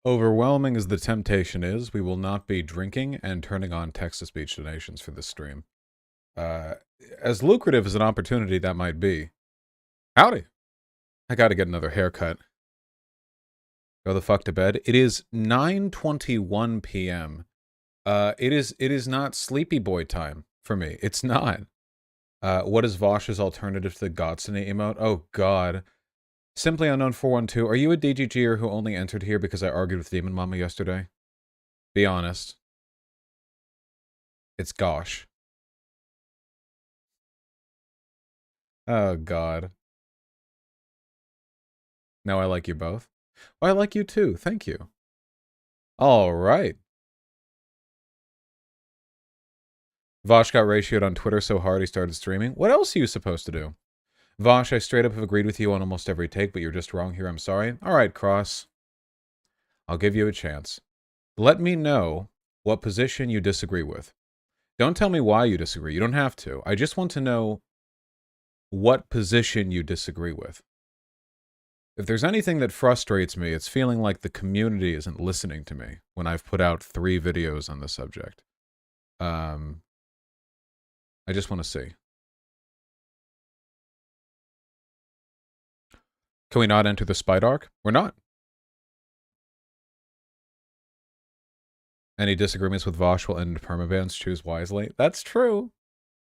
Overwhelming as the temptation is, we will not be drinking and turning on text-to-speech donations for this stream. Uh, as lucrative as an opportunity that might be. Howdy. I gotta get another haircut. Go the fuck to bed. It is 9:21 p.m. It is not sleepy boy time for me. It's not. What is Vaush's alternative to the Godsony emote? Oh god. Simply Unknown 412. Are you a DGGer who only entered here because I argued with Demon Mama yesterday? Be honest. It's gosh. Oh god. No, I like you both. Well, I like you too. Thank you. All right. Vaush got ratioed on Twitter so hard he started streaming. What else are you supposed to do? Vaush, I straight up have agreed with you on almost every take, but you're just wrong here. I'm sorry. All right, Cross. I'll give you a chance. Let me know what position you disagree with. Don't tell me why you disagree. You don't have to. I just want to know what position you disagree with. If there's anything that frustrates me, it's feeling like the community isn't listening to me when I've put out 3 videos on the subject. I just want to see. Can we not enter the Spite Arc? We're not. Any disagreements with Vaush will end in permabans. Choose wisely. That's true.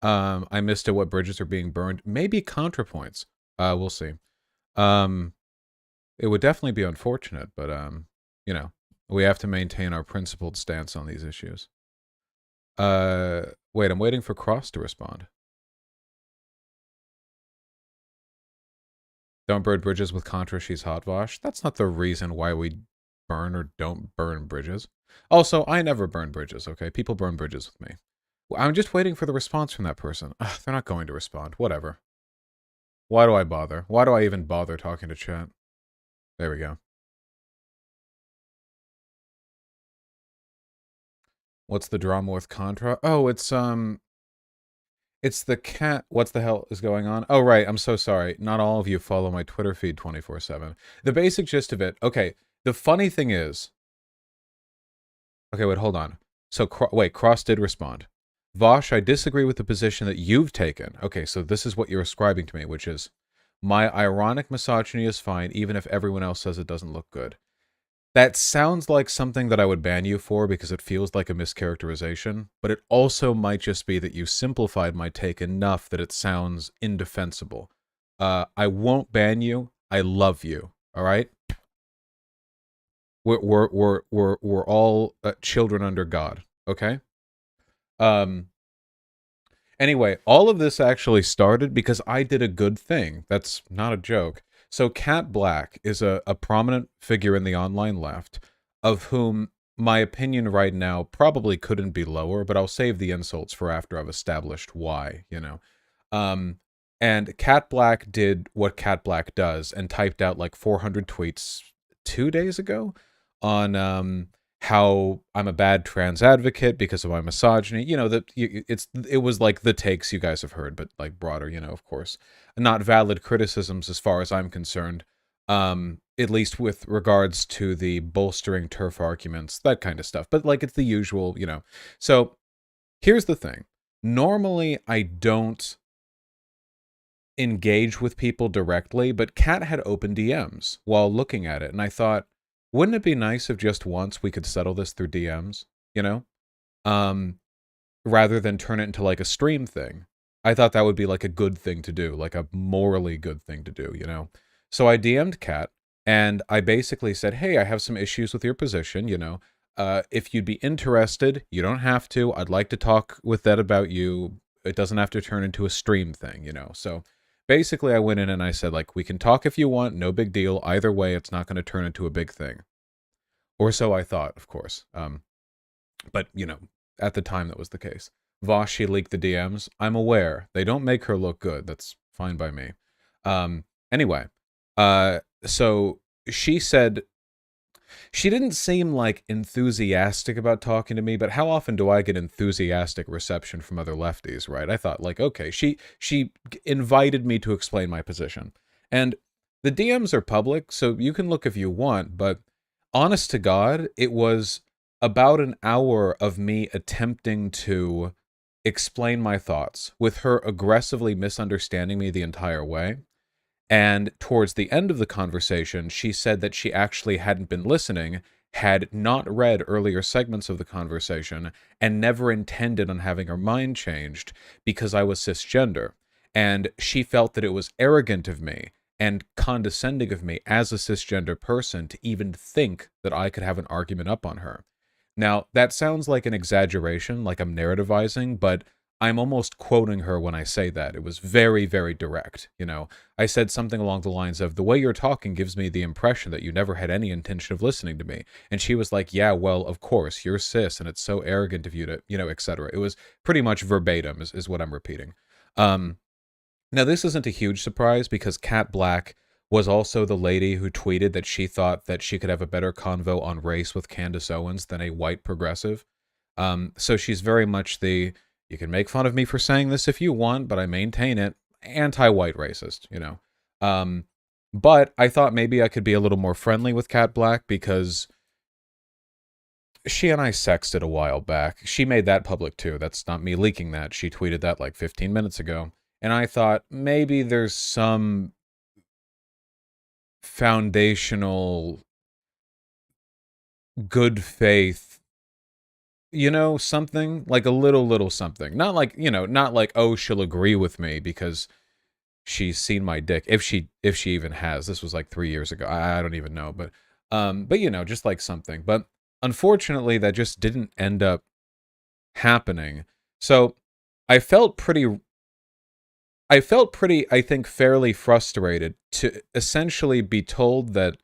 I missed it. What bridges are being burned? Maybe ContraPoints. We'll see. It would definitely be unfortunate, but, you know, we have to maintain our principled stance on these issues. Wait, I'm waiting for Cross to respond. Don't burn bridges with Contra, she's hot, Vaush. That's not the reason why we burn or don't burn bridges. Also, I never burn bridges, okay? People burn bridges with me. I'm just waiting for the response from that person. Ugh, they're not going to respond. Whatever. Why do I bother? Why do I even bother talking to chat? There we go. What's the drama with Contra? Oh, it's the cat. What's the hell is going on? Oh, right. I'm so sorry. Not all of you follow my Twitter feed 24/7. The basic gist of it. Okay. The funny thing is. Okay, wait, hold on. So, wait, Cross did respond. Vaush, I disagree with the position that you've taken. Okay, so this is what you're ascribing to me, which is my ironic misogyny is fine, even if everyone else says it doesn't look good. That sounds like something that I would ban you for because it feels like a mischaracterization, but it also might just be that you simplified my take enough that it sounds indefensible. I won't ban you. I love you. All right? We're all children under God. Okay? Anyway, all of this actually started because I did a good thing. That's not a joke. So Kat Blaque is a prominent figure in the online left, of whom my opinion right now probably couldn't be lower, but I'll save the insults for after I've established why, you know. And Kat Blaque did what Kat Blaque does and typed out like 400 tweets 2 days ago on how I'm a bad trans advocate because of my misogyny. You know, it was like the takes you guys have heard, but like broader, you know, of course. Not valid criticisms as far as I'm concerned, at least with regards to the bolstering turf arguments, that kind of stuff. But like it's the usual, you know. So here's the thing. Normally, I don't engage with people directly, but Kat had open DMs while looking at it, and I thought, wouldn't it be nice if just once we could settle this through DMs, you know? Rather than turn it into like a stream thing. I thought that would be like a good thing to do, like a morally good thing to do, you know? So I DM'd Kat, and I basically said, hey, I have some issues with your position, you know? If you'd be interested, you don't have to. I'd like to talk with that about you. It doesn't have to turn into a stream thing, you know? So basically I went in and I said, like, we can talk if you want, no big deal. Either way, it's not going to turn into a big thing. Or so I thought, of course. But, you know, at the time that was the case. Vaush, she leaked the DMs. I'm aware. They don't make her look good. That's fine by me. Anyway, so she said, she didn't seem like enthusiastic about talking to me, but how often do I get enthusiastic reception from other lefties, right? I thought, like, okay, she invited me to explain my position. And the DMs are public, so you can look if you want, but honest to God, it was about an hour of me attempting to explain my thoughts, with her aggressively misunderstanding me the entire way. And towards the end of the conversation, she said that she actually hadn't been listening, had not read earlier segments of the conversation, and never intended on having her mind changed because I was cisgender. And she felt that it was arrogant of me and condescending of me as a cisgender person to even think that I could have an argument up on her. Now, that sounds like an exaggeration, like I'm narrativizing, but I'm almost quoting her when I say that. It was very, very direct. I said something along the lines of, the way you're talking gives me the impression that you never had any intention of listening to me. And she was like, yeah, well, of course, you're cis, and it's so arrogant of you to, etc. It was pretty much verbatim is what I'm repeating. Um, Now, this isn't a huge surprise because Kat Blaque was also the lady who tweeted that she thought that she could have a better convo on race with Candace Owens than a white progressive. So she's very much the, you can make fun of me for saying this if you want, but I maintain it, anti-white racist. But I thought maybe I could be a little more friendly with Kat Blaque because she and I sexted a while back. She made that public too. That's not me leaking that. She tweeted that like 15 minutes ago. And I thought maybe there's some foundational good faith, something like a little something. Not like, not like, oh, she'll agree with me because she's seen my dick. If she even has. This was like 3 years ago. I don't even know, but just like something. But unfortunately, that just didn't end up happening. So I felt pretty, I think, fairly frustrated to essentially be told that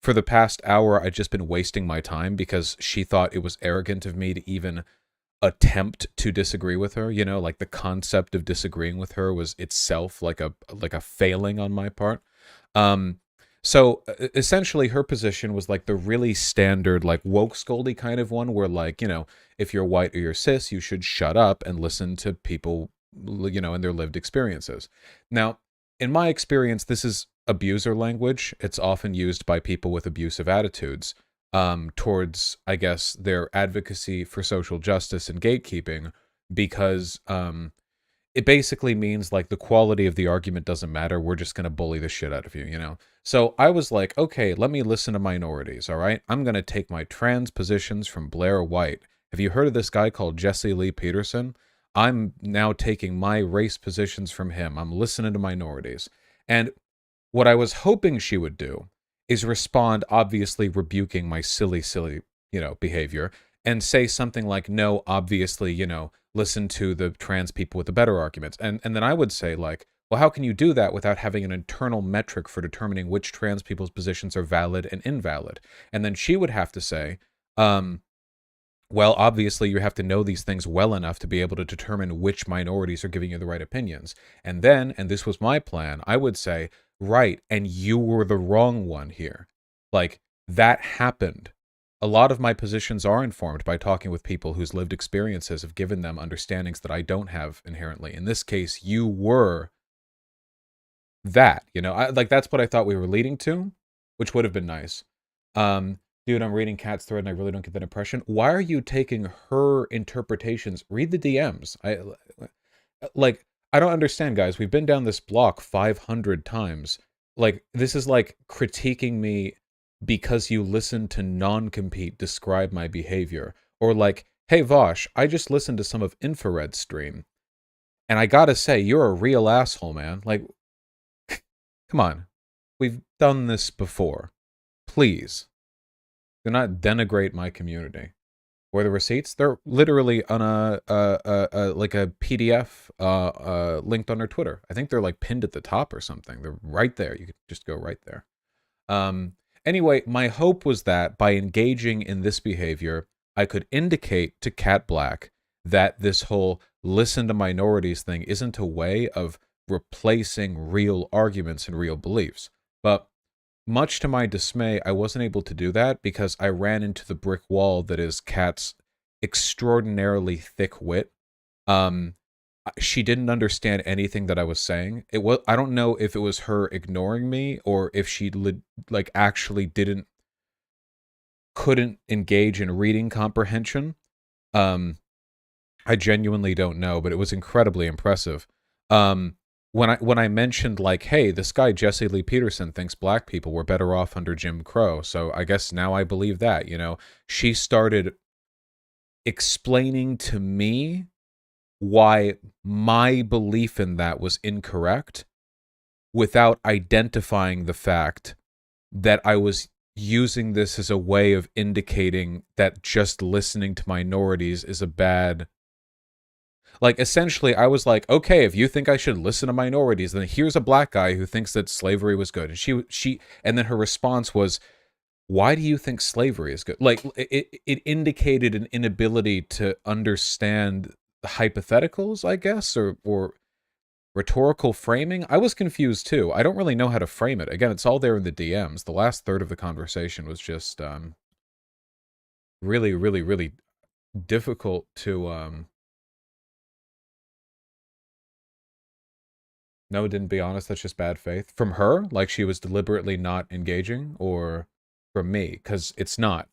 for the past hour I'd just been wasting my time because she thought it was arrogant of me to even attempt to disagree with her. Like the concept of disagreeing with her was itself like a failing on my part. So essentially her position was like the really standard, like woke scoldy kind of one where like, if you're white or you're cis, you should shut up and listen to people, in their lived experiences. Now, in my experience, this is abuser language. It's often used by people with abusive attitudes towards, I guess, their advocacy for social justice and gatekeeping, because it basically means like the quality of the argument doesn't matter. We're just going to bully the shit out of you. So I was like, okay, let me listen to minorities, all right? I'm going to take my trans positions from Blair White. Have you heard of this guy called Jesse Lee Peterson? I'm now taking my race positions from him. I'm listening to minorities. And what I was hoping she would do is respond, obviously rebuking my silly, behavior, and say something like, no, obviously, listen to the trans people with the better arguments. And then I would say, like, well, how can you do that without having an internal metric for determining which trans people's positions are valid and invalid? And then she would have to say, well, obviously, you have to know these things well enough to be able to determine which minorities are giving you the right opinions. And then, and this was my plan, I would say, right, and you were the wrong one here. Like, that happened. A lot of my positions are informed by talking with people whose lived experiences have given them understandings that I don't have inherently. In this case, you were that, that's what I thought we were leading to, which would have been nice. Dude, I'm reading Kat's thread and I really don't get that impression. Why are you taking her interpretations? Read the DMs. I don't understand, guys. We've been down this block 500 times. Like, this is like critiquing me because you listen to non-compete describe my behavior. Or like, hey, Vaush, I just listened to some of Infrared's stream. And I gotta say, you're a real asshole, man. Like, come on. We've done this before. Please. Do not denigrate my community. Where the receipts? They're literally on a PDF linked on her Twitter. I think they're like pinned at the top or something. They're right there. You could just go right there. Anyway, my hope was that by engaging in this behavior, I could indicate to Kat Blaque that this whole listen to minorities thing isn't a way of replacing real arguments and real beliefs. But much to my dismay, I wasn't able to do that because I ran into the brick wall that is Kat's extraordinarily thick wit. She didn't understand anything that I was saying. I don't know if it was her ignoring me or if she actually didn't couldn't engage in reading comprehension. I genuinely don't know, but it was incredibly impressive. When I mentioned like, hey, this guy Jesse Lee Peterson thinks black people were better off under Jim Crow, so I guess now I believe that, you know, she started explaining to me why my belief in that was incorrect without identifying the fact that I was using this as a way of indicating that just listening to minorities is a bad... Like, essentially, I was like, okay, if you think I should listen to minorities, then here's a black guy who thinks that slavery was good. And and then her response was, why do you think slavery is good? Like, it indicated an inability to understand hypotheticals, I guess, or rhetorical framing. I was confused too. I don't really know how to frame it. Again, it's all there in the DMs. The last third of the conversation was just really, really, really difficult to No, didn't be honest, that's just bad faith. From her? Like she was deliberately not engaging? Or from me? Because it's not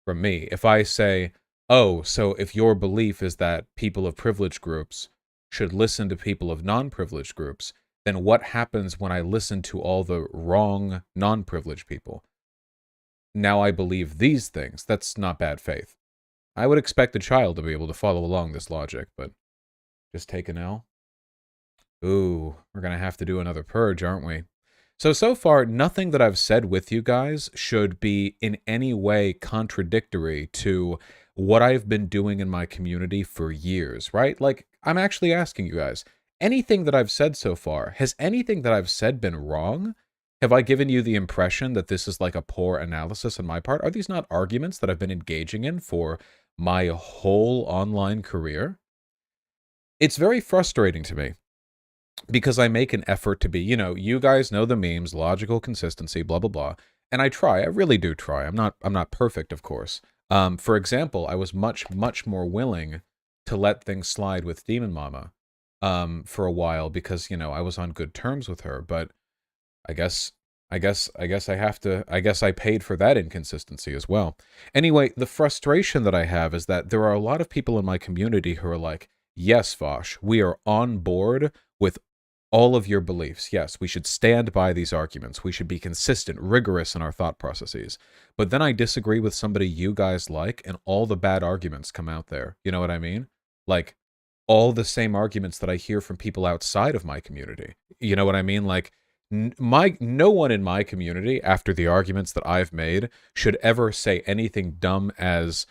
from me. If I say, oh, so if your belief is that people of privileged groups should listen to people of non-privileged groups, then what happens when I listen to all the wrong non-privileged people? Now I believe these things. That's not bad faith. I would expect a child to be able to follow along this logic, but just take an L. Ooh, we're going to have to do another purge, aren't we? So far, nothing that I've said with you guys should be in any way contradictory to what I've been doing in my community for years, right? Like, I'm actually asking you guys, anything that I've said so far, has anything that I've said been wrong? Have I given you the impression that this is like a poor analysis on my part? Are these not arguments that I've been engaging in for my whole online career? It's very frustrating to me, because I make an effort to be, you know, you guys know the memes, logical consistency, blah, blah, blah. And I really do try. I'm not perfect, of course. For example, I was much more willing to let things slide with Demon Mama for a while because, you know, I was on good terms with her, but I guess I have to, I guess I paid for that inconsistency as well. Anyway, the frustration that I have is that there are a lot of people in my community who are like, yes, Vaush, we are on board with all of your beliefs. Yes, we should stand by these arguments. We should be consistent, rigorous in our thought processes. But then I disagree with somebody you guys like, and all the bad arguments come out there. You know what I mean? Like, all the same arguments that I hear from people outside of my community. You know what I mean? Like, no one in my community, after the arguments that I've made, should ever say anything dumb as,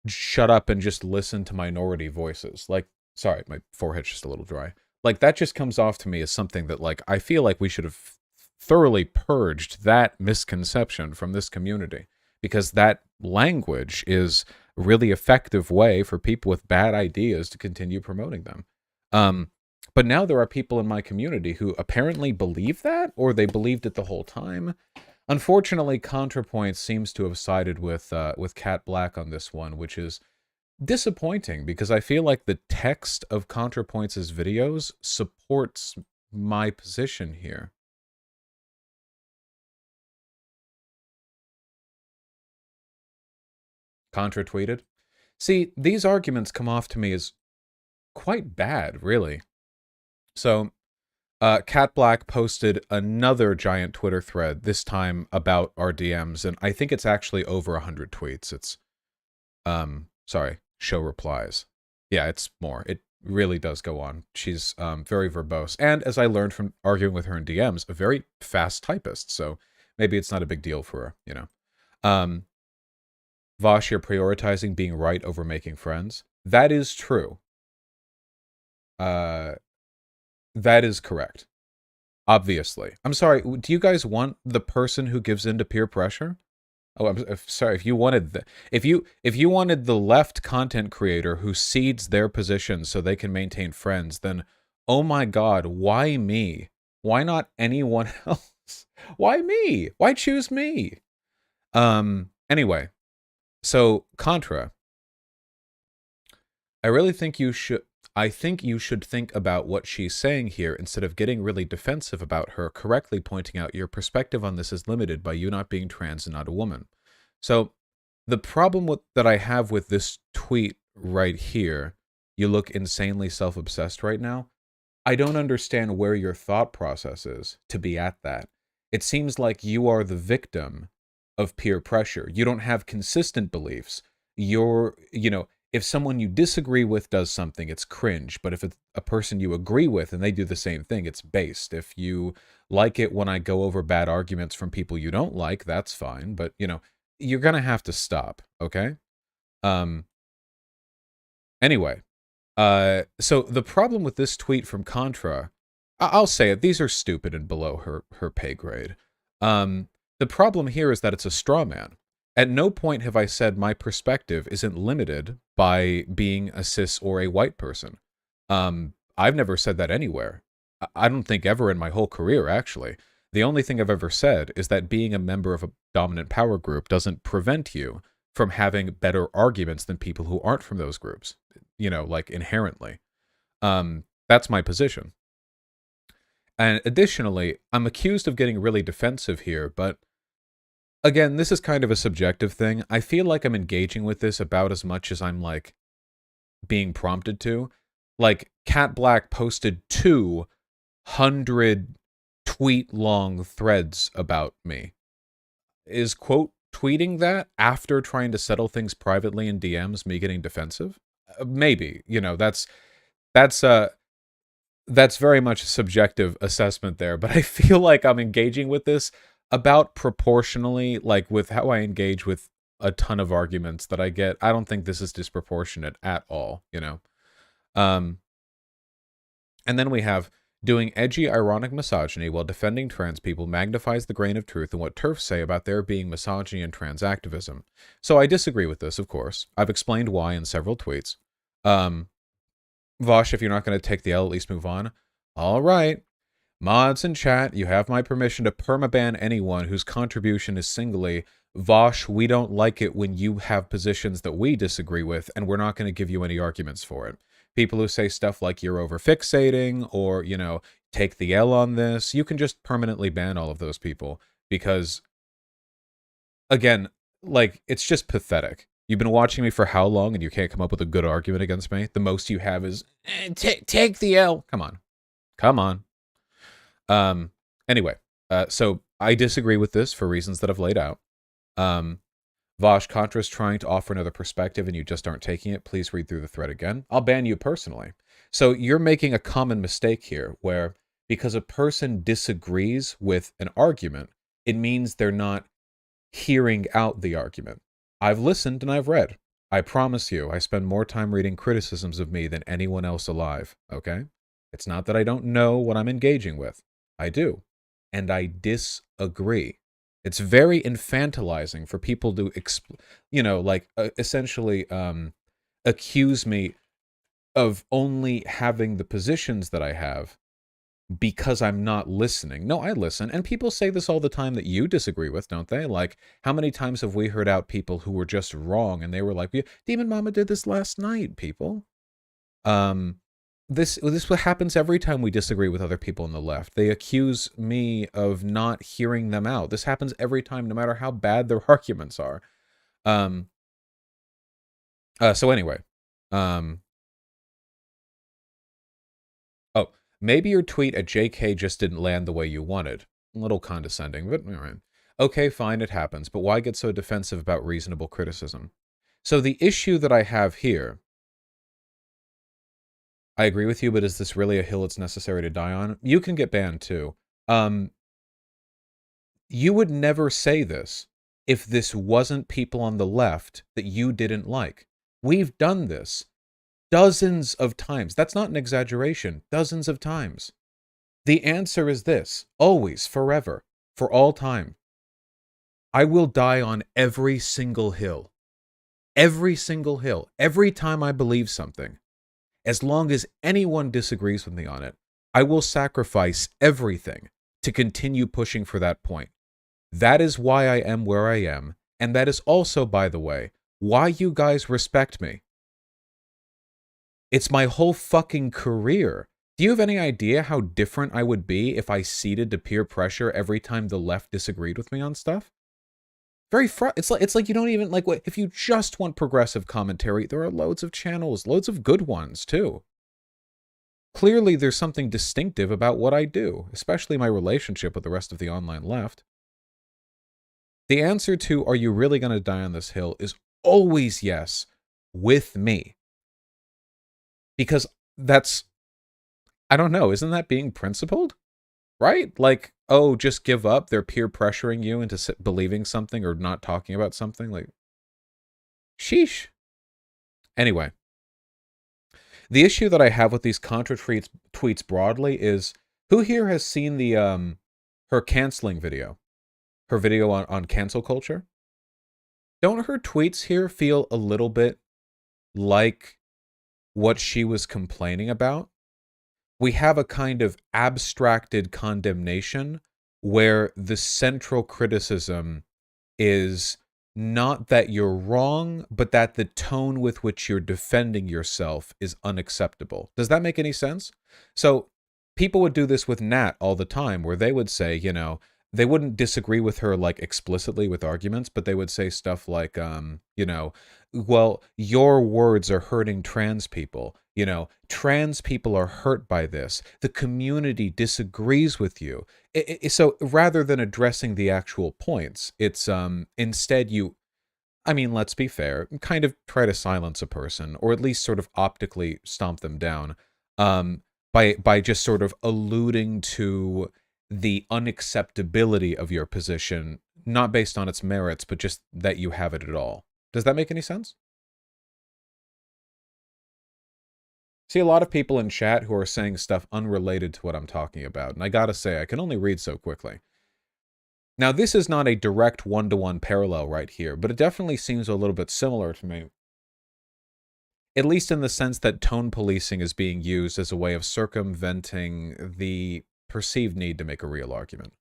shut up and just listen to minority voices. Like, sorry, my forehead's just a little dry. Like, that just comes off to me as something that, like, I feel like we should have thoroughly purged that misconception from this community, because that language is a really effective way for people with bad ideas to continue promoting them. But now there are people in my community who apparently believe that, or they believed it the whole time. Unfortunately, ContraPoints seems to have sided with Kat Blaque on this one, which is disappointing, because I feel like the text of ContraPoints' videos supports my position here. Contra tweeted. See, these arguments come off to me as quite bad, really. So, Kat Blaque posted another giant Twitter thread, this time about our DMs, and I think it's actually over 100 tweets. It's, sorry, show replies. Yeah, it's more. It really does go on. She's very verbose. And as I learned from arguing with her in DMs, a very fast typist, so maybe it's not a big deal for her, you know. Vaush, you're prioritizing being right over making friends. That is true. That is correct. Obviously. I'm sorry, do you guys want the person who gives in to peer pressure? Oh, I'm sorry. If you wanted if you wanted the left content creator who cedes their position so they can maintain friends, then oh my God, why me? Why not anyone else? Why me? Why choose me? Anyway, so Contra, I really think you should. I think you should think about what she's saying here instead of getting really defensive about her, correctly pointing out your perspective on this is limited by you not being trans and not a woman. So The problem that I have with this tweet right here, you look insanely self-obsessed right now. I don't understand where your thought process is to be at that. It seems like you are the victim of peer pressure. You don't have consistent beliefs. If someone you disagree with does something, it's cringe. But if it's a person you agree with and they do the same thing, it's based. If you like it when I go over bad arguments from people you don't like, that's fine. But, you're going to have to stop, okay? Anyway. So the problem with this tweet from Contra, I'll say it, these are stupid and below her pay grade. The problem here is that it's a straw man. At no point have I said my perspective isn't limited by being a cis or a white person. I've never said that anywhere. I don't think ever in my whole career, actually. The only thing I've ever said is that being a member of a dominant power group doesn't prevent you from having better arguments than people who aren't from those groups. Like inherently. That's my position. And additionally, I'm accused of getting really defensive here, but again, this is kind of a subjective thing. I feel like I'm engaging with this about as much as I'm, like, being prompted to. Like, Kat Blaque posted 200 tweet-long threads about me. Is, quote, tweeting that after trying to settle things privately in DMs me getting defensive? Maybe, that's very much a subjective assessment there, but I feel like I'm engaging with this about proportionally, like with how I engage with a ton of arguments that I get. I don't think this is disproportionate at all, And then we have doing edgy, ironic misogyny while defending trans people magnifies the grain of truth in what TERFs say about there being misogyny and trans activism. So I disagree with this, of course. I've explained why in several tweets. Vaush, if you're not going to take the L, at least move on. All right. Mods in chat, you have my permission to permaban anyone whose contribution is singly, Vaush, we don't like it when you have positions that we disagree with, and we're not going to give you any arguments for it. People who say stuff like you're over-fixating, or, take the L on this, you can just permanently ban all of those people, because, again, like, it's just pathetic. You've been watching me for how long, and you can't come up with a good argument against me? The most you have is, take the L. Come on. Come on. Anyway, so I disagree with this for reasons that I've laid out. Vaush, Contra is trying to offer another perspective and you just aren't taking it. Please read through the thread again. I'll ban you personally. So you're making a common mistake here where because a person disagrees with an argument, it means they're not hearing out the argument. I've listened and I've read. I promise you, I spend more time reading criticisms of me than anyone else alive, okay? It's not that I don't know what I'm engaging with. I do. And I disagree. It's very infantilizing for people to, essentially accuse me of only having the positions that I have because I'm not listening. No, I listen. And people say this all the time that you disagree with, don't they? Like, how many times have we heard out people who were just wrong and they were like, Demon Mama did this last night, people. This what happens every time we disagree with other people on the left. They accuse me of not hearing them out. This happens every time, no matter how bad their arguments are. So anyway. Oh, maybe your tweet at JK just didn't land the way you wanted. A little condescending, but all right. Okay, fine, it happens. But why get so defensive about reasonable criticism? So the issue that I have here, I agree with you, but is this really a hill it's necessary to die on? You can get banned too. You would never say this if this wasn't people on the left that you didn't like. We've done this dozens of times. That's not an exaggeration. Dozens of times. The answer is this. Always, forever, for all time. I will die on every single hill. Every single hill. Every time I believe something. As long as anyone disagrees with me on it, I will sacrifice everything to continue pushing for that point. That is why I am where I am, and that is also, by the way, why you guys respect me. It's my whole fucking career. Do you have any idea how different I would be if I ceded to peer pressure every time the left disagreed with me on stuff? It's like you don't even like what if you just want progressive commentary, there are loads of channels, loads of good ones too. Clearly there's something distinctive about what I do, especially my relationship with the rest of the online left. The answer to are you really going to die on this hill is always yes, with me. Because that's, I don't know, isn't that being principled? Right? Like, oh, just give up. They're peer pressuring you into believing something or not talking about something. Like, sheesh. Anyway, the issue that I have with these contra tweets broadly is, who here has seen the her canceling video? Her video on cancel culture? Don't her tweets here feel a little bit like what she was complaining about? We have a kind of abstracted condemnation where the central criticism is not that you're wrong, but that the tone with which you're defending yourself is unacceptable. Does that make any sense? So people would do this with Nat all the time, where they would say, you know, they wouldn't disagree with her like explicitly with arguments, but they would say stuff like, you know, well, your words are hurting trans people. You know, trans people are hurt by this. The community disagrees with you. So rather than addressing the actual points, it's instead you, I mean, let's be fair, kind of try to silence a person, or at least sort of optically stomp them down, by just sort of alluding to the unacceptability of your position, not based on its merits, but just that you have it at all. Does that make any sense? See a lot of people in chat who are saying stuff unrelated to what I'm talking about, and I gotta say, I can only read so quickly. Now, this is not a direct one-to-one parallel right here, but it definitely seems a little bit similar to me. At least in the sense that tone policing is being used as a way of circumventing the perceived need to make a real argument.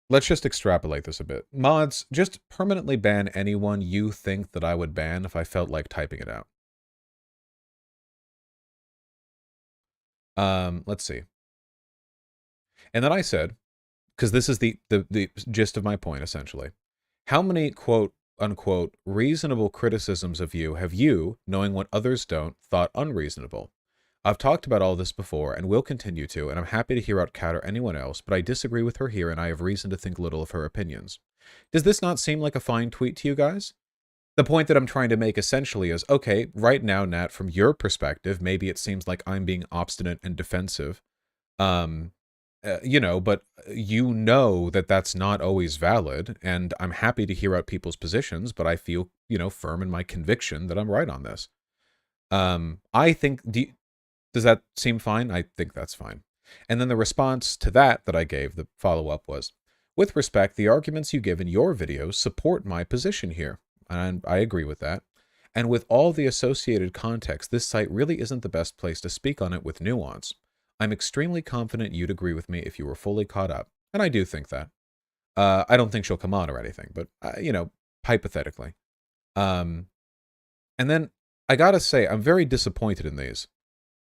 Let's just extrapolate this a bit. Mods, just permanently ban anyone you think that I would ban if I felt like typing it out. Let's see. And then I said, because this is the gist of my point, essentially. How many, quote, unquote, reasonable criticisms of you have you, knowing what others don't, thought unreasonable? I've talked about all this before, and will continue to, and I'm happy to hear out Kat or anyone else, but I disagree with her here, and I have reason to think little of her opinions. Does this not seem like a fine tweet to you guys? The point that I'm trying to make essentially is, okay, right now, Nat, from your perspective, maybe it seems like I'm being obstinate and defensive, you know, but you know that that's not always valid, and I'm happy to hear out people's positions, but I feel, you know, firm in my conviction that I'm right on this. I think, does that seem fine? I think that's fine. And then the response to that I gave, the follow-up was, with respect, the arguments you give in your videos support my position here, and I agree with that. And with all the associated context, this site really isn't the best place to speak on it with nuance. I'm extremely confident you'd agree with me if you were fully caught up, and I do think that. I don't think she'll come on or anything, but, you know, hypothetically. And then, I gotta say, I'm very disappointed in these.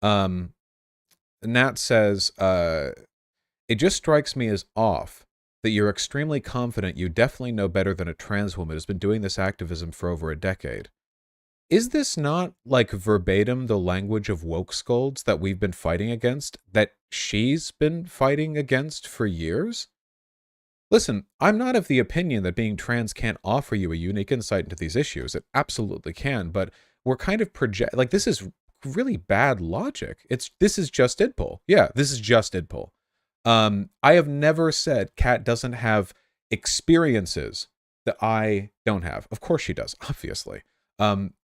Nat says, it just strikes me as off that you're extremely confident you definitely know better than a trans woman who's been doing this activism for over a decade. Is this not, like, verbatim the language of woke scolds that we've been fighting against, that she's been fighting against for years? Listen, I'm not of the opinion that being trans can't offer you a unique insight into these issues. It absolutely can, but we're kind of like, this is really bad logic. This is just idpol. Yeah, this is just idpol. I have never said Kat doesn't have experiences that I don't have. Of course she does, obviously.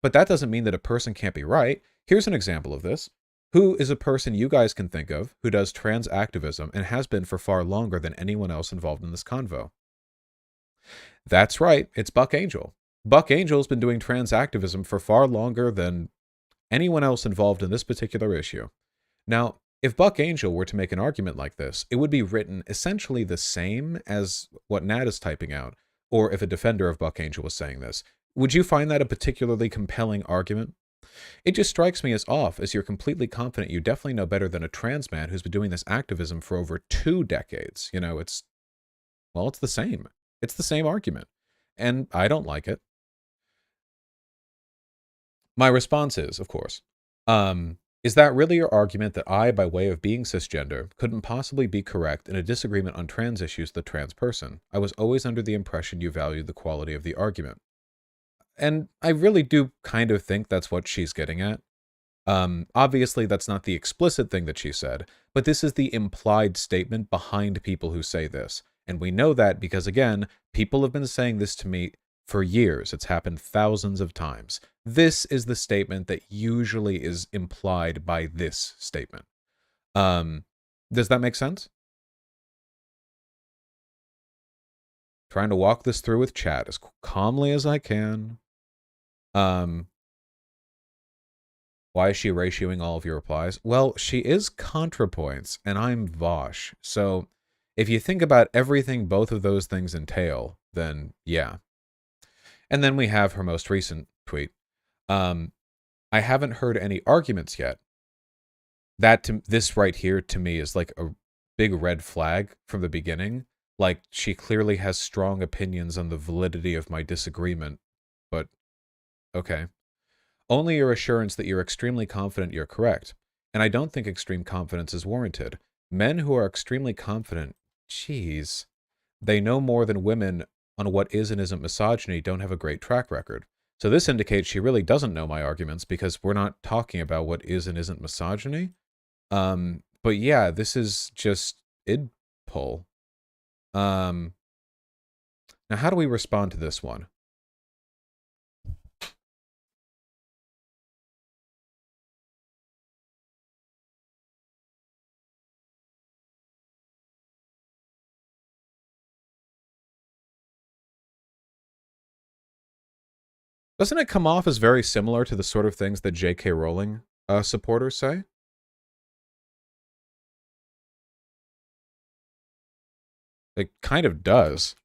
But that doesn't mean that a person can't be right. Here's an example of this. Who is a person you guys can think of who does trans activism and has been for far longer than anyone else involved in this convo? That's right, it's Buck Angel. Buck Angel's been doing trans activism for far longer than anyone else involved in this particular issue. Now, if Buck Angel were to make an argument like this, it would be written essentially the same as what Nat is typing out, or if a defender of Buck Angel was saying this. Would you find that a particularly compelling argument? It just strikes me as off, as you're completely confident you definitely know better than a trans man who's been doing this activism for over 2 decades. You know, well, it's the same. It's the same argument. And I don't like it. My response is, of course, is that really your argument that I, by way of being cisgender, couldn't possibly be correct in a disagreement on trans issues with a trans person? I was always under the impression you valued the quality of the argument. And I really do kind of think that's what she's getting at. Obviously, that's not the explicit thing that she said, but this is the implied statement behind people who say this. And we know that because, again, people have been saying this to me for years. It's happened thousands of times. This is the statement that usually is implied by this statement. Does that make sense? Trying to walk this through with chat as calmly as I can. Why is she ratioing all of your replies? Well, she is ContraPoints, and I'm Vaush. So if you think about everything both of those things entail, then yeah. And then we have her most recent tweet. I haven't heard any arguments yet. This right here to me is like a big red flag from the beginning. Like, she clearly has strong opinions on the validity of my disagreement, but okay. Only your assurance that you're extremely confident you're correct. And I don't think extreme confidence is warranted. Men who are extremely confident, geez, they know more than women on what is and isn't misogyny don't have a great track record. So this indicates she really doesn't know my arguments because we're not talking about what is and isn't misogyny. But yeah, this is just id pull. Now how do we respond to this one? Doesn't it come off as very similar to the sort of things that J.K. Rowling supporters say? It kind of does.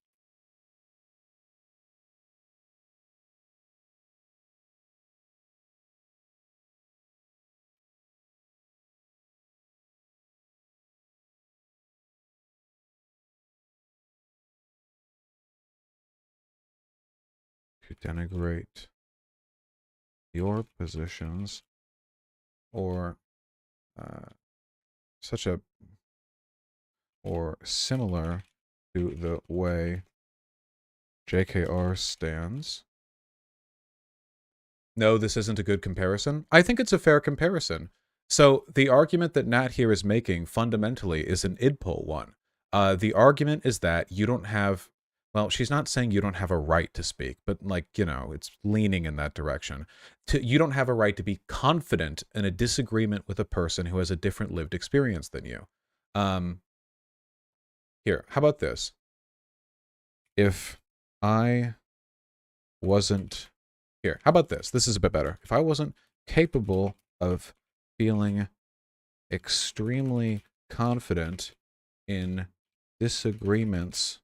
To denigrate your positions or or similar to the way JKR stands. No, this isn't a good comparison. I think it's a fair comparison. So the argument that Nat here is making fundamentally is an idpol one. The argument is that you don't have, well, she's not saying you don't have a right to speak, but like, you know, it's leaning in that direction. You don't have a right to be confident in a disagreement with a person who has a different lived experience than you. Here, how about this? If I wasn't... Here, how about this? This is a bit better. If I wasn't capable of feeling extremely confident in disagreements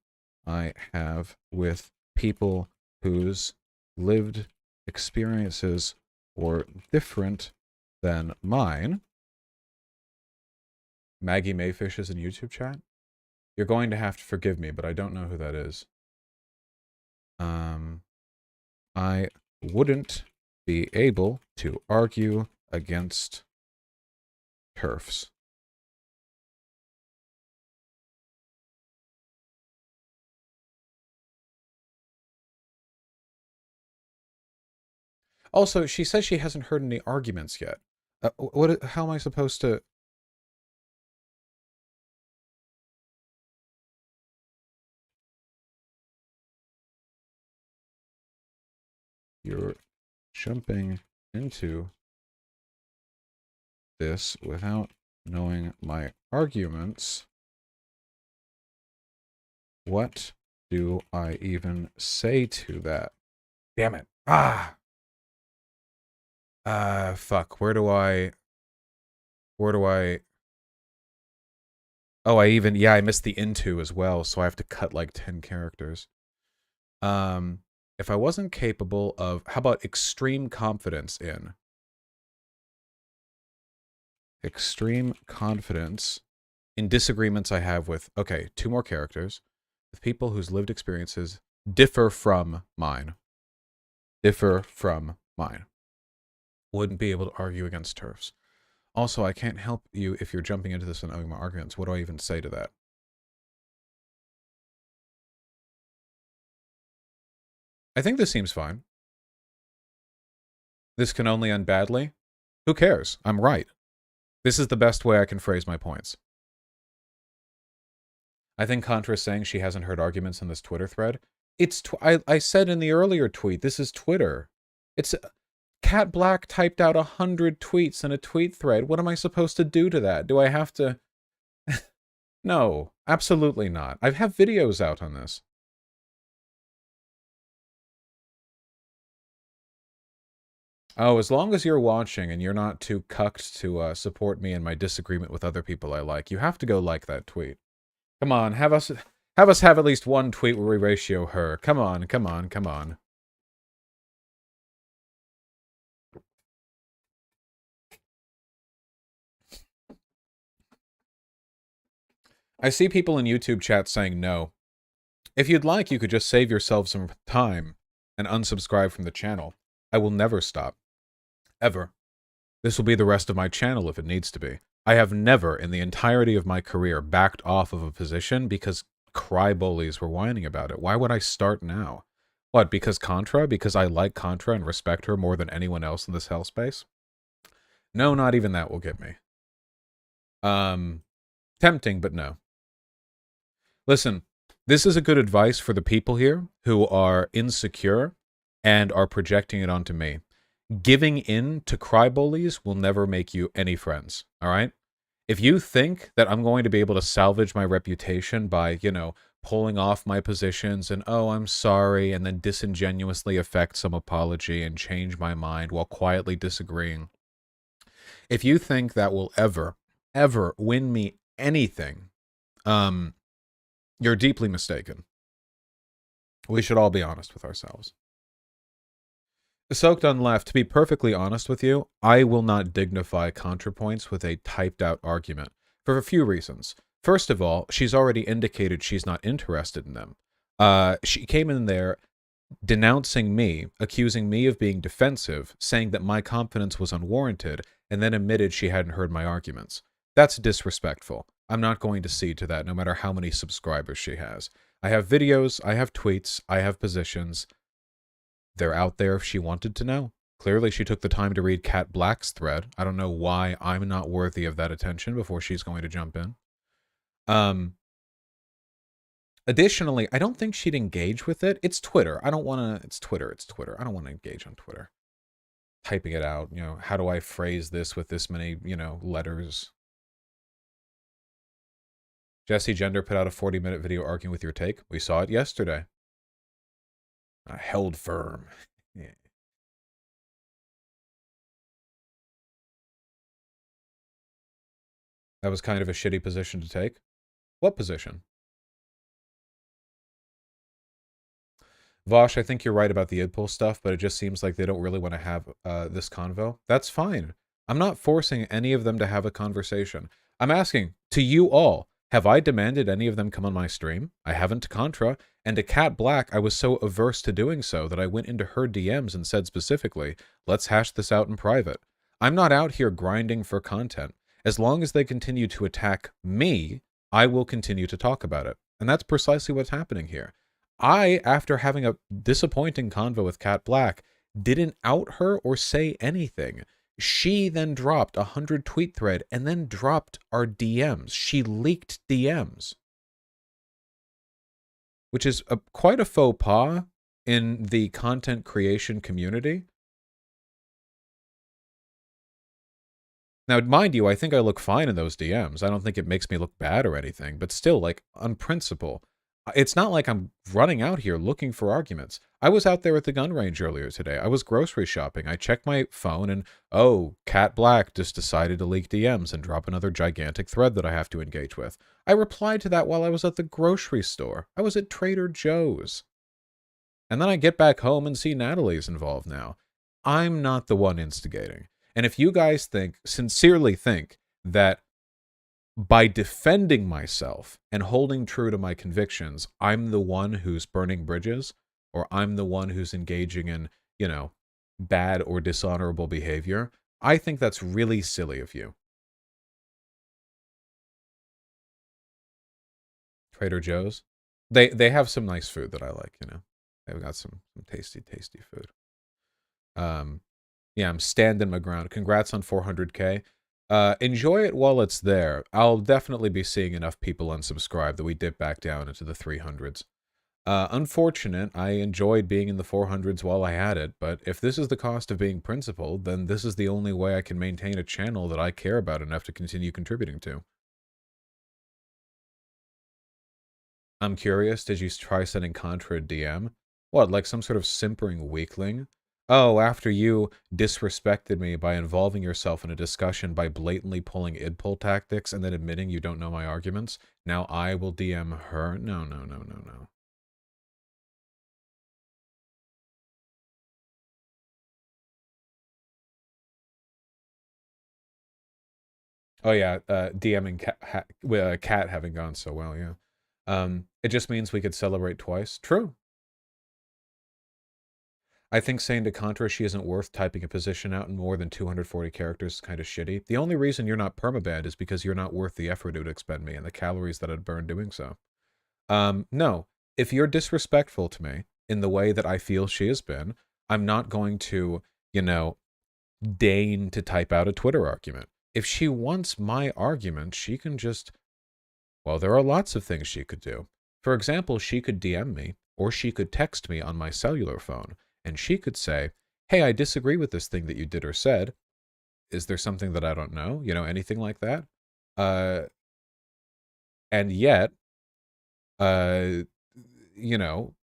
I have with people whose lived experiences were different than mine... Maggie Mayfish is in YouTube chat? You're going to have to forgive me, but I don't know who that is. I wouldn't be able to argue against TERFs. Also, she says she hasn't heard any arguments yet. How am I supposed to... You're jumping into this without knowing my arguments. What do I even say to that? Damn it. Fuck. Where do I... Oh, I missed the into as well, so I have to cut like 10 characters. If I wasn't capable of... How about extreme confidence in... Extreme confidence in disagreements I have with, okay, 2 more characters, with people whose lived experiences differ from mine. Differ from mine. Wouldn't be able to argue against turfs. Also, I can't help you if you're jumping into this and owing my arguments. What do I even say to that? I think this seems fine. This can only end badly. Who cares? I'm right. This is the best way I can phrase my points. I think Contra is saying she hasn't heard arguments in this Twitter thread. It's I said in the earlier tweet, this is Twitter. It's Kat Blaque typed out 100 tweets in a tweet thread. What am I supposed to do to that? Do I have to? No, absolutely not. I have videos out on this. Oh, as long as you're watching and you're not too cucked to support me in my disagreement with other people I like, you have to go like that tweet. Come on, have us have at least one tweet where we ratio her. Come on, come on, come on. I see people in YouTube chat saying no. If you'd like, you could just save yourself some time and unsubscribe from the channel. I will never stop. Ever. This will be the rest of my channel if it needs to be. I have never, in the entirety of my career, backed off of a position because cry-bullies were whining about it. Why would I start now? What, because Contra? Because I like Contra and respect her more than anyone else in this hellspace? No, not even that will get me. Tempting, but no. Listen, this is a good advice for the people here who are insecure and are projecting it onto me. Giving in to cry bullies will never make you any friends, all right? If you think that I'm going to be able to salvage my reputation by, you know, pulling off my positions and, oh, I'm sorry, and then disingenuously affect some apology and change my mind while quietly disagreeing, if you think that will ever, ever win me anything, you're deeply mistaken. We should all be honest with ourselves. Soaked on left, to be perfectly honest with you, I will not dignify ContraPoints with a typed-out argument, for a few reasons. First of all, she's already indicated she's not interested in them. She came in there denouncing me, accusing me of being defensive, saying that my confidence was unwarranted, and then admitted she hadn't heard my arguments. That's disrespectful. I'm not going to cede to that, no matter how many subscribers she has. I have videos, I have tweets, I have positions. They're out there if she wanted to know. Clearly, she took the time to read Kat Blaque's thread. I don't know why I'm not worthy of that attention before she's going to jump in. Additionally, I don't think she'd engage with it. It's Twitter. I don't want to... It's Twitter. It's Twitter. I don't want to engage on Twitter. Typing it out. You know, how do I phrase this with this many, you know, letters? Jesse Gender put out a 40-minute video arguing with your take. We saw it yesterday. Held firm. Yeah. That was kind of a shitty position to take. What position? Vaush, I think you're right about the idpol stuff, but it just seems like they don't really want to have this convo. That's fine. I'm not forcing any of them to have a conversation. I'm asking, to you all, have I demanded any of them come on my stream? I haven't to Contra, and to Kat Blaque, I was so averse to doing so that I went into her DMs and said specifically, let's hash this out in private. I'm not out here grinding for content. As long as they continue to attack me, I will continue to talk about it. And that's precisely what's happening here. I, after having a disappointing convo with Kat Blaque, didn't out her or say anything. She then dropped a 100 tweet thread and then dropped our DMs. She leaked DMs. Which is quite a faux pas in the content creation community. Now, mind you, I think I look fine in those DMs. I don't think it makes me look bad or anything, but still, like, on principle. It's not like I'm running out here looking for arguments. I was out there at the gun range earlier today. I was grocery shopping. I checked my phone and, oh, Kat Blaque just decided to leak DMs and drop another gigantic thread that I have to engage with. I replied to that while I was at the grocery store. I was at Trader Joe's. And then I get back home and see Natalie's involved now. I'm not the one instigating. And if you guys think, sincerely think, that by defending myself and holding true to my convictions, I'm the one who's burning bridges, or I'm the one who's engaging in, bad or dishonorable behavior. I think that's really silly of you. Trader Joe's. They have some nice food that I like. They've got some tasty, tasty food. Yeah, I'm standing my ground. Congrats on 400K. Enjoy it while it's there. I'll definitely be seeing enough people unsubscribe that we dip back down into the 300s. Unfortunate, I enjoyed being in the 400s while I had it, but if this is the cost of being principled, then this is the only way I can maintain a channel that I care about enough to continue contributing to. I'm curious, did you try sending Contra a DM? What, like some sort of simpering weakling? Oh, after you disrespected me by involving yourself in a discussion by blatantly pulling idpull tactics and then admitting you don't know my arguments, now I will DM her? No, no, no, no, no. Oh yeah, DMing Kat having gone so well, yeah. It just means we could celebrate twice. True. I think saying to Contra she isn't worth typing a position out in more than 240 characters is kind of shitty. The only reason you're not permabanned is because you're not worth the effort it would expend me and the calories that I'd burn doing so. No. If you're disrespectful to me in the way that I feel she has been, I'm not going to, deign to type out a Twitter argument. If she wants my argument, she can just... Well, there are lots of things she could do. For example, she could DM me, or she could text me on my cellular phone, and she could say, hey, I disagree with this thing that you did or said. Is there something that I don't know? Anything like that? And yet,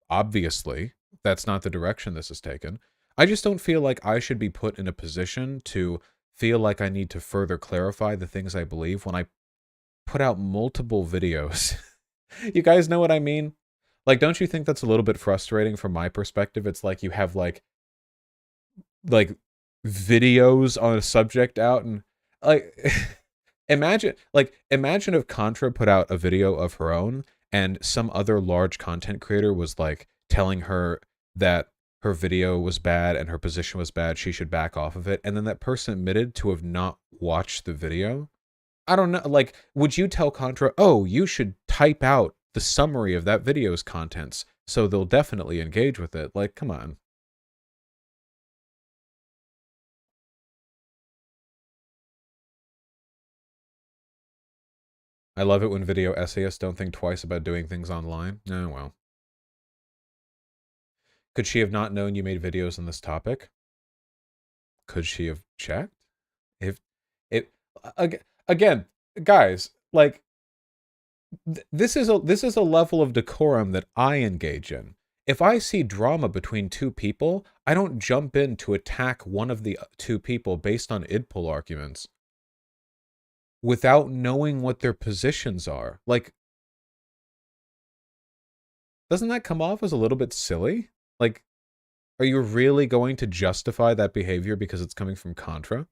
obviously, that's not the direction this is taken. I just don't feel like I should be put in a position to feel like I need to further clarify the things I believe when I put out multiple videos. You guys know what I mean? Like, don't you think that's a little bit frustrating from my perspective? It's like you have like videos on a subject out, and like imagine if Contra put out a video of her own and some other large content creator was like telling her that her video was bad and her position was bad, she should back off of it, and then that person admitted to have not watched the video. I don't know, like, would you tell Contra, oh, you should type out the summary of that video's contents so they'll definitely engage with it? Like, come on. I love it when video essayists don't think twice about doing things online. Oh, well. Could she have not known you made videos on this topic? Could she have checked? If it again, guys, like this is a level of decorum that I engage in. If I see drama between two people, I don't jump in to attack one of the two people based on idpull arguments without knowing what their positions are. Like, doesn't that come off as a little bit silly? Like, are you really going to justify that behavior because it's coming from Contra?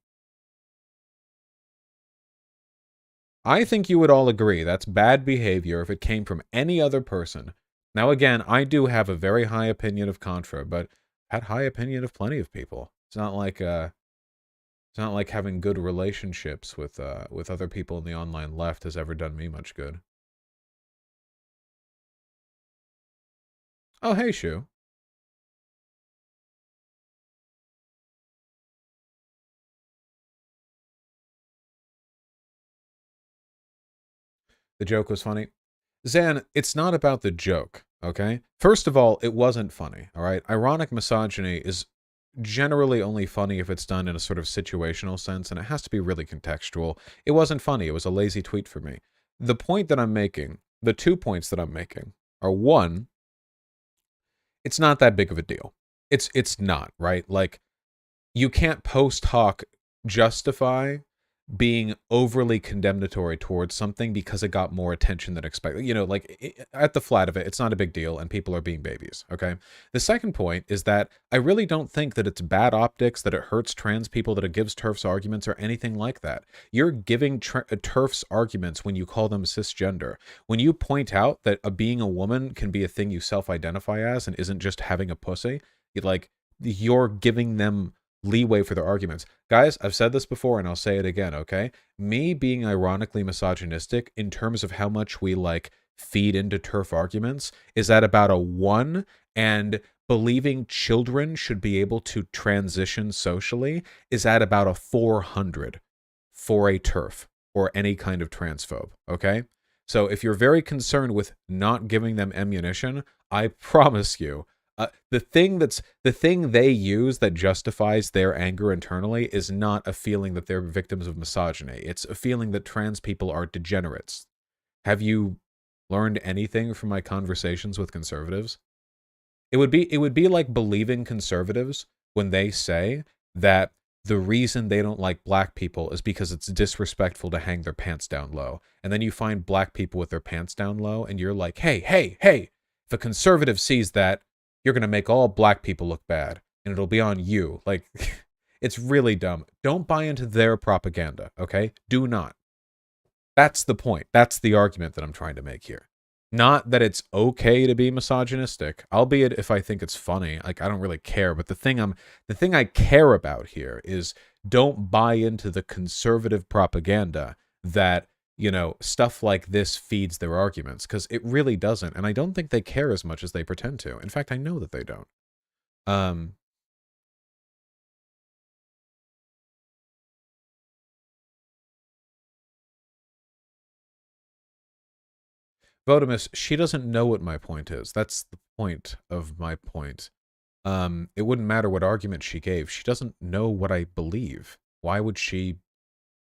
I think you would all agree that's bad behavior if it came from any other person. Now, again, I do have a very high opinion of Contra, but I've had high opinion of plenty of people. It's not like having good relationships with other people in the online left has ever done me much good. Oh, hey, Shu. The joke was funny. Zan, it's not about the joke, okay? First of all, it wasn't funny, all right? Ironic misogyny is generally only funny if it's done in a sort of situational sense, and it has to be really contextual. It wasn't funny. It was a lazy tweet for me. The point that I'm making, the 2 points that I'm making, are one, it's not that big of a deal. It's not, right? Like, you can't post hoc justify being overly condemnatory towards something because it got more attention than expected. You know, like at the flat of it, it's not a big deal and people are being babies, okay? The second point is that I really don't think that it's bad optics, that it hurts trans people, that it gives TERFs arguments or anything like that. You're giving TERFs arguments when you call them cisgender. When you point out that being a woman can be a thing you self-identify as and isn't just having a pussy, you're giving them leeway for their arguments. Guys, I've said this before and I'll say it again, okay? Me being ironically misogynistic in terms of how much we like feed into TERF arguments is at about a 1, and believing children should be able to transition socially is at about a 400 for a TERF or any kind of transphobe, okay? So if you're very concerned with not giving them ammunition, I promise you, the thing they use that justifies their anger internally is not a feeling that they're victims of misogyny. It's a feeling that trans people are degenerates. Have you learned anything from my conversations with conservatives? It would be like believing conservatives when they say that the reason they don't like black people is because it's disrespectful to hang their pants down low. And then you find black people with their pants down low and you're like, hey, if a conservative sees that, you're going to make all black people look bad, and it'll be on you. Like, it's really dumb. Don't buy into their propaganda, okay? Do not. That's the point. That's the argument that I'm trying to make here. Not that it's okay to be misogynistic, albeit if I think it's funny. Like, I don't really care. But the thing I care about here is don't buy into the conservative propaganda that, you know, stuff like this feeds their arguments, because it really doesn't. And I don't think they care as much as they pretend to. In fact, I know that they don't. Votimus, she doesn't know what my point is. That's the point of my point. It wouldn't matter what argument she gave. She doesn't know what I believe. Why would she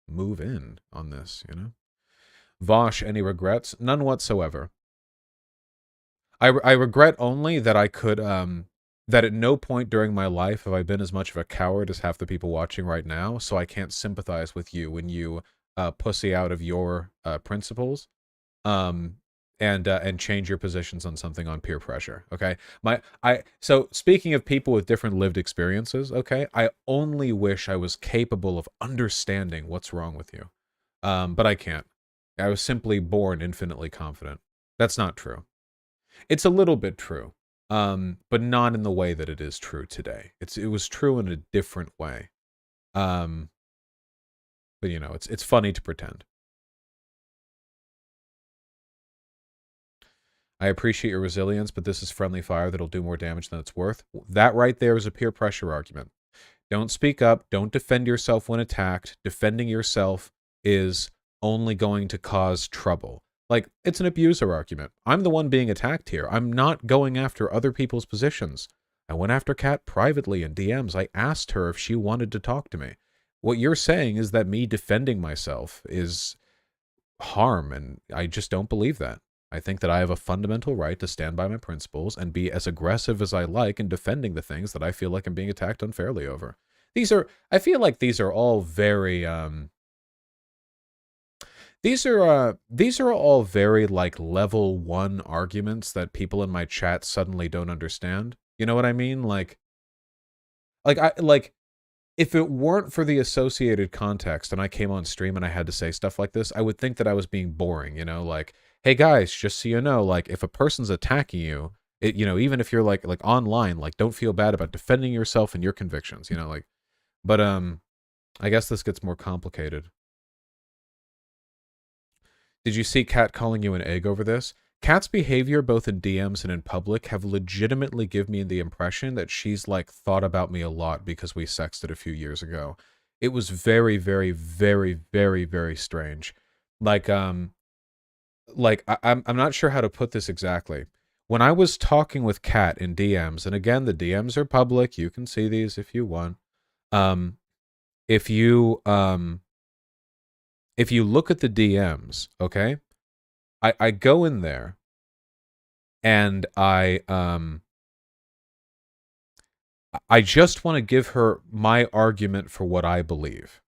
move in on this, you know? Vaush, any regrets? None whatsoever. I regret only that I could, that at no point during my life have I been as much of a coward as half the people watching right now, so I can't sympathize with you when you pussy out of your principles, and change your positions on something on peer pressure, okay? So speaking of people with different lived experiences, okay, I only wish I was capable of understanding what's wrong with you. But I can't. I was simply born infinitely confident. That's not true. It's a little bit true, but not in the way that it is true today. It was true in a different way. But you know, it's funny to pretend. I appreciate your resilience, but this is friendly fire that'll do more damage than it's worth. That right there is a peer pressure argument. Don't speak up. Don't defend yourself when attacked. Defending yourself is only going to cause trouble. Like, it's an abuser argument. I'm the one being attacked here. I'm not going after other people's positions. I went after Kat privately in DMs. I asked her if she wanted to talk to me. What you're saying is that me defending myself is harm, and I just don't believe that. I think that I have a fundamental right to stand by my principles and be as aggressive as I like in defending the things that I feel like I'm being attacked unfairly over. I feel like these are all very, these are all very like level 1 arguments that people in my chat suddenly don't understand. You know what I mean? Like if it weren't for the associated context and I came on stream and I had to say stuff like this, I would think that I was being boring, you know, like, hey guys, just so you know, like if a person's attacking you, you know, even if you're like online, like don't feel bad about defending yourself and your convictions, you know, like, but I guess this gets more complicated. Did you see Kat calling you an egg over this? Kat's behavior, both in DMs and in public, have legitimately given me the impression that she's, like, thought about me a lot because we sexted a few years ago. It was very, very, very, very, very strange. Like, I'm not sure how to put this exactly. When I was talking with Kat in DMs, and again, the DMs are public, you can see these if you want. If you look at the DMs, okay? I go in there and I just want to give her my argument for what I believe,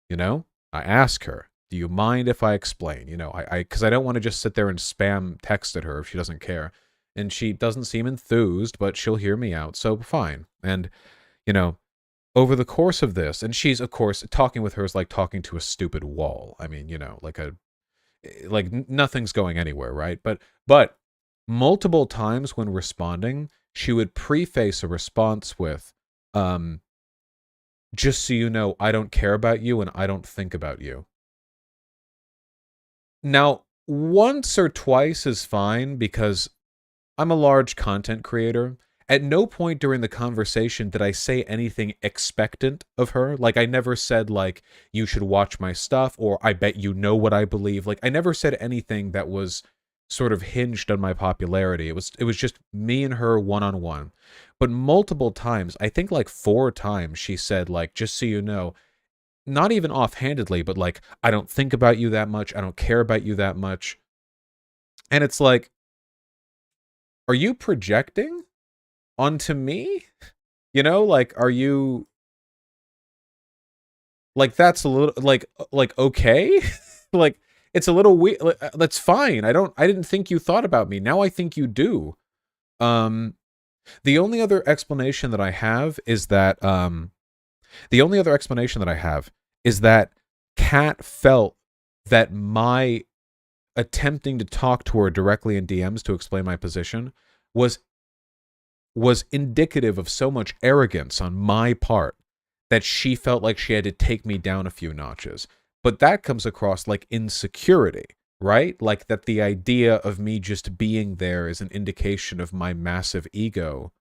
you know? I ask her, do you mind if I explain? You know, because I don't want to just sit there and spam text at her if she doesn't care. And she doesn't seem enthused, but she'll hear me out, so fine. And, you know, over the course of this, and she's, of course, talking with her is like talking to a stupid wall. I mean, you know, like nothing's going anywhere, right? But multiple times when responding, she would preface a response with, just so you know, I don't care about you and I don't think about you. Now, once or twice is fine because I'm a large content creator. At no point during the conversation did I say anything expectant of her. Like, I never said, like, you should watch my stuff, or I bet you know what I believe. Like, I never said anything that was sort of hinged on my popularity. It was just me and her one-on-one. But multiple times, I think like 4 times, she said, like, just so you know, not even offhandedly, but like, I don't think about you that much. I don't care about you that much. And it's like, are you projecting onto me? You know, like, are you like, that's a little like okay? Like, it's a little weird. That's fine. I didn't think you thought about me. Now I think you do. Um the only other explanation that I have is that the only other explanation that I have is that Kat felt that my attempting to talk to her directly in DMs to explain my position was indicative of so much arrogance on my part that she felt like she had to take me down a few notches. But that comes across like insecurity, right? Like that the idea of me just being there is an indication of my massive ego.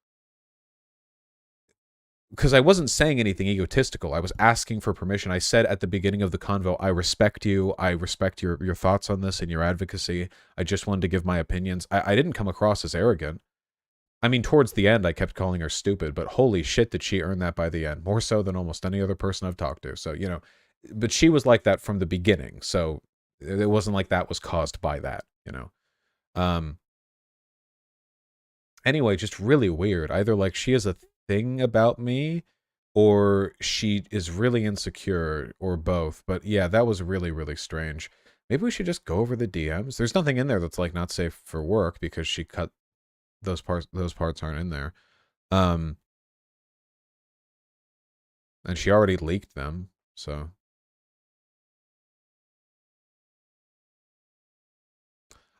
Because I wasn't saying anything egotistical. I was asking for permission. I said at the beginning of the convo, I respect you. I respect your thoughts on this and your advocacy. I just wanted to give my opinions. I didn't come across as arrogant. I mean, towards the end, I kept calling her stupid, but holy shit did she earn that by the end. More so than almost any other person I've talked to. So, you know, but she was like that from the beginning. So it wasn't like that was caused by that, you know. Anyway, just really weird. Either like she has a thing about me or she is really insecure or both. But yeah, that was really, really strange. Maybe we should just go over the DMs. There's nothing in there that's like not safe for work because she cut those parts aren't in there. And she already leaked them, so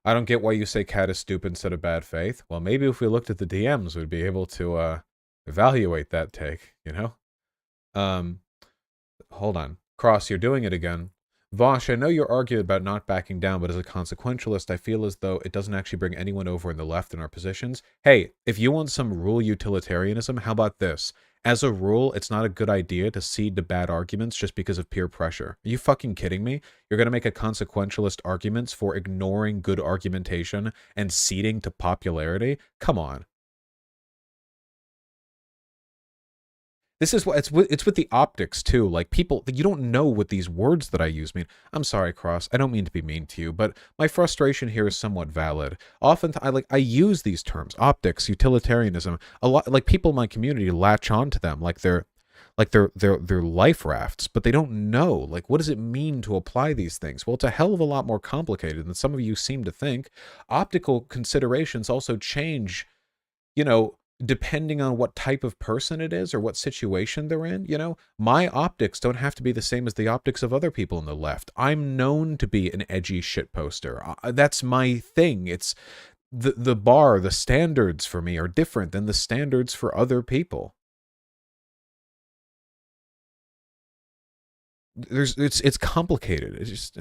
I don't get why you say Kat is stupid instead of bad faith. Well, maybe if we looked at the DMs, we'd be able to evaluate that take, you know? Um, hold on. Cross, you're doing it again. Vaush, I know you're arguing about not backing down, but as a consequentialist, I feel as though it doesn't actually bring anyone over in the left in our positions. Hey, if you want some rule utilitarianism, how about this? As a rule, it's not a good idea to cede to bad arguments just because of peer pressure. Are you fucking kidding me? You're going to make a consequentialist arguments for ignoring good argumentation and ceding to popularity? Come on. This is what it's with the optics too. Like people, you don't know what these words that I use mean. I'm sorry, Cross. I don't mean to be mean to you, but my frustration here is somewhat valid. Often, I use these terms: optics, utilitarianism. A lot, like people in my community latch on to them like they're life rafts, but they don't know like what does it mean to apply these things. Well, it's a hell of a lot more complicated than some of you seem to think. Optical considerations also change, you know, depending on what type of person it is or what situation they're in. You know, my optics don't have to be the same as the optics of other people on the left. I'm known to be an edgy shit poster. That's my thing. It's the bar, the standards for me are different than the standards for other people. It's complicated. It's just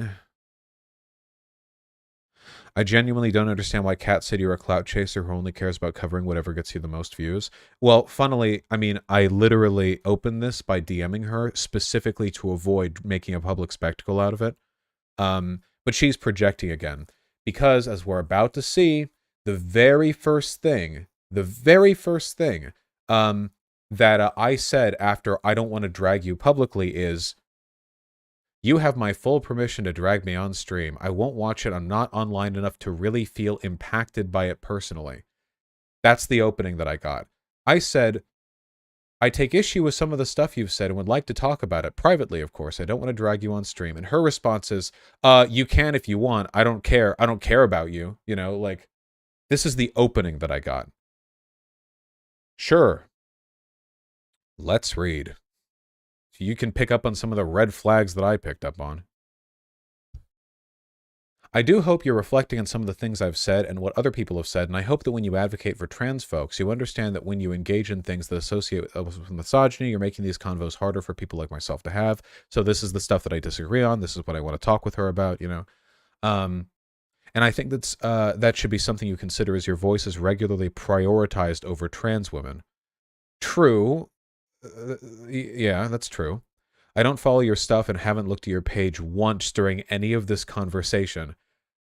I genuinely don't understand why Kat said you're a clout chaser who only cares about covering whatever gets you the most views. Well, funnily, I mean, I literally opened this by DMing her specifically to avoid making a public spectacle out of it. But she's projecting again because, as we're about to see, the very first thing that I said after I don't want to drag you publicly is, you have my full permission to drag me on stream. I won't watch it. I'm not online enough to really feel impacted by it personally. That's the opening that I got. I said, I take issue with some of the stuff you've said and would like to talk about it privately, of course. I don't want to drag you on stream. And her response is, you can if you want. I don't care. I don't care about you. You know, like, this is the opening that I got. Sure. Let's read. You can pick up on some of the red flags that I picked up on. I do hope you're reflecting on some of the things I've said and what other people have said, and I hope that when you advocate for trans folks, you understand that when you engage in things that associate with misogyny, you're making these convos harder for people like myself to have. So this is the stuff that I disagree on. This is what I want to talk with her about, you know. And I think that should be something you consider as your voice is regularly prioritized over trans women. True. Yeah, that's true. I don't follow your stuff and haven't looked at your page once during any of this conversation.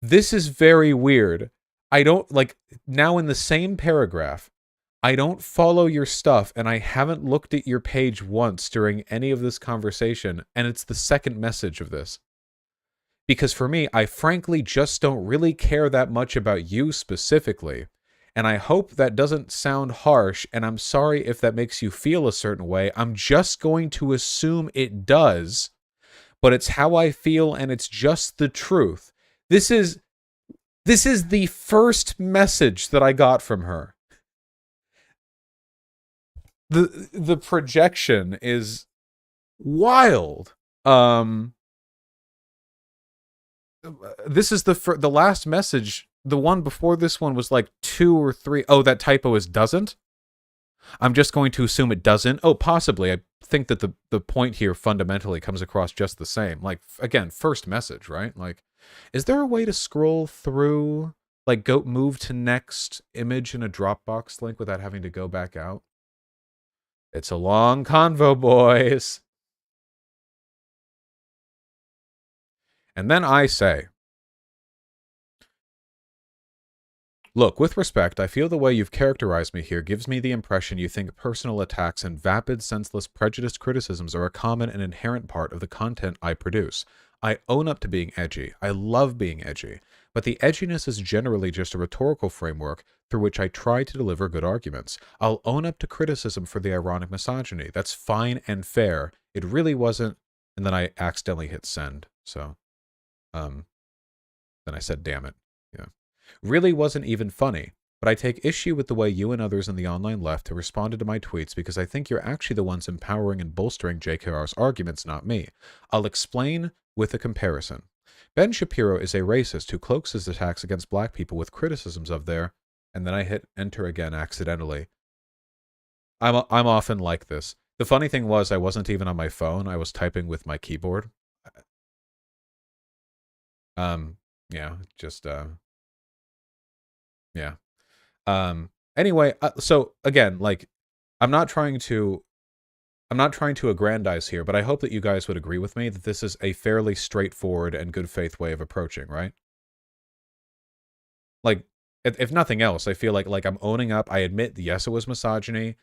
This is very weird. I don't, like, now in the same paragraph, I don't follow your stuff and I haven't looked at your page once during any of this conversation, and it's the second message of this. Because for me, I frankly just don't really care that much about you specifically. And I hope that doesn't sound harsh, and I'm sorry if that makes you feel a certain way. I'm just going to assume it does, but it's how I feel, and it's just the truth. This is the first message that I got from her. The projection is wild. This is the last message. The one before this one was like 2 or 3. Oh, that typo is doesn't? I'm just going to assume it doesn't. Oh, possibly. I think that the point here fundamentally comes across just the same. Like, again, first message, right? Like, is there a way to scroll through, like, move to next image in a Dropbox link without having to go back out? It's a long convo, boys. And then I say, look, with respect, I feel the way you've characterized me here gives me the impression you think personal attacks and vapid, senseless, prejudiced criticisms are a common and inherent part of the content I produce. I own up to being edgy. I love being edgy. But the edginess is generally just a rhetorical framework through which I try to deliver good arguments. I'll own up to criticism for the ironic misogyny. That's fine and fair. It really wasn't. And then I accidentally hit send. So, then I said, damn it. Yeah. Really wasn't even funny, but I take issue with the way you and others in the online left have responded to my tweets because I think you're actually the ones empowering and bolstering JKR's arguments, not me. I'll explain with a comparison. Ben Shapiro is a racist who cloaks his attacks against black people with criticisms of their... And then I hit enter again accidentally. I'm often like this. The funny thing was I wasn't even on my phone. I was typing with my keyboard. Yeah, just... Yeah. Anyway, so again, like, I'm not trying to aggrandize here, but I hope that you guys would agree with me that this is a fairly straightforward and good faith way of approaching, right? Like, if nothing else, I feel like I'm owning up. I admit, yes, it was misogyny.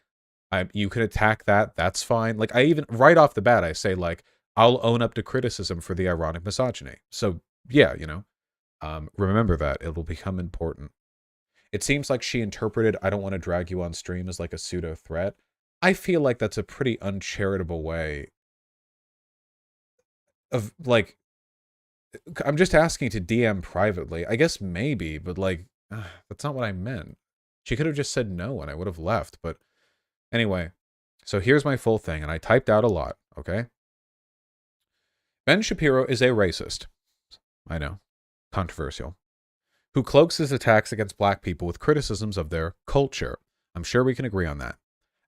You could attack that. That's fine. Like, I even, right off the bat, I say, like, I'll own up to criticism for the ironic misogyny. So, yeah, you know, remember that. It will become important. It seems like she interpreted I don't want to drag you on stream as like a pseudo threat. I feel like that's a pretty uncharitable way of, like, I'm just asking to DM privately. I guess maybe, but like, that's not what I meant. She could have just said no and I would have left. But anyway, so here's my full thing, and I typed out a lot, okay? Ben Shapiro is a racist. I know. Controversial. Who cloaks his attacks against black people with criticisms of their culture. I'm sure we can agree on that.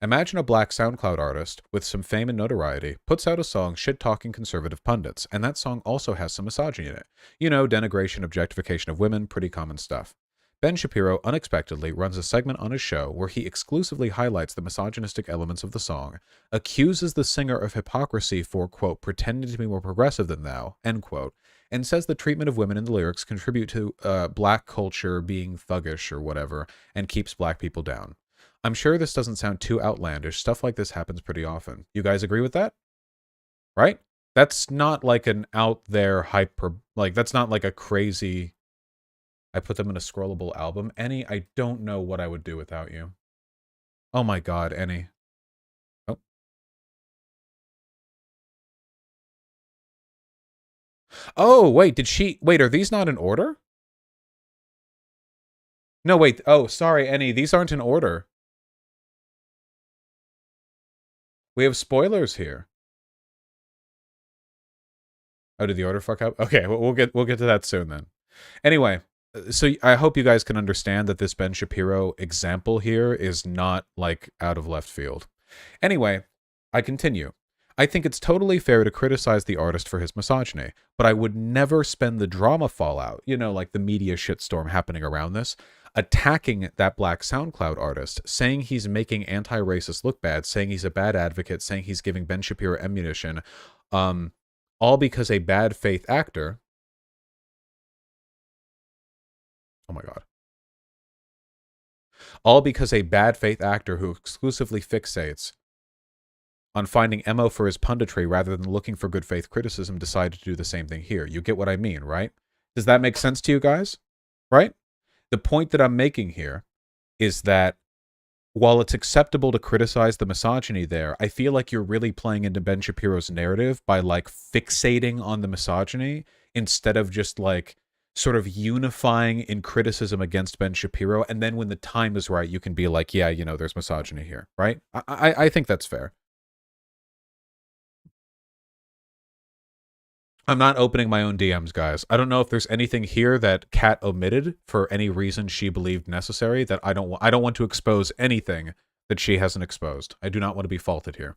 Imagine a black SoundCloud artist with some fame and notoriety puts out a song shit-talking conservative pundits, and that song also has some misogyny in it. You know, denigration, objectification of women, pretty common stuff. Ben Shapiro unexpectedly runs a segment on his show where he exclusively highlights the misogynistic elements of the song, accuses the singer of hypocrisy for, quote, pretending to be more progressive than thou, end quote, and says the treatment of women in the lyrics contribute to black culture being thuggish or whatever, and keeps black people down. I'm sure this doesn't sound too outlandish. Stuff like this happens pretty often. You guys agree with that? Right? That's not like an out there like, that's not like a crazy... I put them in a scrollable album. Annie, I don't know what I would do without you. Oh my god, Annie. Oh. Oh, wait, wait, are these not in order? No, wait. Oh, sorry, Annie. These aren't in order. We have spoilers here. Oh, did the order fuck up? Okay, we'll get to that soon then. Anyway, so I hope you guys can understand that this Ben Shapiro example here is not like out of left field. Anyway, I continue. I think it's totally fair to criticize the artist for his misogyny, but I would never spend the drama fallout, you know, like the media shitstorm happening around this, attacking that black SoundCloud artist, saying he's making anti-racist look bad, saying he's a bad advocate, saying he's giving Ben Shapiro ammunition, um, all because a bad faith actor. Oh my God. All because a bad faith actor who exclusively fixates on finding ammo for his punditry rather than looking for good faith criticism decided to do the same thing here. You get what I mean, right? Does that make sense to you guys? Right? The point that I'm making here is that while it's acceptable to criticize the misogyny there, I feel like you're really playing into Ben Shapiro's narrative by like fixating on the misogyny instead of just like sort of unifying in criticism against Ben Shapiro. And then when the time is right, you can be like, yeah, you know, there's misogyny here, right? I think that's fair. I'm not opening my own DMs, guys. I don't know if there's anything here that Kat omitted for any reason she believed necessary that I don't want to expose anything that she hasn't exposed. I do not want to be faulted here.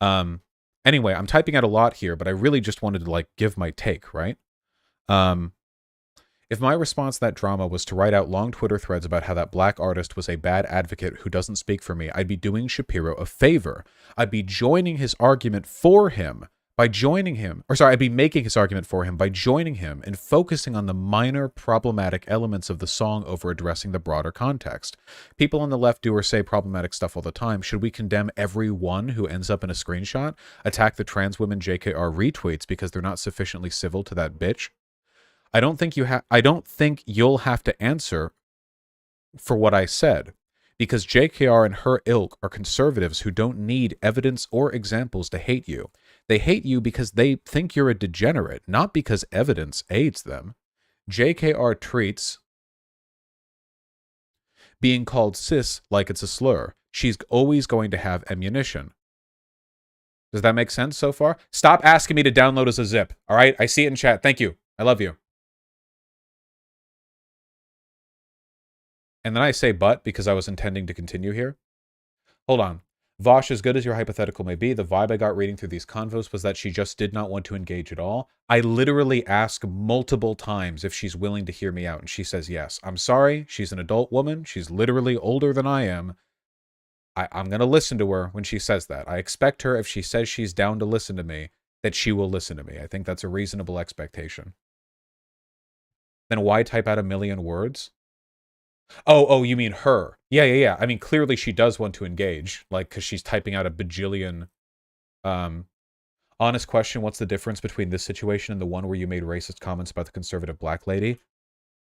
Anyway, I'm typing out a lot here, but I really just wanted to like give my take, right? If my response to that drama was to write out long Twitter threads about how that black artist was a bad advocate who doesn't speak for me, I'd be doing Shapiro a favor. I'd be joining his argument for him by joining him, or sorry, I'd be making his argument for him by joining him and focusing on the minor problematic elements of the song over addressing the broader context. People on the left do or say problematic stuff all the time. Should we condemn everyone who ends up in a screenshot? Attack the trans women JKR retweets because they're not sufficiently civil to that bitch? I don't think you'll have to answer for what I said, because JKR and her ilk are conservatives who don't need evidence or examples to hate you. They hate you because they think you're a degenerate, not because evidence aids them. JKR treats being called cis like it's a slur. She's always going to have ammunition. Does that make sense so far? Stop asking me to download as a zip, all right? I see it in chat. Thank you. I love you. And then I say but because I was intending to continue here. Hold on. Vaush, as good as your hypothetical may be, the vibe I got reading through these convos was that she just did not want to engage at all. I literally ask multiple times if she's willing to hear me out, and she says yes. I'm sorry. She's an adult woman. She's literally older than I am. I'm going to listen to her when she says that. I expect her, if she says she's down to listen to me, that she will listen to me. I think that's a reasonable expectation. Then why type out 1,000,000 words? Oh, you mean her? Yeah. I mean, clearly she does want to engage, like, because she's typing out a bajillion. Honest question: what's the difference between this situation and the one where you made racist comments about the conservative black lady?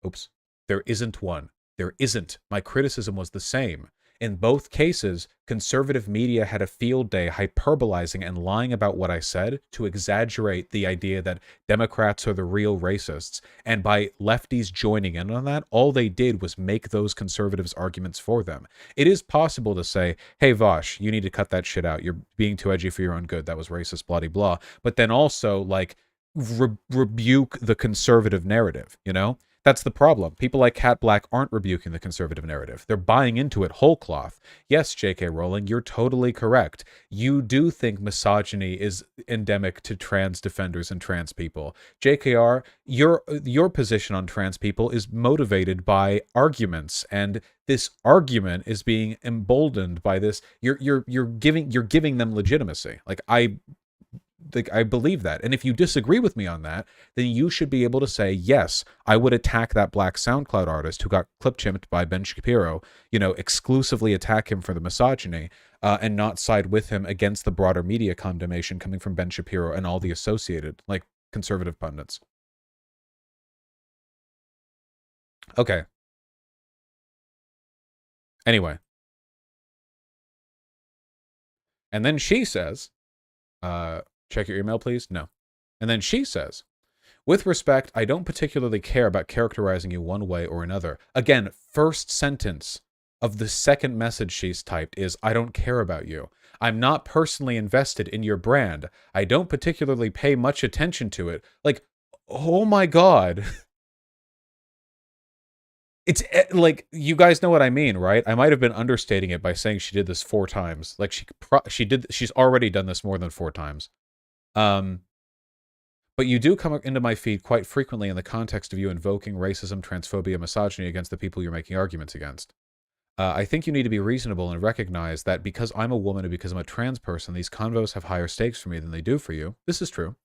Oops, there isn't one. There isn't. My criticism was the same. In both cases, conservative media had a field day hyperbolizing and lying about what I said to exaggerate the idea that Democrats are the real racists. And by lefties joining in on that, all they did was make those conservatives' arguments for them. It is possible to say, hey, Vaush, you need to cut that shit out. You're being too edgy for your own good. That was racist, blah, blah, blah. But then also, like, rebuke the conservative narrative, you know? That's the problem. People like Kat Blaque aren't rebuking the conservative narrative. They're buying into it whole cloth. Yes, J.K. Rowling, you're totally correct. You do think misogyny is endemic to trans defenders and trans people. JKR, your position on trans people is motivated by arguments, and this argument is being emboldened by this. You're giving them legitimacy. I believe that. And if you disagree with me on that, then you should be able to say, yes, I would attack that black SoundCloud artist who got clip-chimped by Ben Shapiro, you know, exclusively attack him for the misogyny, and not side with him against the broader media condemnation coming from Ben Shapiro and all the associated, like, conservative pundits. Okay. Anyway. And then she says, check your email, please. No. And then she says, With respect, I don't particularly care about characterizing you one way or another. Again, first sentence of the second message she's typed is, I don't care about you. I'm not personally invested in your brand. I don't particularly pay much attention to it. Like, oh my God. It's like, you guys know what I mean, right? I might have been understating it by saying she did this 4 times. Like, she's already done this more than 4 times. But you do come into my feed quite frequently in the context of you invoking racism, transphobia, misogyny against the people you're making arguments against. I think you need to be reasonable and recognize that because I'm a woman and because I'm a trans person, these convos have higher stakes for me than they do for you. This is true.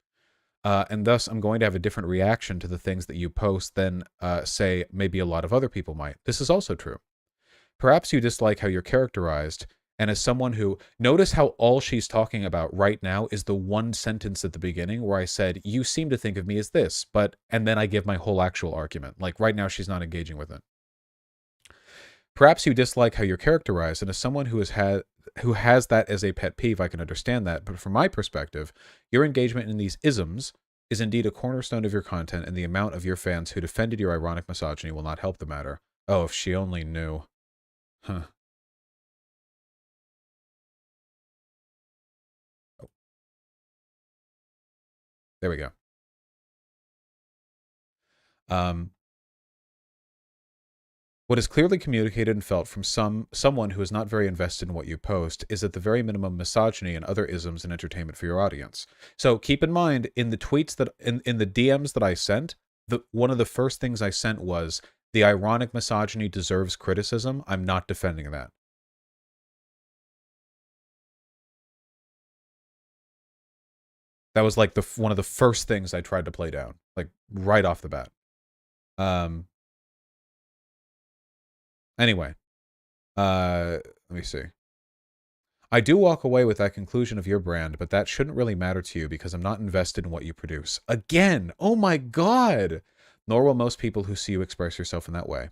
And thus, I'm going to have a different reaction to the things that you post than, say, maybe a lot of other people might. This is also true. Perhaps you dislike how you're characterized, and as someone who... Notice how all she's talking about right now is the one sentence at the beginning where I said, you seem to think of me as this, but... And then I give my whole actual argument. Like, right now, she's not engaging with it. Perhaps you dislike how you're characterized, and as someone who has that as a pet peeve, I can understand that. But from my perspective, your engagement in these isms is indeed a cornerstone of your content, and the amount of your fans who defended your ironic misogyny will not help the matter. Oh, if she only knew. Huh. Oh. There we go. What is clearly communicated and felt from someone who is not very invested in what you post is at the very minimum misogyny and other isms and entertainment for your audience. So keep in mind, in the tweets that in the DMs that I sent, one of the first things I sent was, the ironic misogyny deserves criticism. I'm not defending that. That was like one of the first things I tried to play down, like right off the bat. Anyway, let me see. I do walk away with that conclusion of your brand, but that shouldn't really matter to you because I'm not invested in what you produce. Again, oh my God! Nor will most people who see you express yourself in that way.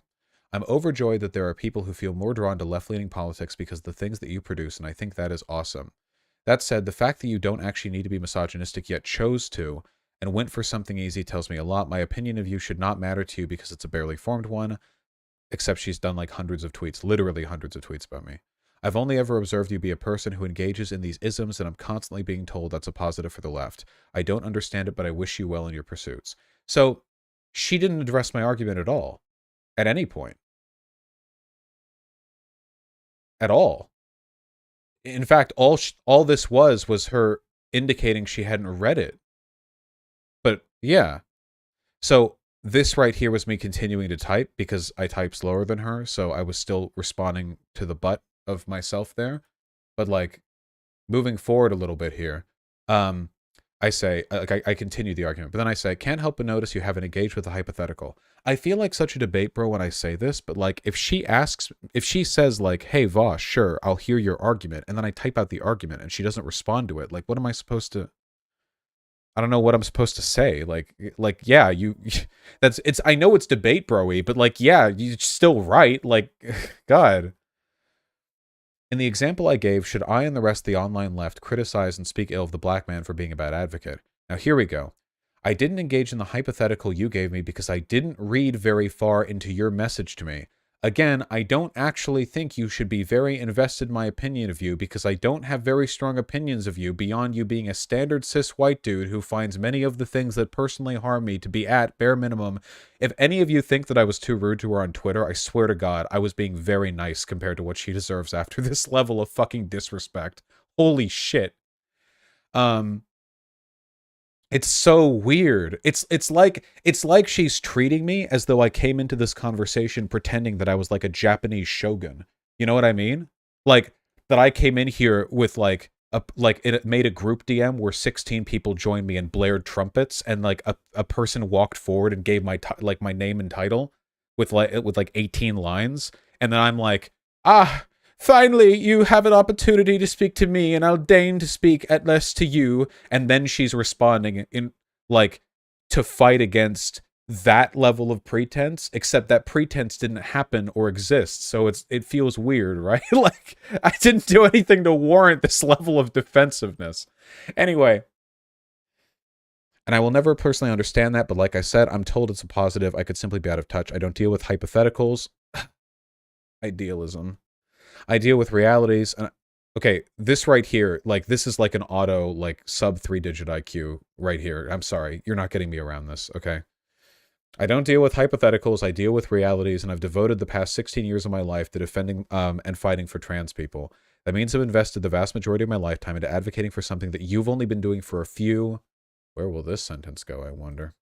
I'm overjoyed that there are people who feel more drawn to left-leaning politics because of the things that you produce, and I think that is awesome. That said, the fact that you don't actually need to be misogynistic yet chose to, and went for something easy tells me a lot. My opinion of you should not matter to you because it's a barely formed one. Except she's done like hundreds of tweets, literally hundreds of tweets about me. I've only ever observed you be a person who engages in these isms, and I'm constantly being told that's a positive for the left. I don't understand it, but I wish you well in your pursuits. So she didn't address my argument at all. At any point. At all. In fact, all this was her indicating she hadn't read it. But yeah. So this right here was me continuing to type because I type slower than her, so I was still responding to the butt of myself there. But like, moving forward a little bit here, I say, like, I continue the argument, but then I say, can't help but notice you haven't engaged with the hypothetical. I feel like such a debate bro when I say this, but like, if she says like, hey Vaush, sure, I'll hear your argument, and then I type out the argument and she doesn't respond to it, like, what am I supposed to... I don't know what I'm supposed to say. Like, yeah, I know it's debate bro-y, but like, yeah, you're still right. Like, God. In the example I gave, should I and the rest of the online left criticize and speak ill of the black man for being a bad advocate? Now, here we go. I didn't engage in the hypothetical you gave me because I didn't read very far into your message to me. Again, I don't actually think you should be very invested in my opinion of you because I don't have very strong opinions of you beyond you being a standard cis white dude who finds many of the things that personally harm me to be at bare minimum. If any of you think that I was too rude to her on Twitter, I swear to God, I was being very nice compared to what she deserves after this level of fucking disrespect. Holy shit. It's so weird. It's like she's treating me as though I came into this conversation pretending that I was like a Japanese shogun. You know what I mean? Like that I came in here with like it made a group DM where 16 people joined me and blared trumpets, and like a person walked forward and gave my my name and title with like 18 lines, and then I'm like, finally, you have an opportunity to speak to me, and I'll deign to speak at less to you. And then she's responding in, like, to fight against that level of pretense, except that pretense didn't happen or exist. So it feels weird, right? Like, I didn't do anything to warrant this level of defensiveness. Anyway, And I will never personally understand that, but like I said, I'm told it's a positive. I could simply be out of touch. I don't deal with hypotheticals. Idealism. I deal with realities. And okay, this right here, like this is like an auto, like sub 3-digit IQ right here. I'm sorry, you're not getting me around this, okay? I don't deal with hypotheticals. I deal with realities, and I've devoted the past 16 years of my life to defending and fighting for trans people. That means I've invested the vast majority of my lifetime into advocating for something that you've only been doing for a few... Where will this sentence go, I wonder?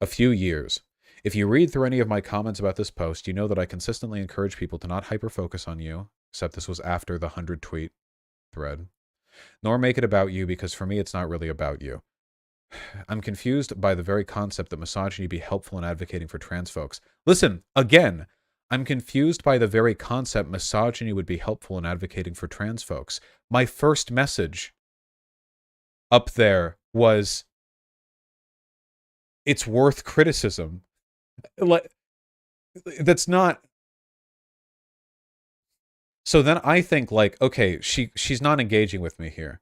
A few years. If you read through any of my comments about this post, you know that I consistently encourage people to not hyper-focus on you, except this was after the 100-tweet thread, nor make it about you, because for me it's not really about you. I'm confused by the very concept that misogyny be helpful in advocating for trans folks. Listen, again, I'm confused by the very concept misogyny would be helpful in advocating for trans folks. My first message up there was, it's worth criticism. That's not... So then I think, like, okay, she's not engaging with me here.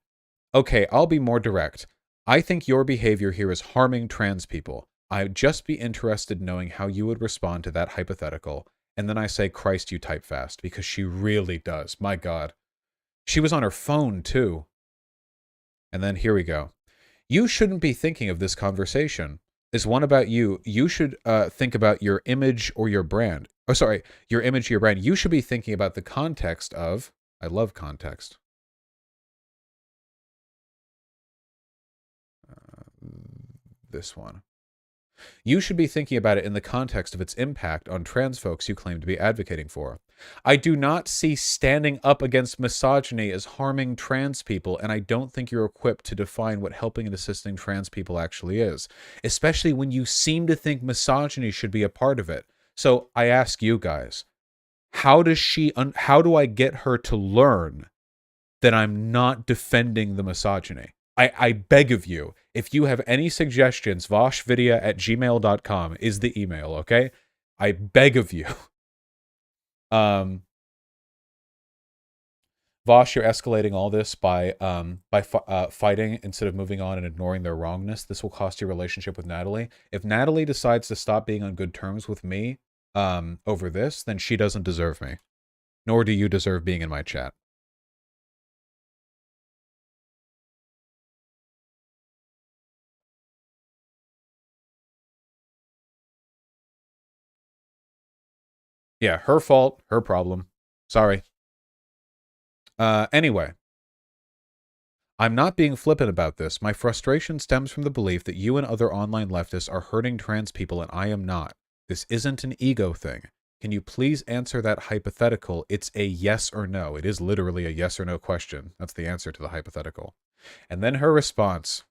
Okay, I'll be more direct. I think your behavior here is harming trans people. I'd just be interested in knowing how you would respond to that hypothetical. And then I say, Christ, you type fast, because she really does. My God. She was on her phone, too. And then here we go. You shouldn't be thinking of this conversation as one about you. You should think about your image or your brand. Oh, sorry, your image or your brand. You should be thinking about the context of... I love context. This one. You should be thinking about it in the context of its impact on trans folks you claim to be advocating for. I do not see standing up against misogyny as harming trans people, and I don't think you're equipped to define what helping and assisting trans people actually is, especially when you seem to think misogyny should be a part of it. So I ask you guys, how do I get her to learn that I'm not defending the misogyny? I beg of you, if you have any suggestions, vaushvidya@gmail.com is the email, okay? I beg of you. Vaush, you're escalating all this by fighting instead of moving on and ignoring their wrongness. This will cost your relationship with Natalie. If Natalie decides to stop being on good terms with me over this, then she doesn't deserve me. Nor do you deserve being in my chat. Yeah, her fault, her problem. Sorry. Anyway. I'm not being flippant about this. My frustration stems from the belief that you and other online leftists are hurting trans people and I am not. This isn't an ego thing. Can you please answer that hypothetical? It's a yes or no. It is literally a yes or no question. That's the answer to the hypothetical. And then her response.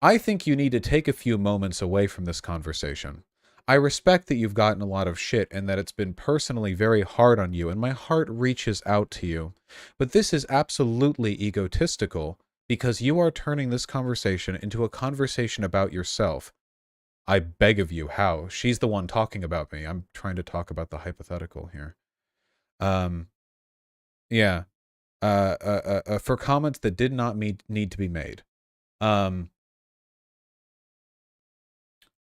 I think you need to take a few moments away from this conversation. I respect that you've gotten a lot of shit and that it's been personally very hard on you, and my heart reaches out to you. But this is absolutely egotistical because you are turning this conversation into a conversation about yourself. I beg of you, how? She's the one talking about me. I'm trying to talk about the hypothetical here. Yeah. For comments that did not need to be made.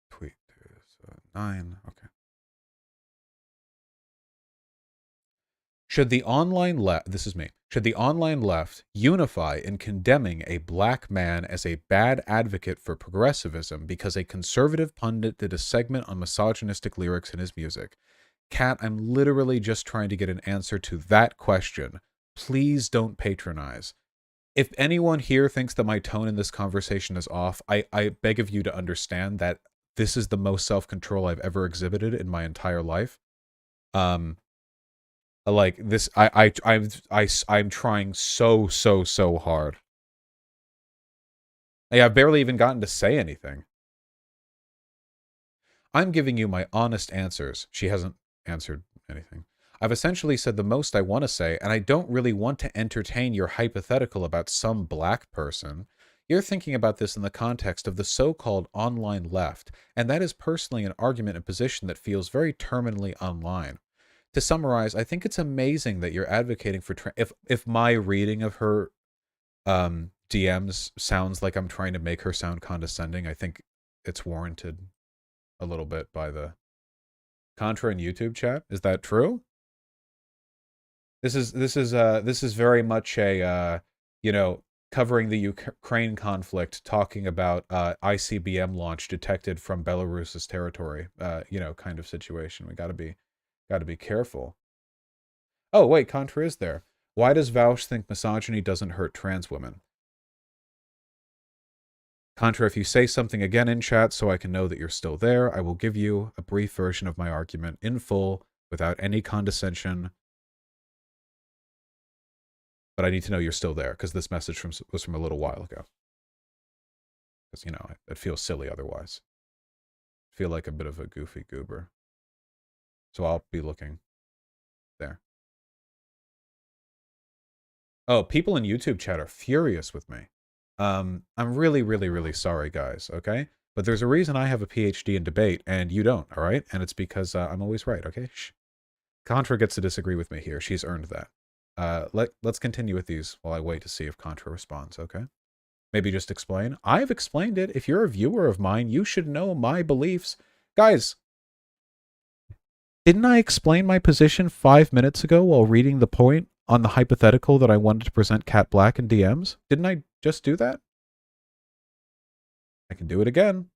Tweet 9. Okay. Should the online left, this is me, should the online left unify in condemning a black man as a bad advocate for progressivism because a conservative pundit did a segment on misogynistic lyrics in his music? Kat, I'm literally just trying to get an answer to that question. Please don't patronize. If anyone here thinks that my tone in this conversation is off, I beg of you to understand that this is the most self-control I've ever exhibited in my entire life. Like this, I'm trying so hard. I've barely even gotten to say anything. I'm giving you my honest answers. She hasn't answered anything. I've essentially said the most I want to say, and I don't really want to entertain your hypothetical about some black person. You're thinking about this in the context of the so-called online left, and that is personally an argument and position that feels very terminally online. To summarize, I think it's amazing that you're advocating for if my reading of her DMs sounds like I'm trying to make her sound condescending, I think it's warranted a little bit by the Contra and YouTube chat. Is that true? This is very much a you know, covering the Ukraine conflict, talking about ICBM launch detected from Belarus's territory, you know, kind of situation. We gotta be careful. Oh wait, Contra is there. Why does Vaush think misogyny doesn't hurt trans women? Contra, if you say something again in chat so I can know that you're still there, I will give you a brief version of my argument in full without any condescension. But I need to know you're still there because this message was from a little while ago. Because, you know, it feels silly otherwise. I feel like a bit of a goofy goober. So I'll be looking there. Oh, people in YouTube chat are furious with me. I'm really, really, really sorry, guys, okay? But there's a reason I have a PhD in debate and you don't, all right? And it's because I'm always right, okay? Shh. Contra gets to disagree with me here. She's earned that. Let's continue with these while I wait to see if Contra responds, okay? Maybe just explain. I've explained it. If you're a viewer of mine, you should know my beliefs. Guys, didn't I explain my position 5 minutes ago while reading the point on the hypothetical that I wanted to present Kat Blaque in DMs? Didn't I just do that? I can do it again.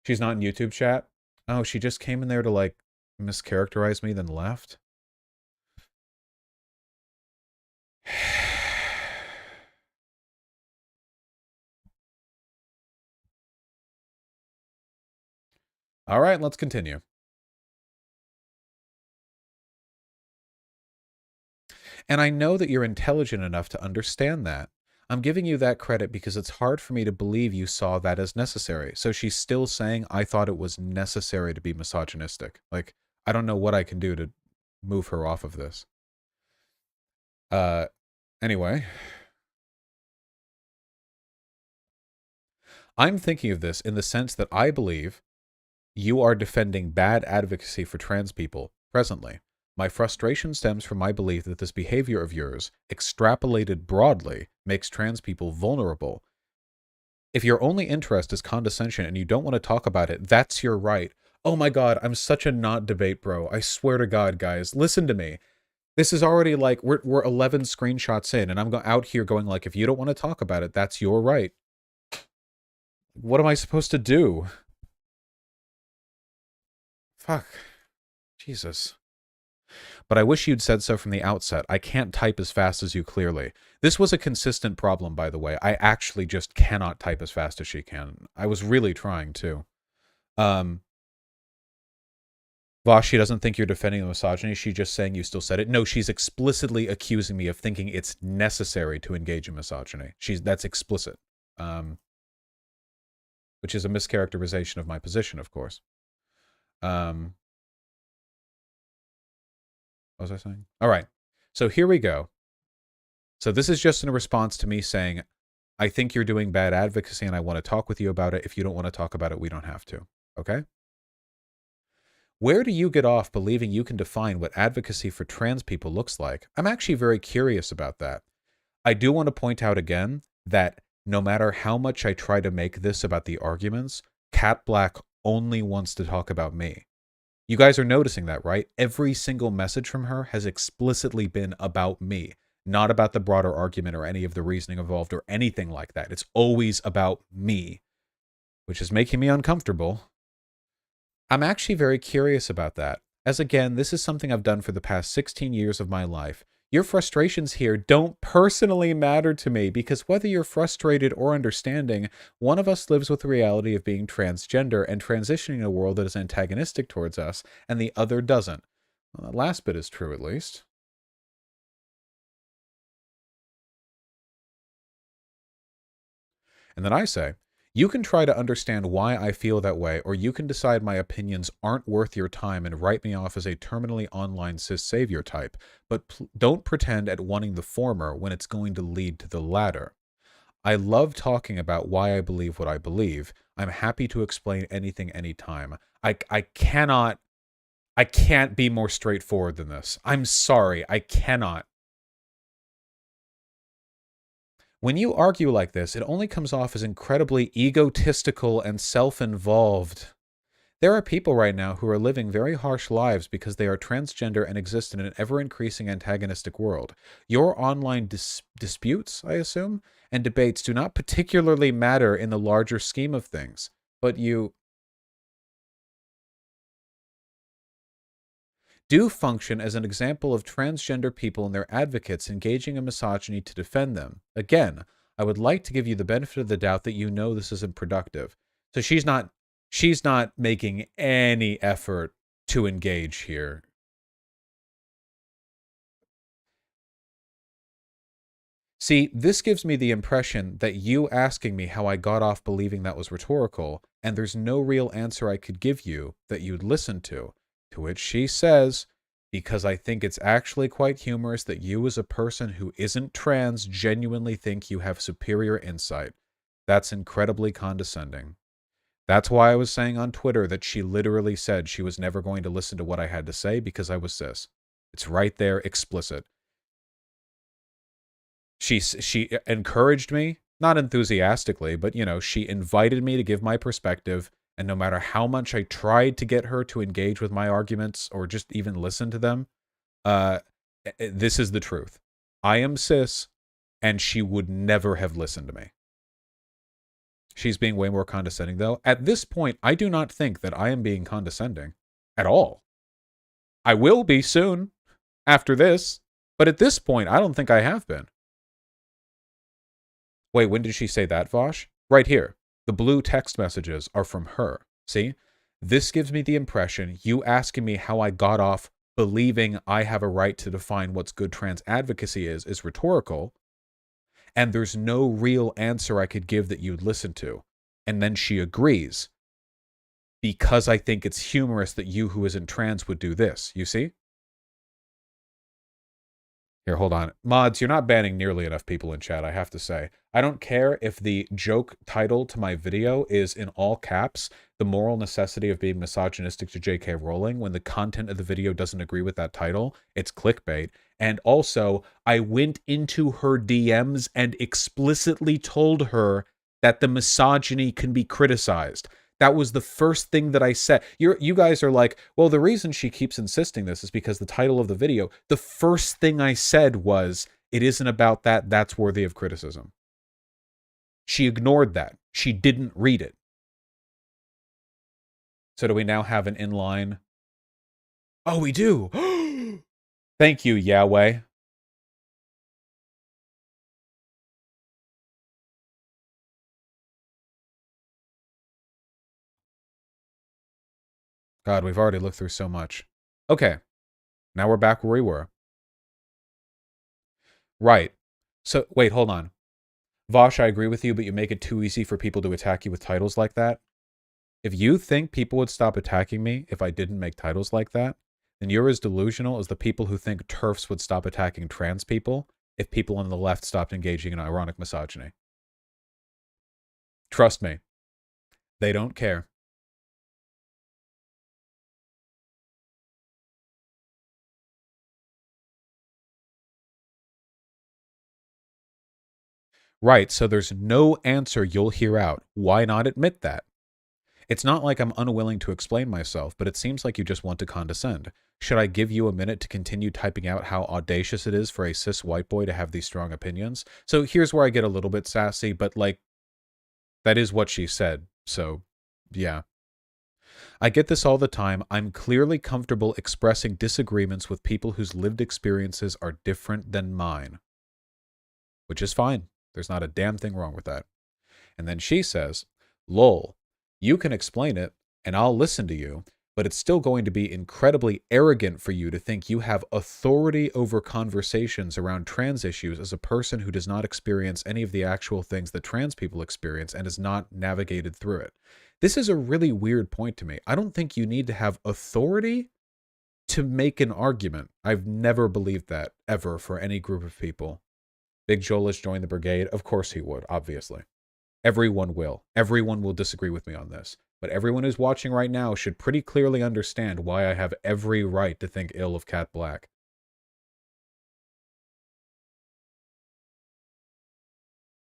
She's not in YouTube chat? Oh, she just came in there to, like, mischaracterize me, then left? All right, let's continue. And I know that you're intelligent enough to understand that. I'm giving you that credit because it's hard for me to believe you saw that as necessary. So she's still saying I thought it was necessary to be misogynistic. Like, I don't know what I can do to move her off of this. Anyway. I'm thinking of this in the sense that I believe you are defending bad advocacy for trans people presently. My frustration stems from my belief that this behavior of yours, extrapolated broadly, makes trans people vulnerable. If your only interest is condescension and you don't want to talk about it, that's your right. Oh my god, I'm such a not debate bro. I swear to God, guys, listen to me. This is already like, we're 11 screenshots in, and I'm out here going like, if you don't want to talk about it, that's your right. What am I supposed to do? Fuck. Jesus. But I wish you'd said so from the outset. I can't type as fast as you clearly. This was a consistent problem, by the way. I actually just cannot type as fast as she can. I was really trying to. Vaush, she doesn't think you're defending the misogyny. She's just saying you still said it. No, she's explicitly accusing me of thinking it's necessary to engage in misogyny. That's explicit. Which is a mischaracterization of my position, of course. What was I saying? All right. So here we go. So this is just in response to me saying, I think you're doing bad advocacy and I want to talk with you about it. If you don't want to talk about it, we don't have to. Okay? Where do you get off believing you can define what advocacy for trans people looks like? I'm actually very curious about that. I do want to point out again that no matter how much I try to make this about the arguments, Kat Blaque only wants to talk about me. You guys are noticing that, right? Every single message from her has explicitly been about me, not about the broader argument or any of the reasoning involved or anything like that. It's always about me, which is making me uncomfortable. I'm actually very curious about that, as again, this is something I've done for the past 16 years of my life. Your frustrations here don't personally matter to me because whether you're frustrated or understanding, one of us lives with the reality of being transgender and transitioning in a world that is antagonistic towards us, and the other doesn't. Well, that last bit is true, at least. And then I say, you can try to understand why I feel that way, or you can decide my opinions aren't worth your time and write me off as a terminally online cis savior type, but don't pretend at wanting the former when it's going to lead to the latter. I love talking about why I believe what I believe. I'm happy to explain anything anytime. I can't be more straightforward than this. I'm sorry, I cannot. When you argue like this, it only comes off as incredibly egotistical and self-involved. There are people right now who are living very harsh lives because they are transgender and exist in an ever-increasing antagonistic world. Your online disputes, I assume, and debates do not particularly matter in the larger scheme of things, but you do function as an example of transgender people and their advocates engaging in misogyny to defend them. Again, I would like to give you the benefit of the doubt that you know this isn't productive. So she's not making any effort to engage here. See, this gives me the impression that you asking me how I got off believing that was rhetorical, and there's no real answer I could give you that you'd listen to which she says, because I think it's actually quite humorous that you as a person who isn't trans genuinely think you have superior insight. That's incredibly condescending. That's why I was saying on Twitter that she literally said she was never going to listen to what I had to say because I was cis. It's right there, explicit. She encouraged me, not enthusiastically, but she invited me to give my perspective, and no matter how much I tried to get her to engage with my arguments or just even listen to them, uh this is the truth. I am cis, and she would never have listened to me. She's being way more condescending, though. At this point, I do not think that I am being condescending at all. I will be soon after this, but at this point, I don't think I have been. Wait, when did she say that, Vaush? Right here. The blue text messages are from her. See? This gives me the impression you asking me how I got off believing I have a right to define what's good trans advocacy is rhetorical, and there's no real answer I could give that you'd listen to. And then she agrees, because I think it's humorous that you who isn't trans would do this. You see? Here, hold on. Mods, you're not banning nearly enough people in chat, I have to say. I don't care if the joke title to my video is in all caps, the moral necessity of being misogynistic to J.K. Rowling, when the content of the video doesn't agree with that title. It's clickbait. And also, I went into her DMs and explicitly told her that the misogyny can be criticized. That was the first thing that I said. You guys are like, well, the reason she keeps insisting this is because the title of the video. The first thing I said was, it isn't about that. That's worthy of criticism. She ignored that. She didn't read it. So do we now have an inline? Oh, we do. Thank you, Yahweh. God, we've already looked through so much. Okay. Now we're back where we were. Right. So, wait, hold on. Vaush, I agree with you, but you make it too easy for people to attack you with titles like that. If you think people would stop attacking me if I didn't make titles like that, then you're as delusional as the people who think TERFs would stop attacking trans people if people on the left stopped engaging in ironic misogyny. Trust me. They don't care. Right, so there's no answer you'll hear out. Why not admit that? It's not like I'm unwilling to explain myself, but it seems like you just want to condescend. Should I give you a minute to continue typing out how audacious it is for a cis white boy to have these strong opinions? So here's where I get a little bit sassy, but like, that is what she said. So, yeah. I get this all the time. I'm clearly comfortable expressing disagreements with people whose lived experiences are different than mine. Which is fine. There's not a damn thing wrong with that. And then she says, lol, you can explain it, and I'll listen to you, but it's still going to be incredibly arrogant for you to think you have authority over conversations around trans issues as a person who does not experience any of the actual things that trans people experience and has not navigated through it. This is a really weird point to me. I don't think you need to have authority to make an argument. I've never believed that, ever, for any group of people. Big Joel has joined the brigade. Of course he would, obviously. Everyone will. Everyone will disagree with me on this. But everyone who's watching right now should pretty clearly understand why I have every right to think ill of Kat Blaque.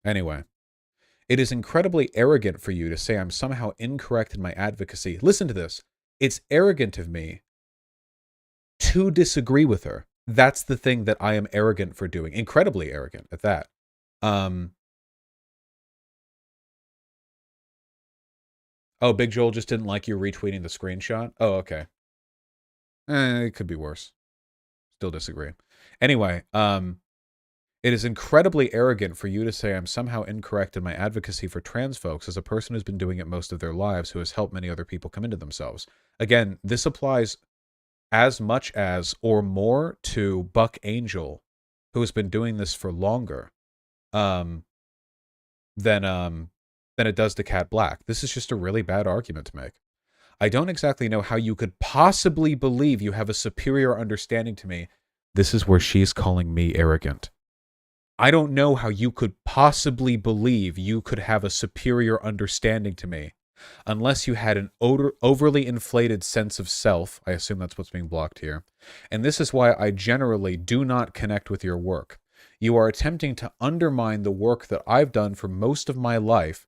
Anyway, it is incredibly arrogant for you to say I'm somehow incorrect in my advocacy. Listen to this. It's arrogant of me to disagree with her. That's the thing that I am arrogant for doing. Incredibly arrogant at that. Um, oh, Big Joel just didn't like you retweeting the screenshot? Oh, okay. It could be worse. Still disagree. Anyway, it is incredibly arrogant for you to say I'm somehow incorrect in my advocacy for trans folks as a person who's been doing it most of their lives, who has helped many other people come into themselves. Again, this applies as much as or more to Buck Angel, who has been doing this for longer um, than it does to Kat Blaque. This is just a really bad argument to make. I don't exactly know how you could possibly believe you have a superior understanding to me. This is where she's calling me arrogant. I don't know how you could possibly believe you could have a superior understanding to me unless you had an overly inflated sense of self. I assume that's what's being blocked here. And this is why I generally do not connect with your work. You are attempting to undermine the work that I've done for most of my life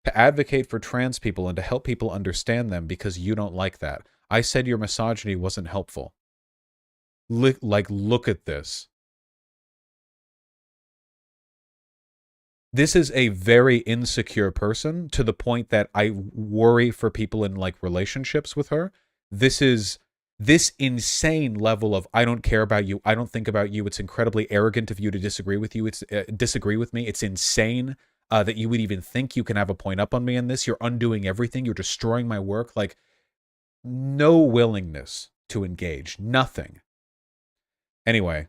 to advocate for trans people and to help people understand them because you don't like that. I said your misogyny wasn't helpful. Look at this. This is a very insecure person to the point that I worry for people in like relationships with her. This is this insane level of I don't care about you. I don't think about you. It's incredibly arrogant of you to disagree with you. It's disagree with me. It's insane that you would even think you can have a point up on me in this. You're undoing everything. You're destroying my work. Like no willingness to engage. Nothing. Anyway,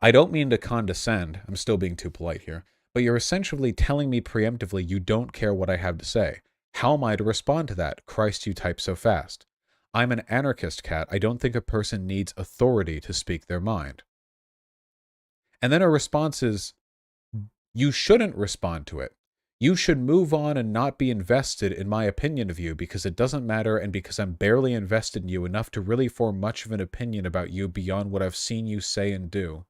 I don't mean to condescend. I'm still being too polite here. But you're essentially telling me preemptively you don't care what I have to say. How am I to respond to that? Christ, you type so fast. I'm an anarchist, Kat. I don't think a person needs authority to speak their mind. And then her response is, you shouldn't respond to it. You should move on and not be invested in my opinion of you because it doesn't matter and because I'm barely invested in you enough to really form much of an opinion about you beyond what I've seen you say and do.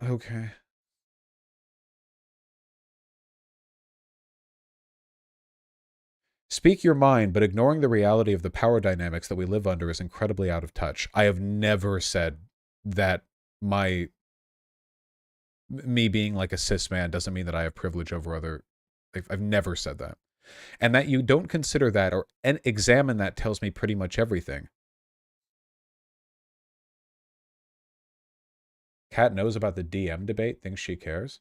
Okay. Speak your mind, but ignoring the reality of the power dynamics that we live under is incredibly out of touch. I have never said that my me being like a cis man doesn't mean that I have privilege over other. I've never said that. And that you don't consider that or examine that tells me pretty much everything. Kat knows about the DM debate, thinks she cares.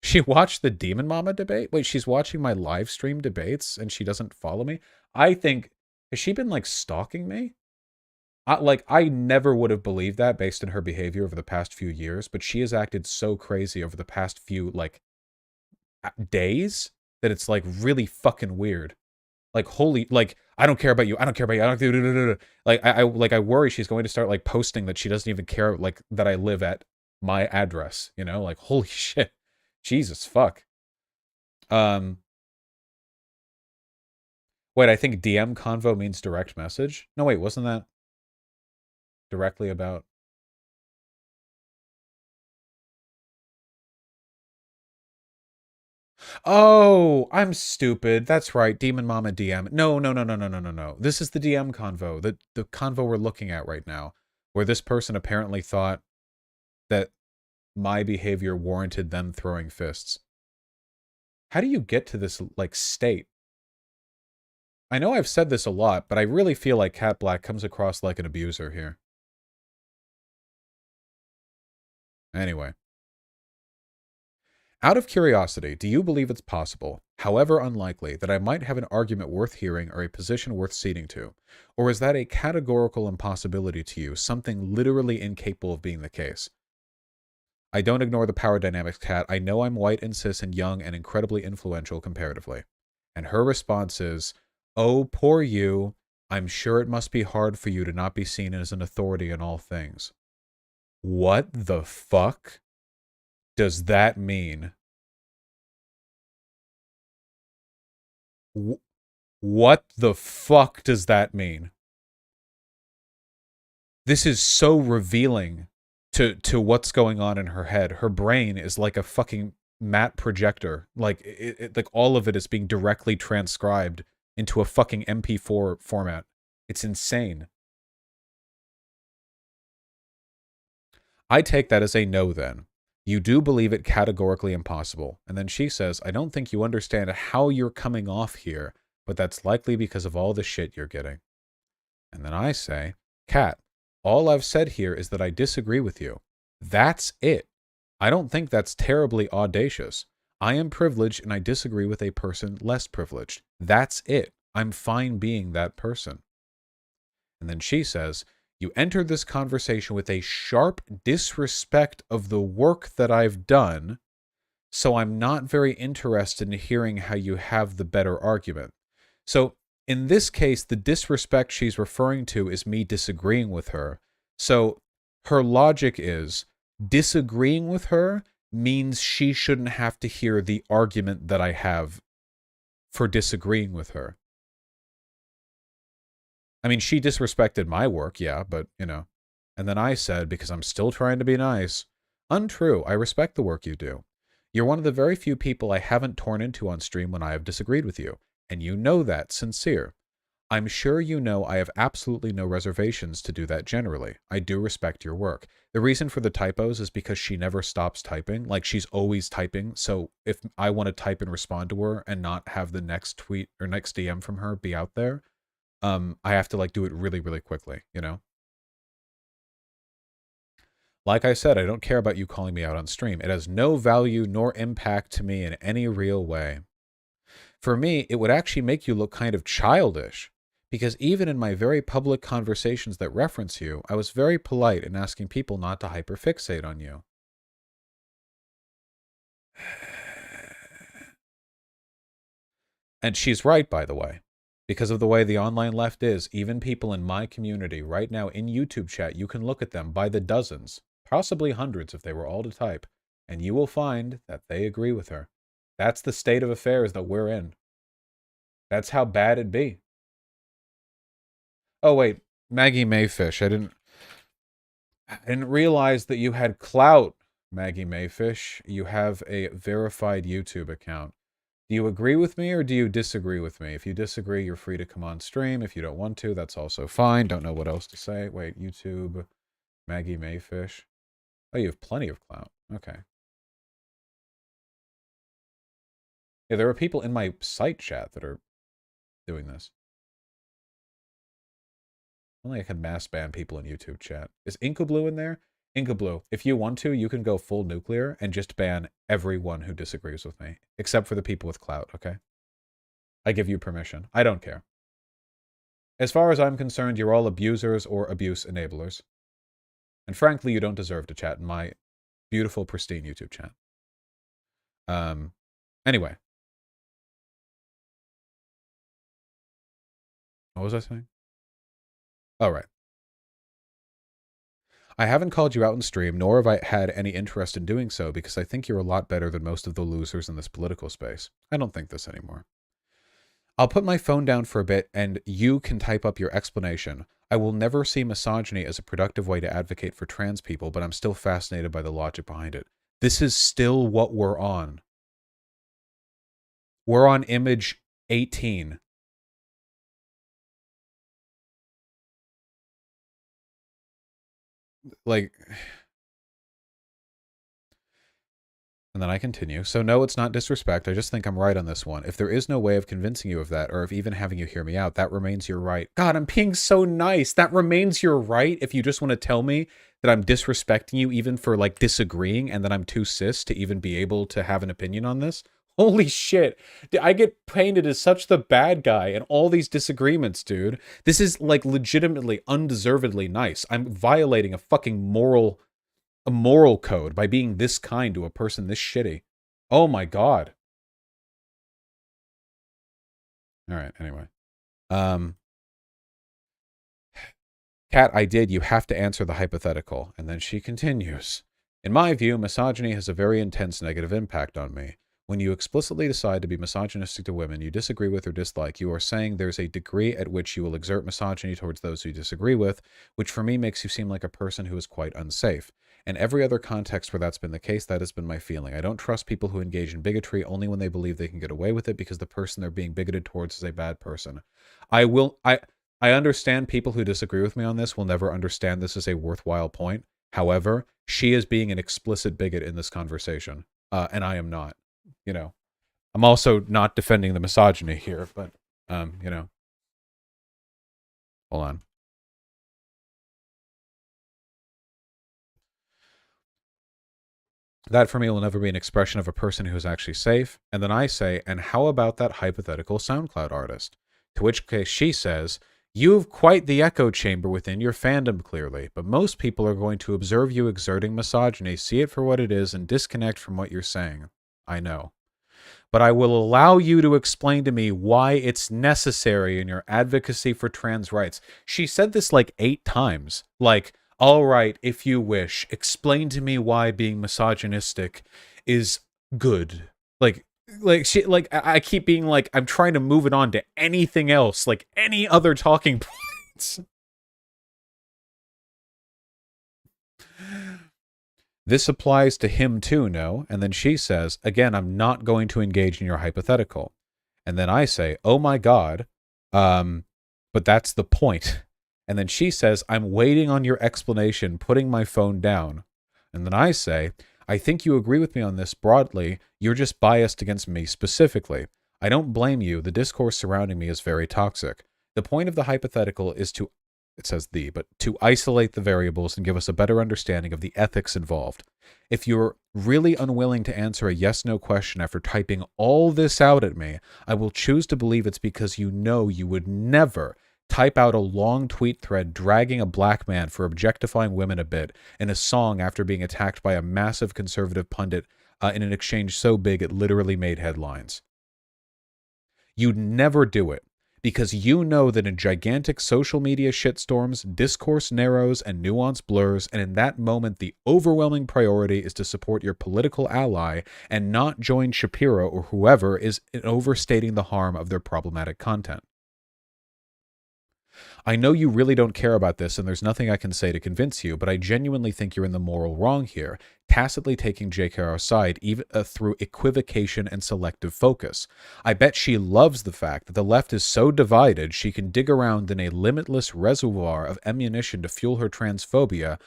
She watched the Demon Mama debate? Wait, she's watching my live stream debates and she doesn't follow me? I think, has she been like stalking me? I never would have believed that based on her behavior over the past few years, but she has acted so crazy over the past few, like, days that it's, like, really fucking weird. Like, holy, like, I don't care about you. I don't care about you. I don't do. Like, I worry she's going to start, like, posting that she doesn't even care, like, that I live at my address, you know? Like, holy shit. Jesus fuck. Wait, I think DM convo means direct message? No, wait, wasn't that directly about... Oh, I'm stupid. That's right. Demon Mama DM. No. This is the DM convo. The convo we're looking at right now, where this person apparently thought that my behavior warranted them throwing fists. How do you get to this, like, state? I know I've said this a lot, but I really feel like Kat Blaque comes across like an abuser here. Anyway. Out of curiosity, do you believe it's possible, however unlikely, that I might have an argument worth hearing or a position worth ceding to? Or is that a categorical impossibility to you, something literally incapable of being the case? I don't ignore the power dynamics, Kat. I know I'm white and cis and young and incredibly influential comparatively. And her response is, oh, poor you. I'm sure it must be hard for you to not be seen as an authority in all things. What the fuck does that mean? What the fuck does that mean? This is so revealing to what's going on in her head. Her brain is like a fucking matte projector. Like like all of it is being directly transcribed into a fucking MP4 format. It's insane. I take that as a no then. You do believe it categorically impossible. And then she says, I don't think you understand how you're coming off here, but that's likely because of all the shit you're getting. And then I say, Kat, all I've said here is that I disagree with you. That's it. I don't think that's terribly audacious. I am privileged and I disagree with a person less privileged. That's it. I'm fine being that person. And then she says, you entered this conversation with a sharp disrespect of the work that I've done, so I'm not very interested in hearing how you have the better argument. So in this case, the disrespect she's referring to is me disagreeing with her. So her logic is disagreeing with her means she shouldn't have to hear the argument that I have for disagreeing with her. I mean, she disrespected my work, yeah, but, you know. And then I said, because I'm still trying to be nice, untrue, I respect the work you do. You're one of the very few people I haven't torn into on stream when I have disagreed with you, and you know that, sincere. I'm sure you know I have absolutely no reservations to do that generally. I do respect your work. The reason for the typos is because she never stops typing. Like, she's always typing, so if I want to type and respond to her and not have the next tweet or next DM from her be out there, I have to like do it really, really quickly, you know? Like I said, I don't care about you calling me out on stream. It has no value nor impact to me in any real way. For me, it would actually make you look kind of childish, because even in my very public conversations that reference you, I was very polite in asking people not to hyperfixate on you. And she's right, by the way. Because of the way the online left is, even people in my community right now in YouTube chat, you can look at them by the dozens, possibly hundreds if they were all to type, and you will find that they agree with her. That's the state of affairs that we're in. That's how bad it'd be. Oh, wait. Maggie Mayfish. I didn't realize that you had clout, Maggie Mayfish. You have a verified YouTube account. Do you agree with me or do you disagree with me? If you disagree, you're free to come on stream. If you don't want to, that's also fine. Don't know what else to say. Wait, YouTube, Maggie Mayfish. Oh, you have plenty of clout. Okay. Yeah, there are people in my site chat that are doing this. Only I can mass ban people in YouTube chat. Is Inkablue in there? Inkablue, if you want to, you can go full nuclear and just ban everyone who disagrees with me, except for the people with clout, okay? I give you permission. I don't care. As far as I'm concerned, you're all abusers or abuse enablers. And frankly, you don't deserve to chat in my beautiful, pristine YouTube chat. Anyway. What was I saying? All right. I haven't called you out in stream, nor have I had any interest in doing so, because I think you're a lot better than most of the losers in this political space. I don't think this anymore. I'll put my phone down for a bit, and you can type up your explanation. I will never see misogyny as a productive way to advocate for trans people, but I'm still fascinated by the logic behind it. This is still what we're on. We're on image 18. Like... And then I continue. So no, it's not disrespect. I just think I'm right on this one. If there is no way of convincing you of that, or of even having you hear me out, that remains your right. God, I'm being so nice. That remains your right if you just want to tell me that I'm disrespecting you even for, like, disagreeing and that I'm too cis to even be able to have an opinion on this. Holy shit. I get painted as such the bad guy in all these disagreements, dude. This is, like, legitimately, undeservedly nice. I'm violating a fucking moral code by being this kind to a person this shitty. Oh my god. All right, anyway. Kat, I did. You have to answer the hypothetical. And then she continues. In my view, misogyny has a very intense negative impact on me. When you explicitly decide to be misogynistic to women you disagree with or dislike, you are saying there's a degree at which you will exert misogyny towards those who you disagree with, which for me makes you seem like a person who is quite unsafe. In every other context where that's been the case, that has been my feeling. I don't trust people who engage in bigotry only when they believe they can get away with it because the person they're being bigoted towards is a bad person. I understand people who disagree with me on this will never understand this as a worthwhile point. However, she is being an explicit bigot in this conversation, and I am not. You know, I'm also not defending the misogyny here, but, you know, hold on. That for me will never be an expression of a person who is actually safe. And then I say, and how about that hypothetical SoundCloud artist? To which case she says, you have quite the echo chamber within your fandom, clearly, but most people are going to observe you exerting misogyny, see it for what it is, and disconnect from what you're saying. I know. But I will allow you to explain to me why it's necessary in your advocacy for trans rights. She said this like 8 times. Like, all right, if you wish, explain to me why being misogynistic is good. I keep being like, I'm trying to move it on to anything else, like any other talking points. This applies to him too, no? And then she says, again, I'm not going to engage in your hypothetical. And then I say, oh my God, but that's the point. And then she says, I'm waiting on your explanation, putting my phone down. And then I say, I think you agree with me on this broadly. You're just biased against me specifically. I don't blame you. The discourse surrounding me is very toxic. The point of the hypothetical is to, it says but to isolate the variables and give us a better understanding of the ethics involved. If you're really unwilling to answer a yes-no question after typing all this out at me, I will choose to believe it's because you know you would never type out a long tweet thread dragging a black man for objectifying women a bit in a song after being attacked by a massive conservative pundit in an exchange so big it literally made headlines. You'd never do it because you know that in gigantic social media shitstorms, discourse narrows and nuance blurs, and in that moment the overwhelming priority is to support your political ally and not join Shapiro or whoever is overstating the harm of their problematic content. I know you really don't care about this and there's nothing I can say to convince you, but I genuinely think you're in the moral wrong here, tacitly taking JKR's side even through equivocation and selective focus. I bet she loves the fact that the left is so divided she can dig around in a limitless reservoir of ammunition to fuel her transphobia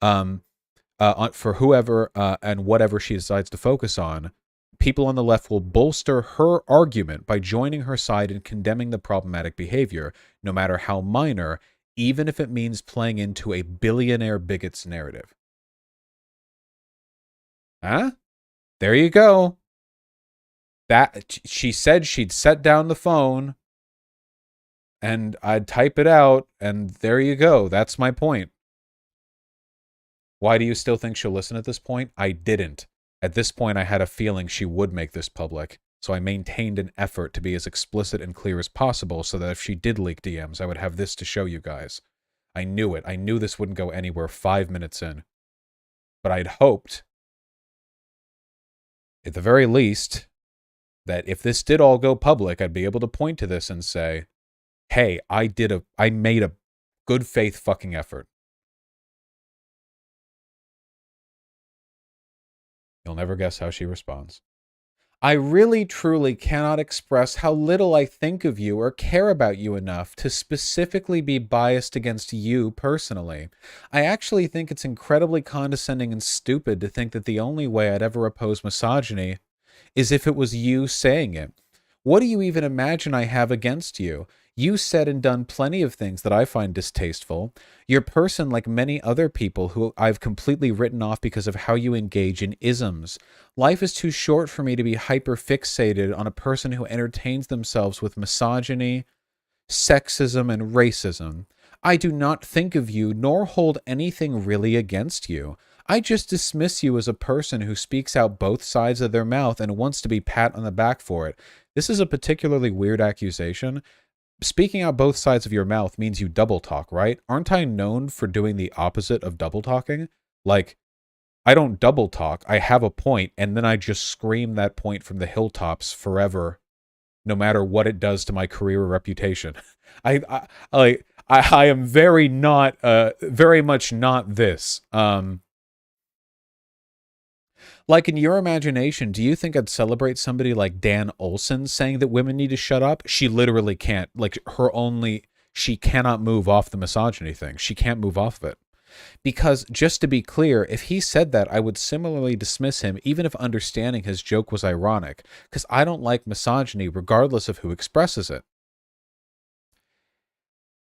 for whoever and whatever she decides to focus on. People on the left will bolster her argument by joining her side and condemning the problematic behavior, no matter how minor, even if it means playing into a billionaire bigot's narrative. Huh? There you go. That she said she'd set down the phone and I'd type it out, and there you go. That's my point. Why do you still think she'll listen at this point? I didn't. At this point, I had a feeling she would make this public, so I maintained an effort to be as explicit and clear as possible so that if she did leak DMs, I would have this to show you guys. I knew it. I knew this wouldn't go anywhere 5 minutes in. But I'd hoped, at the very least, that if this did all go public, I'd be able to point to this and say, hey, I made a good faith fucking effort. You'll never guess how she responds. I really truly cannot express how little I think of you or care about you enough to specifically be biased against you personally. I actually think it's incredibly condescending and stupid to think that the only way I'd ever oppose misogyny is if it was you saying it. What do you even imagine I have against you? You said and done plenty of things that I find distasteful. You're a person like many other people who I've completely written off because of how you engage in isms. Life is too short for me to be hyper-fixated on a person who entertains themselves with misogyny, sexism, and racism. I do not think of you nor hold anything really against you. I just dismiss you as a person who speaks out both sides of their mouth and wants to be pat on the back for it. This is a particularly weird accusation. Speaking out both sides of your mouth means you double talk, right? Aren't I known for doing the opposite of double talking? Like, I don't double talk. I have a point, and then I just scream that point from the hilltops forever, no matter what it does to my career or reputation. I am very not, very much not this. Like in your imagination, do you think I'd celebrate somebody like Dan Olson saying that women need to shut up? She literally can't. Like she cannot move off the misogyny thing. She can't move off of it. Because, just to be clear, if he said that, I would similarly dismiss him, even if understanding his joke was ironic, because I don't like misogyny regardless of who expresses it.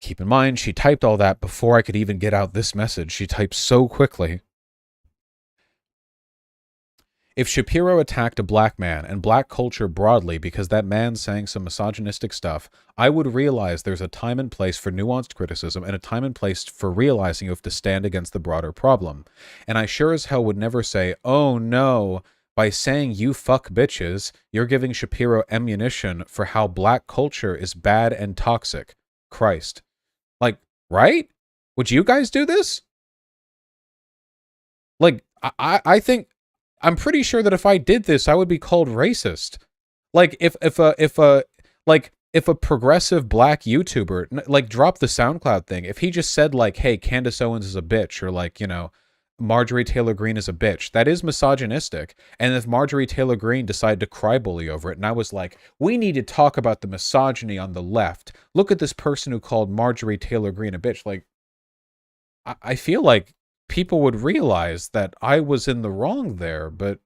Keep in mind, she typed all that before I could even get out this message. She typed so quickly. If Shapiro attacked a black man and black culture broadly because that man saying some misogynistic stuff, I would realize there's a time and place for nuanced criticism and a time and place for realizing you have to stand against the broader problem. And I sure as hell would never say, oh no, by saying you fuck bitches, you're giving Shapiro ammunition for how black culture is bad and toxic. Christ. Like, right? Would you guys do this? Like, I think... I'm pretty sure that if I did this, I would be called racist. Like if a progressive black YouTuber like dropped the SoundCloud thing, if he just said like, "Hey, Candace Owens is a bitch," or like, Marjorie Taylor Greene is a bitch, that is misogynistic. And if Marjorie Taylor Greene decided to cry bully over it, and I was like, "We need to talk about the misogyny on the left. Look at this person who called Marjorie Taylor Greene a bitch." Like, I feel like people would realize that I was in the wrong there, but...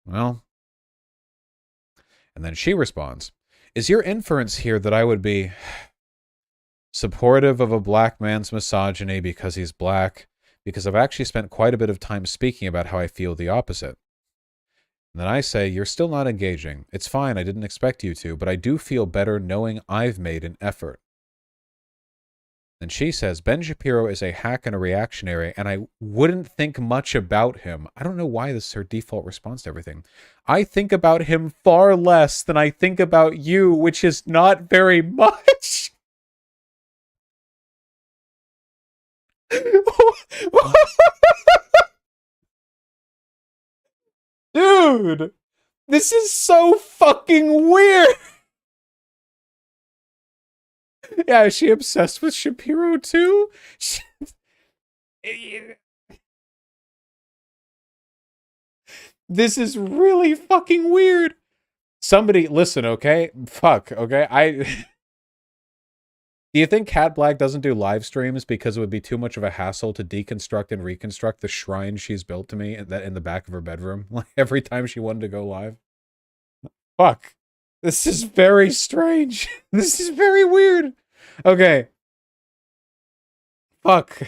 Well... And then she responds, is your inference here that I would be supportive of a black man's misogyny because he's black? Because I've actually spent quite a bit of time speaking about how I feel the opposite. And then I say, you're still not engaging. It's fine, I didn't expect you to, but I do feel better knowing I've made an effort. And she says, Ben Shapiro is a hack and a reactionary, and I wouldn't think much about him. I don't know why this is her default response to everything. I think about him far less than I think about you, which is not very much. Dude, this is so fucking weird. Yeah, is she obsessed with Shapiro too? This is really fucking weird. Somebody, listen, okay? Fuck, okay? Do you think Kat Blaque doesn't do live streams because it would be too much of a hassle to deconstruct and reconstruct the shrine she's built to me in the back of her bedroom? Like every time she wanted to go live? Fuck. This is very strange. This is very weird. Okay. Fuck.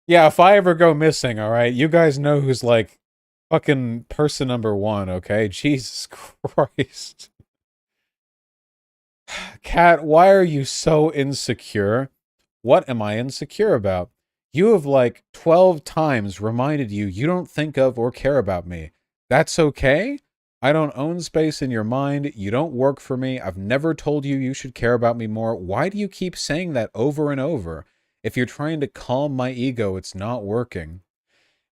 Yeah, if I ever go missing, alright? You guys know who's like fucking person number one, okay? Jesus Christ. Kat, why are you so insecure? What am I insecure about? You have like 12 times reminded you don't think of or care about me. That's okay? I don't own space in your mind. You don't work for me. I've never told you should care about me more. Why do you keep saying that over and over? If you're trying to calm my ego, it's not working.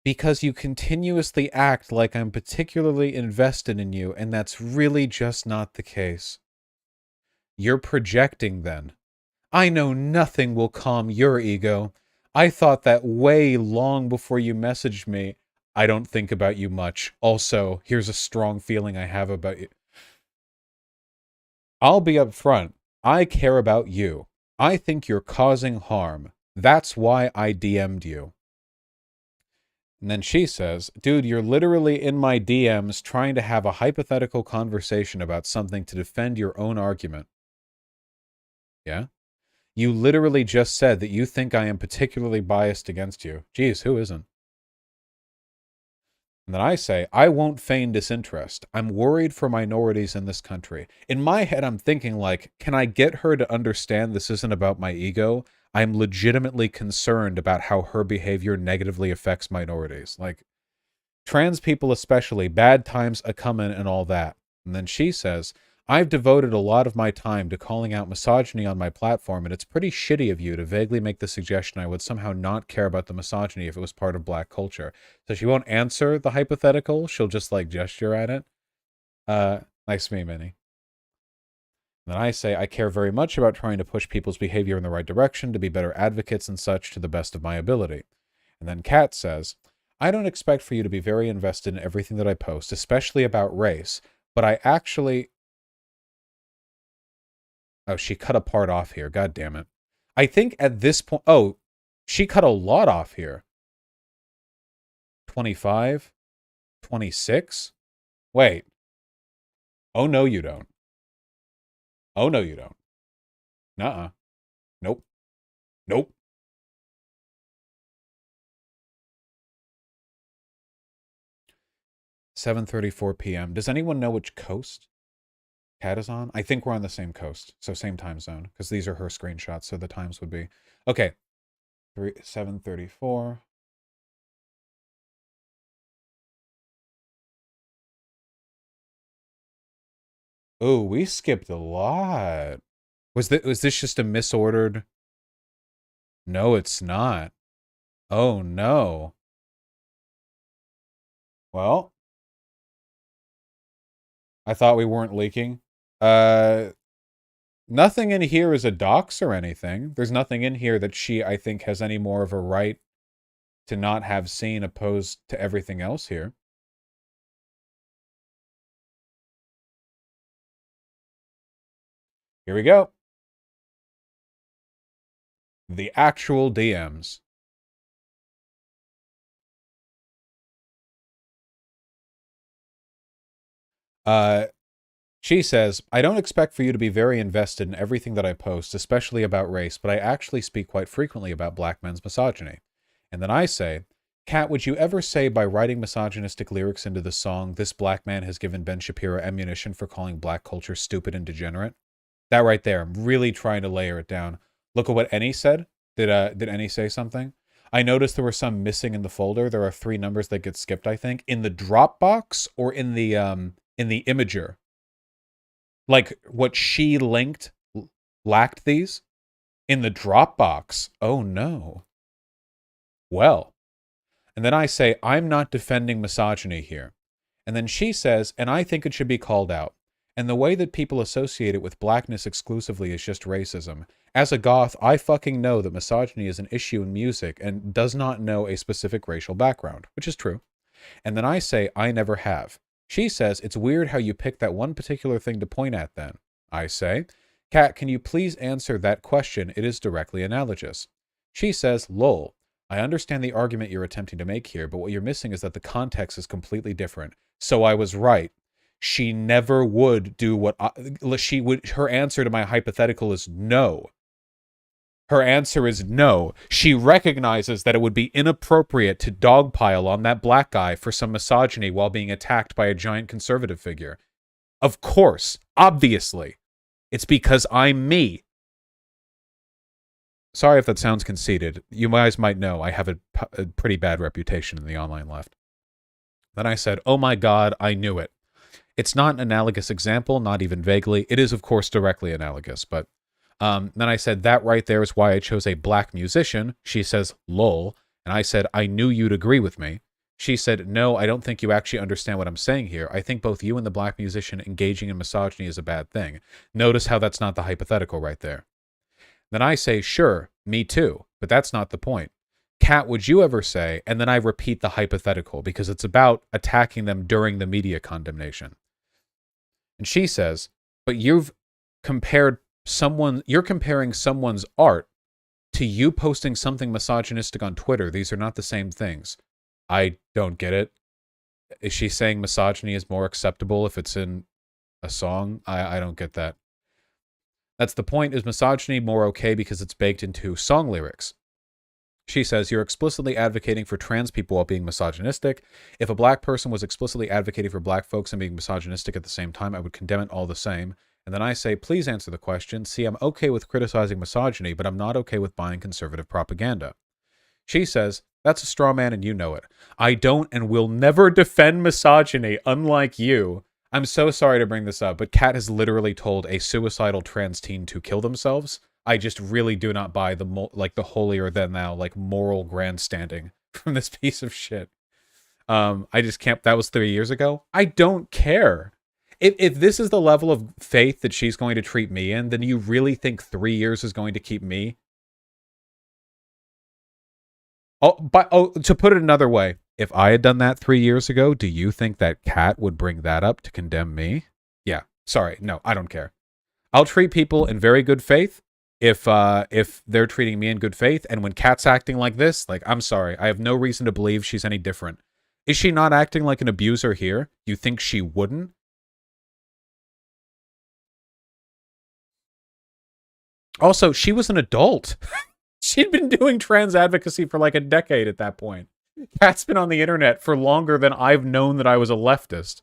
Because you continuously act like I'm particularly invested in you, and that's really just not the case. You're projecting then. I know nothing will calm your ego. I thought that way long before you messaged me. I don't think about you much. Also, here's a strong feeling I have about you. I'll be upfront. I care about you. I think you're causing harm. That's why I DM'd you. And then she says, dude, you're literally in my DMs trying to have a hypothetical conversation about something to defend your own argument. Yeah? You literally just said that you think I am particularly biased against you. Geez, who isn't? And then I say, I won't feign disinterest. I'm worried for minorities in this country. In my head, I'm thinking like, can I get her to understand this isn't about my ego? I'm legitimately concerned about how her behavior negatively affects minorities. Like, trans people especially, bad times a-comin' and all that. And then she says, I've devoted a lot of my time to calling out misogyny on my platform, and it's pretty shitty of you to vaguely make the suggestion I would somehow not care about the misogyny if it was part of black culture. So she won't answer the hypothetical. She'll just like gesture at it. Nice me, Minnie. And then I say, I care very much about trying to push people's behavior in the right direction to be better advocates and such to the best of my ability. And then Kat says, I don't expect for you to be very invested in everything that I post, especially about race, but I actually... Oh, she cut a part off here. God damn it. I think at this point... Oh, she cut a lot off here. 25? 26? Wait. Oh, no, you don't. Oh, no, you don't. Nuh-uh. Nope. Nope. $7:34 p.m. Does anyone know which coast Kat is on? I think we're on the same coast, so same time zone, because these are her screenshots, so the times would be... Okay. 7:34. Oh, we skipped a lot. Was this just a misordered? No, it's not. Oh, no. Well, I thought we weren't leaking. Nothing in here is a dox or anything. There's nothing in here that she, I think, has any more of a right to not have seen opposed to everything else here. Here we go. The actual DMs. She says, I don't expect for you to be very invested in everything that I post, especially about race, but I actually speak quite frequently about black men's misogyny. And then I say, Kat, would you ever say by writing misogynistic lyrics into the song, this black man has given Ben Shapiro ammunition for calling black culture stupid and degenerate? That right there, I'm really trying to layer it down. Look at what Any said. Did Any say something? I noticed there were some missing in the folder. There are 3 numbers that get skipped, I think. In the Dropbox or in the Imager? Like, what she linked lacked these? In the Dropbox. Oh, no. Well. And then I say, I'm not defending misogyny here. And then she says, and I think it should be called out. And the way that people associate it with blackness exclusively is just racism. As a goth, I fucking know that misogyny is an issue in music and does not know a specific racial background, which is true. And then I say, I never have. She says, it's weird how you pick that one particular thing to point at then. I say, Kat, can you please answer that question? It is directly analogous. She says, lol. I understand the argument you're attempting to make here, but what you're missing is that the context is completely different. So I was right. She never would do what she would. Her answer to my hypothetical is no. Her answer is no. She recognizes that it would be inappropriate to dogpile on that black guy for some misogyny while being attacked by a giant conservative figure. Of course. Obviously. It's because I'm me. Sorry if that sounds conceited. You guys might know I have a pretty bad reputation in the online left. Then I said, oh my god, I knew it. It's not an analogous example, not even vaguely. It is, of course, directly analogous, but... then I said, that right there is why I chose a black musician. She says, lol. And I said, I knew you'd agree with me. She said, no, I don't think you actually understand what I'm saying here. I think both you and the black musician engaging in misogyny is a bad thing. Notice how that's not the hypothetical right there. Then I say, sure, me too, but that's not the point. Kat, would you ever say, and then I repeat the hypothetical because it's about attacking them during the media condemnation. And she says, but you're comparing someone's art to you posting something misogynistic on Twitter. These are not the same things. I don't get it. Is she saying misogyny is more acceptable if it's in a song? I don't get that. That's the point. Is misogyny more okay because it's baked into song lyrics? She says, you're explicitly advocating for trans people while being misogynistic. If a black person was explicitly advocating for black folks and being misogynistic at the same time, I would condemn it all the same. And then I say, please answer the question. See, I'm okay with criticizing misogyny, but I'm not okay with buying conservative propaganda. She says, that's a straw man and you know it. I don't and will never defend misogyny, unlike you. I'm so sorry to bring this up, but Kat has literally told a suicidal trans teen to kill themselves. I just really do not buy the the holier than thou like moral grandstanding from this piece of shit. I just can't. That was 3 years ago. I don't care. If this is the level of faith that she's going to treat me in, then you really think 3 years is going to keep me? To put it another way, if I had done that 3 years ago, do you think that Kat would bring that up to condemn me? Yeah. Sorry. No, I don't care. I'll treat people in very good faith if they're treating me in good faith. And when Kat's acting like this, like, I'm sorry, I have no reason to believe she's any different. Is she not acting like an abuser here? You think she wouldn't? Also, she was an adult. She'd been doing trans advocacy for like a decade at that point. Kat's been on the internet for longer than I've known that I was a leftist.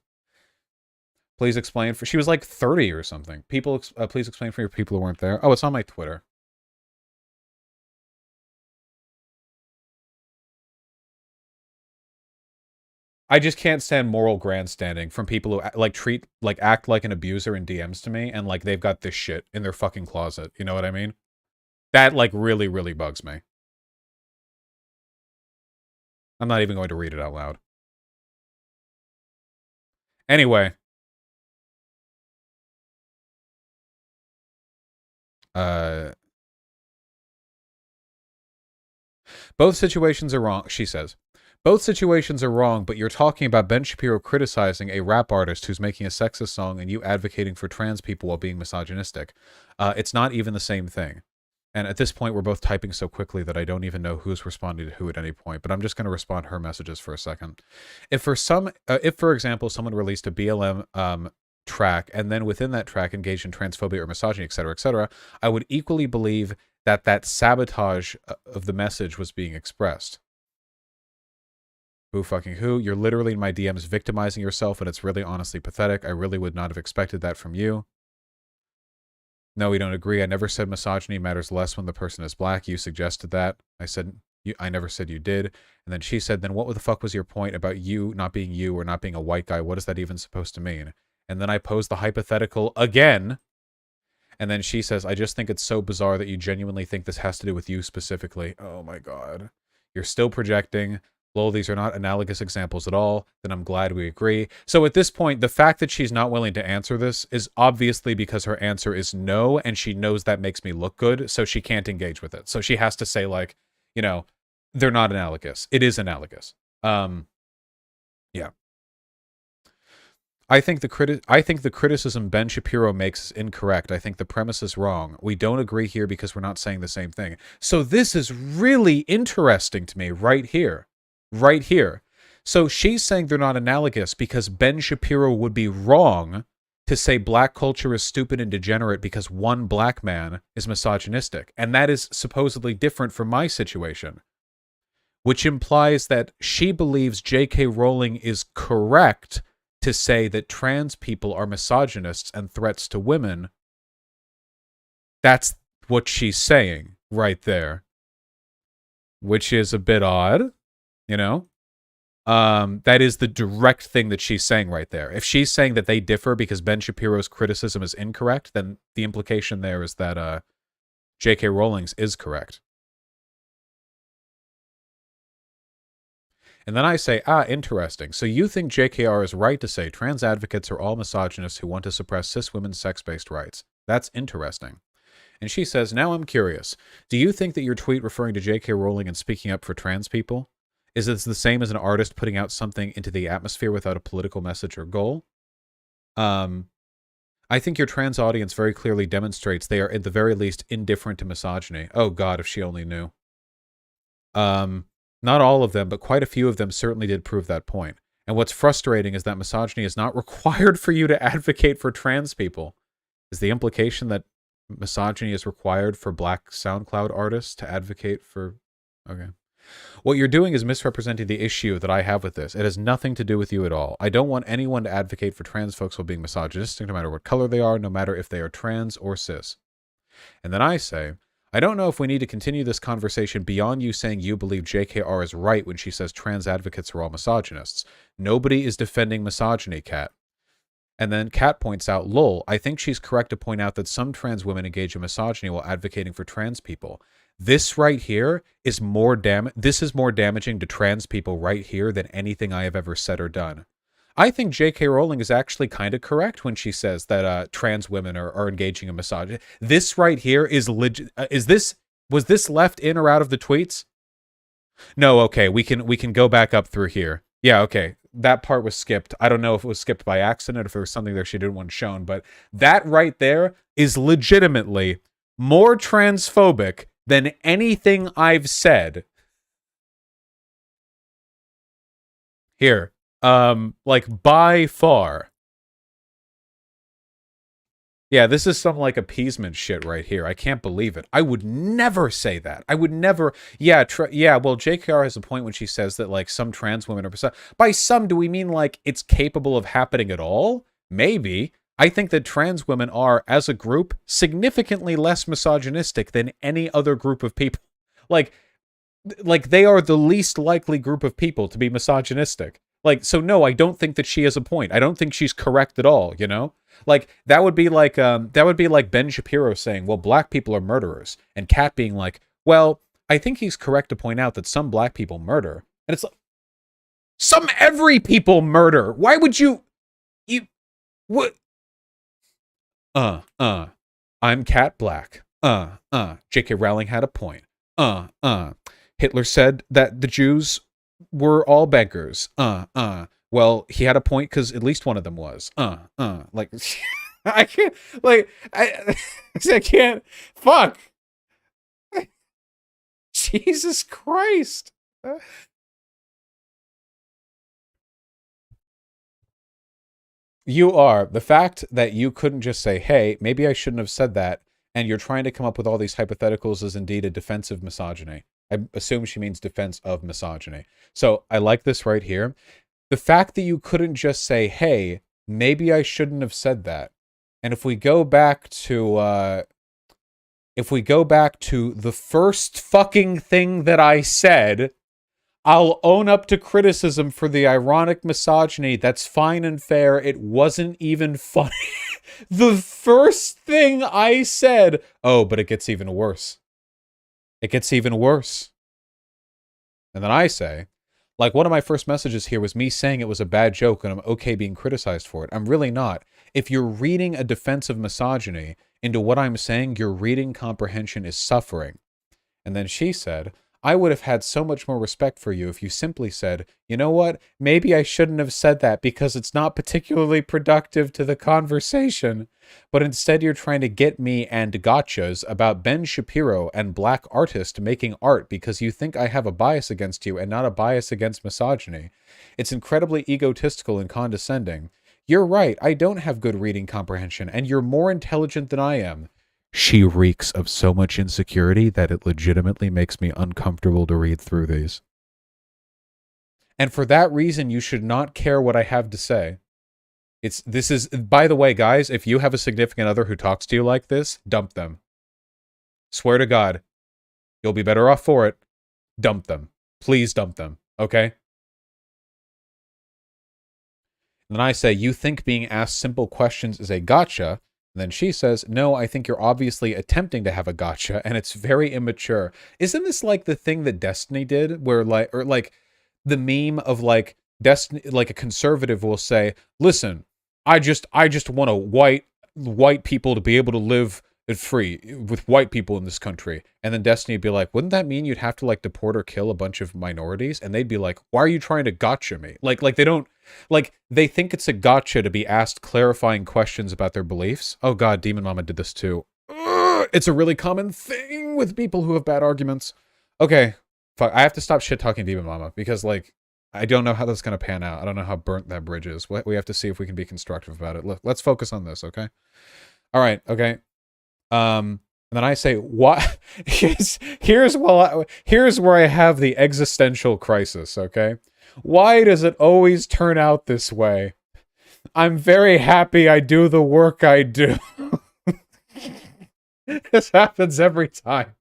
Please explain for... She was like 30 or something. People, please explain for your people who weren't there. Oh, it's on my Twitter. I just can't stand moral grandstanding from people who act like an abuser in DMs to me, and like they've got this shit in their fucking closet. You know what I mean? That like really, really bugs me. I'm not even going to read it out loud. Anyway. Both situations are wrong, she says. Both situations are wrong, but you're talking about Ben Shapiro criticizing a rap artist who's making a sexist song and you advocating for trans people while being misogynistic. It's not even the same thing. And at this point, we're both typing so quickly that I don't even know who's responding to who at any point, but I'm just going to respond to her messages for a second. If, for example, someone released a BLM track and then within that track engaged in transphobia or misogyny, etc., I would equally believe that that sabotage of the message was being expressed. Who fucking who? You're literally in my DMs victimizing yourself, and it's really honestly pathetic. I really would not have expected that from you. No, we don't agree. I never said misogyny matters less when the person is black. You suggested that. I never said you did. And then she said, then what the fuck was your point about you not being you or not being a white guy? What is that even supposed to mean? And then I posed the hypothetical again. And then she says, I just think it's so bizarre that you genuinely think this has to do with you specifically. Oh my God. You're still projecting. Lol, these are not analogous examples at all. Then I'm glad we agree. So at this point, the fact that she's not willing to answer this is obviously because her answer is no, and she knows that makes me look good, so she can't engage with it. So she has to say, like, you know, they're not analogous. It is analogous. Yeah. I think the criticism Ben Shapiro makes is incorrect. I think the premise is wrong. We don't agree here because we're not saying the same thing. So this is really interesting to me right here. Right here. So she's saying they're not analogous because Ben Shapiro would be wrong to say black culture is stupid and degenerate because one black man is misogynistic. And that is supposedly different from my situation, which implies that she believes J.K. Rowling is correct to say that trans people are misogynists and threats to women. That's what she's saying right there, which is a bit odd. You know, that is the direct thing that she's saying right there. If she's saying that they differ because Ben Shapiro's criticism is incorrect, then the implication there is that J.K. Rowling's is correct. And then I say, interesting. So you think JKR is right to say trans advocates are all misogynists who want to suppress cis women's sex-based rights. That's interesting. And she says, now I'm curious. Do you think that your tweet referring to J.K. Rowling and speaking up for trans people is it the same as an artist putting out something into the atmosphere without a political message or goal? I think your trans audience very clearly demonstrates they are at the very least indifferent to misogyny. Oh God, if she only knew. Not all of them, but quite a few of them certainly did prove that point. And what's frustrating is that misogyny is not required for you to advocate for trans people. Is the implication that misogyny is required for black SoundCloud artists to advocate for... Okay. What you're doing is misrepresenting the issue that I have with this. It has nothing to do with you at all. I don't want anyone to advocate for trans folks while being misogynistic, no matter what color they are, no matter if they are trans or cis. And then I say, I don't know if we need to continue this conversation beyond you saying you believe JKR is right when she says trans advocates are all misogynists. Nobody is defending misogyny, Kat. And then Kat points out, lol, I think she's correct to point out that some trans women engage in misogyny while advocating for trans people. This right here is this is more damaging to trans people right here than anything I have ever said or done. I think J.K. Rowling is actually kind of correct when she says that trans women are engaging in misogyny. This right here is legit. Was this left in or out of the tweets? No, okay, we can go back up through here. Yeah, okay. That part was skipped. I don't know if it was skipped by accident, if there was something there she didn't want shown, but that right there is legitimately more transphobic than anything I've said. Here. Like by far. Yeah, this is some like appeasement shit right here. I can't believe it. I would never say that. I would never. Yeah, well, JKR has a point when she says that like some trans women are. By some, do we mean like it's capable of happening at all? Maybe. I think that trans women are, as a group, significantly less misogynistic than any other group of people. Like they are the least likely group of people to be misogynistic. Like, so no, I don't think that she has a point. I don't think she's correct at all, you know? Like, that would be like Ben Shapiro saying, well, black people are murderers. And Kat being like, well, I think he's correct to point out that some black people murder. And it's like, every people murder. Why would you what? I'm Kat Blaque. J.K. Rowling had a point. Hitler said that the Jews were all beggars. Well, he had a point because at least one of them was. Like, I can't, like, I can't, fuck. Jesus Christ. You are. The fact that you couldn't just say, hey, maybe I shouldn't have said that, and you're trying to come up with all these hypotheticals is indeed a defense of misogyny. I assume she means defense of misogyny. So I like this right here. The fact that you couldn't just say, hey, maybe I shouldn't have said that. And if we go back to the first fucking thing that I said, I'll own up to criticism for the ironic misogyny. That's fine and fair. It wasn't even funny. The first thing I said, oh, but it gets even worse. It gets even worse. And then I say, like, one of my first messages here was me saying it was a bad joke and I'm okay being criticized for it. I'm really not. If you're reading a defense of misogyny into what I'm saying, your reading comprehension is suffering. And then she said, I would have had so much more respect for you if you simply said, you know what, maybe I shouldn't have said that because it's not particularly productive to the conversation. But instead you're trying to get me and gotchas about Ben Shapiro and black artists making art because you think I have a bias against you and not a bias against misogyny. It's incredibly egotistical and condescending. You're right, I don't have good reading comprehension and you're more intelligent than I am. She reeks of so much insecurity that it legitimately makes me uncomfortable to read through these. And for that reason, you should not care what I have to say. This is, by the way, guys, if you have a significant other who talks to you like this, dump them. Swear to God, you'll be better off for it. Dump them. Please dump them, okay? And then I say, you think being asked simple questions is a gotcha? And then she says, no, I think you're obviously attempting to have a gotcha, and it's very immature. Isn't this like the thing that Destiny did, where like the meme of like Destiny, like a conservative will say, listen, I just want white people to be able to live free with white people in this country. And then Destiny would be like, wouldn't that mean you'd have to like deport or kill a bunch of minorities? And they'd be like, why are you trying to gotcha me? Like they don't, like they think it's a gotcha to be asked clarifying questions about their beliefs. Oh God, Demon Mama did this too. It's a really common thing with people who have bad arguments. Okay, fuck, I have to stop shit talking Demon Mama because like, I don't know how that's going to pan out. I don't know how burnt that bridge is. We have to see if we can be constructive about it. Look, let's focus on this, okay? All right, okay. And then I say, what? here's where I have the existential crisis, okay? Why does it always turn out this way? I'm very happy I do the work I do. This happens every time.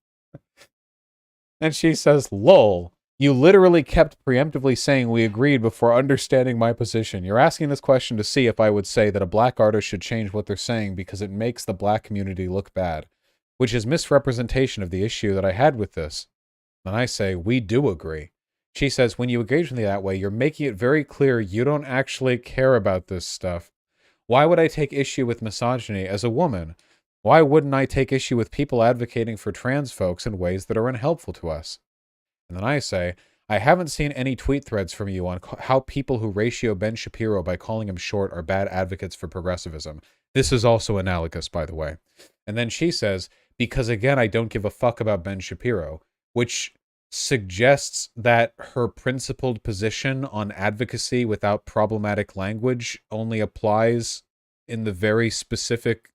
And she says, lol. You literally kept preemptively saying we agreed before understanding my position. You're asking this question to see if I would say that a black artist should change what they're saying because it makes the black community look bad, which is misrepresentation of the issue that I had with this. And I say, we do agree. She says, when you engage with me that way, you're making it very clear you don't actually care about this stuff. Why would I take issue with misogyny as a woman? Why wouldn't I take issue with people advocating for trans folks in ways that are unhelpful to us? And then I say, I haven't seen any tweet threads from you on how people who ratio Ben Shapiro by calling him short are bad advocates for progressivism. This is also analogous, by the way. And then she says, because again, I don't give a fuck about Ben Shapiro, which suggests that her principled position on advocacy without problematic language only applies in the very specific...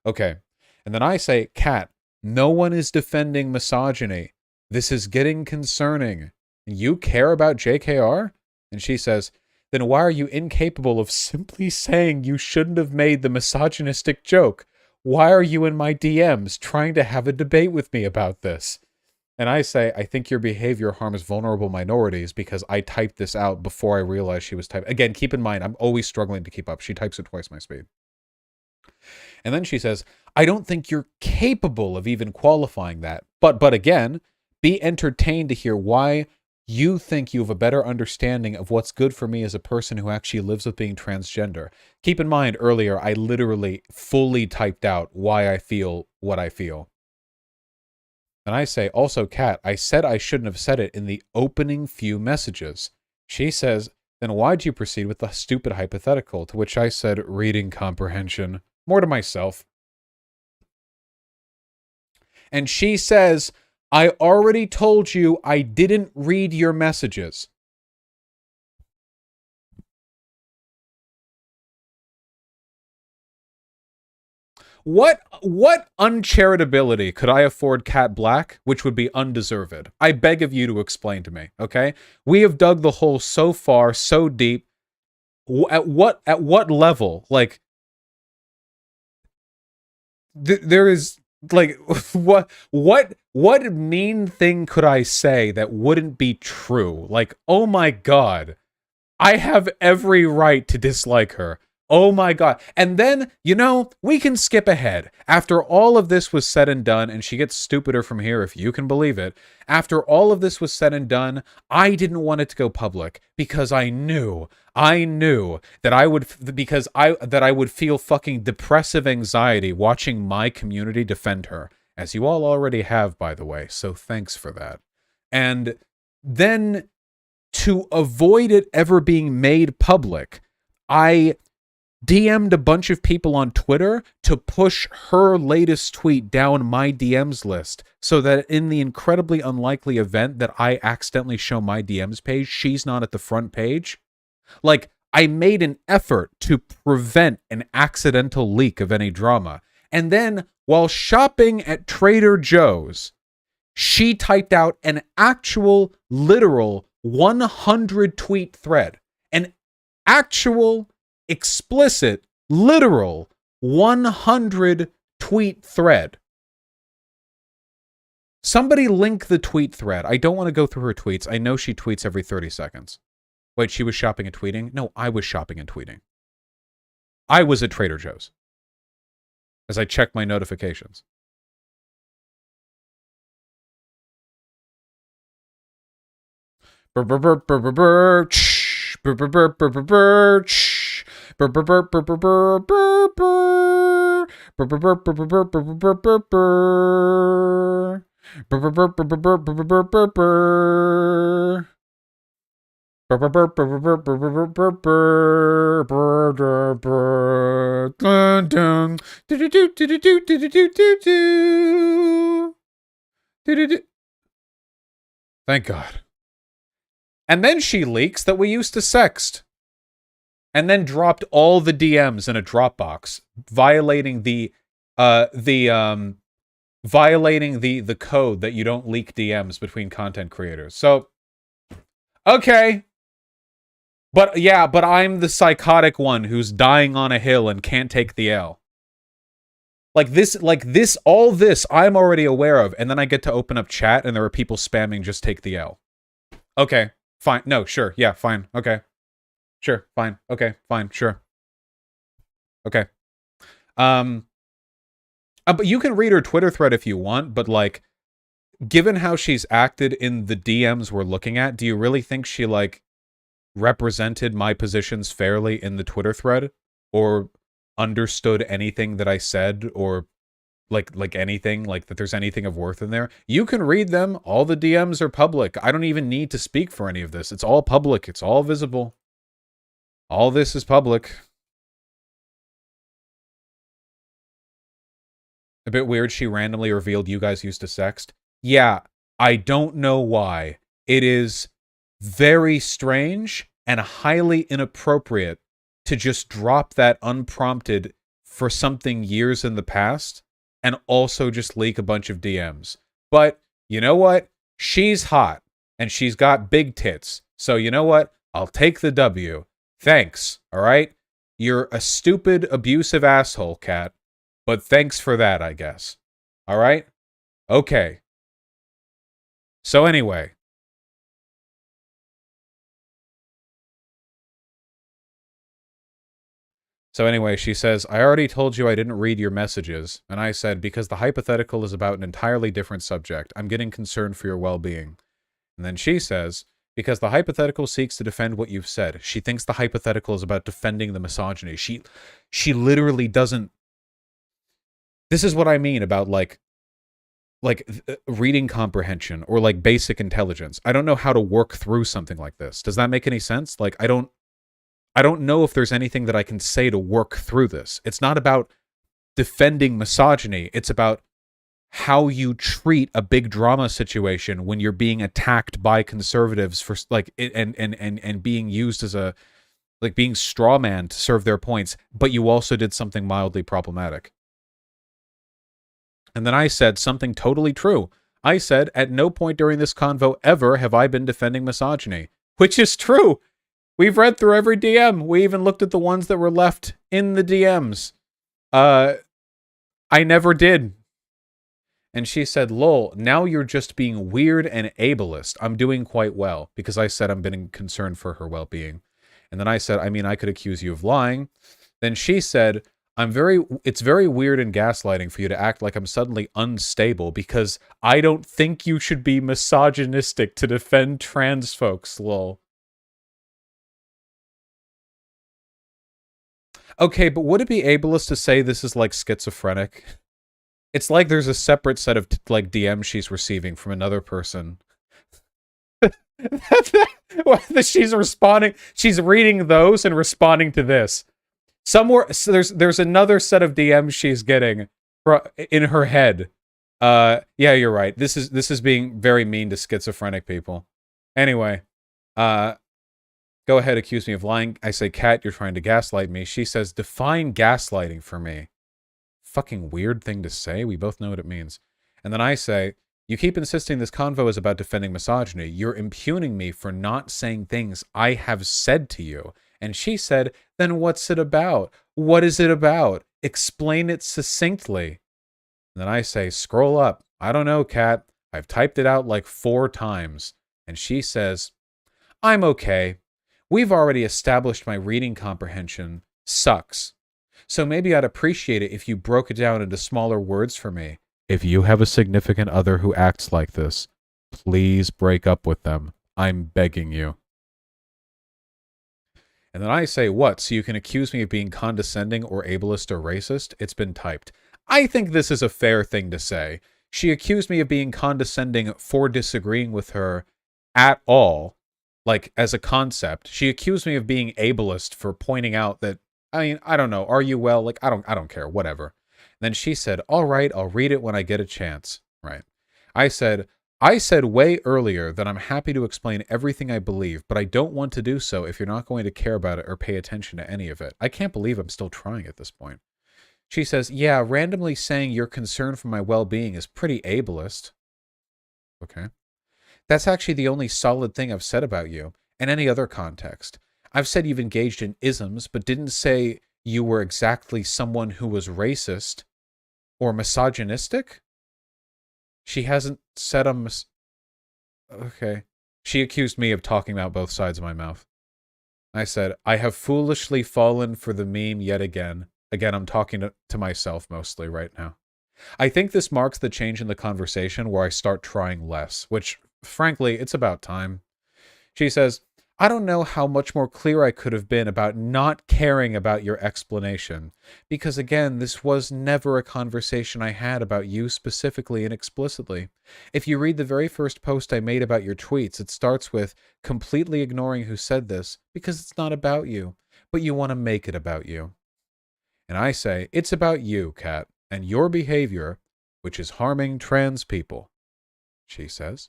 Okay. And then I say, Kat, no one is defending misogyny. This is getting concerning. You care about JKR? And she says, then why are you incapable of simply saying you shouldn't have made the misogynistic joke? Why are you in my DMs trying to have a debate with me about this? And I say, I think your behavior harms vulnerable minorities because I typed this out before I realized she was typing. Again, keep in mind, I'm always struggling to keep up. She types at twice my speed. And then she says, I don't think you're capable of even qualifying that. But again, be entertained to hear why you think you have a better understanding of what's good for me as a person who actually lives with being transgender. Keep in mind, earlier, I literally fully typed out why I feel what I feel. And I say, also, Kat, I said I shouldn't have said it in the opening few messages. She says, then why'd you proceed with the stupid hypothetical? To which I said, reading comprehension. More to myself. And she says, I already told you I didn't read your messages. What uncharitability could I afford Kat Blaque, which would be undeserved? I beg of you to explain to me, okay? We have dug the hole so far, so deep. At what level? Like, there is, like, what mean thing could I say that wouldn't be true? Like, oh my God, I have every right to dislike her. Oh my God. And then, you know, we can skip ahead. After all of this was said and done, and she gets stupider from here, if you can believe it. After all of this was said and done, I didn't want it to go public because I knew that I would feel fucking depressive anxiety watching my community defend her, as you all already have, by the way. So thanks for that. And then to avoid it ever being made public, I DM'd a bunch of people on Twitter to push her latest tweet down my DMs list so that in the incredibly unlikely event that I accidentally show my DMs page, she's not at the front page. Like, I made an effort to prevent an accidental leak of any drama. And then, while shopping at Trader Joe's, she typed out an actual, literal 100 tweet thread. An actual, explicit, literal 100 tweet thread. Somebody link the tweet thread. I don't want to go through her tweets. I know she tweets every 30 seconds. Wait, she was shopping and tweeting? No, I was shopping and tweeting. I was at Trader Joe's as I checked my notifications. Thank God. And then she leaks that we used to sext. And then dropped all the DMs in a Dropbox, violating the code that you don't leak DMs between content creators. So, okay. But yeah, but I'm the psychotic one who's dying on a hill and can't take the L. All this I'm already aware of, and then I get to open up chat and there are people spamming just take the L. Okay, fine. No, sure. Yeah, fine. Okay. Sure, fine. Okay, fine. Sure. Okay. Um, but you can read her Twitter thread if you want, but like, given how she's acted in the DMs we're looking at, do you really think she like represented my positions fairly in the Twitter thread, or understood anything that I said, or like anything, like that there's anything of worth in there? You can read them. All the DMs are public. I don't even need to speak for any of this. It's all public. It's all visible. All this is public. A bit weird she randomly revealed you guys used to sext. Yeah, I don't know why. It is very strange and highly inappropriate to just drop that unprompted for something years in the past and also just leak a bunch of DMs. But you know what? She's hot and she's got big tits. So you know what? I'll take the W. Thanks, all right? You're a stupid, abusive asshole, Kat. But thanks for that, I guess. All right? Okay. So anyway. She says, I already told you I didn't read your messages. And I said, because the hypothetical is about an entirely different subject. I'm getting concerned for your well-being. And then she says, because the hypothetical seeks to defend what you've said. She thinks the hypothetical is about defending the misogyny. She literally doesn't. This is what I mean about like reading comprehension or like basic intelligence. I don't know how to work through something like this. Does that make any sense? Like I don't know if there's anything that I can say to work through this. It's not about defending misogyny. It's about how you treat a big drama situation when you're being attacked by conservatives for like and being used as a like being straw man to serve their points, but you also did something mildly problematic. And then I said something totally true. I said, at no point during this convo ever have I been defending misogyny, which is true. We've read through every DM. We even looked at the ones that were left in the DMs. I never did. And she said, lol, now you're just being weird and ableist. I'm doing quite well, because I said I'm being concerned for her well-being. And then I said, I mean, I could accuse you of lying. Then she said, it's very weird and gaslighting for you to act like I'm suddenly unstable because I don't think you should be misogynistic to defend trans folks, lol. Okay, but would it be ableist to say this is like schizophrenic? It's like there's a separate set of like DMs she's receiving from another person. She's responding. She's reading those and responding to this. Somewhere, so there's another set of DMs she's getting in her head. Yeah, you're right. This is being very mean to schizophrenic people. Anyway, go ahead, accuse me of lying. I say, Kat, you're trying to gaslight me. She says, define gaslighting for me. Fucking weird thing to say. We both know what it means. And then I say, you keep insisting this convo is about defending misogyny. You're impugning me for not saying things I have said to you. And she said, then what's it about? What is it about? Explain it succinctly. And then I say, scroll up. I don't know, Kat. I've typed it out like 4 times. And she says, I'm okay. We've already established my reading comprehension sucks. So maybe I'd appreciate it if you broke it down into smaller words for me. If you have a significant other who acts like this, please break up with them. I'm begging you. And then I say, what? So you can accuse me of being condescending or ableist or racist? It's been typed. I think this is a fair thing to say. She accused me of being condescending for disagreeing with her at all, like as a concept. She accused me of being ableist for pointing out that, I mean, I don't know. Are you well? Like, I don't care. Whatever. And then she said, all right, I'll read it when I get a chance. Right. I said way earlier that I'm happy to explain everything I believe, but I don't want to do so if you're not going to care about it or pay attention to any of it. I can't believe I'm still trying at this point. She says, yeah, randomly saying you're concerned for my well-being is pretty ableist. Okay. That's actually the only solid thing I've said about you in any other context. I've said you've engaged in isms, but didn't say you were exactly someone who was racist or misogynistic. She hasn't said I'm okay. She accused me of talking out both sides of my mouth. I said, I have foolishly fallen for the meme yet again. Again, I'm talking to myself mostly right now. I think this marks the change in the conversation where I start trying less, which, frankly, it's about time. She says, I don't know how much more clear I could have been about not caring about your explanation, because again, this was never a conversation I had about you specifically and explicitly. If you read the very first post I made about your tweets, it starts with completely ignoring who said this, because it's not about you, but you want to make it about you. And I say, it's about you, Kat, and your behavior, which is harming trans people, she says.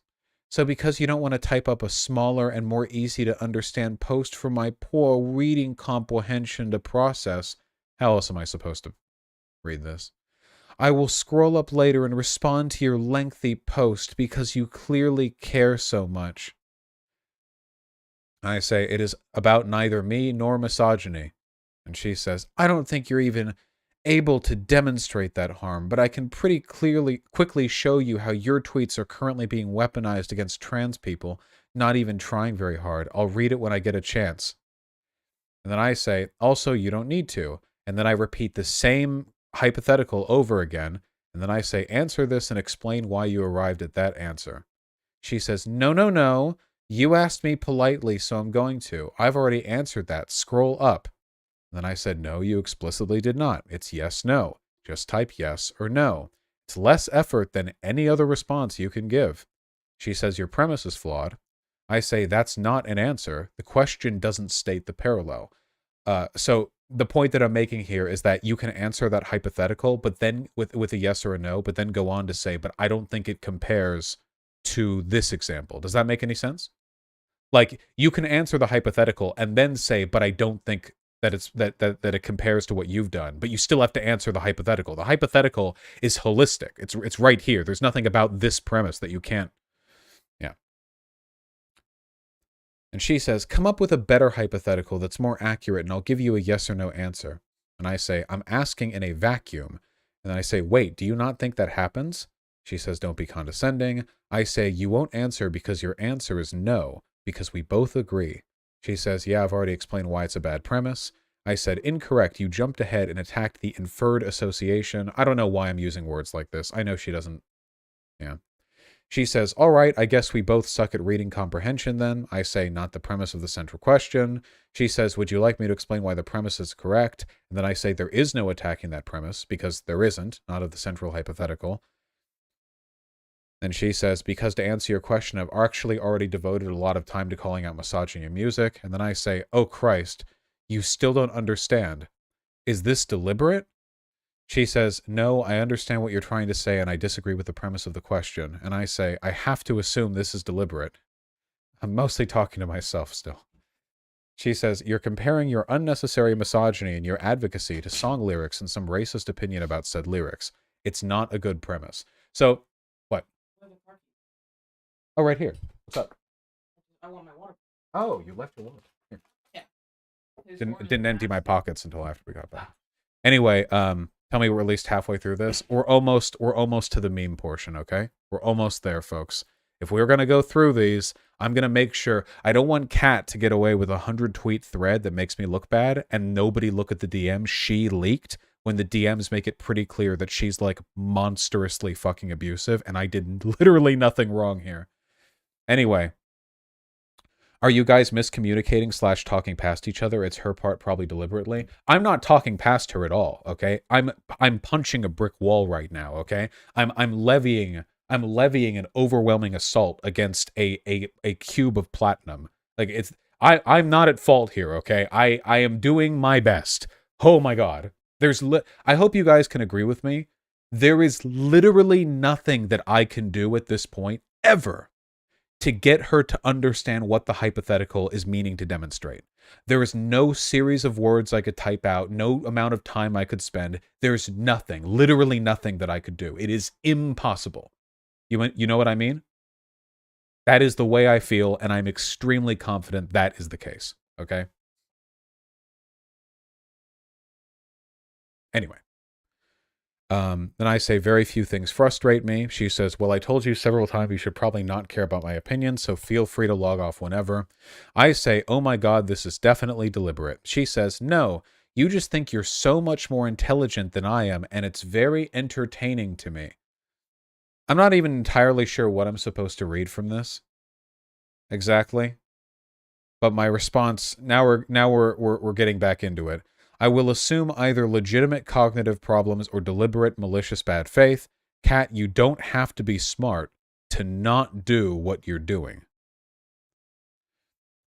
So because you don't want to type up a smaller and more easy to understand post for my poor reading comprehension to process, how else am I supposed to read this? I will scroll up later and respond to your lengthy post because you clearly care so much. I say, it is about neither me nor misogyny. And she says, I don't think you're even able to demonstrate that harm, but I can pretty quickly show you how your tweets are currently being weaponized against trans people, not even trying very hard. I'll read it when I get a chance. And then I say, also, you don't need to. And then I repeat the same hypothetical over again. And then I say, answer this and explain why you arrived at that answer. She says, no, no, no. You asked me politely, so I'm going to. I've already answered that. Scroll up. Then I said, no, you explicitly did not. It's yes, no. Just type yes or no. It's less effort than any other response you can give. She says, your premise is flawed. I say, that's not an answer. The question doesn't state the parallel. So the point that I'm making here is that you can answer that hypothetical, but then with a yes or a no, but then go on to say, but I don't think it compares to this example. Does that make any sense? Like, you can answer the hypothetical and then say, but I don't think that it compares to what you've done, but you still have to answer the hypothetical. The hypothetical is holistic. It's right here. There's nothing about this premise that you can't. Yeah. And she says, come up with a better hypothetical that's more accurate, and I'll give you a yes or no answer. And I say, I'm asking in a vacuum. And then I say, wait, do you not think that happens? She says, don't be condescending. I say, you won't answer because your answer is no, because we both agree. She says, yeah, I've already explained why it's a bad premise. I said, incorrect. You jumped ahead and attacked the inferred association. I don't know why I'm using words like this. I know she doesn't. Yeah. She says, all right, I guess we both suck at reading comprehension then. I say, not the premise of the central question. She says, would you like me to explain why the premise is correct? And then I say, there is no attacking that premise, because there isn't, not of the central hypothetical. Then she says, because to answer your question, I've actually already devoted a lot of time to calling out misogyny in music. And then I say, oh Christ, you still don't understand. Is this deliberate? She says, no, I understand what you're trying to say, and I disagree with the premise of the question. And I say, I have to assume this is deliberate. I'm mostly talking to myself still. She says, you're comparing your unnecessary misogyny and your advocacy to song lyrics and some racist opinion about said lyrics. It's not a good premise. So, what? Oh, right here. What's up? I want my water. Oh, you left your water. Here. Yeah. Didn't empty my pockets until after we got back. Anyway, tell me we're at least halfway through this. We're almost to the meme portion, okay? We're almost there, folks. If we're gonna go through these, I'm gonna make sure I don't want Kat to get away with a 100-tweet thread that makes me look bad and nobody look at the DM she leaked when the DMs make it pretty clear that she's like monstrously fucking abusive and I did literally nothing wrong here. Anyway, are you guys miscommunicating / talking past each other? It's her part, probably deliberately. I'm not talking past her at all, okay? I'm punching a brick wall right now, okay? I'm levying an overwhelming assault against a cube of platinum. Like, it's I'm not at fault here, okay? I am doing my best. Oh my god. I hope you guys can agree with me. There is literally nothing that I can do at this point ever to get her to understand what the hypothetical is meaning to demonstrate. There is no series of words I could type out, no amount of time I could spend. There's nothing, literally nothing that I could do. It is impossible. You know what I mean? That is the way I feel, and I'm extremely confident that is the case, okay? Anyway. Then I say, very few things frustrate me. She says, well, I told you several times you should probably not care about my opinion, so feel free to log off whenever. I say, oh my God, this is definitely deliberate. She says, no, you just think you're so much more intelligent than I am, and it's very entertaining to me. I'm not even entirely sure what I'm supposed to read from this exactly. But my response, now we're getting back into it. I will assume either legitimate cognitive problems or deliberate malicious bad faith. Kat, you don't have to be smart to not do what you're doing.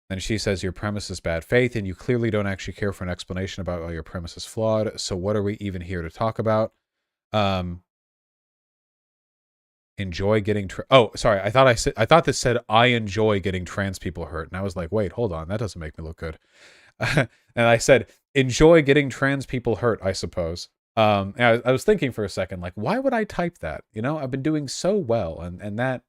Then she says your premise is bad faith and you clearly don't actually care for an explanation about why your premise is flawed. So what are we even here to talk about? Enjoy getting oh, sorry. I thought this said I enjoy getting trans people hurt, and I was like, wait, hold on, that doesn't make me look good. And I said enjoy getting trans people hurt, I suppose. And I was thinking for a second, like, why would I type that? You know, I've been doing so well, and that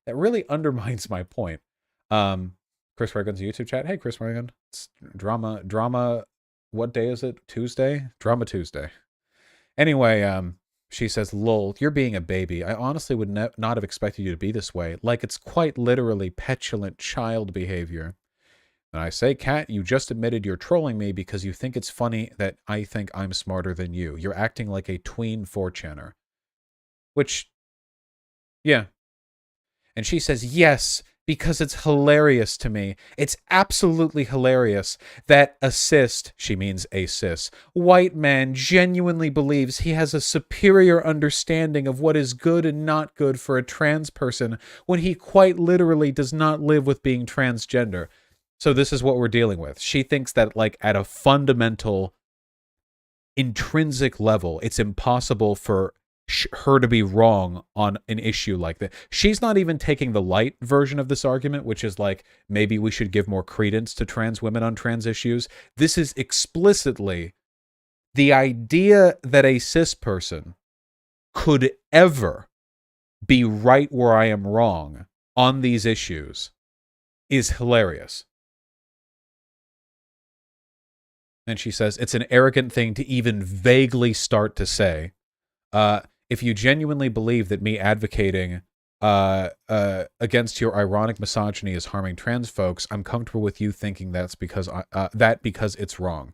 really undermines my point. Chris Reagan's YouTube chat. Hey, Chris Reagan. It's drama. What day is it? Tuesday? Drama Tuesday. Anyway, she says, lol, you're being a baby. I honestly would not have expected you to be this way. Like, it's quite literally petulant child behavior. And I say, Kat, you just admitted you're trolling me because you think it's funny that I think I'm smarter than you. You're acting like a tween 4chaner. Which, yeah. And she says, yes, because it's hilarious to me. It's absolutely hilarious that a cis, she means a cis, white man genuinely believes he has a superior understanding of what is good and not good for a trans person when he quite literally does not live with being transgender. So this is what we're dealing with. She thinks that, like, at a fundamental, intrinsic level, it's impossible for her to be wrong on an issue like that. She's not even taking the light version of this argument, which is like, maybe we should give more credence to trans women on trans issues. This is explicitly the idea that a cis person could ever be right where I am wrong on these issues is hilarious. And she says, it's an arrogant thing to even vaguely start to say. If you genuinely believe that me advocating against your ironic misogyny is harming trans folks, I'm comfortable with you thinking that's because because it's wrong.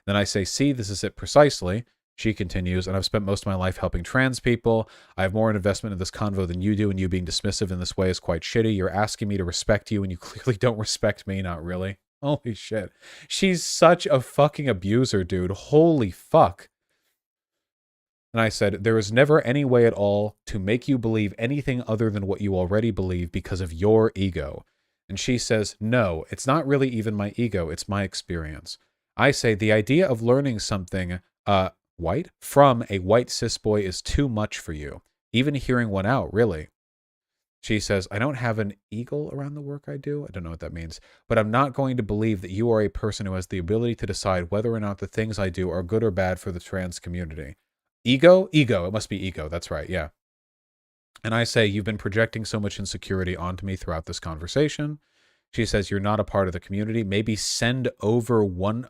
Then I say, see, this is it precisely. She continues, and I've spent most of my life helping trans people. I have more investment in this convo than you do, and you being dismissive in this way is quite shitty. You're asking me to respect you, and you clearly don't respect me. Not really. Holy shit. She's such a fucking abuser, dude. Holy fuck. And I said, there is never any way at all to make you believe anything other than what you already believe because of your ego. And she says, no, it's not really even my ego, it's my experience. I say, the idea of learning something white from a white cis boy is too much for you. Even hearing one out, really. She says, I don't have an eagle around the work I do. I don't know what that means. But I'm not going to believe that you are a person who has the ability to decide whether or not the things I do are good or bad for the trans community. Ego? Ego. It must be ego. That's right. Yeah. And I say, you've been projecting so much insecurity onto me throughout this conversation. She says, you're not a part of the community. Maybe send one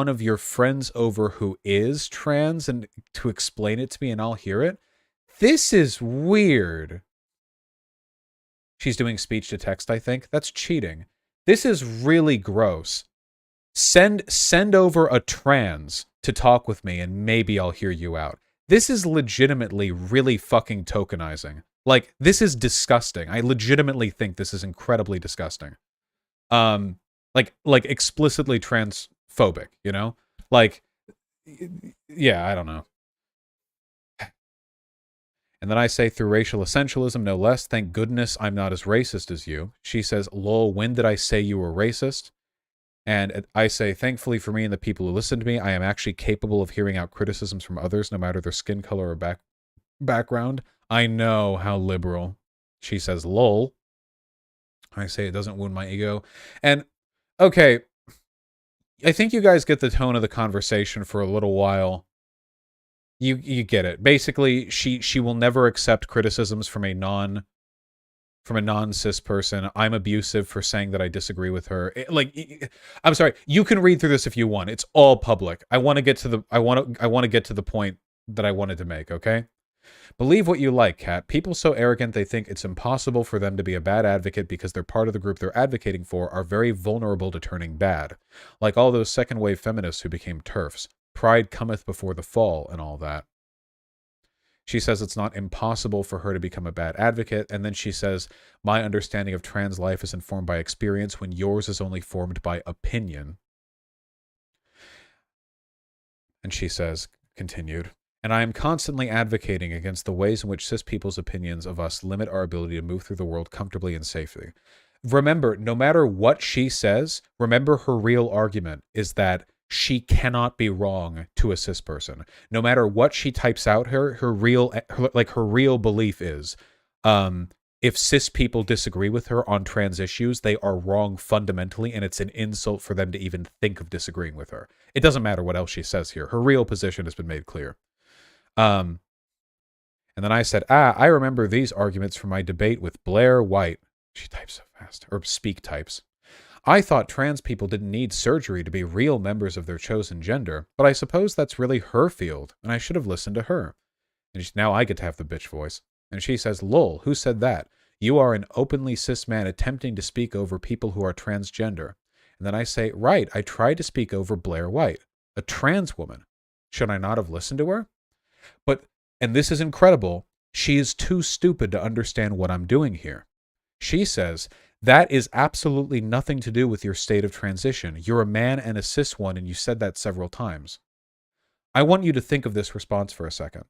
of your friends over who is trans and to explain it to me and I'll hear it. This is weird. She's doing speech to text, I think. That's cheating. This is really gross. Send over a trans to talk with me and maybe I'll hear you out. This is legitimately really fucking tokenizing. Like, this is disgusting. I legitimately think this is incredibly disgusting. Like explicitly transphobic, you know? Like, yeah, I don't know. And then I say, through racial essentialism, no less, thank goodness I'm not as racist as you. She says, lol, when did I say you were racist? And I say, thankfully for me and the people who listen to me, I am actually capable of hearing out criticisms from others, no matter their skin color or background. I know how liberal. She says, lol. I say, it doesn't wound my ego. And, okay, I think you guys get the tone of the conversation for a little while. You get it. Basically, she will never accept criticisms from a non-cis person. I'm abusive for saying that I disagree with her. I'm sorry. You can read through this if you want. It's all public. I want to get to the point that I wanted to make, okay? Believe what you like, Kat. People so arrogant they think it's impossible for them to be a bad advocate because they're part of the group they're advocating for are very vulnerable to turning bad. Like all those second-wave feminists who became TERFs. Pride cometh before the fall and all that. She says it's not impossible for her to become a bad advocate, and then she says, my understanding of trans life is informed by experience when yours is only formed by opinion. And she says, continued, and I am constantly advocating against the ways in which cis people's opinions of us limit our ability to move through the world comfortably and safely. Remember, no matter what she says, remember her real argument is that she cannot be wrong to a cis person. No matter what she types out, her real belief is, if cis people disagree with her on trans issues, they are wrong fundamentally, and it's an insult for them to even think of disagreeing with her. It doesn't matter what else she says here. Her real position has been made clear. And then I said, I remember these arguments from my debate with Blaire White. She types so fast, or speak types. I thought trans people didn't need surgery to be real members of their chosen gender, but I suppose that's really her field, and I should have listened to her. And now I get to have the bitch voice. And she says, lol, who said that? You are an openly cis man attempting to speak over people who are transgender. And then I say, right, I tried to speak over Blaire White, a trans woman. Should I not have listened to her? But, and this is incredible, she is too stupid to understand what I'm doing here. She says, that is absolutely nothing to do with your state of transition. You're a man and a cis one, and you said that several times. I want you to think of this response for a second.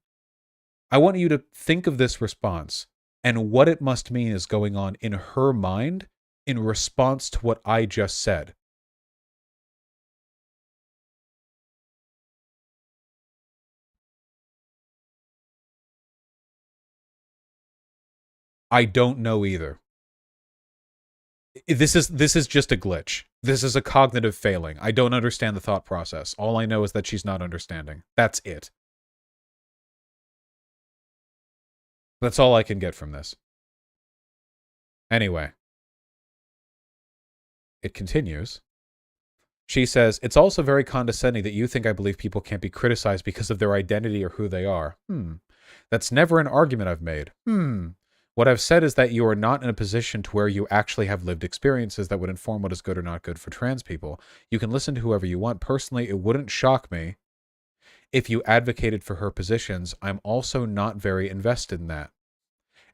I want you to think of this response and what it must mean is going on in her mind in response to what I just said. I don't know either. This is just a glitch. This is a cognitive failing. I don't understand the thought process. All I know is that she's not understanding. That's it. That's all I can get from this. Anyway. It continues. She says, it's also very condescending that you think I believe people can't be criticized because of their identity or who they are. That's never an argument I've made. What I've said is that you are not in a position to where you actually have lived experiences that would inform what is good or not good for trans people. You can listen to whoever you want. Personally, it wouldn't shock me if you advocated for her positions. I'm also not very invested in that.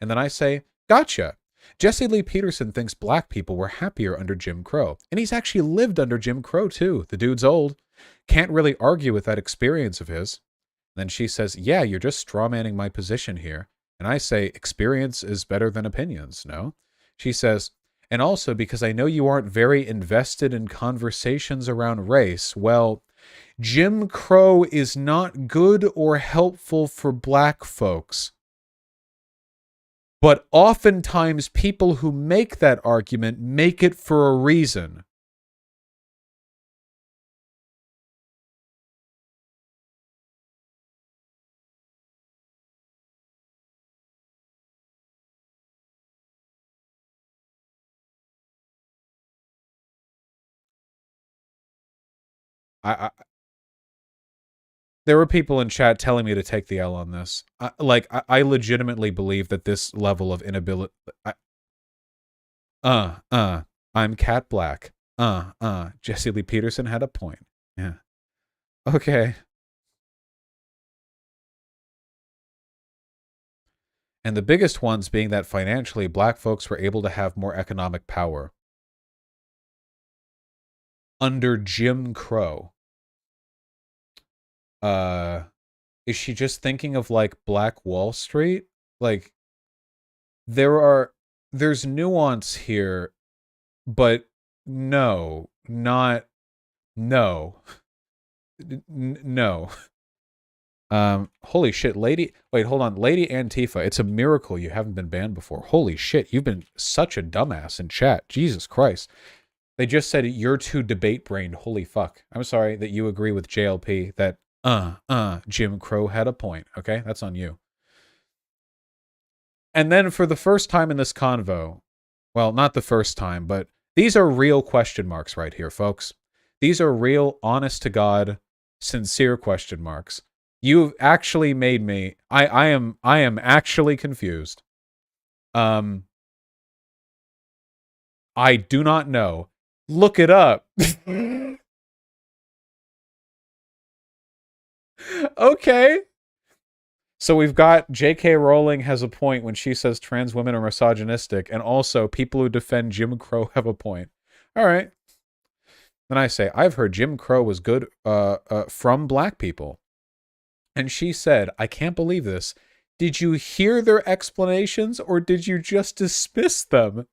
And then I say, gotcha. Jesse Lee Peterson thinks black people were happier under Jim Crow. And he's actually lived under Jim Crow, too. The dude's old. Can't really argue with that experience of his. Then she says, yeah, you're just strawmanning my position here. And I say, experience is better than opinions, no? She says, and also because I know you aren't very invested in conversations around race. Well, Jim Crow is not good or helpful for black folks. But oftentimes people who make that argument make it for a reason. There were people in chat telling me to take the L on this. I legitimately believe that this level of inability... I'm Kat Blaque. Jesse Lee Peterson had a point. Yeah. Okay. And the biggest ones being that financially, black folks were able to have more economic power. Under Jim Crow. Is she just thinking of like Black Wall Street? Like, there's nuance here, but no. Holy shit, wait, hold on. Lady Antifa, it's a miracle you haven't been banned before. Holy shit, you've been such a dumbass in chat. Jesus Christ. They just said you're too debate-brained. Holy fuck. I'm sorry that you agree with JLP that Jim Crow had a point, okay? That's on you. And then for the first time in this convo, well, not the first time, but these are real question marks right here, folks. These are real, honest-to-God, sincere question marks. You've actually made me. I am actually confused. I do not know. Look it up. Okay. So we've got J.K. Rowling has a point when she says trans women are misogynistic, and also people who defend Jim Crow have a point. All right. Then I say, I've heard Jim Crow was good from black people. And she said, I can't believe this. Did you hear their explanations or did you just dismiss them?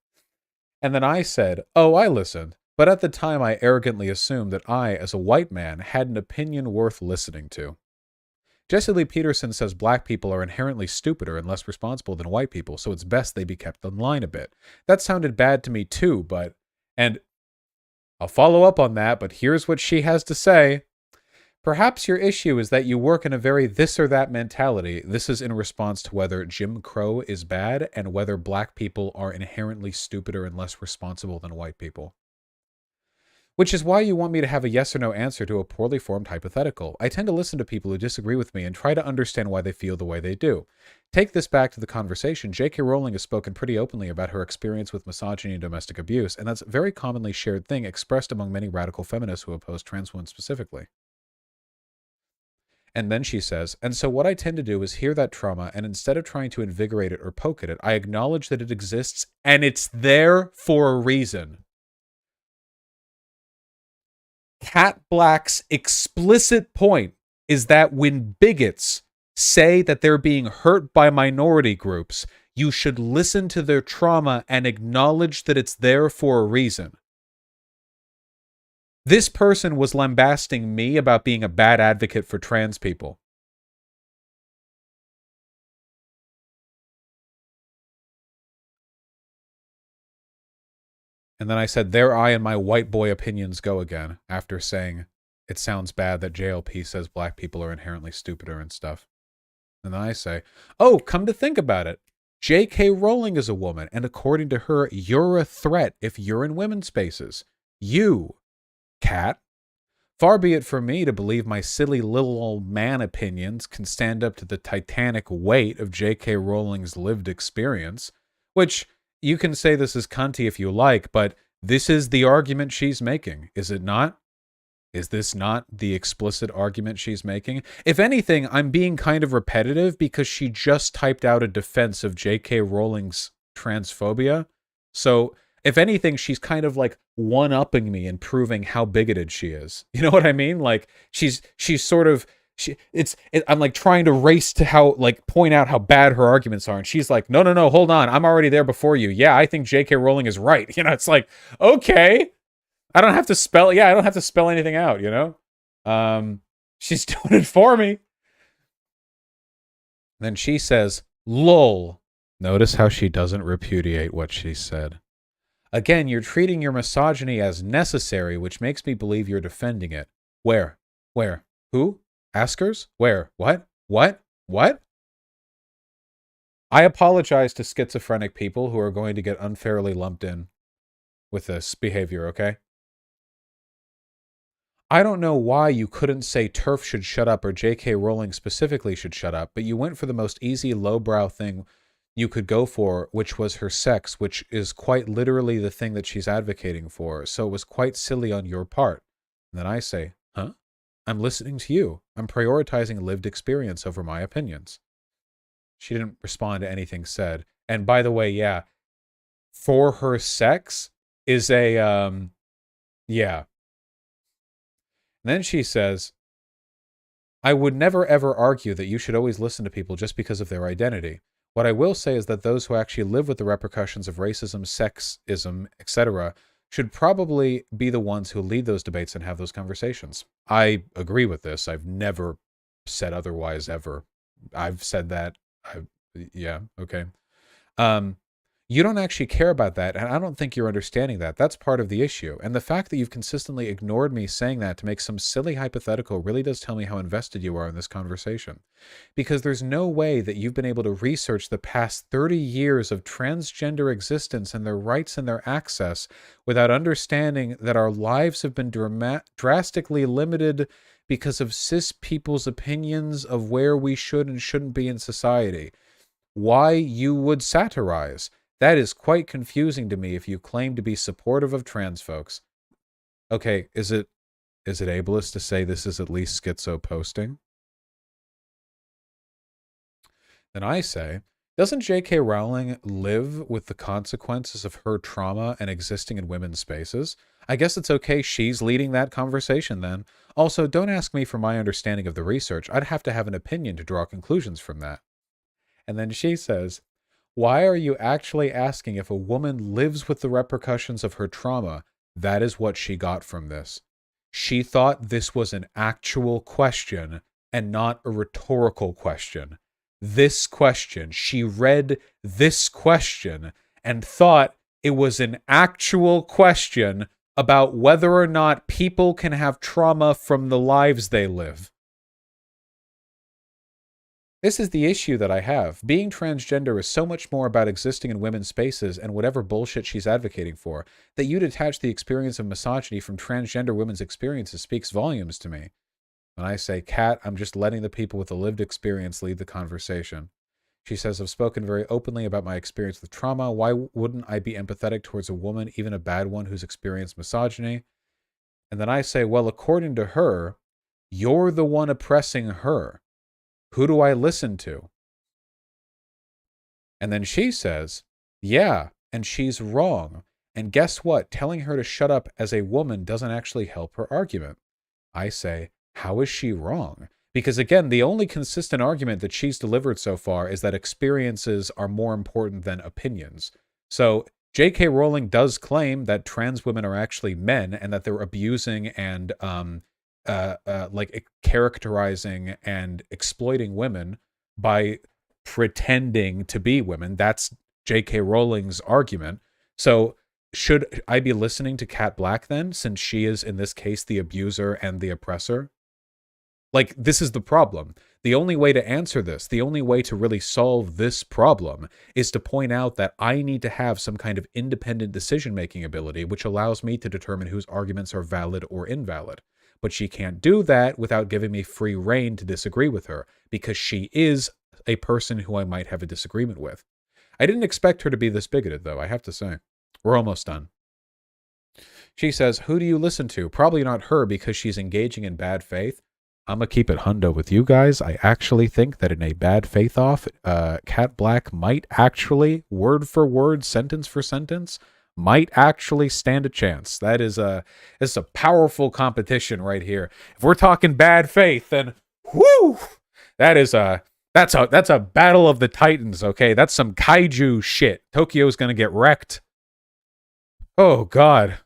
And then I said, oh, I listened. But at the time, I arrogantly assumed that I, as a white man, had an opinion worth listening to. Jesse Lee Peterson says black people are inherently stupider and less responsible than white people, so it's best they be kept in line a bit. That sounded bad to me too, but... And I'll follow up on that, but here's what she has to say. Perhaps your issue is that you work in a very this or that mentality. This is in response to whether Jim Crow is bad and whether black people are inherently stupider and less responsible than white people. Which is why you want me to have a yes or no answer to a poorly formed hypothetical. I tend to listen to people who disagree with me and try to understand why they feel the way they do. Take this back to the conversation. J.K. Rowling has spoken pretty openly about her experience with misogyny and domestic abuse, and that's a very commonly shared thing expressed among many radical feminists who oppose trans women specifically. And then she says, and so what I tend to do is hear that trauma, and instead of trying to invigorate it or poke at it, I acknowledge that it exists, and it's there for a reason. Kat Blaque's explicit point is that when bigots say that they're being hurt by minority groups, you should listen to their trauma and acknowledge that it's there for a reason. This person was lambasting me about being a bad advocate for trans people. And then I said, there I and my white boy opinions go again, after saying it sounds bad that JLP says black people are inherently stupider and stuff. And then I say, oh, come to think about it, J.K. Rowling is a woman, and according to her, you're a threat if you're in women's spaces. You, Kat. Far be it from me to believe my silly little old man opinions can stand up to the titanic weight of J.K. Rowling's lived experience, which... You can say this is cunty if you like, but this is the argument she's making, is it not? Is this not the explicit argument she's making? If anything, I'm being kind of repetitive because she just typed out a defense of J.K. Rowling's transphobia. So, if anything, she's kind of like one-upping me and proving how bigoted she is. You know what I mean? Like, she's sort of... I'm like trying to race to how, like, point out how bad her arguments are, and she's like, no, hold on, I'm already there before you. Yeah, I think J.K. Rowling is right. You know, it's like, okay, I don't have to spell anything out, you know? She's doing it for me. Then she says, lol. Notice how she doesn't repudiate what she said. Again, you're treating your misogyny as necessary, which makes me believe you're defending it. Where? Who? Askers? Where? What? I apologize to schizophrenic people who are going to get unfairly lumped in with this behavior, okay? I don't know why you couldn't say TERF should shut up or J.K. Rowling specifically should shut up, but you went for the most easy lowbrow thing you could go for, which was her sex, which is quite literally the thing that she's advocating for, so it was quite silly on your part. And then I say, huh? I'm listening to you. I'm prioritizing lived experience over my opinions. She didn't respond to anything said. And by the way, yeah, for her sex is a, yeah. And then she says, I would never ever argue that you should always listen to people just because of their identity. What I will say is that those who actually live with the repercussions of racism, sexism, etc., should probably be the ones who lead those debates and have those conversations. I agree with this. I've never said otherwise ever. I've said that. Yeah, okay. You don't actually care about that, and I don't think you're understanding that. That's part of the issue. And the fact that you've consistently ignored me saying that to make some silly hypothetical really does tell me how invested you are in this conversation. Because there's no way that you've been able to research the past 30 years of transgender existence and their rights and their access without understanding that our lives have been drastically limited because of cis people's opinions of where we should and shouldn't be in society. Why you would satirize? That is quite confusing to me if you claim to be supportive of trans folks. Okay, is it ableist to say this is at least schizo posting? Then I say, doesn't J.K. Rowling live with the consequences of her trauma and existing in women's spaces? I guess it's okay she's leading that conversation then. Also, don't ask me for my understanding of the research. I'd have to have an opinion to draw conclusions from that. And then she says, why are you actually asking if a woman lives with the repercussions of her trauma? That is what she got from this. She thought this was an actual question and not a rhetorical question. This question, she read this question and thought it was an actual question about whether or not people can have trauma from the lives they live. This is the issue that I have. Being transgender is so much more about existing in women's spaces and whatever bullshit she's advocating for, that you detach the experience of misogyny from transgender women's experiences speaks volumes to me. When I say, Kat, I'm just letting the people with a lived experience lead the conversation. She says, I've spoken very openly about my experience with trauma. Why wouldn't I be empathetic towards a woman, even a bad one, who's experienced misogyny? And then I say, well, according to her, you're the one oppressing her. Who do I listen to? And then she says, yeah, and she's wrong. And guess what? Telling her to shut up as a woman doesn't actually help her argument. I say, how is she wrong? Because again, the only consistent argument that she's delivered so far is that experiences are more important than opinions. So J.K. Rowling does claim that trans women are actually men and that they're abusing and like characterizing and exploiting women by pretending to be women. That's J.K. Rowling's argument. So should I be listening to Kat Blaque then, since she is in this case the abuser and the oppressor? Like, this is the problem. The only way to answer this, the only way to really solve this problem is to point out that I need to have some kind of independent decision-making ability, which allows me to determine whose arguments are valid or invalid. But she can't do that without giving me free rein to disagree with her, because she is a person who I might have a disagreement with. I didn't expect her to be this bigoted, though, I have to say. We're almost done. She says, who do you listen to? Probably not her, because she's engaging in bad faith. I'm going to keep it hundo with you guys. I actually think that in a bad faith off, Kat Blaque might actually, word for word, sentence for sentence, might actually stand a chance. That is a powerful competition right here. If we're talking bad faith, then whoo, that's a battle of the titans, okay? That's some kaiju shit. Tokyo's going to get wrecked. Oh, God.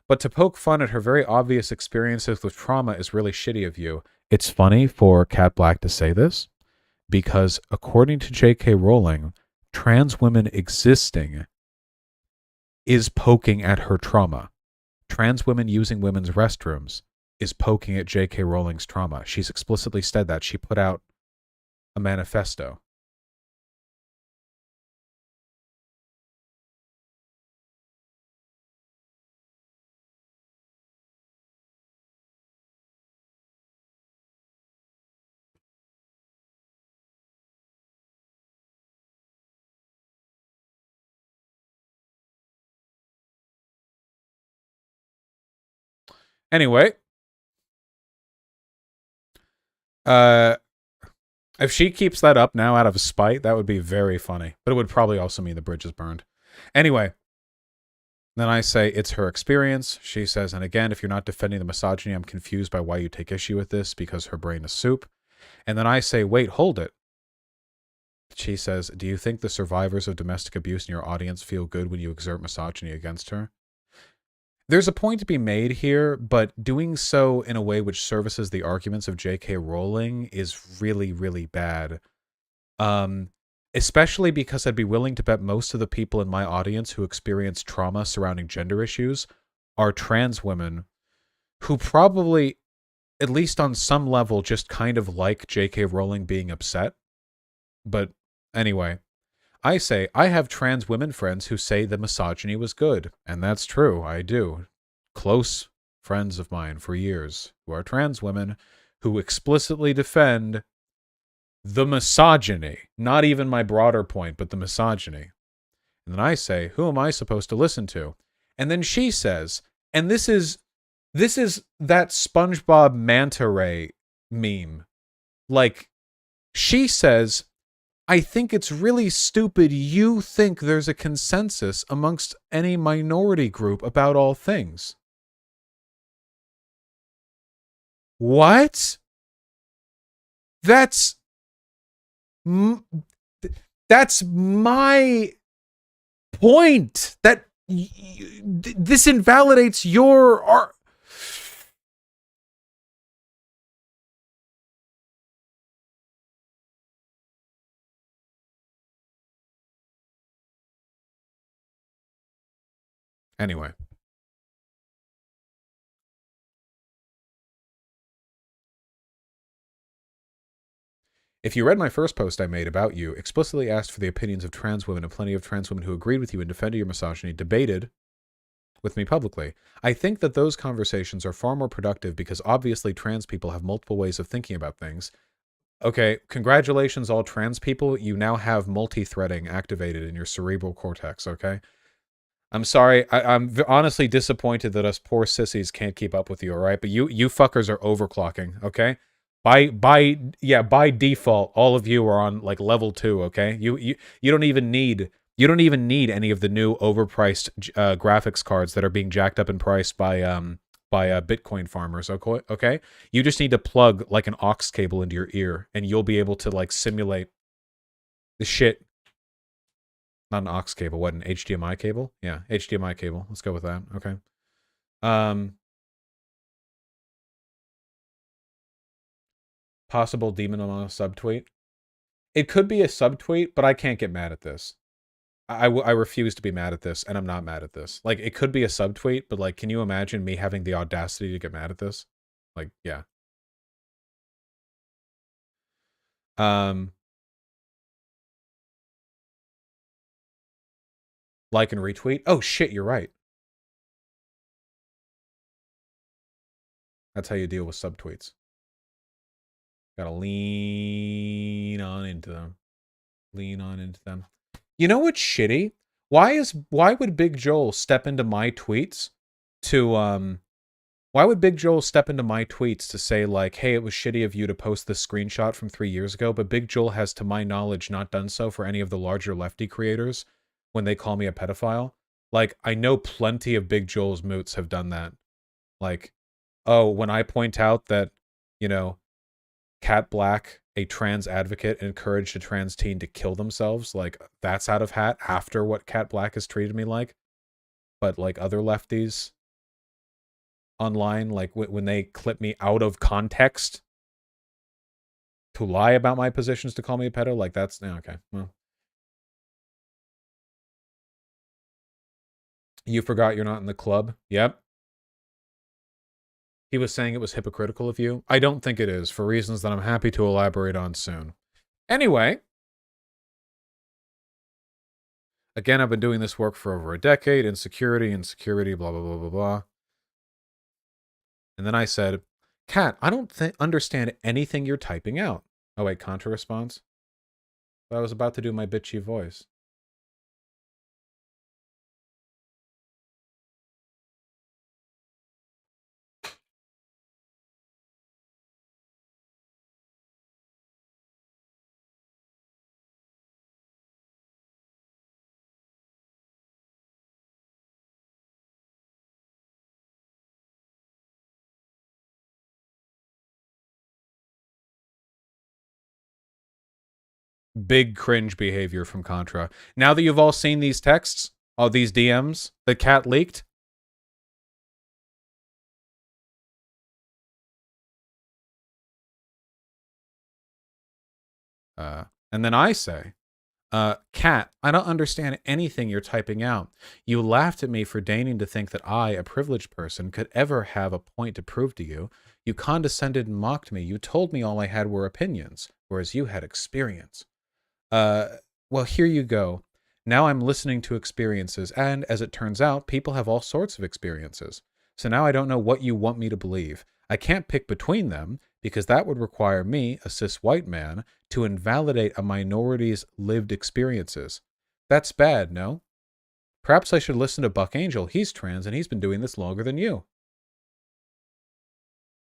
But to poke fun at her very obvious experiences with trauma is really shitty of you. It's funny for Kat Blaque to say this, because according to J.K. Rowling, trans women existing is poking at her trauma. Trans women using women's restrooms is poking at J.K. Rowling's trauma. She's explicitly said that. She put out a manifesto. Anyway, if she keeps that up now out of spite, that would be very funny. But it would probably also mean the bridge is burned. Anyway, then I say it's her experience. She says, and again, if you're not defending the misogyny, I'm confused by why you take issue with this, because her brain is soup. And then I say, wait, hold it. She says, do you think the survivors of domestic abuse in your audience feel good when you exert misogyny against her? There's a point to be made here, but doing so in a way which services the arguments of J.K. Rowling is really, really bad. Especially because I'd be willing to bet most of the people in my audience who experience trauma surrounding gender issues are trans women who probably, at least on some level, just kind of like J.K. Rowling being upset. But anyway, I say, I have trans women friends who say the misogyny was good, and that's true, I do. Close friends of mine for years who are trans women who explicitly defend the misogyny, not even my broader point, but the misogyny. And then I say, who am I supposed to listen to? And then she says, and this is that SpongeBob manta ray meme. Like, she says, I think it's really stupid you think there's a consensus amongst any minority group about all things. What? That's my point. That this invalidates your art. Anyway. If you read my first post I made about you, explicitly asked for the opinions of trans women and plenty of trans women who agreed with you and defended your misogyny, debated with me publicly. I think that those conversations are far more productive because obviously trans people have multiple ways of thinking about things. Okay, congratulations all trans people. You now have multi-threading activated in your cerebral cortex, okay? I'm sorry. I'm honestly disappointed that us poor sissies can't keep up with you, all right? But you fuckers are overclocking, okay? By default, all of you are on like level 2, okay? You don't even need any of the new overpriced graphics cards that are being jacked up in price by Bitcoin farmers, okay? You just need to plug like an aux cable into your ear and you'll be able to like simulate the shit. Not an aux cable, what, an HDMI cable? Yeah, HDMI cable. Let's go with that. Okay. Possible demon on a subtweet. It could be a subtweet, but I can't get mad at this. I refuse to be mad at this, and I'm not mad at this. Like, it could be a subtweet, but like, can you imagine me having the audacity to get mad at this? Like, yeah. Like and retweet. Oh shit, you're right. That's how you deal with subtweets. Gotta lean on into them. Lean on into them. You know what's shitty? Why would Big Joel step into my tweets to why would Big Joel step into my tweets to say like, hey, it was shitty of you to post this screenshot from 3 years ago, but Big Joel has, to my knowledge, not done so for any of the larger lefty creators when they call me a pedophile? Like, I know plenty of Big Joel's moots have done that. Like, oh, when I point out that, you know, Kat Blaque, a trans advocate, encouraged a trans teen to kill themselves, like, that's out of hat after what Kat Blaque has treated me like. But like other lefties online, like when they clip me out of context to lie about my positions to call me a pedo, like that's okay. Well, you forgot you're not in the club. Yep. He was saying it was hypocritical of you. I don't think it is, for reasons that I'm happy to elaborate on soon. Anyway, again, I've been doing this work for over a decade. Insecurity, blah, blah, blah, blah, blah. And then I said, Kat, I don't understand anything you're typing out. Oh, wait, contra response? I was about to do my bitchy voice. Big cringe behavior from Contra. Now that you've all seen these texts, all these DMs that Kat leaked, and then I say, Kat, I don't understand anything you're typing out. You laughed at me for deigning to think that I, a privileged person, could ever have a point to prove to you. You condescended and mocked me. You told me all I had were opinions, whereas you had experience. Well, here you go. Now I'm listening to experiences, and as it turns out, people have all sorts of experiences. So now I don't know what you want me to believe. I can't pick between them because that would require me, a cis white man, to invalidate a minority's lived experiences. That's bad, no? Perhaps I should listen to Buck Angel. He's trans and he's been doing this longer than you.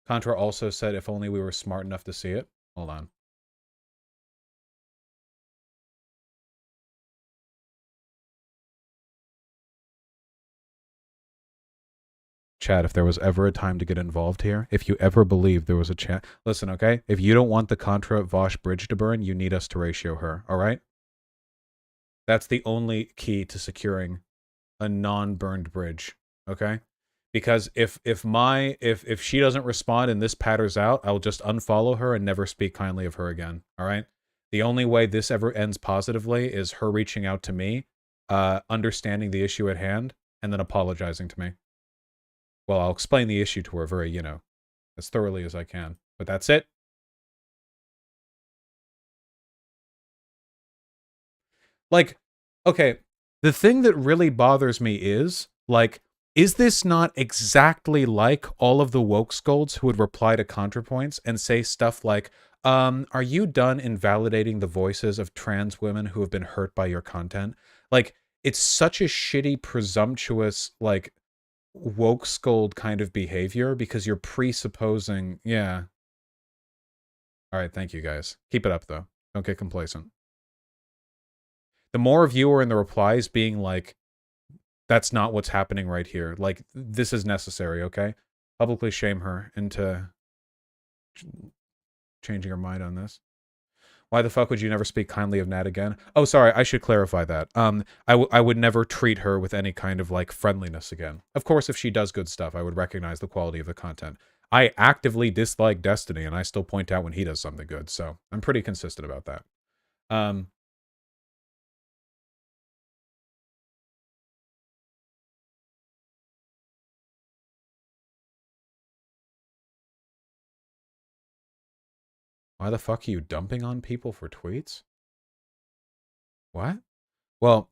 Contra also said if only we were smart enough to see it. Hold on. Chad, if there was ever a time to get involved here, if you ever believed there was a chance, listen, okay? If you don't want the Contra Vaush bridge to burn, you need us to ratio her, all right? That's the only key to securing a non-burned bridge, okay? Because if she doesn't respond and this patters out, I'll just unfollow her and never speak kindly of her again, all right? The only way this ever ends positively is her reaching out to me, understanding the issue at hand, and then apologizing to me. Well, I'll explain the issue to her very, as thoroughly as I can. But that's it. Like, okay, the thing that really bothers me is, like, is this not exactly like all of the woke scolds who would reply to ContraPoints and say stuff like, are you done invalidating the voices of trans women who have been hurt by your content? Like, it's such a shitty, presumptuous, like, woke scold kind of behavior because you're presupposing, yeah. All right, thank you guys. Keep it up though. Don't get complacent. The more of you are in the replies being like, that's not what's happening right here. Like, this is necessary, okay? Publicly shame her into changing her mind on this. Why the fuck would you never speak kindly of Nat again? Oh, sorry, I should clarify that. I would never treat her with any kind of, like, friendliness again. Of course, if she does good stuff, I would recognize the quality of the content. I actively dislike Destiny, and I still point out when he does something good, so I'm pretty consistent about that. Why the fuck are you dumping on people for tweets? What? Well,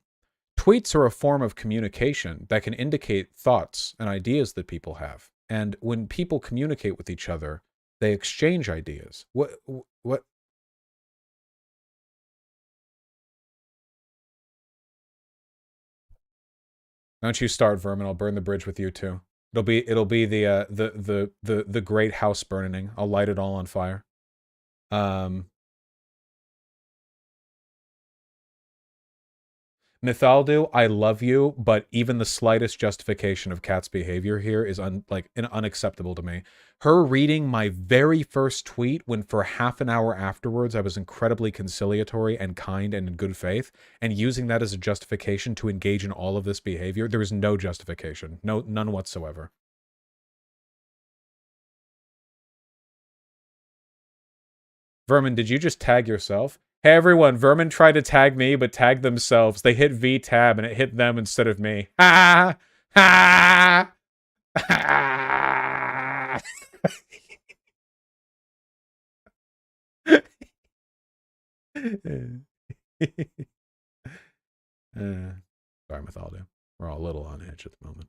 tweets are a form of communication that can indicate thoughts and ideas that people have. And when people communicate with each other, they exchange ideas. What? Don't you start, Vermin. I'll burn the bridge with you too. It'll be the great house burning. I'll light it all on fire. Mythaldu, I love you, but even the slightest justification of Kat's behavior here is unacceptable to me. Her reading my very first tweet when for half an hour afterwards I was incredibly conciliatory and kind and in good faith, and using that as a justification to engage in all of this behavior, there is no justification. None whatsoever. Vermin, did you just tag yourself? Hey everyone, Vermin tried to tag me, but tagged themselves. They hit V tab and it hit them instead of me. Ha! Ha! Ha! Sorry, Mythaldo. We're all a little on edge at the moment.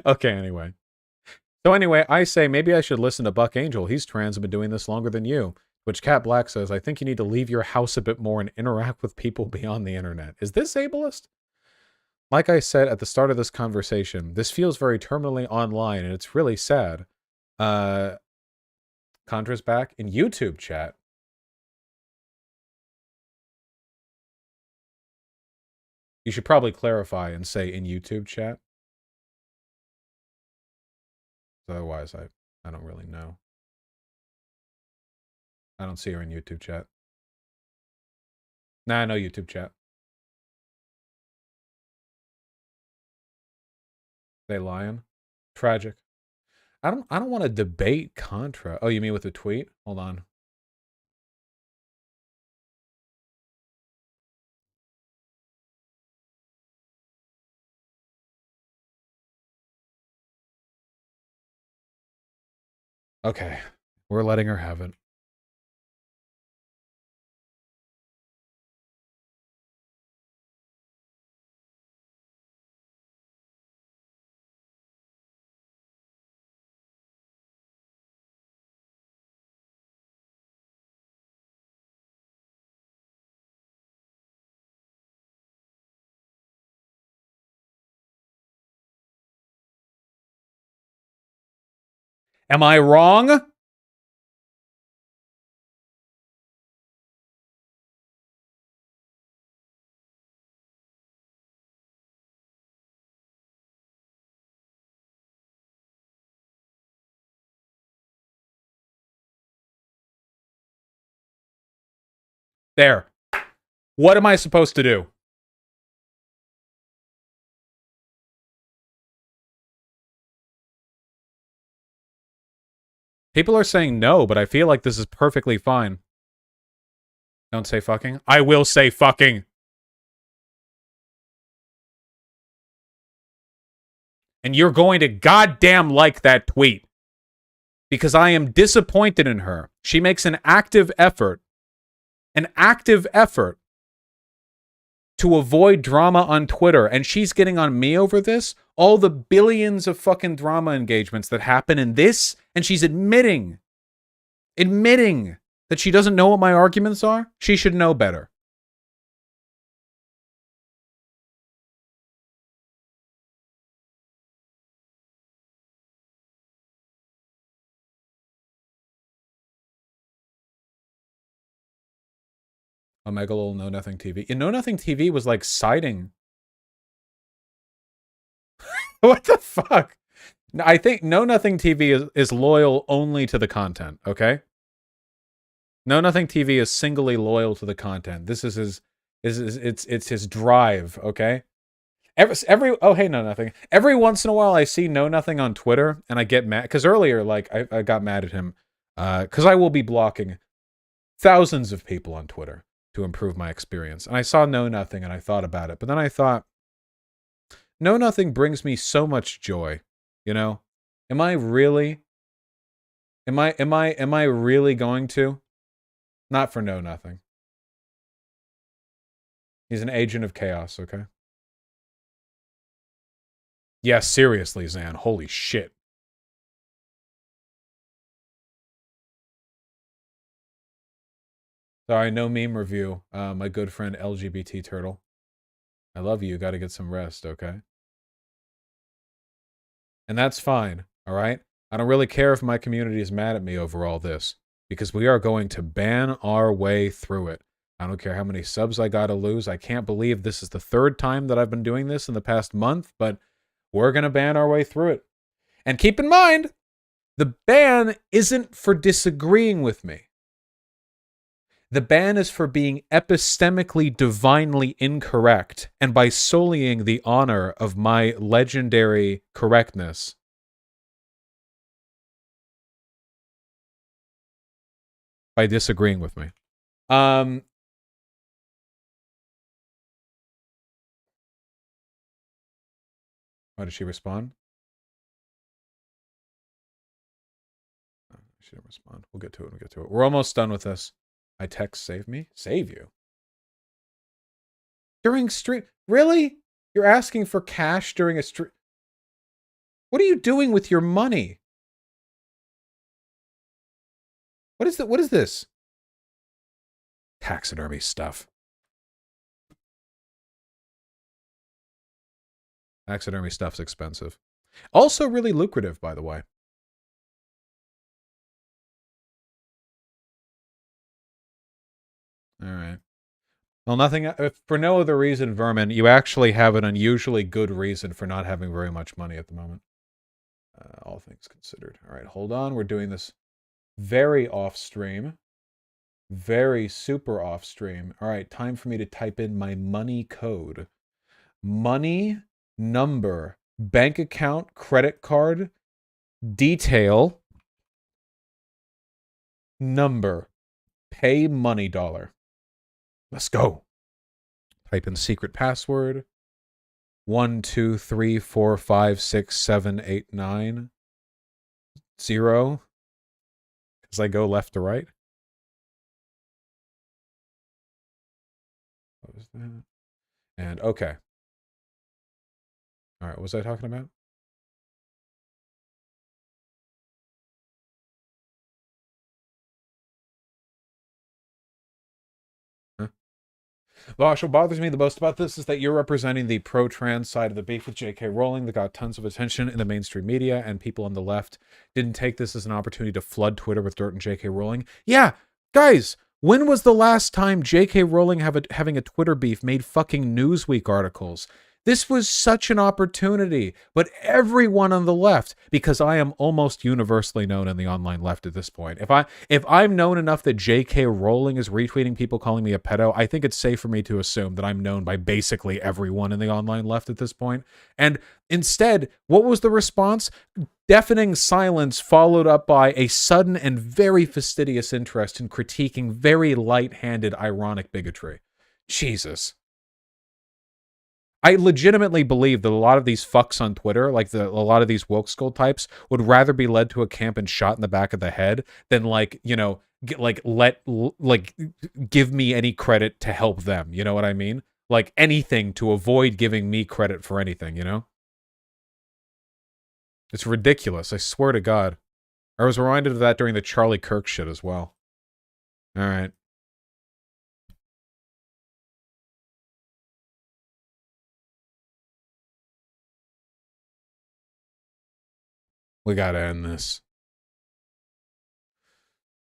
Okay, anyway. So anyway, I say maybe I should listen to Buck Angel. He's trans and been doing this longer than you. Which Kat Blaque says, I think you need to leave your house a bit more and interact with people beyond the internet. Is this ableist? Like I said at the start of this conversation, this feels very terminally online and it's really sad. Contra's back in YouTube chat. You should probably clarify and say in YouTube chat. Otherwise, I don't really know. I don't see her in YouTube chat. Nah, no YouTube chat. They lying? Tragic. I don't want to debate Contra. Oh, you mean with a tweet? Hold on. Okay. We're letting her have it. Am I wrong? There. What am I supposed to do? People are saying no, but I feel like this is perfectly fine. Don't say fucking. I will say fucking. And you're going to goddamn like that tweet. Because I am disappointed in her. She makes an active effort to avoid drama on Twitter, and she's getting on me over this. All the billions of fucking drama engagements that happen in this, and she's admitting that she doesn't know what my arguments are. She should know better. Omega Lol Know Nothing TV. And Know Nothing TV was like citing. What the fuck? I think Know Nothing TV is loyal only to the content, okay? Know Nothing TV is singly loyal to the content. This is it's his drive, okay? Every oh hey Know Nothing. Every once in a while I see Know Nothing on Twitter and I get mad because earlier like I got mad at him because I will be blocking thousands of people on Twitter to improve my experience. And I saw Know Nothing and I thought about it, but then I thought Know Nothing brings me so much joy, you know? Am I really really going to? Not for Know Nothing. He's an agent of chaos, okay? Yeah, seriously, Zan. Holy shit. Sorry, no meme review. My good friend LGBT Turtle. I love you. You got to get some rest, okay? And that's fine, all right? I don't really care if my community is mad at me over all this because we are going to ban our way through it. I don't care how many subs I got to lose. I can't believe this is the third time that I've been doing this in the past month, but we're going to ban our way through it. And keep in mind, the ban isn't for disagreeing with me. The ban is for being epistemically divinely incorrect and by sullying the honor of my legendary correctness. By disagreeing with me. Why did she respond? Oh, she didn't respond. We'll get to it. We'll get to it. We're almost done with this. I text save me? Save you? During stream? Really? You're asking for cash during a stream? What are you doing with your money? What is that? What is this? Taxidermy stuff. Taxidermy stuff's expensive. Also really lucrative, by the way. All right. Well, nothing, if for no other reason, Vermin, you actually have an unusually good reason for not having very much money at the moment. All things considered. All right, hold on. We're doing this very off stream. Very super off stream. All right, time for me to type in my money code. Money, number, bank account, credit card, detail, number, pay money dollar. Let's go. Type in secret password. 1, 2, 3, 4, 5, 6, 7, 8, 9. 0. As I go left to right. What was that? And okay. All right, what was I talking about? Huh? Vaush, what bothers me the most about this is that you're representing the pro-trans side of the beef with J.K. Rowling that got tons of attention in the mainstream media, and people on the left didn't take this as an opportunity to flood Twitter with dirt and J.K. Rowling. Yeah, guys, when was the last time J.K. Rowling having a Twitter beef made fucking Newsweek articles? This was such an opportunity, but everyone on the left, because I am almost universally known in the online left at this point. If I'm known enough that J.K. Rowling is retweeting people calling me a pedo, I think it's safe for me to assume that I'm known by basically everyone in the online left at this point. And instead, what was the response? Deafening silence followed up by a sudden and very fastidious interest in critiquing very light-handed, ironic bigotry. Jesus. I legitimately believe that a lot of these fucks on Twitter, like a lot of these woke skull types, would rather be led to a camp and shot in the back of the head than give me any credit to help them. You know what I mean? Like anything to avoid giving me credit for anything, you know? It's ridiculous. I swear to God. I was reminded of that during the Charlie Kirk shit as well. All right. We gotta end this.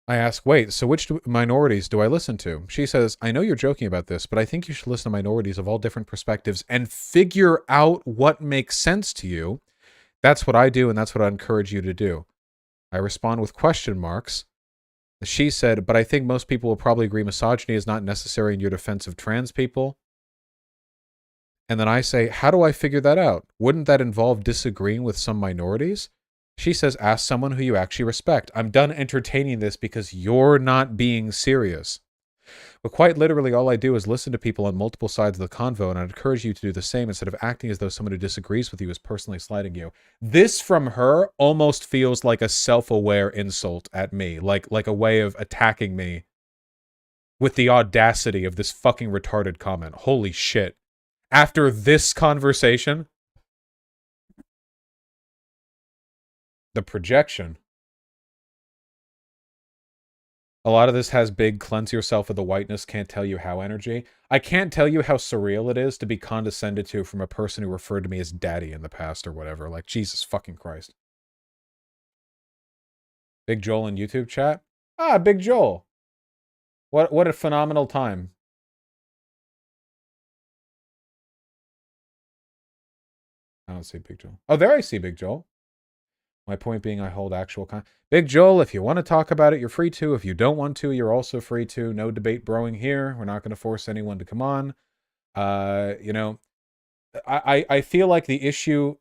I ask, wait, so which minorities do I listen to? She says, I know you're joking about this, but I think you should listen to minorities of all different perspectives and figure out what makes sense to you. That's what I do, and that's what I encourage you to do. I respond with question marks. She said, but I think most people will probably agree misogyny is not necessary in your defense of trans people. And then I say, how do I figure that out? Wouldn't that involve disagreeing with some minorities? She says, ask someone who you actually respect. I'm done entertaining this because you're not being serious. But quite literally, all I do is listen to people on multiple sides of the convo, and I'd encourage you to do the same instead of acting as though someone who disagrees with you is personally slighting you. This from her almost feels like a self-aware insult at me, like a way of attacking me with the audacity of this fucking retarded comment. Holy shit. After this conversation, the projection. A lot of this has big cleanse yourself of the whiteness, can't tell you how energy. I can't tell you how surreal it is to be condescended to from a person who referred to me as daddy in the past or whatever. Like, Jesus fucking Christ. Big Joel in YouTube chat? Ah, Big Joel. What a phenomenal time. I don't see Big Joel. Oh, there I see Big Joel. My point being, I hold actual Big Joel, if you want to talk about it, you're free to. If you don't want to, you're also free to. No debate broing here. We're not going to force anyone to come on. You know, I feel like the issue,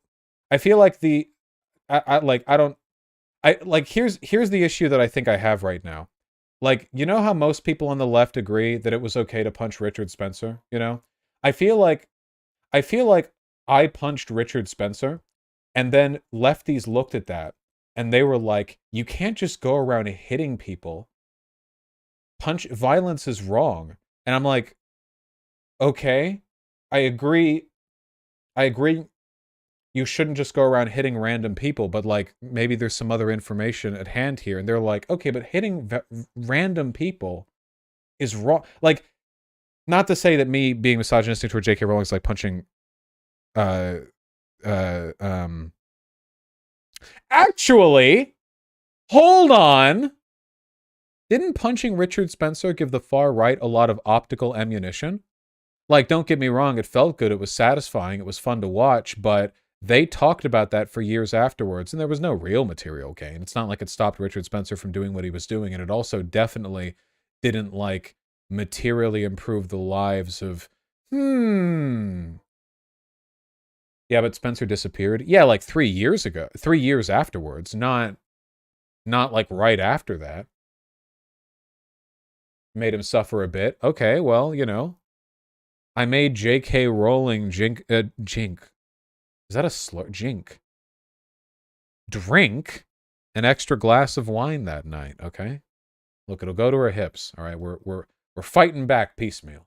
I feel like the, here's the issue that I think I have right now. Like, you know how most people on the left agree that it was okay to punch Richard Spencer, you know? I feel like I punched Richard Spencer, and then lefties looked at that, and they were like, you can't just go around hitting people. Violence is wrong. And I'm like, okay, I agree. You shouldn't just go around hitting random people, but like, maybe there's some other information at hand here. And they're like, okay, but hitting random people is wrong. Like, not to say that me being misogynistic toward J.K. Rowling is like punching actually, hold on. Didn't punching Richard Spencer give the far right a lot of optical ammunition? Like, don't get me wrong, it felt good, it was satisfying, it was fun to watch, but they talked about that for years afterwards, and there was no real material gain. It's not like it stopped Richard Spencer from doing what he was doing, and it also definitely didn't, like, materially improve the lives of, Yeah, but Spencer disappeared. Yeah, like 3 years ago. 3 years afterwards. Not like right after that. Made him suffer a bit. Okay, well, you know. I made J.K. Rowling jink. Is that a slur? Jink. Drink an extra glass of wine that night, okay? Look, it'll go to her hips. All right, we're fighting back piecemeal.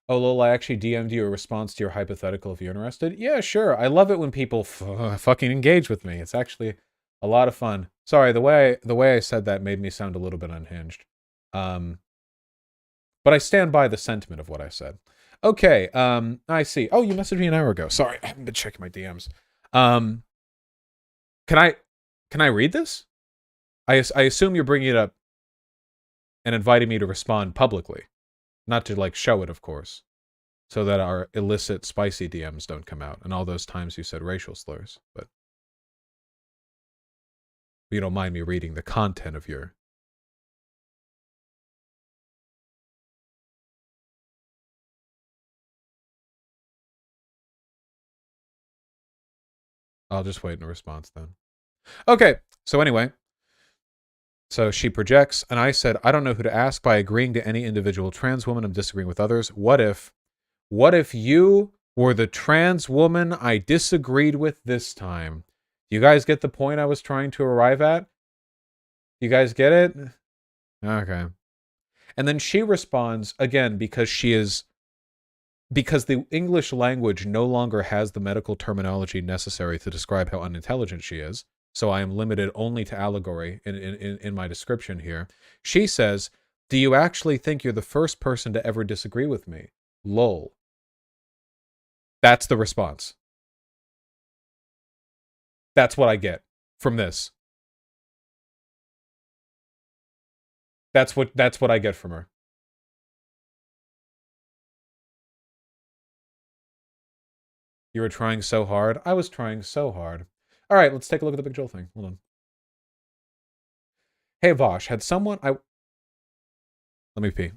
Oh, Lol, I actually DM'd you a response to your hypothetical if you're interested. Yeah, sure. I love it when people fucking engage with me. It's actually a lot of fun. Sorry, the way I said that made me sound a little bit unhinged. But I stand by the sentiment of what I said. Okay, I see. Oh, you messaged me an hour ago. Sorry, I haven't been checking my DMs. Can I read this? I assume you're bringing it up and inviting me to respond publicly, not to like show it, of course, so that our illicit, spicy DMs don't come out, and all those times you said racial slurs. But you don't mind me reading the content of your. I'll just wait in a response then. Okay, so anyway. So she projects, and I said, I don't know who to ask by agreeing to any individual trans woman. I'm disagreeing with others. What if you were the trans woman I disagreed with this time? You guys get the point I was trying to arrive at? You guys get it? Okay. And then she responds, again, because the English language no longer has the medical terminology necessary to describe how unintelligent she is. So I am limited only to allegory in my description here. She says, do you actually think you're the first person to ever disagree with me? Lol. That's the response. That's what I get from this. That's what I get from her. You were trying so hard. I was trying so hard. All right, let's take a look at the Big Joel thing. Hold on. Hey, Vaush, had someone... Let me pee.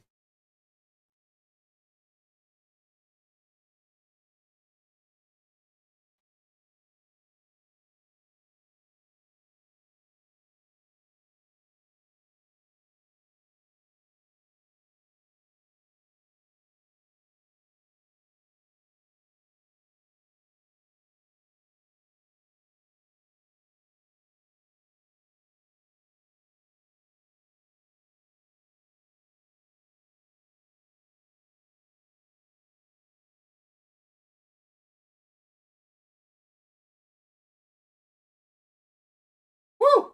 Woo!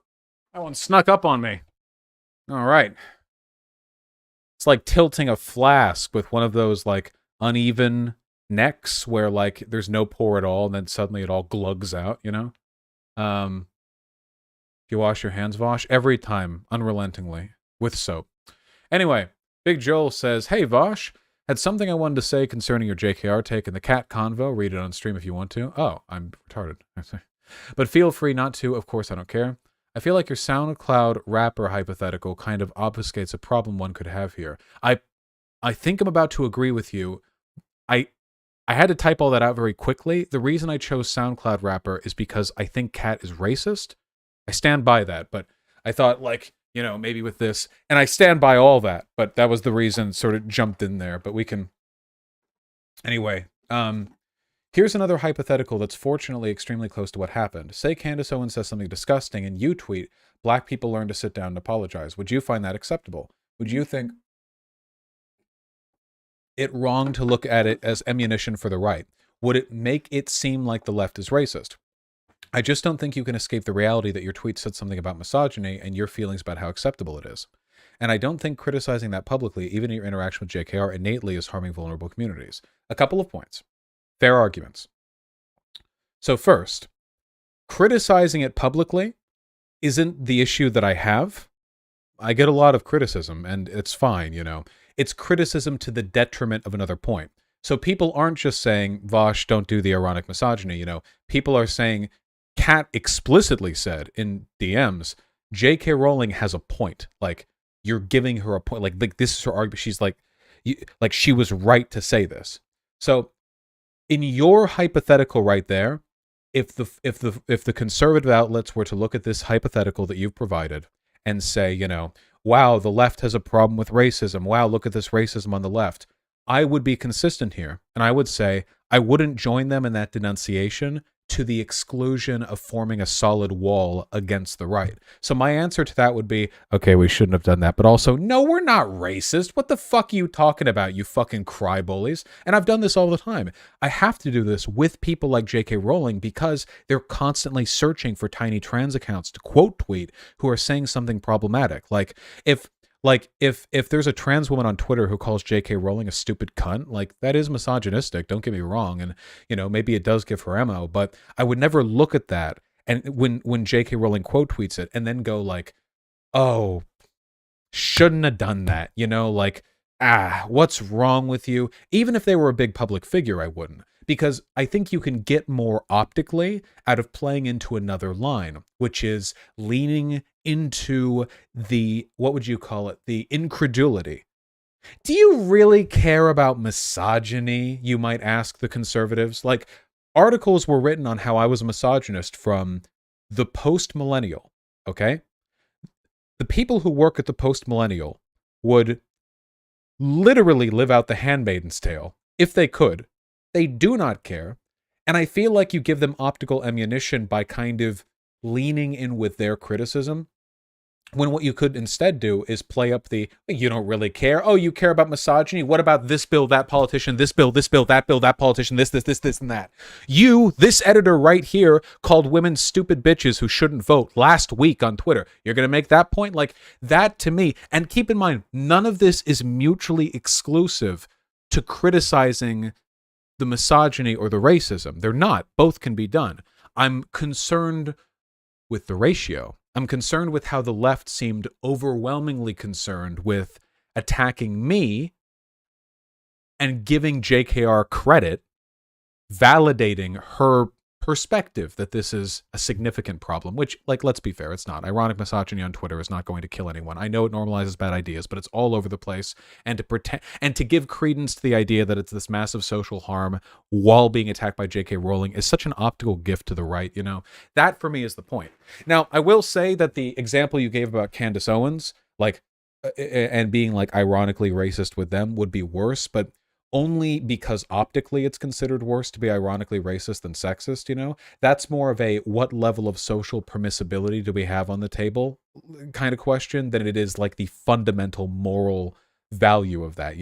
That one snuck up on me. All right. It's like tilting a flask with one of those like uneven necks where like there's no pour at all and then suddenly it all glugs out, you know? If you wash your hands, Vaush, every time, unrelentingly, with soap. Anyway, Big Joel says, hey, Vaush, had something I wanted to say concerning your JKR take in the cat convo. Read it on stream if you want to. Oh, I'm retarded. But feel free not to. Of course, I don't care. I feel like your SoundCloud rapper hypothetical kind of obfuscates a problem one could have here. I think I'm about to agree with you. I had to type all that out very quickly. The reason I chose SoundCloud rapper is because I think Kat is racist. I stand by that, but I thought like, you know, maybe with this, and I stand by all that, but that was the reason sort of jumped in there, but we can, anyway, here's another hypothetical that's fortunately extremely close to what happened. Say Candace Owens says something disgusting and you tweet, black people learn to sit down and apologize. Would you find that acceptable? Would you think it wrong to look at it as ammunition for the right? Would it make it seem like the left is racist? I just don't think you can escape the reality that your tweet said something about misogyny and your feelings about how acceptable it is. And I don't think criticizing that publicly, even in your interaction with JKR, innately is harming vulnerable communities. A couple of points. Fair arguments. So first, criticizing it publicly isn't the issue that I have. I get a lot of criticism, and it's fine, you know. It's criticism to the detriment of another point. So people aren't just saying, Vaush, don't do the ironic misogyny, you know. People are saying, Kat explicitly said in DMs, J.K. Rowling has a point. Like, you're giving her a point. Like this is her argument. She's like she was right to say this. So in your hypothetical right there, if the conservative outlets were to look at this hypothetical that you've provided and say, you know, wow, the left has a problem with racism. Wow, look at this racism on the left. I would be consistent here. And I would say I wouldn't join them in that denunciation to the exclusion of forming a solid wall against the right. So my answer to that would be, okay, we shouldn't have done that. But also, no, we're not racist. What the fuck are you talking about, you fucking crybabies? And I've done this all the time. I have to do this with people like J.K. Rowling because they're constantly searching for tiny trans accounts to quote tweet who are saying something problematic. If there's a trans woman on Twitter who calls J.K. Rowling a stupid cunt, like, that is misogynistic, don't get me wrong, and maybe it does give her ammo, but I would never look at that and when J.K. Rowling quote tweets it and then go like, oh, shouldn't have done that, what's wrong with you? Even if they were a big public figure, I wouldn't. Because I think you can get more optically out of playing into another line, which is leaning into the, what would you call it? The incredulity. Do you really care about misogyny, you might ask the conservatives? Like, articles were written on how I was a misogynist from the post-millennial, okay? The people who work at the post-millennial would literally live out the Handmaid's Tale, if they could. They do not care. And I feel like you give them optical ammunition by kind of leaning in with their criticism, when what you could instead do is play up the, you don't really care. Oh, you care about misogyny? What about this bill, that politician, this bill, that bill, that politician, this, and that? You, this editor right here, called women stupid bitches who shouldn't vote last week on Twitter. You're going to make that point? Like, that to me, and keep in mind, none of this is mutually exclusive to criticizing the misogyny or the racism. They're not. Both can be done. I'm concerned with the ratio. I'm concerned with how the left seemed overwhelmingly concerned with attacking me and giving JKR credit, validating her perspective that this is a significant problem, which, like, let's be fair, it's not. Ironic misogyny on Twitter is not going to kill anyone. I know it normalizes bad ideas, but it's all over the place. And to pretend and to give credence to the idea that it's this massive social harm while being attacked by J.K. Rowling is such an optical gift to the right, That, for me, is the point. Now, I will say that the example you gave about Candace Owens, and being, ironically racist with them would be worse, but only because optically it's considered worse to be ironically racist than sexist, That's more of a what level of social permissibility do we have on the table kind of question than it is like the fundamental moral value of that.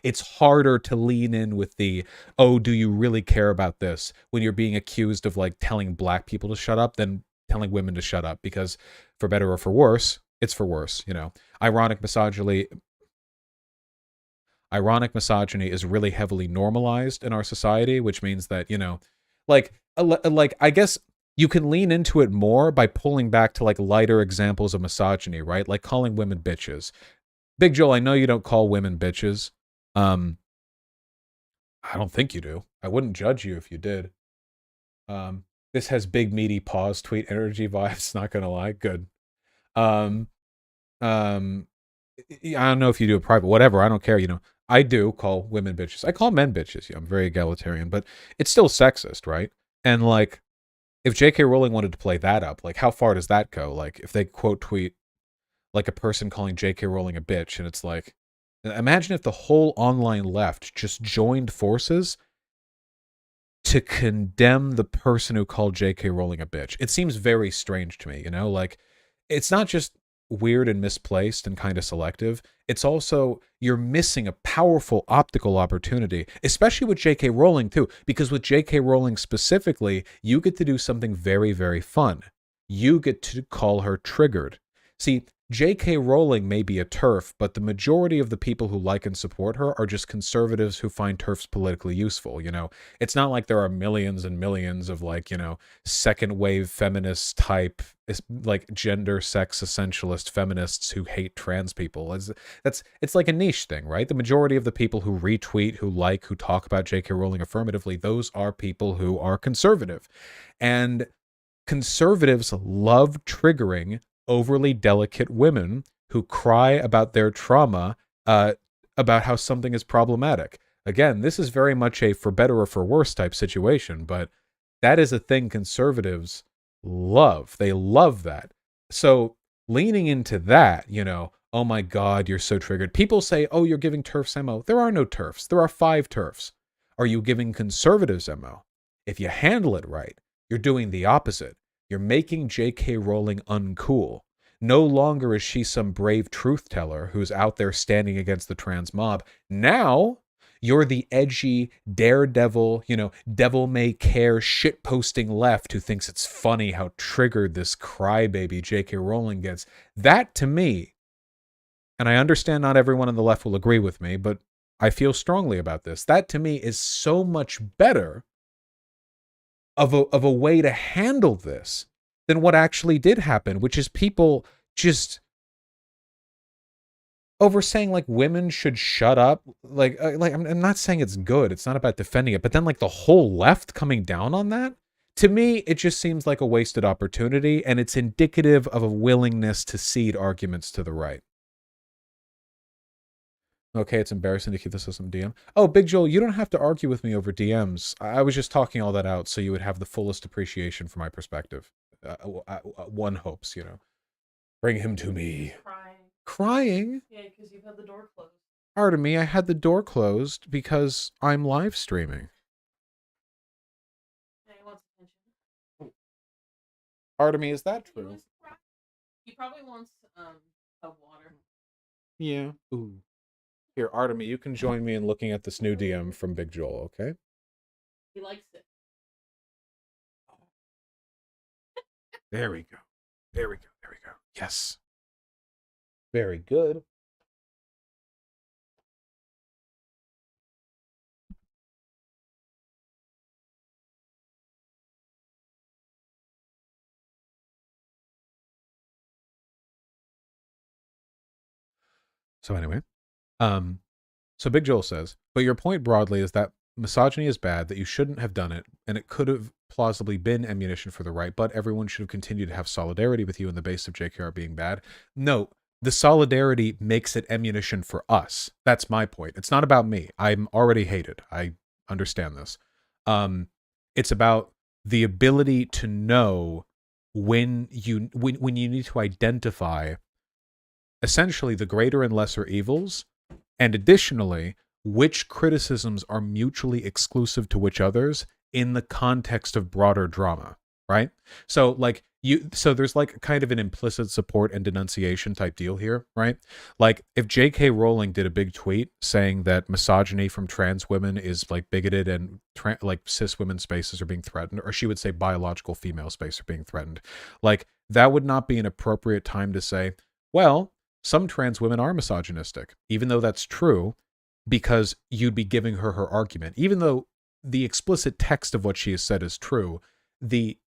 It's harder to lean in with the, oh, do you really care about this, when you're being accused of telling black people to shut up than telling women to shut up, because for better or for worse, it's for worse. Ironic misogyny is really heavily normalized in our society, which means that, I guess you can lean into it more by pulling back to lighter examples of misogyny, right? Like calling women bitches. Big Joel, I know you don't call women bitches. I don't think you do. I wouldn't judge you if you did. This has big meaty pause tweet energy vibes, not gonna lie. Good. I don't know if you do it private, whatever, I don't care, I do call women bitches. I call men bitches. I'm very egalitarian, but it's still sexist, right? And if J.K. Rowling wanted to play that up, how far does that go? If they quote tweet a person calling J.K. Rowling a bitch, and it's imagine if the whole online left just joined forces to condemn the person who called J.K. Rowling a bitch. It seems very strange to me, it's not just weird and misplaced and kind of selective. It's also, you're missing a powerful optical opportunity, especially with J.K. Rowling too, because with J.K. Rowling specifically, you get to do something very, very fun. You get to call her triggered. See, J.K. Rowling may be a TERF, but the majority of the people who like and support her are just conservatives who find TERFs politically useful, It's not like there are millions and millions of second wave feminist type, gender, sex, essentialist feminists who hate trans people. It's like a niche thing, right? The majority of the people who retweet, who talk about J.K. Rowling affirmatively, those are people who are conservative. And conservatives love triggering overly delicate women who cry about their trauma, about how something is problematic. Again, this is very much a for better or for worse type situation, but that is a thing conservatives love. They love that. So leaning into that, oh my God, you're so triggered. People say, oh, you're giving TERFs ammo. There are no TERFs. There are 5 TERFs. Are you giving conservatives ammo? If you handle it right, you're doing the opposite. You're making J.K. Rowling uncool. No longer is she some brave truth teller who's out there standing against the trans mob. Now you're the edgy daredevil, devil may care shitposting left who thinks it's funny how triggered this crybaby J.K. Rowling gets. That to me, and I understand not everyone on the left will agree with me, but I feel strongly about this. That to me is so much better of a way to handle this than what actually did happen, which is people just over saying like women should shut up. Like I'm not saying it's good. It's not about defending it, but then like the whole left coming down on that, to me, it just seems like a wasted opportunity, and it's indicative of a willingness to cede arguments to the right. Okay, it's embarrassing to keep this as some DM. Oh, Big Joel, you don't have to argue with me over DMs. I was just talking all that out so you would have the fullest appreciation from my perspective. One hopes, Bring him to me. Crying. Crying? Yeah, because you've had the door closed. Pardon me, I had the door closed because I'm live streaming. Yeah, he wants attention. Pardon me, is that true? He probably wants of water. Yeah. Ooh. Here, Artemy, you can join me in looking at this new DM from Big Joel, okay? He likes it. There we go. There we go. There we go. Yes. Very good. So anyway, so Big Joel says, but your point broadly is that misogyny is bad, that you shouldn't have done it, and it could have plausibly been ammunition for the right, but everyone should have continued to have solidarity with you in the base of JKR being bad. No, the solidarity makes it ammunition for us. That's my point. It's not about me. I'm already hated. I understand this. It's about the ability to know when you need to identify essentially the greater and lesser evils, and additionally, which criticisms are mutually exclusive to which others in the context of broader drama, right? So there's like kind of an implicit support and denunciation type deal here, right? Like if J.K. Rowling did a big tweet saying that misogyny from trans women is like bigoted and like cis women's spaces are being threatened, or she would say biological female space are being threatened, like that would not be an appropriate time to say, well, some trans women are misogynistic, even though that's true, because you'd be giving her her argument. Even though the explicit text of what she has said is true, the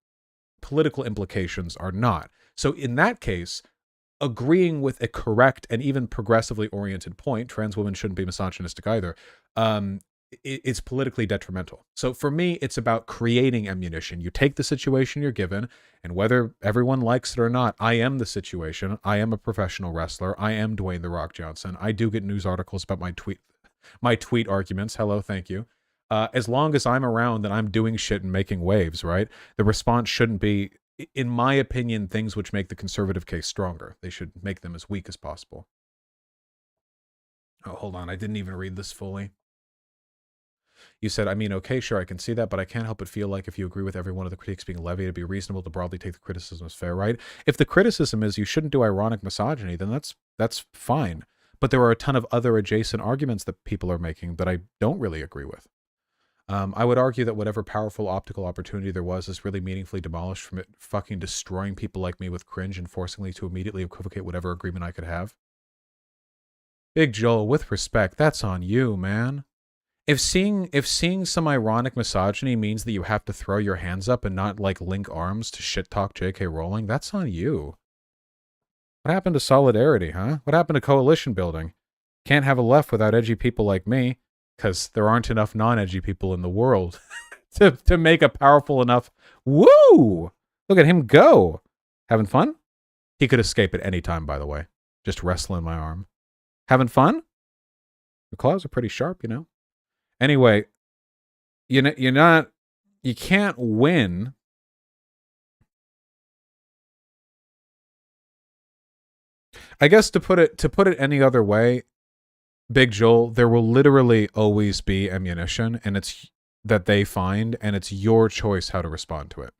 political implications are not. So in that case, agreeing with a correct and even progressively oriented point, trans women shouldn't be misogynistic either, it's politically detrimental. So for me, it's about creating ammunition. You take the situation you're given, and whether everyone likes it or not, I am the situation. I am a professional wrestler. I am Dwayne "The Rock" Johnson. I do get news articles about my tweet arguments. Hello, thank you. As long as I'm around and I'm doing shit and making waves, right? The response shouldn't be, in my opinion, things which make the conservative case stronger. They should make them as weak as possible. Oh, hold on. I didn't even read this fully. You said, I mean, okay, sure, I can see that, but I can't help but feel like if you agree with every one of the critiques being levied, it'd be reasonable to broadly take the criticism as fair, right? If the criticism is you shouldn't do ironic misogyny, then that's fine. But there are a ton of other adjacent arguments that people are making that I don't really agree with. I would argue that whatever powerful optical opportunity there was is really meaningfully demolished from it fucking destroying people like me with cringe and forcing me to immediately equivocate whatever agreement I could have. Big Joel, with respect, that's on you, man. If seeing some ironic misogyny means that you have to throw your hands up and not like link arms to shit talk J.K. Rowling, that's on you. What happened to solidarity, huh? What happened to coalition building? Can't have a left without edgy people like me, because there aren't enough non-edgy people in the world to make a powerful enough. Woo! Look at him go. Having fun? He could escape at any time, by the way. Just wrestling my arm. Having fun? The claws are pretty sharp, Anyway, you can't win. I guess to put it any other way, Big Joel, there will literally always be ammunition, and it's that they find, and it's your choice how to respond to it.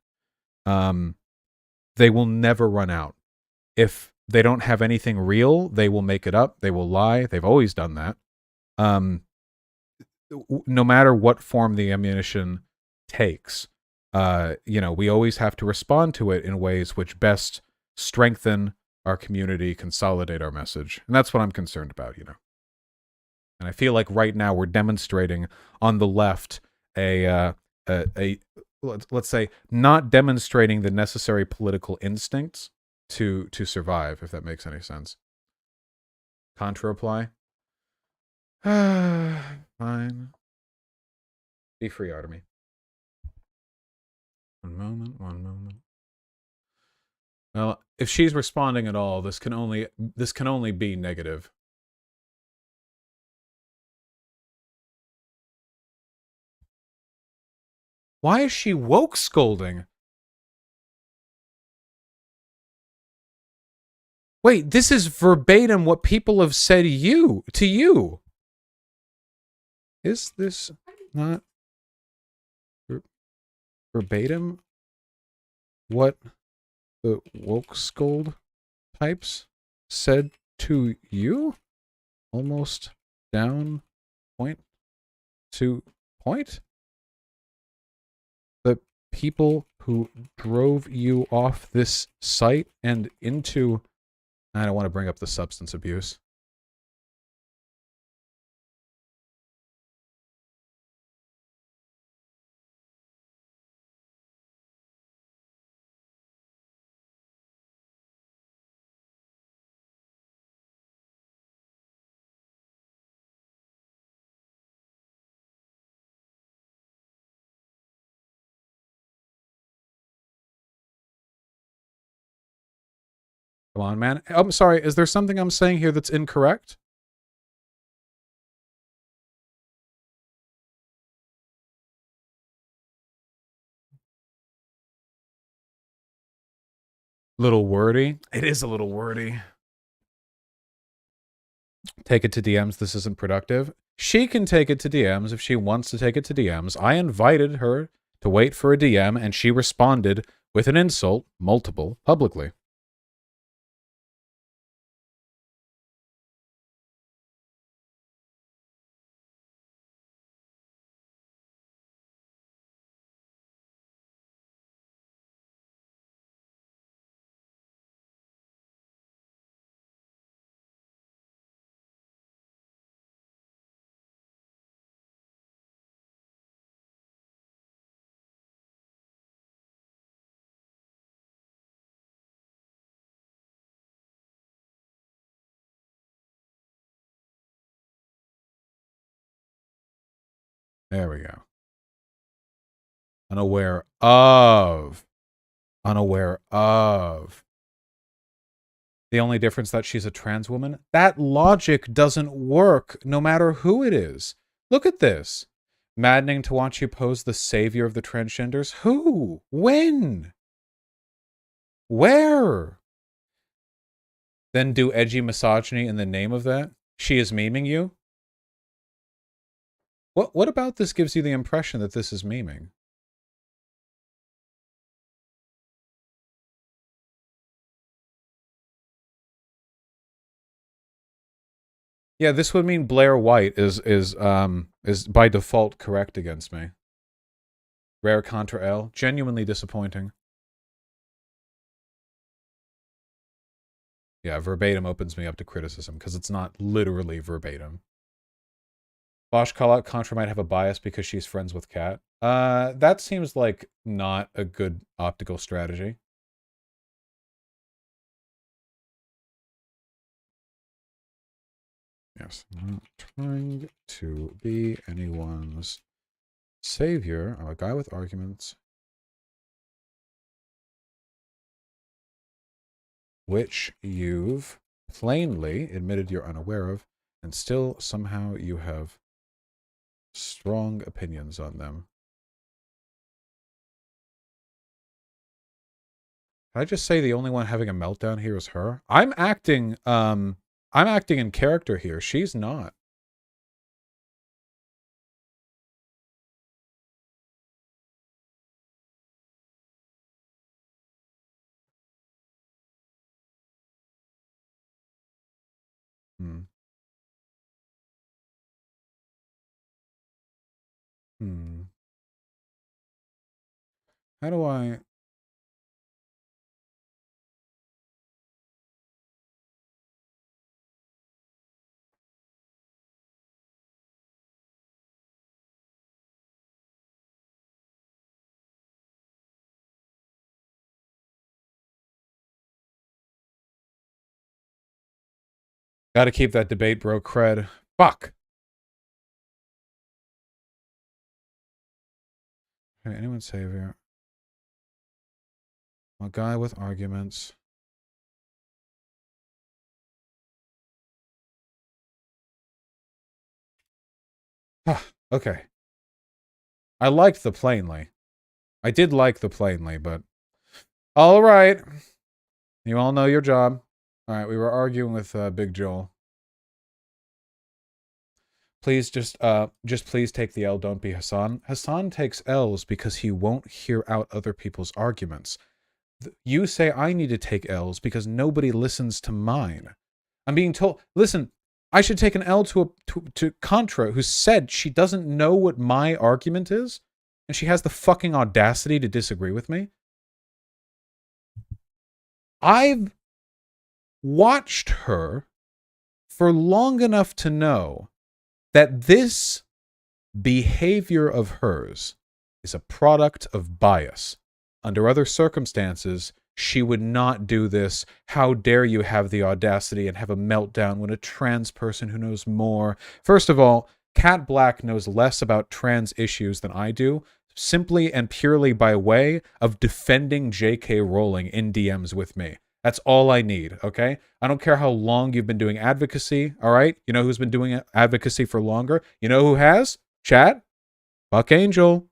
They will never run out. If they don't have anything real, they will make it up. They will lie. They've always done that. No matter what form the ammunition takes, we always have to respond to it in ways which best strengthen our community, consolidate our message. And that's what I'm concerned about, And I feel like right now we're demonstrating on the left let's say, not demonstrating the necessary political instincts to survive, if that makes any sense. Contra reply. Fine. Be free, Artemy. One moment. Well, if she's responding at all, this can only be negative. Why is she woke scolding? Wait, this is verbatim what people have said to you. Is this not verbatim what the woke scold types said to you? Almost down point to point? The people who drove you off this site and into... I don't want to bring up the substance abuse. Come on, man. I'm sorry. Is there something I'm saying here that's incorrect? Little wordy. It is a little wordy. Take it to DMs. This isn't productive. She can take it to DMs if she wants to take it to DMs. I invited her to wait for a DM, and she responded with an insult, multiple, publicly. There we go. Unaware of. The only difference that she's a trans woman? That logic doesn't work no matter who it is. Look at this. Maddening to watch you pose the savior of the transgenders. Who? When? Where? Then do edgy misogyny in the name of that? She is memeing you? What about this gives you the impression that this is memeing? Yeah, this would mean Blair White is by default correct against me. Rare Contra L. Genuinely disappointing. Yeah, verbatim opens me up to criticism because it's not literally verbatim. Vaush call out Contra might have a bias because she's friends with Kat. That seems like not a good optical strategy. Yes, not trying to be anyone's savior. I'm a guy with arguments, which you've plainly admitted you're unaware of, and still somehow you have strong opinions on them. Can I just say the only one having a meltdown here is her? I'm acting in character here. She's not. Hmm. Hmm. How do I... Gotta keep that debate bro cred. Fuck! Okay, anyone savior? A guy with arguments. Okay. I liked the plainly. I did like the plainly, but... Alright. You all know your job. Alright, we were arguing with Big Joel. Please just please take the L, don't be Hassan. Hassan takes L's because he won't hear out other people's arguments. You say I need to take L's because nobody listens to mine. I'm being told, listen, I should take an L to Contra, who said she doesn't know what my argument is, and she has the fucking audacity to disagree with me. I've watched her for long enough to know that this behavior of hers is a product of bias. Under other circumstances, she would not do this. How dare you have the audacity and have a meltdown when a trans person who knows more... First of all, Kat Blaque knows less about trans issues than I do, simply and purely by way of defending J.K. Rowling in DMs with me. That's all I need, okay? I don't care how long you've been doing advocacy, all right? You know who's been doing advocacy for longer? You know who has? Chat? Buck Angel.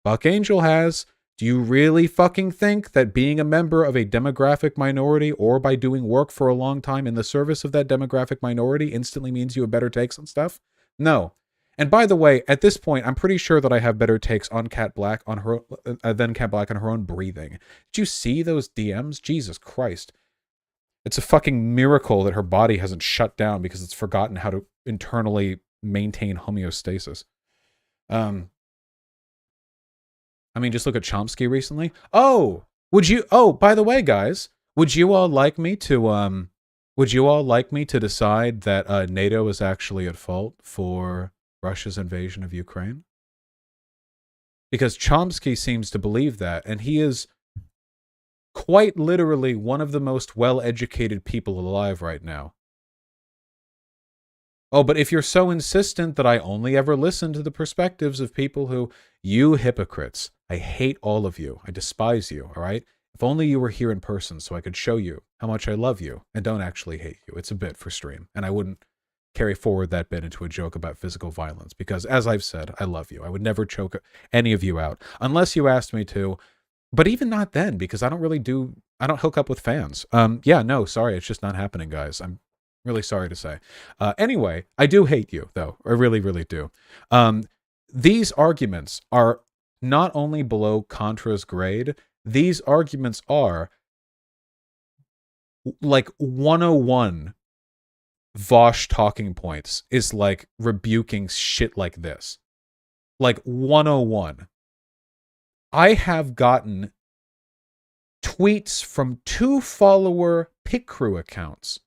Buck Angel has. Do you really fucking think that being a member of a demographic minority or by doing work for a long time in the service of that demographic minority instantly means you have better takes on stuff? No. And by the way, at this point, I'm pretty sure that I have better takes on Kat Blaque on her than Kat Blaque on her own breathing. Did you see those DMs? Jesus Christ. It's a fucking miracle that her body hasn't shut down because it's forgotten how to internally maintain homeostasis. I mean, just look at Chomsky recently. Oh, by the way, guys, would you all like me to decide that NATO is actually at fault for Russia's invasion of Ukraine? Because Chomsky seems to believe that, and he is quite literally one of the most well-educated people alive right now. Oh, but if you're so insistent that I only ever listen to the perspectives of people who... You hypocrites. I hate all of you. I despise you, all right? If only you were here in person so I could show you how much I love you and don't actually hate you. It's a bit for stream, and I wouldn't carry forward that bit into a joke about physical violence because, as I've said, I love you. I would never choke any of you out unless you asked me to, but even not then because I don't hook up with fans. Yeah, no, sorry, it's just not happening, guys. I'm really sorry to say. Anyway, I do hate you, though. I really, really do. These arguments are not only below Contra's grade, these arguments are like 101 Vaush talking points is like rebuking shit like this. Like 101. I have gotten tweets from 2 follower Pit Crew accounts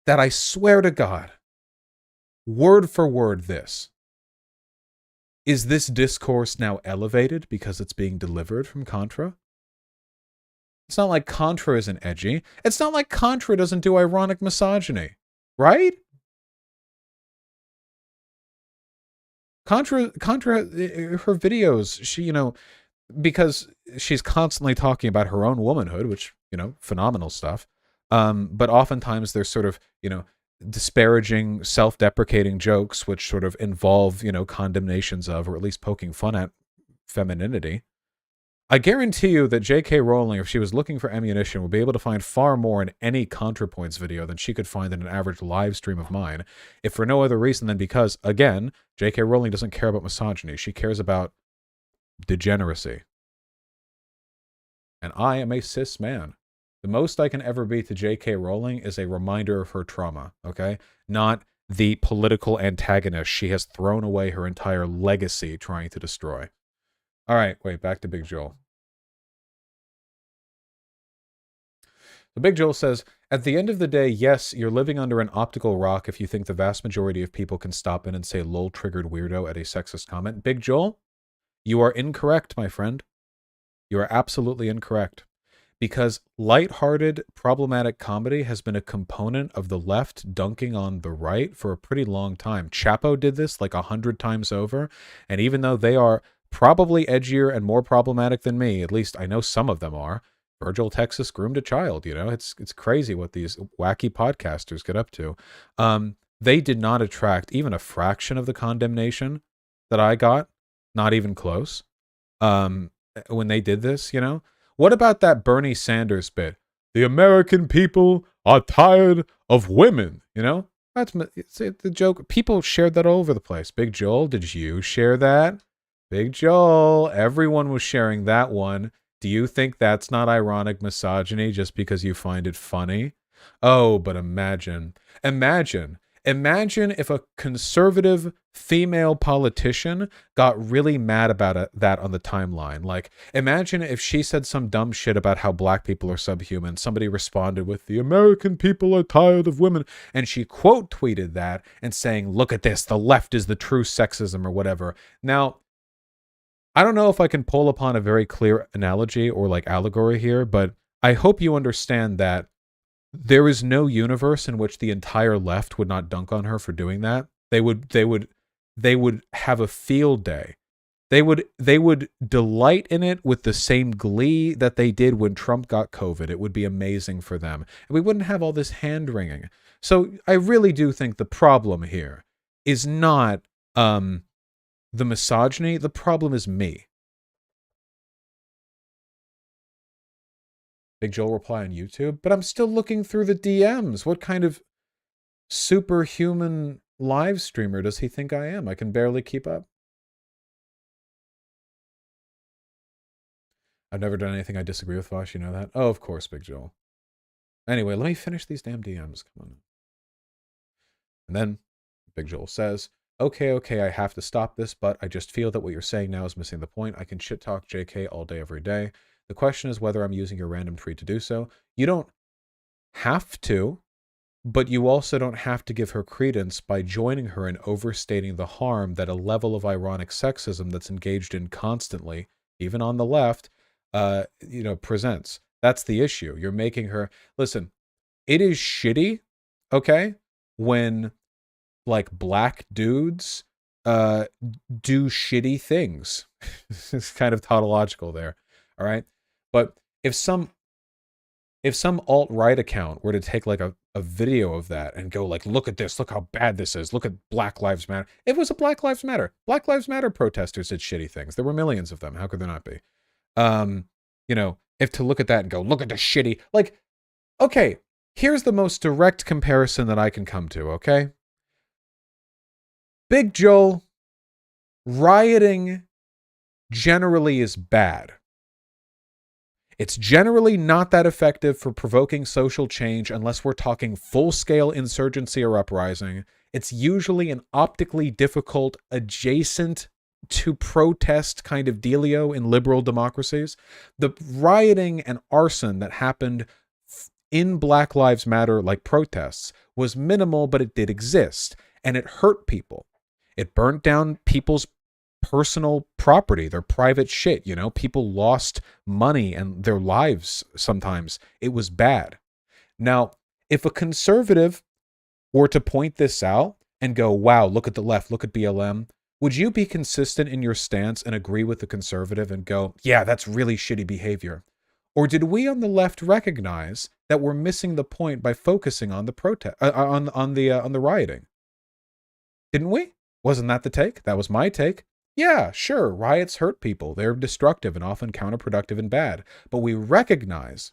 that I swear to God, word for word this. Is this discourse now elevated because it's being delivered from Contra? It's not like Contra isn't edgy. It's not like Contra doesn't do ironic misogyny, right? Contra, her videos, she, because she's constantly talking about her own womanhood, which, phenomenal stuff. But oftentimes there's sort of, disparaging, self-deprecating jokes, which sort of involve, condemnations of, or at least poking fun at femininity. I guarantee you that J.K. Rowling, if she was looking for ammunition, would be able to find far more in any ContraPoints video than she could find in an average live stream of mine, if for no other reason than because, again, J.K. Rowling doesn't care about misogyny. She cares about degeneracy. And I am a cis man. The most I can ever be to J.K. Rowling is a reminder of her trauma, okay? Not the political antagonist she has thrown away her entire legacy trying to destroy. All right, wait, back to Big Joel. The Big Joel says, at the end of the day, yes, you're living under an optical rock if you think the vast majority of people can stop in and say lol triggered weirdo at a sexist comment. Big Joel, you are incorrect, my friend. You are absolutely incorrect. Because lighthearted, problematic comedy has been a component of the left dunking on the right for a pretty long time. Chapo did this like 100 times over, and even though they are probably edgier and more problematic than me, at least I know some of them are, Virgil Texas groomed a child, you know? It's crazy what these wacky podcasters get up to. They did not attract even a fraction of the condemnation that I got, not even close, when they did this, you know? What about that Bernie Sanders bit? The American people are tired of women, you know? That's the joke. People shared that all over the place. Big Joel, did you share that? Big Joel, everyone was sharing that one. Do you think that's not ironic misogyny just because you find it funny? Oh, but imagine if a conservative female politician got really mad about that on the timeline. Like, imagine if she said some dumb shit about how black people are subhuman. Somebody responded with, the American people are tired of women. And she quote tweeted that and saying, look at this, the left is the true sexism or whatever. Now, I don't know if I can pull upon a very clear analogy or like allegory here, but I hope you understand that there is no universe in which the entire left would not dunk on her for doing that. They would have a field day. They would delight in it with the same glee that they did when Trump got COVID. It would be amazing for them. And we wouldn't have all this hand wringing. So I really do think the problem here is not the misogyny. The problem is me. Big Joel reply on YouTube, but I'm still looking through the DMs. What kind of superhuman live streamer does he think I am? I can barely keep up. I've never done anything I disagree with, Vaush. You know that? Oh, of course, Big Joel. Anyway, let me finish these damn DMs. Come on. And then Big Joel says, okay, I have to stop this, but I just feel that what you're saying now is missing the point. I can shit talk JK all day, every day. The question is whether I'm using your random tweet to do so. You don't have to, but you also don't have to give her credence by joining her in overstating the harm that a level of ironic sexism that's engaged in constantly, even on the left, presents. That's the issue. You're making her... Listen, it is shitty, okay, when, like, black dudes do shitty things. It's kind of tautological there, all right? But if some alt-right account were to take like a video of that and go like, look at this, look how bad this is, look at Black Lives Matter. It was a Black Lives Matter. Black Lives Matter protesters did shitty things. There were millions of them. How could there not be? If to look at that and go, look at the shitty, like, okay, here's the most direct comparison that I can come to, okay? Big Joel, rioting generally is bad. It's generally not that effective for provoking social change unless we're talking full-scale insurgency or uprising. It's usually an optically difficult, adjacent to protest kind of dealio in liberal democracies. The rioting and arson that happened in Black Lives Matter, like protests, was minimal, but it did exist, and it hurt people. It burnt down people's personal property, their private shit, you know? People lost money and their lives sometimes. It was bad. Now, if a conservative were to point this out and go, wow, look at the left, look at BLM, would you be consistent in your stance and agree with the conservative and go, yeah, that's really shitty behavior? Or did we on the left recognize that we're missing the point by focusing on the protest, on the rioting? Didn't we? Wasn't that the take? That was my take. Yeah, sure, riots hurt people. They're destructive and often counterproductive and bad. But we recognize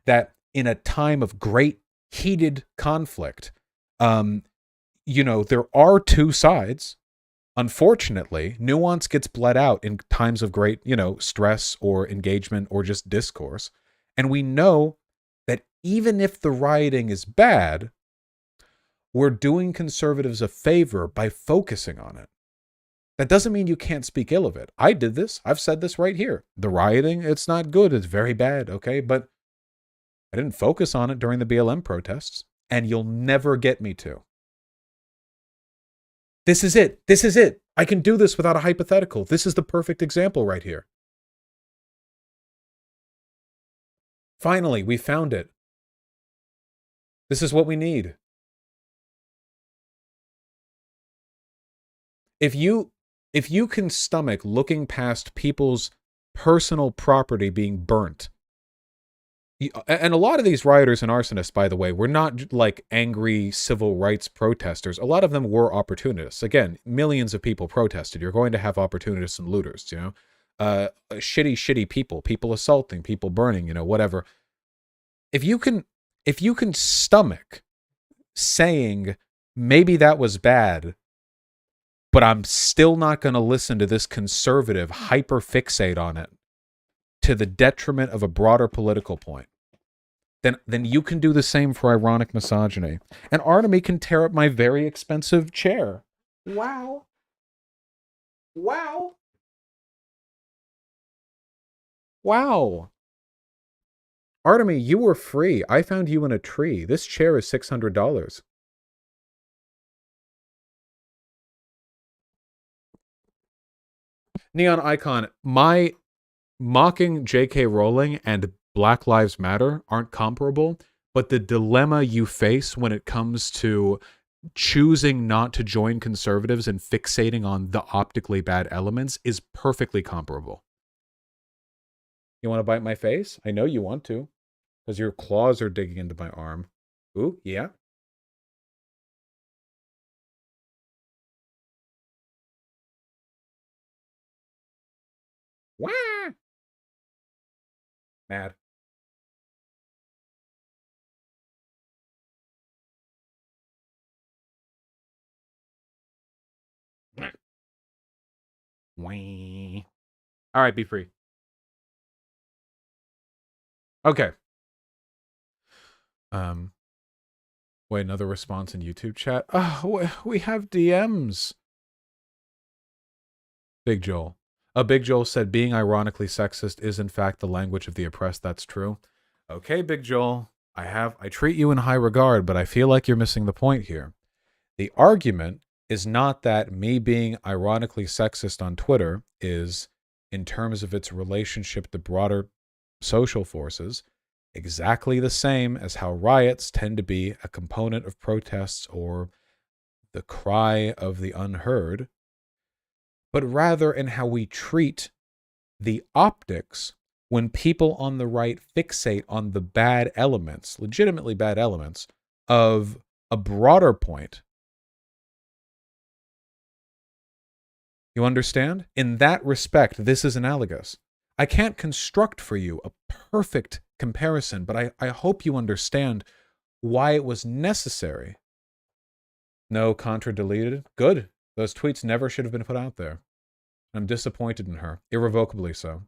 that in a time of great heated conflict, there are two sides. Unfortunately, nuance gets bled out in times of great, stress or engagement or just discourse. And we know even if the rioting is bad, we're doing conservatives a favor by focusing on it. That doesn't mean you can't speak ill of it. I did this. I've said this right here. The rioting, it's not good. It's very bad, okay? But I didn't focus on it during the BLM protests, and you'll never get me to. This is it. This is it. I can do this without a hypothetical. This is the perfect example right here. Finally, we found it. This is what we need. If you can stomach looking past people's personal property being burnt, and a lot of these rioters and arsonists, by the way, were not like angry civil rights protesters. A lot of them were opportunists. Again, millions of people protested. You're going to have opportunists and looters, you know, shitty people assaulting, people burning, you know, whatever. If you can stomach saying maybe that was bad, but I'm still not going to listen to this conservative hyper-fixate on it to the detriment of a broader political point, then you can do the same for ironic misogyny. And Artemy can tear up my very expensive chair. Wow. Wow. Wow. Artemy, you were free. I found you in a tree. This chair is $600. Neon Icon, my mocking J.K. Rowling and Black Lives Matter aren't comparable, but the dilemma you face when it comes to choosing not to join conservatives and fixating on the optically bad elements is perfectly comparable. You want to bite my face? I know you want to, because your claws are digging into my arm. Ooh, yeah. Wah! Mad. Wah. All right, be free. Okay. Wait, another response in YouTube chat. Oh, we have DMs. Big Joel. Big Joel said, being ironically sexist is in fact the language of the oppressed. That's true. Okay, Big Joel. I treat you in high regard, but I feel like you're missing the point here. The argument is not that me being ironically sexist on Twitter is, in terms of its relationship to broader social forces, exactly the same as how riots tend to be a component of protests or the cry of the unheard, but rather in how we treat the optics when people on the right fixate on the bad elements, legitimately bad elements, of a broader point. You understand? In that respect, this is analogous. I can't construct for you a perfect comparison, but I hope you understand why it was necessary. No, Contra deleted. Good. Those tweets never should have been put out there. I'm disappointed in her. Irrevocably so.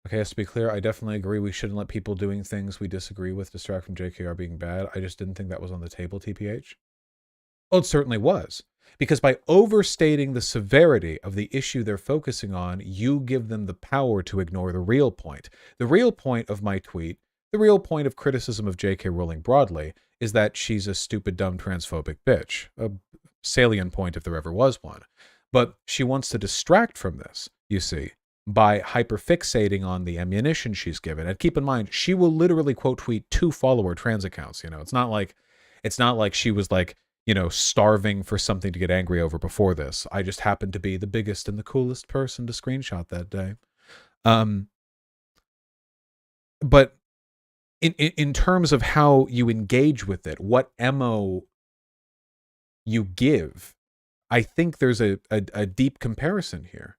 Okay, just to be clear, I definitely agree we shouldn't let people doing things we disagree with distract from JKR being bad. I just didn't think that was on the table, TPH. Oh, it certainly was. Because by overstating the severity of the issue they're focusing on, you give them the power to ignore the real point. The real point of my tweet, the real point of criticism of J.K. Rowling broadly, is that she's a stupid, dumb, transphobic bitch. A salient point if there ever was one. But she wants to distract from this, you see, by hyperfixating on the ammunition she's given. And keep in mind, she will literally quote tweet 2 follower trans accounts. You know, it's not like she was like, you know, starving for something to get angry over before this. I just happened to be the biggest and the coolest person to screenshot that day. But in terms of how you engage with it, what ammo you give, I think there's a deep comparison here.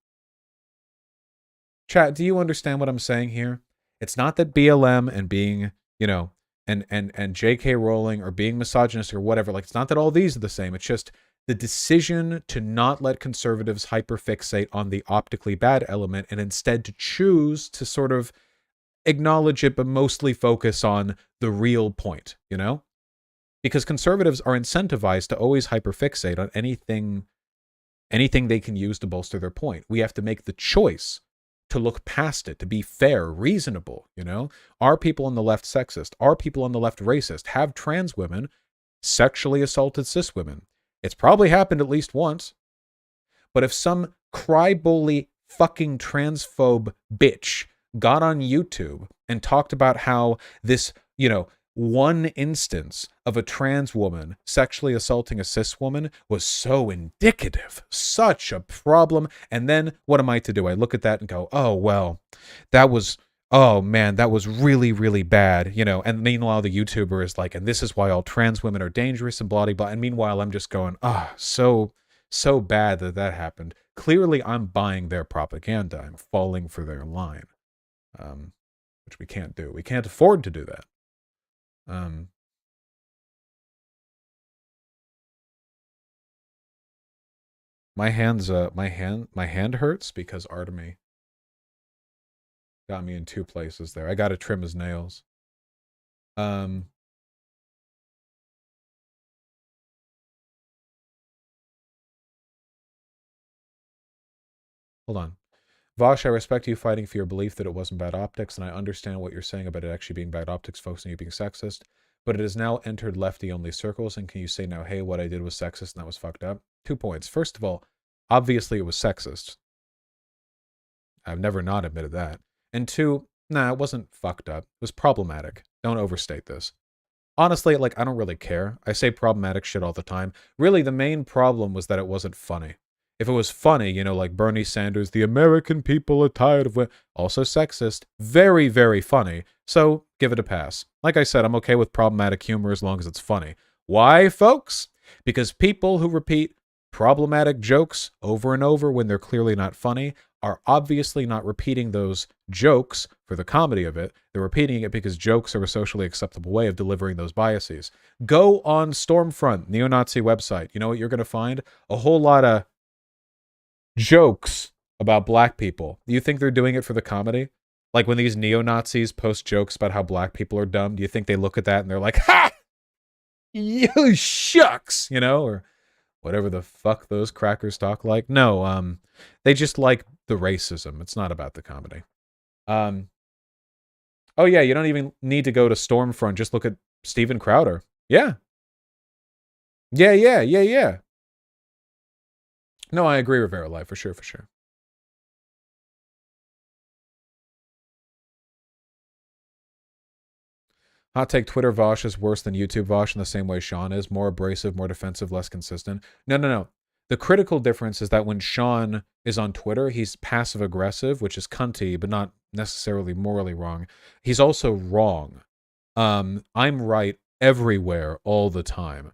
Chat, do you understand what I'm saying here? It's not that BLM and being, you know, and J.K. Rowling or being misogynist or whatever. Like, it's not that all these are the same. It's just the decision to not let conservatives hyperfixate on the optically bad element and instead to choose to sort of acknowledge it, but mostly focus on the real point, you know? Because conservatives are incentivized to always hyperfixate on anything they can use to bolster their point. We have to make the choice to look past it, to be fair, reasonable, you know? Are people on the left sexist? Are people on the left racist? Have trans women sexually assaulted cis women? It's probably happened at least once. But if some crybaby fucking transphobe bitch got on YouTube and talked about how this, you know, one instance of a trans woman sexually assaulting a cis woman was so indicative, such a problem. And then what am I to do? I look at that and go, oh, well, oh man, that was really, really bad, you know. And meanwhile, the YouTuber is like, and this is why all trans women are dangerous and blah, blah, blah. And meanwhile, I'm just going, so bad that happened. Clearly, I'm buying their propaganda. I'm falling for their line, which we can't do. We can't afford to do that. My hand hurts because Artemy got me in two places there. I got to trim his nails. Hold on. Vaush, I respect you fighting for your belief that it wasn't bad optics, and I understand what you're saying about it actually being bad optics, focusing on you being sexist, but it has now entered lefty-only circles, and can you say now, hey, what I did was sexist and that was fucked up? 2 points. First of all, obviously it was sexist. I've never not admitted that. And 2, nah, it wasn't fucked up. It was problematic. Don't overstate this. Honestly, like, I don't really care. I say problematic shit all the time. Really, the main problem was that it wasn't funny. If it was funny, you know, like Bernie Sanders, the American people are tired of women. Also sexist. Very, very funny. So, give it a pass. Like I said, I'm okay with problematic humor as long as it's funny. Why, folks? Because people who repeat problematic jokes over and over when they're clearly not funny are obviously not repeating those jokes for the comedy of it. They're repeating it because jokes are a socially acceptable way of delivering those biases. Go on Stormfront, neo-Nazi website. You know what you're going to find? A whole lot of jokes about black people. Do you think they're doing it for the comedy? Like when these neo-Nazis post jokes about how black people are dumb, do you think they look at that and they're like, ha! You shucks! You know, or whatever the fuck those crackers talk like. No, they just like the racism. It's not about the comedy. Oh yeah, you don't even need to go to Stormfront. Just look at Steven Crowder. Yeah. Yeah. No, I agree, Rivera Live, for sure. Hot take, Twitter Vaush is worse than YouTube Vaush in the same way Sean is. More abrasive, more defensive, less consistent. No. The critical difference is that when Sean is on Twitter, he's passive-aggressive, which is cunty, but not necessarily morally wrong. He's also wrong. I'm right everywhere all the time.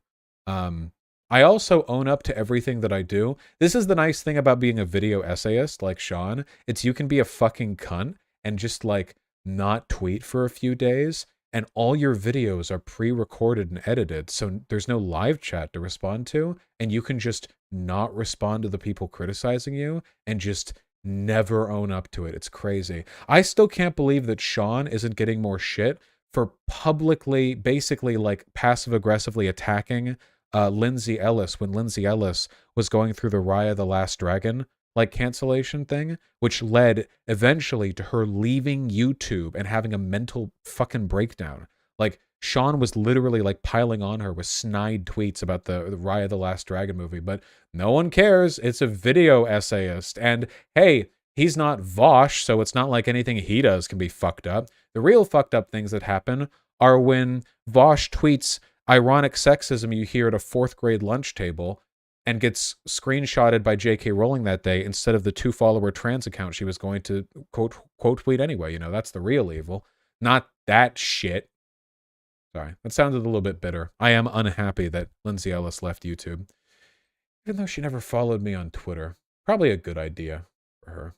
I also own up to everything that I do. This is the nice thing about being a video essayist like Sean. It's you can be a fucking cunt and just like not tweet for a few days, and all your videos are pre-recorded and edited, so there's no live chat to respond to, and you can just not respond to the people criticizing you and just never own up to it. It's crazy. I still can't believe that Sean isn't getting more shit for publicly, basically like passive-aggressively attacking Lindsay Ellis when Lindsay Ellis was going through the Raya the Last Dragon like cancellation thing, which led eventually to her leaving YouTube and having a mental fucking breakdown. Like Sean was literally like piling on her with snide tweets about the Raya the Last Dragon movie, but no one cares. It's a video essayist, and hey, he's not Vaush, so it's not like anything he does can be fucked up. The real fucked up things that happen are when Vaush tweets ironic sexism you hear at a 4th grade lunch table and gets screenshotted by J.K. Rowling that day instead of the 2-follower trans account she was going to quote tweet anyway. You know, that's the real evil, not that shit. Sorry, that sounded a little bit bitter. I am unhappy that Lindsay Ellis left YouTube. Even though she never followed me on Twitter. Probably a good idea for her.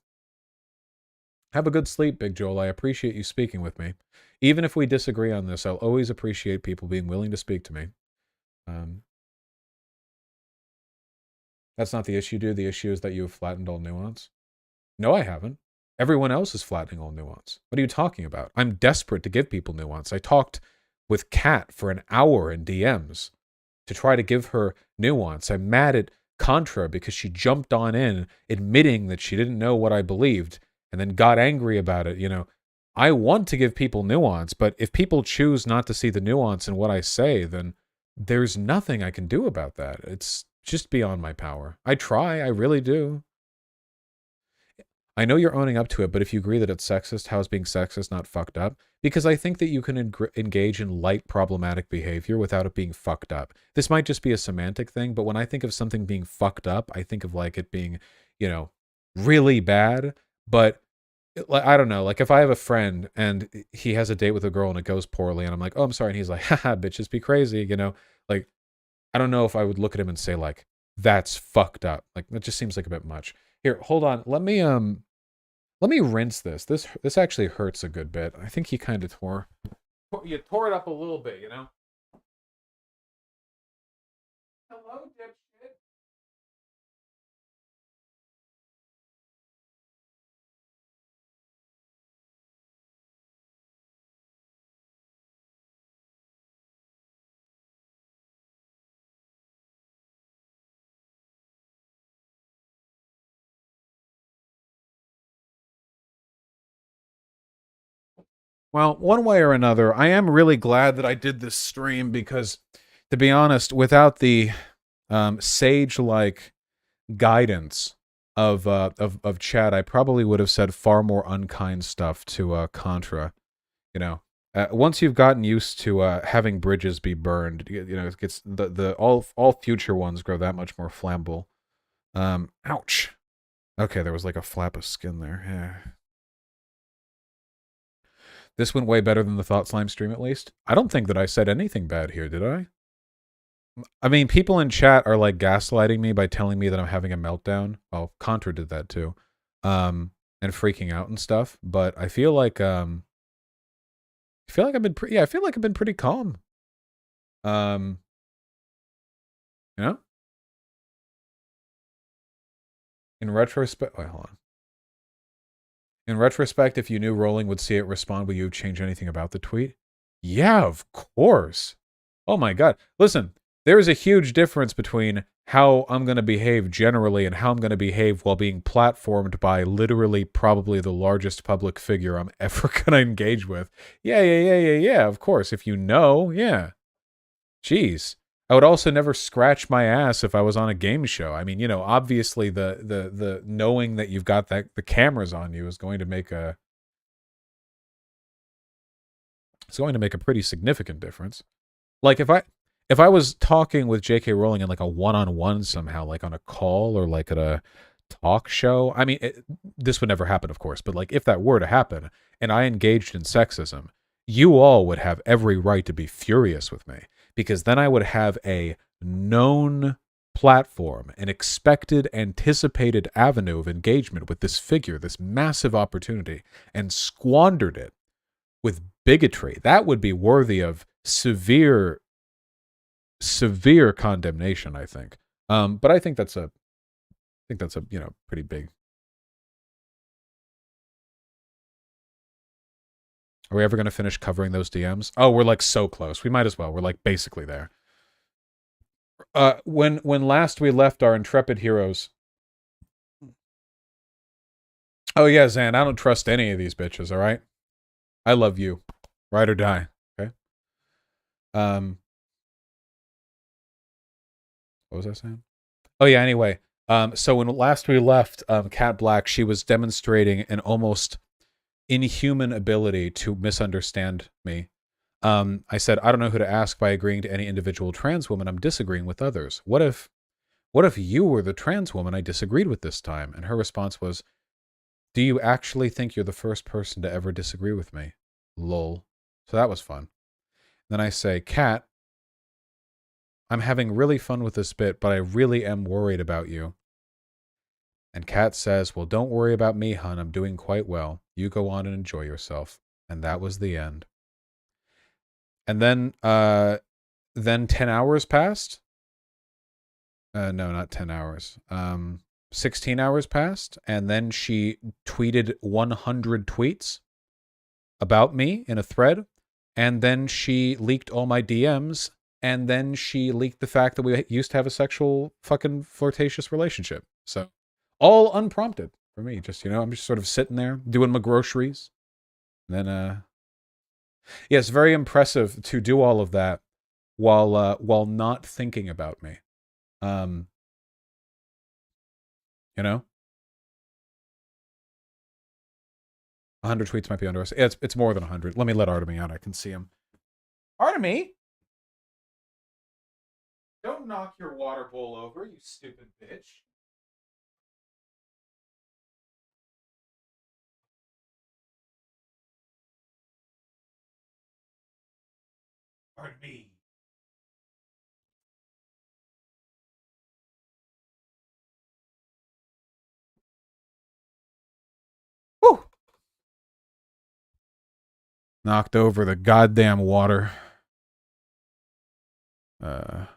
Have a good sleep, Big Joel. I appreciate you speaking with me. Even if we disagree on this, I'll always appreciate people being willing to speak to me. That's not the issue, dude. The issue is that you have flattened all nuance. No, I haven't. Everyone else is flattening all nuance. What are you talking about? I'm desperate to give people nuance. I talked with Kat for an hour in DMs to try to give her nuance. I'm mad at Contra because she jumped on in admitting that she didn't know what I believed and then got angry about it. You know, I want to give people nuance, but if people choose not to see the nuance in what I say, then there's nothing I can do about that. It's just beyond my power. I try, I really do. I know you're owning up to it, but if you agree that it's sexist, how is being sexist not fucked up? Because I think that you can engage in light problematic behavior without it being fucked up. This might just be a semantic thing, but when I think of something being fucked up, I think of like it being, you know, really bad. But I don't know, like if I have a friend and he has a date with a girl and it goes poorly and I'm like, oh, I'm sorry. And he's like, haha, bitches be crazy, you know, like, I don't know if I would look at him and say like, that's fucked up. Like, that just seems like a bit much. Here, hold on. Let me rinse this. This actually hurts a good bit. I think he kind of you tore it up a little bit, you know? Hello, dipshit. Well, one way or another, I am really glad that I did this stream because, to be honest, without the sage-like guidance of Chad, I probably would have said far more unkind stuff to Contra. You know, once you've gotten used to having bridges be burned, you know, it gets the all future ones grow that much more flammable. Ouch. Okay, there was like a flap of skin there. Yeah. This went way better than the Thought Slime stream, at least. I don't think that I said anything bad here, did I? I mean, people in chat are like gaslighting me by telling me that I'm having a meltdown. Well, Contra did that too. And freaking out and stuff. But I feel like I've been I feel like I've been pretty calm. You know? In retrospect, wait, hold on. In retrospect, if you knew Rowling would see it respond, would you change anything about the tweet? Yeah, of course. Oh my god. Listen, there's a huge difference between how I'm going to behave generally and how I'm going to behave while being platformed by literally probably the largest public figure I'm ever going to engage with. Yeah, of course. If you know, yeah. Jeez. I would also never scratch my ass if I was on a game show. I mean, you know, obviously the knowing that you've got the cameras on you is going to make a pretty significant difference. Like if I was talking with J.K. Rowling in like a one-on-one somehow, like on a call or like at a talk show, I mean, this would never happen, of course, but like if that were to happen and I engaged in sexism, you all would have every right to be furious with me because then I would have a known platform, an expected, anticipated avenue of engagement with this figure, this massive opportunity, and squandered it with bigotry. That would be worthy of severe condemnation, I think. But I think that's a you know, pretty big. Are we ever going to finish covering those DMs? Oh, we're like so close. We might as well. We're like basically there. When last we left our intrepid heroes. Oh yeah, Zan, I don't trust any of these bitches, all right? I love you. Ride or die, okay? What was I saying? Oh yeah, anyway. So when last we left Kat Blaque, she was demonstrating an almost inhuman ability to misunderstand me. I said, I don't know who to ask by agreeing to any individual trans woman. I'm disagreeing with others. What if you were the trans woman I disagreed with this time? And her response was, do you actually think you're the first person to ever disagree with me? Lol. So that was fun. Then I say, Kat, I'm having really fun with this bit, but I really am worried about you. And Kat says, well, don't worry about me, hun. I'm doing quite well. You go on and enjoy yourself. And that was the end. And then 10 hours passed. No, not 10 hours. 16 hours passed. And then she tweeted 100 tweets about me in a thread. And then she leaked all my DMs. And then she leaked the fact that we used to have a sexual fucking flirtatious relationship. So all unprompted for me. Just, I'm just sort of sitting there doing my groceries. And then, yeah, it's very impressive to do all of that while not thinking about me. You know? 100 tweets might be under us. It's more than 100. Let me let Artemy out. I can see him. Artemy! Don't knock your water bowl over, you stupid bitch. Artemy. Woo! Knocked over the goddamn water. That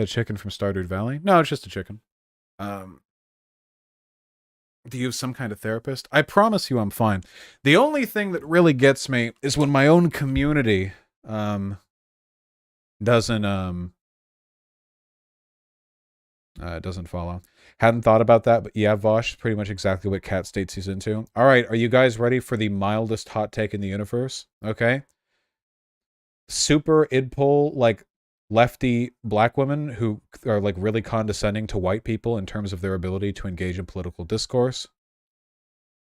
chicken from Stardew Valley? No, it's just a chicken. Do you have some kind of therapist? I promise you I'm fine. The only thing that really gets me is when my own community doesn't follow. Hadn't thought about that, but yeah, Vaush is pretty much exactly what Kat states he's into. All right, are you guys ready for the mildest hot take in the universe? Okay. Super idpol, like lefty black women who are like really condescending to white people in terms of their ability to engage in political discourse.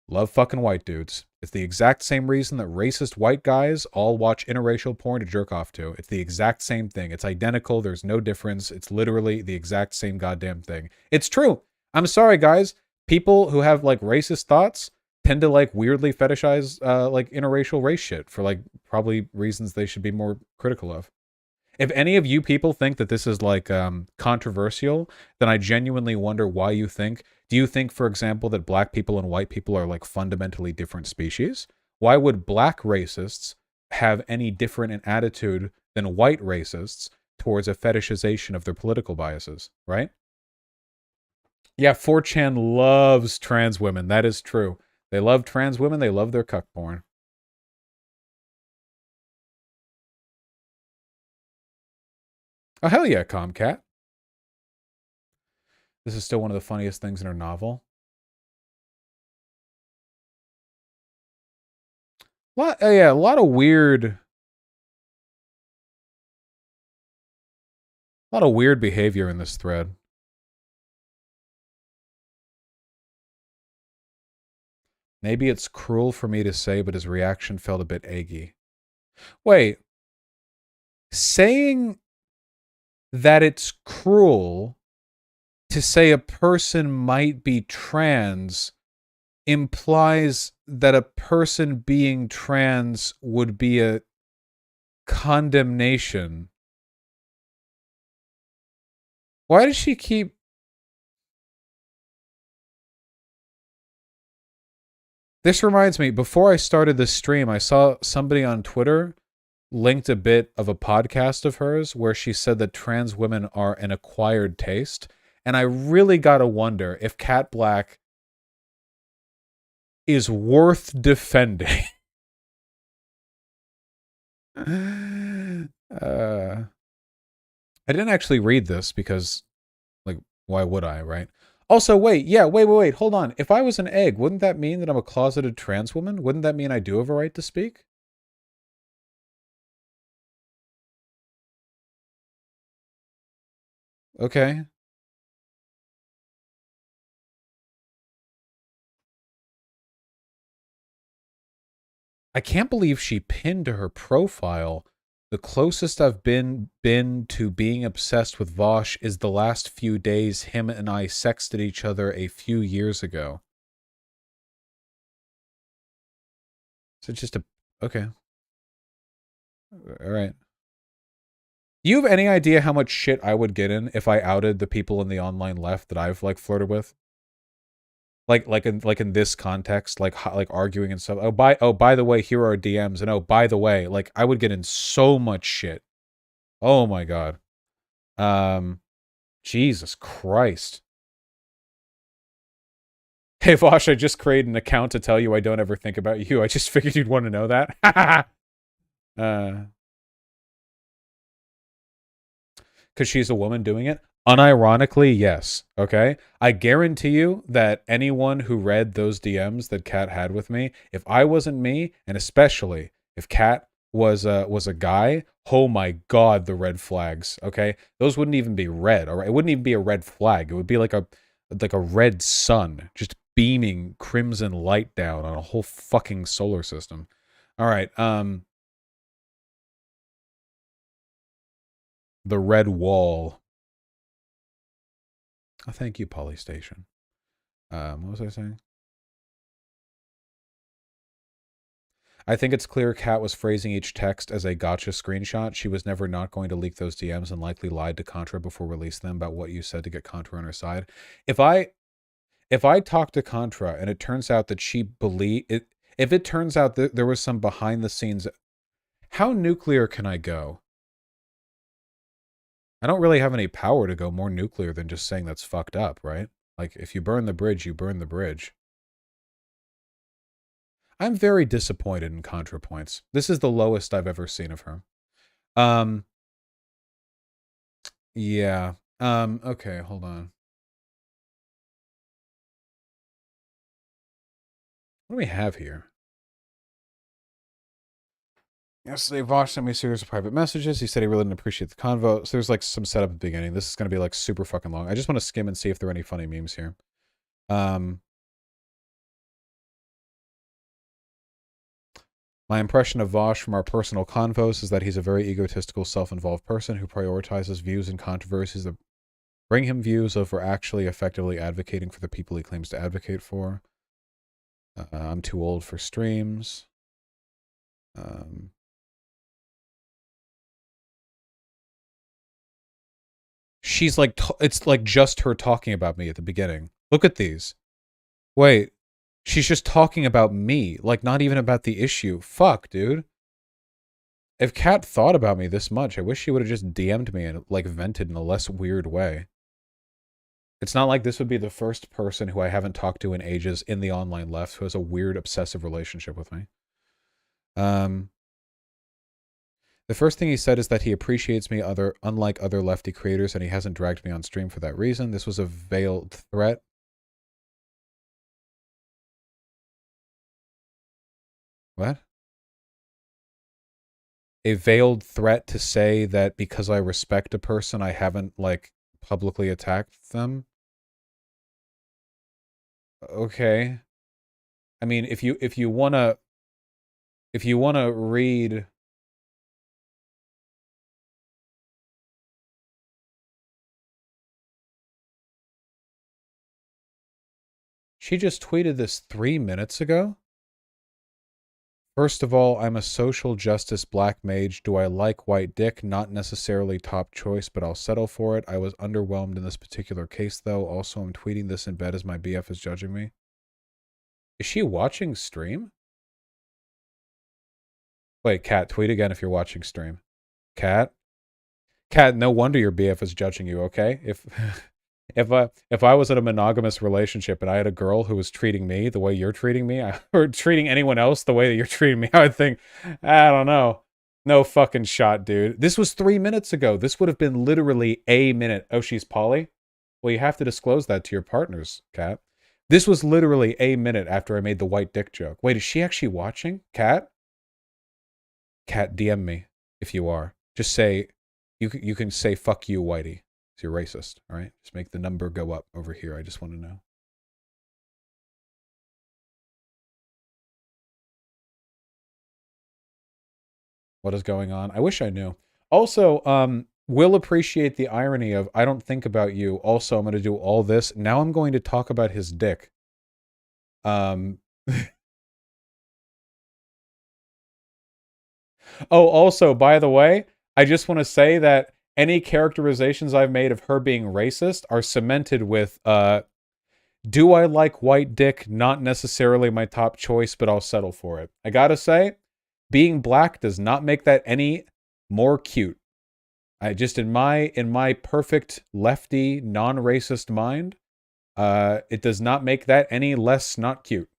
Love fucking white dudes. It's the exact same reason that racist white guys all watch interracial porn to jerk off to. It's the exact same thing. It's identical. There's no difference. It's literally the exact same goddamn thing. It's true. I'm sorry, guys. People who have like racist thoughts tend to like weirdly fetishize like interracial race shit for like probably reasons they should be more critical of. If any of you people think that this is like controversial, then I genuinely wonder why you think. Do you think, for example, that black people and white people are like fundamentally different species? Why would black racists have any different an attitude than white racists towards a fetishization of their political biases, right? Yeah, 4chan loves trans women. That is true. They love trans women. They love their cuck porn. Oh, hell yeah, Comcat. This is still one of the funniest things in her novel. Yeah, a lot of weird behavior in this thread. Maybe it's cruel for me to say, but his reaction felt a bit eggy. Wait. Saying that it's cruel to say a person might be trans implies that a person being trans would be a condemnation. Why does she keep... This reminds me, before I started this stream, I saw somebody on Twitter linked a bit of a podcast of hers where she said that trans women are an acquired taste. And I really gotta wonder if Kat Blaque is worth defending. I didn't actually read this because, like, why would I, right? Also, wait, hold on. If I was an egg, wouldn't that mean that I'm a closeted trans woman? Wouldn't that mean I do have a right to speak? Okay. I can't believe she pinned to her profile, the closest I've been to being obsessed with Vaush is the last few days him and I sexted each other a few years ago. So just a... Okay. All right. You have any idea how much shit I would get in if I outed the people in the online left that I've like flirted with? Like in this context, like arguing and stuff. Oh by the way, here are DMs, and oh by the way, like I would get in so much shit. Oh my god. Jesus Christ. Hey Vaush, I just created an account to tell you I don't ever think about you. I just figured you'd want to know that. Because she's a woman doing it? Unironically, yes. Okay? I guarantee you that anyone who read those DMs that Kat had with me, if I wasn't me, and especially if Kat was a guy, oh my god, the red flags. Okay? Those wouldn't even be red, all right? It wouldn't even be a red flag. It would be like a red sun just beaming crimson light down on a whole fucking solar system. All right, the red wall. Oh, thank you, Polystation. What was I saying? I think it's clear Kat was phrasing each text as a gotcha screenshot. She was never not going to leak those DMs and likely lied to Contra before releasing them about what you said to get Contra on her side. If I talk to Contra and it turns out that she believe it, if it turns out that there was some behind the scenes, how nuclear can I go? I don't really have any power to go more nuclear than just saying that's fucked up, right? Like, if you burn the bridge, you burn the bridge. I'm very disappointed in ContraPoints. This is the lowest I've ever seen of her. Yeah. Okay, hold on. What do we have here? Yesterday, Vaush sent me a series of private messages. He said he really didn't appreciate the convo. So there's like some setup at the beginning. This is going to be like super fucking long. I just want to skim and see if there are any funny memes here. My impression of Vaush from our personal convos is that he's a very egotistical, self-involved person who prioritizes views and controversies that bring him views over actually effectively advocating for the people he claims to advocate for. I'm too old for streams. She's like, it's like just her talking about me at the beginning. Look at these. Wait, she's just talking about me, like not even about the issue. Fuck, dude. If Kat thought about me this much, I wish she would have just DM'd me and like vented in a less weird way. It's not like this would be the first person who I haven't talked to in ages in the online left who has a weird obsessive relationship with me. The first thing he said is that he appreciates me unlike other lefty creators, and he hasn't dragged me on stream for that reason. This was a veiled threat. What? A veiled threat to say that because I respect a person, I haven't, like, publicly attacked them? Okay. I mean, if you wanna read... She just tweeted this 3 minutes ago? First of all, I'm a social justice black mage. Do I like white dick? Not necessarily top choice, but I'll settle for it. I was underwhelmed in this particular case, though. Also, I'm tweeting this in bed as my BF is judging me. Is she watching stream? Wait, Kat, tweet again if you're watching stream. Kat? Kat, no wonder your BF is judging you, okay? If I was in a monogamous relationship and I had a girl who was treating me the way you're treating me, or treating anyone else the way that you're treating me, I would think, I don't know. No fucking shot, dude. This was 3 minutes ago. This would have been literally a minute. Oh, she's poly? Well, you have to disclose that to your partners, Kat. This was literally a minute after I made the white dick joke. Wait, is she actually watching? Kat? Kat, DM me if you are. Just say, you can say fuck you, Whitey. You're racist, all right? Just make the number go up over here. I just want to know. What is going on? I wish I knew. Also, will appreciate the irony of I don't think about you. Also, I'm going to do all this. Now I'm going to talk about his dick. Oh, also, by the way, I just want to say that any characterizations I've made of her being racist are cemented with, do I like white dick? Not necessarily my top choice, but I'll settle for it. I gotta say, being black does not make that any more cute. I just in my perfect lefty non-racist mind, it does not make that any less not cute.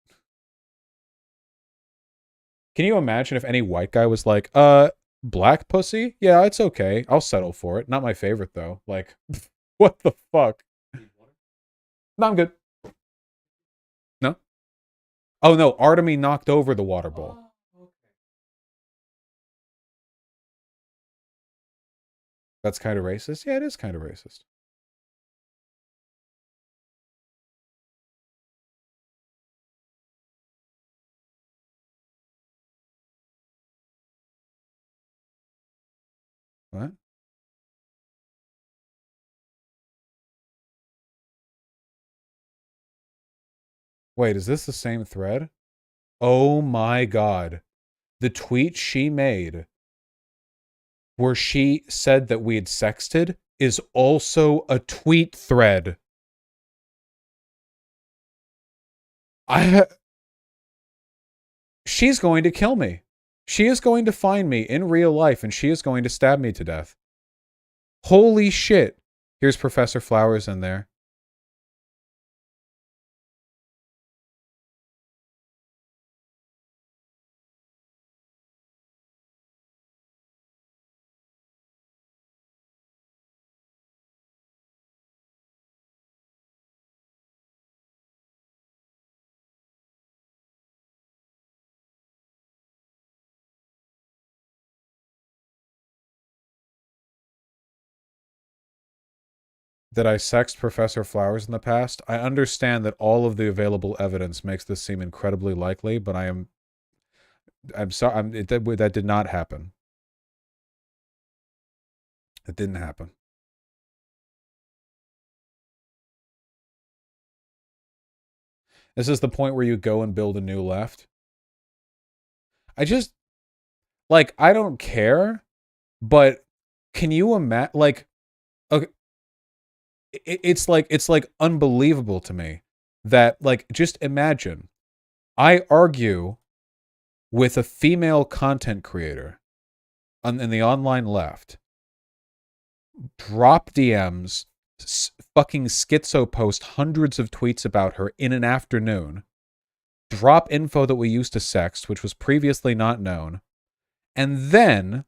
Can you imagine if any white guy was like, black pussy? Yeah, it's okay. I'll settle for it. Not my favorite though. Like, what the fuck? No, I'm good. No? Oh no, Artemy knocked over the water bowl. That's kind of racist? Yeah, it is kind of racist. What? Wait, is this the same thread? Oh my god. The tweet she made where she said that we had sexted is also a tweet thread. I She's going to kill me. She is going to find me in real life and she is going to stab me to death. Holy shit. Here's Professor Flowers in there. That I sexed Professor Flowers in the past. I understand that all of the available evidence makes this seem incredibly likely, but I'm sorry, that did not happen. It didn't happen. This is the point where you go and build a new left. I just, like, I don't care, but can you imagine, like, okay, it's like unbelievable to me that, like, just imagine I argue with a female content creator in the online left, drop DMs, fucking schizo post hundreds of tweets about her in an afternoon, drop info that we used to sext, which was previously not known, and then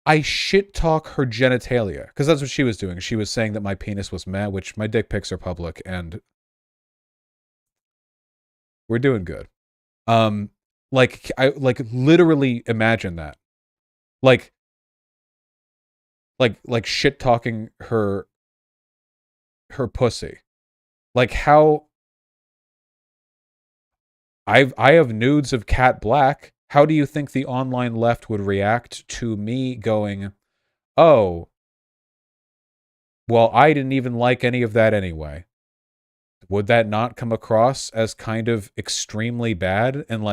I shit talk her genitalia, because that's what she was doing. She was saying that my penis was meh, which my dick pics are public, and we're doing good. Like I like literally imagine that, like shit talking her pussy, like how I have nudes of Kat Blaque. How do you think the online left would react to me going, oh, well, I didn't even like any of that anyway? Would that not come across as kind of extremely bad in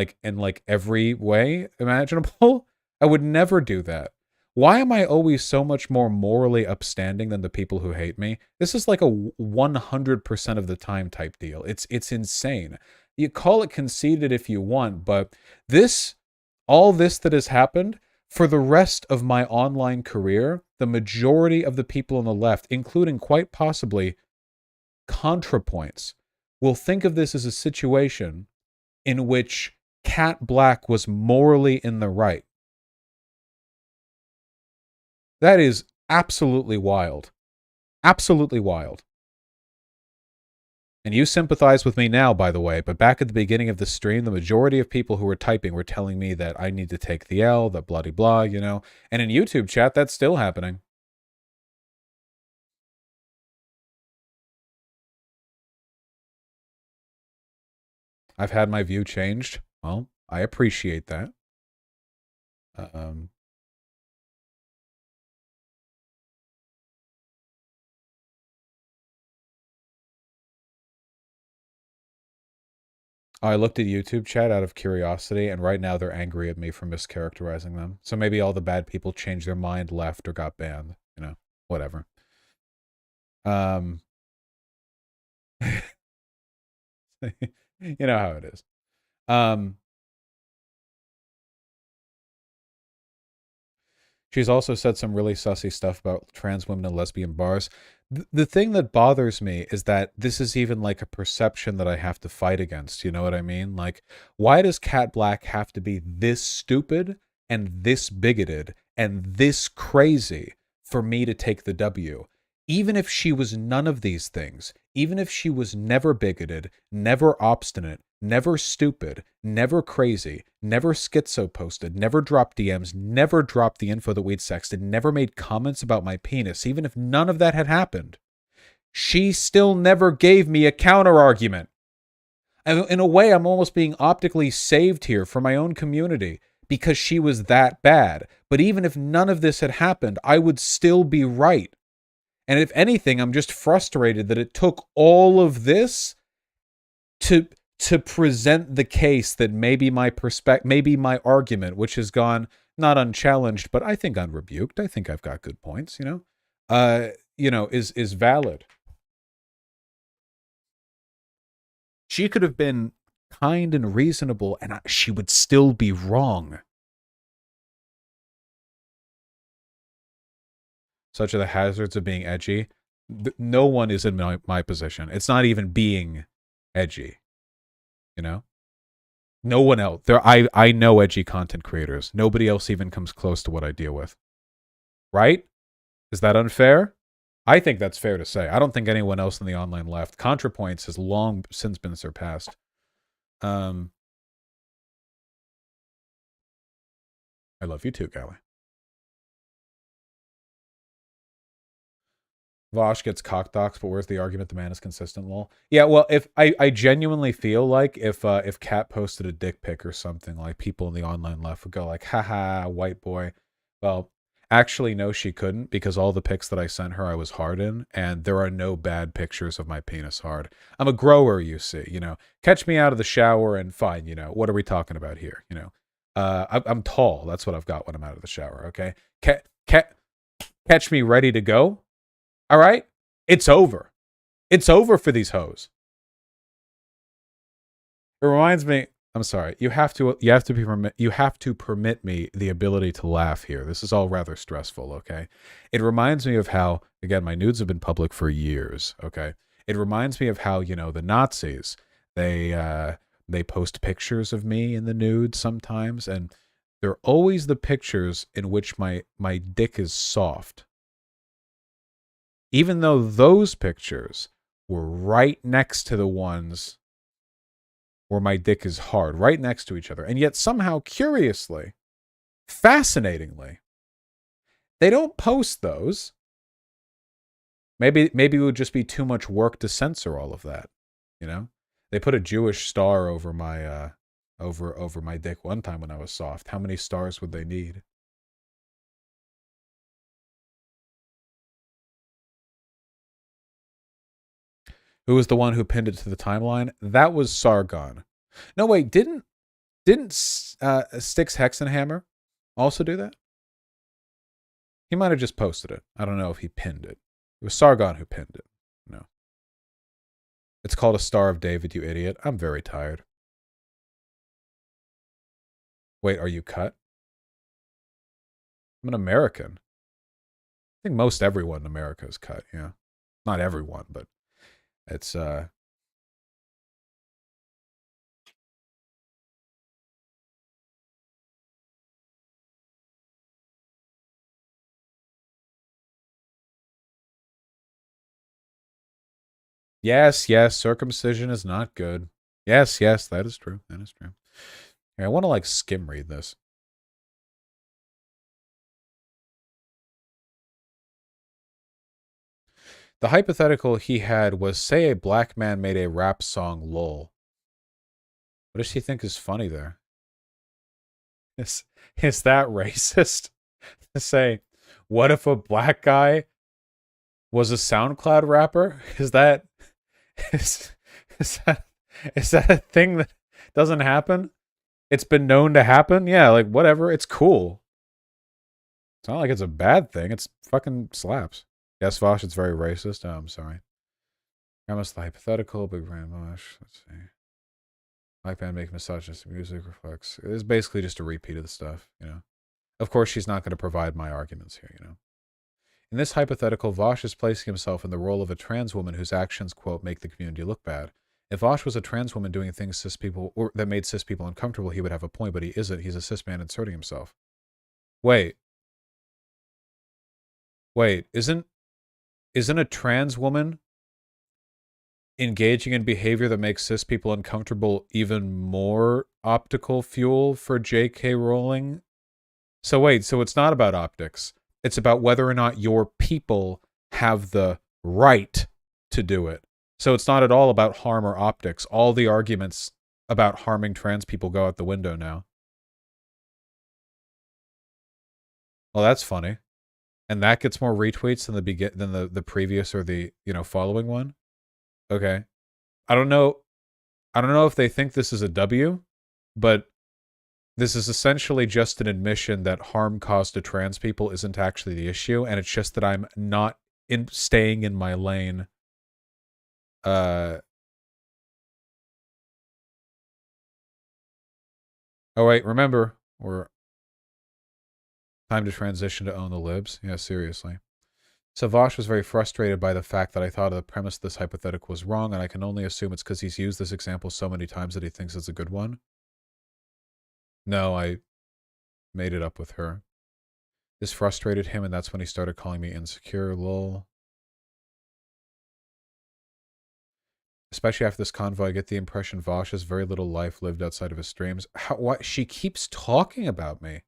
every way imaginable? I would never do that. Why am I always so much more morally upstanding than the people who hate me? This is like a 100% of the time type deal. It's insane. You call it conceited if you want, but all this that has happened for the rest of my online career, the majority of the people on the left, including quite possibly ContraPoints, will think of this as a situation in which Kat Blaque was morally in the right. That is absolutely wild. Absolutely wild. And you sympathize with me now, by the way, but back at the beginning of the stream, the majority of people who were typing were telling me that I need to take the L, that bloody blah, you know? And in YouTube chat, that's still happening. I've had my view changed. Well, I appreciate that. Um, I looked at YouTube chat out of curiosity, and right now they're angry at me for mischaracterizing them. So maybe all the bad people changed their mind, left, or got banned. You know, whatever. Um, you know how it is. Um, she's also said some really sussy stuff about trans women and lesbian bars. The thing that bothers me is that this is even like a perception that I have to fight against. You know what I mean? Like, why does Kat Blaque have to be this stupid and this bigoted and this crazy for me to take the W? Even if she was none of these things, even if she was never bigoted, never obstinate, never stupid, never crazy, never schizo posted, never dropped DMs, never dropped the info that we'd sexted, never made comments about my penis, even if none of that had happened, she still never gave me a counter argument. And in a way, I'm almost being optically saved here for my own community because she was that bad. But even if none of this had happened, I would still be right. And if anything, I'm just frustrated that it took all of this to present the case that maybe maybe my argument, which has gone not unchallenged, but I think unrebuked. I think I've got good points, is valid. She could have been kind and reasonable, and she would still be wrong. Such are the hazards of being edgy. No one is in my position. It's not even being edgy. You know? No one else. I know edgy content creators. Nobody else even comes close to what I deal with. Right? Is that unfair? I think that's fair to say. I don't think anyone else in the online left. ContraPoints has long since been surpassed. I love you too, Gally. Vaush gets cockdoxed, but where's the argument? The man is consistent, lol. Yeah, well, if I genuinely feel like if Kat posted a dick pic or something, like people in the online left would go like, haha, white boy. Well, actually, no, she couldn't, because all the pics that I sent her, I was hard in, and there are no bad pictures of my penis hard. I'm a grower, you see, catch me out of the shower and fine, what are we talking about here? I'm tall. That's what I've got when I'm out of the shower. Okay. Catch me ready to go. All right? It's over. It's over for these hoes. It reminds me, I'm sorry. You have to permit me the ability to laugh here. This is all rather stressful, okay? It reminds me of how, again, my nudes have been public for years, okay? It reminds me of how, the Nazis, they post pictures of me in the nudes sometimes, and they're always the pictures in which my dick is soft. Even though those pictures were right next to the ones where my dick is hard, right next to each other. And yet somehow, curiously, fascinatingly, they don't post those. Maybe it would just be too much work to censor all of that, They put a Jewish star over my over my dick one time when I was soft. How many stars would they need? Who was the one who pinned it to the timeline? That was Sargon. No, wait, didn't Styx Hexenhammer also do that? He might have just posted it. I don't know if he pinned it. It was Sargon who pinned it. No. It's called a Star of David, you idiot. I'm very tired. Wait, are you cut? I'm an American. I think most everyone in America is cut, yeah. Not everyone, but it's yes, circumcision is not good. Yes, that is true. That is true. Here, I want to skim read this. The hypothetical he had was, say a black man made a rap song, lol. What does he think is funny there? Is that racist? To say, what if a black guy was a SoundCloud rapper? Is that a thing Doesn't happen. It's been known to happen. Yeah, like whatever. It's cool. It's not like it's a bad thing. It's fucking slaps. Yes, Vaush, it's very racist. Oh, I'm sorry. Premise the hypothetical, big brand Vaush. Let's see. Like band make misogynist music reflects. It's basically just a repeat of the stuff, you know. Of course, she's not going to provide my arguments here, you know. In this hypothetical, Vaush is placing himself in the role of a trans woman whose actions, quote, make the community look bad. If Vaush was a trans woman doing things cis people or that made cis people uncomfortable, he would have a point, but he isn't. He's a cis man inserting himself. Wait, isn't a trans woman engaging in behavior that makes cis people uncomfortable even more optical fuel for J.K. Rowling? So wait, so it's not about optics. It's about whether or not your people have the right to do it. So it's not at all about harm or optics. All the arguments about harming trans people go out the window now. Well, that's funny. And that gets more retweets than the previous or the, you know, following one. Okay. I don't know if they think this is a W, but this is essentially just an admission that harm caused to trans people isn't actually the issue, and it's just that I'm not staying in my lane. Oh wait, remember, we're time to transition to own the libs. Yeah, seriously. So Vaush was very frustrated by the fact that I thought the premise of this hypothetical was wrong, and I can only assume it's because he's used this example so many times that he thinks it's a good one. No, I made it up with her. This frustrated him, and that's when he started calling me insecure, lol. Especially after this convo, I get the impression Vaush has very little life lived outside of his streams. Why? She keeps talking about me.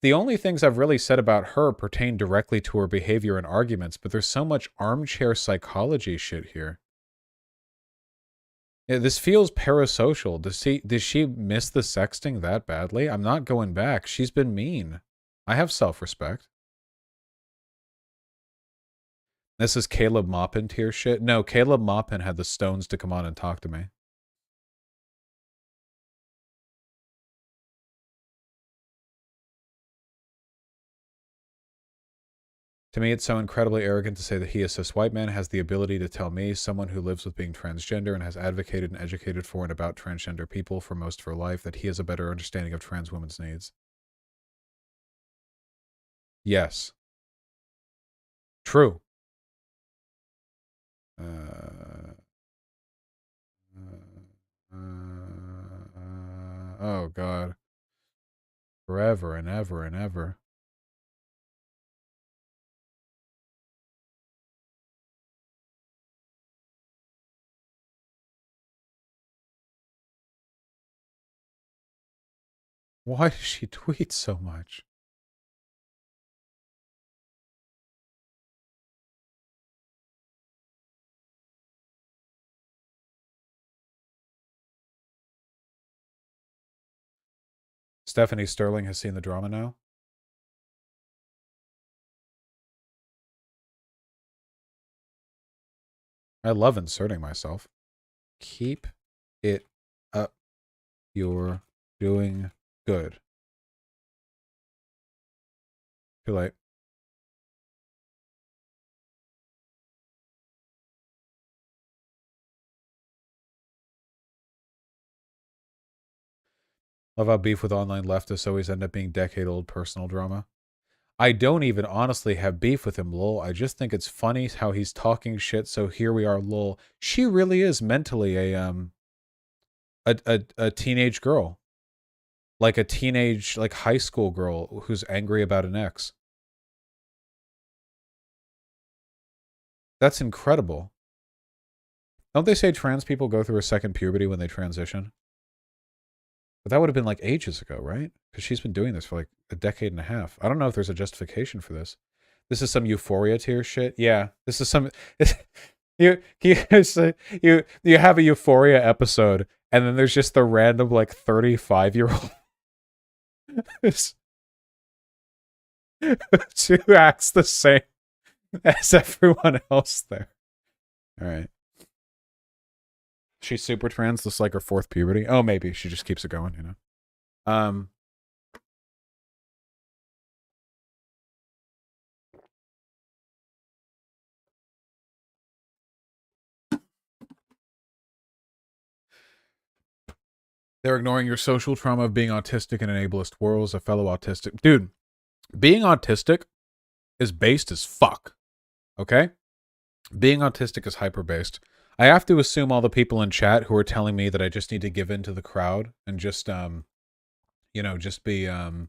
The only things I've really said about her pertain directly to her behavior and arguments, but there's so much armchair psychology shit here. Yeah, this feels parasocial. Does she miss the sexting that badly? I'm not going back. She's been mean. I have self-respect. This is Caleb Maupin tier shit. No, Caleb Maupin had the stones to come on and talk to me. To me, it's so incredibly arrogant to say that he, a cis white man, has the ability to tell me, someone who lives with being transgender and has advocated and educated for and about transgender people for most of her life, that he has a better understanding of trans women's needs. Yes. True. Oh, God. Forever and ever and ever. Why does she tweet so much? Stephanie Sterling has seen the drama now. I love inserting myself. Keep it up. You're doing good. Too late. Love how beef with online leftists always end up being decade-old personal drama. I don't even honestly have beef with him, lol. I just think it's funny how he's talking shit, so here we are, lol. She really is mentally a teenage girl. Like a teenage, like high school girl who's angry about an ex. That's incredible. Don't they say trans people go through a second puberty when they transition? But that would have been like ages ago, right? Because she's been doing this for like a decade and a half. I don't know if there's a justification for this. This is some Euphoria tier shit. Yeah, this is some. You have a Euphoria episode, and then there's just the random like 35-year-old who acts the same as everyone else there. All right. She's super trans. This is like her fourth puberty. Oh, maybe she just keeps it going. You know. They're ignoring your social trauma of being autistic in an ableist world as a fellow autistic dude. Being autistic is based as fuck. Okay, being autistic is hyper based. I have to assume all the people in chat who are telling me that I just need to give in to the crowd and just you know, just be like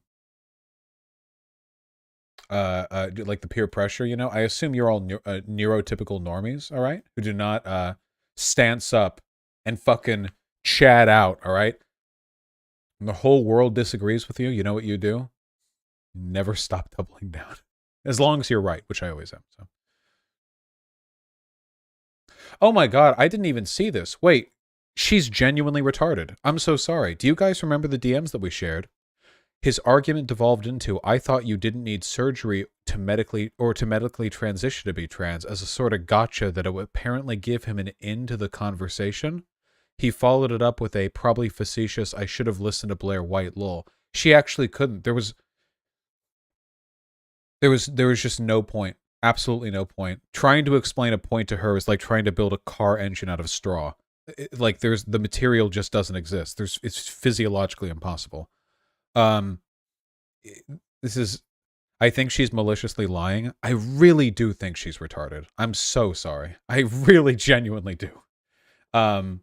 the peer pressure, you know. I assume you're all neurotypical normies, all right, who do not stance up and fucking chat out, all right. When the whole world disagrees with you, you know what you do? Never stop doubling down, as long as you're right, which I always am. So, oh my god, I didn't even see this. Wait, she's genuinely retarded. I'm so sorry. Do you guys remember the DMs that we shared? His argument devolved into, I thought you didn't need surgery to medically transition to be trans, as a sort of gotcha that it would apparently give him an end to the conversation. He followed it up with a probably facetious, I should have listened to Blair White lol. She actually couldn't. There was just no point. Absolutely no point. Trying to explain a point to her is like trying to build a car engine out of straw. Like the material just doesn't exist. It's physiologically impossible. Um this is I think she's maliciously lying. I really do think she's retarded. I'm so sorry. I really genuinely do. Um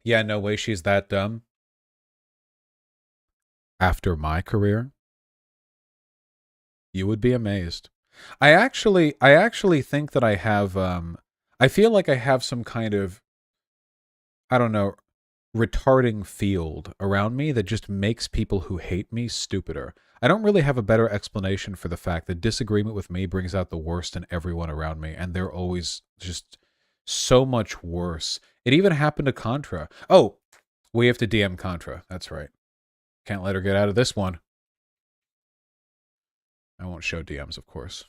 yeah, no way she's that dumb. After my career, you would be amazed. I actually think that I have I feel like I have some kind of, I don't know, retarding field around me that just makes people who hate me stupider. I don't really have a better explanation for the fact that disagreement with me brings out the worst in everyone around me, and they're always just so much worse. It even happened to Contra. Oh, we have to DM Contra. That's right. Can't let her get out of this one. I won't show DMs, of course.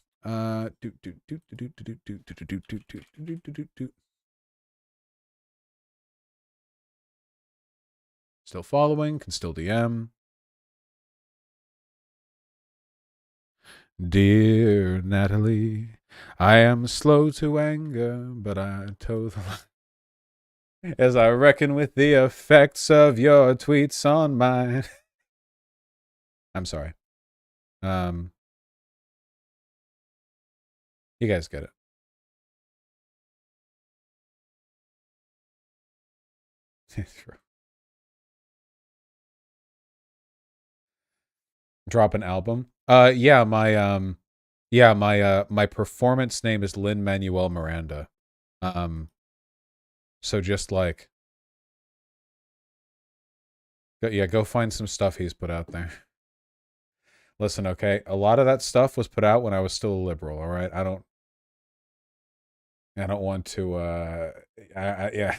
Still following, can still DM. Dear Natalie, I am slow to anger, but I toe the line as I reckon with the effects of your tweets on mine. I'm sorry. You guys get it. True. Drop an album. My performance name is Lin Manuel Miranda. So just like, yeah, go find some stuff he's put out there. Listen, okay, a lot of that stuff was put out when I was still a liberal. All right, I don't want to. Yeah.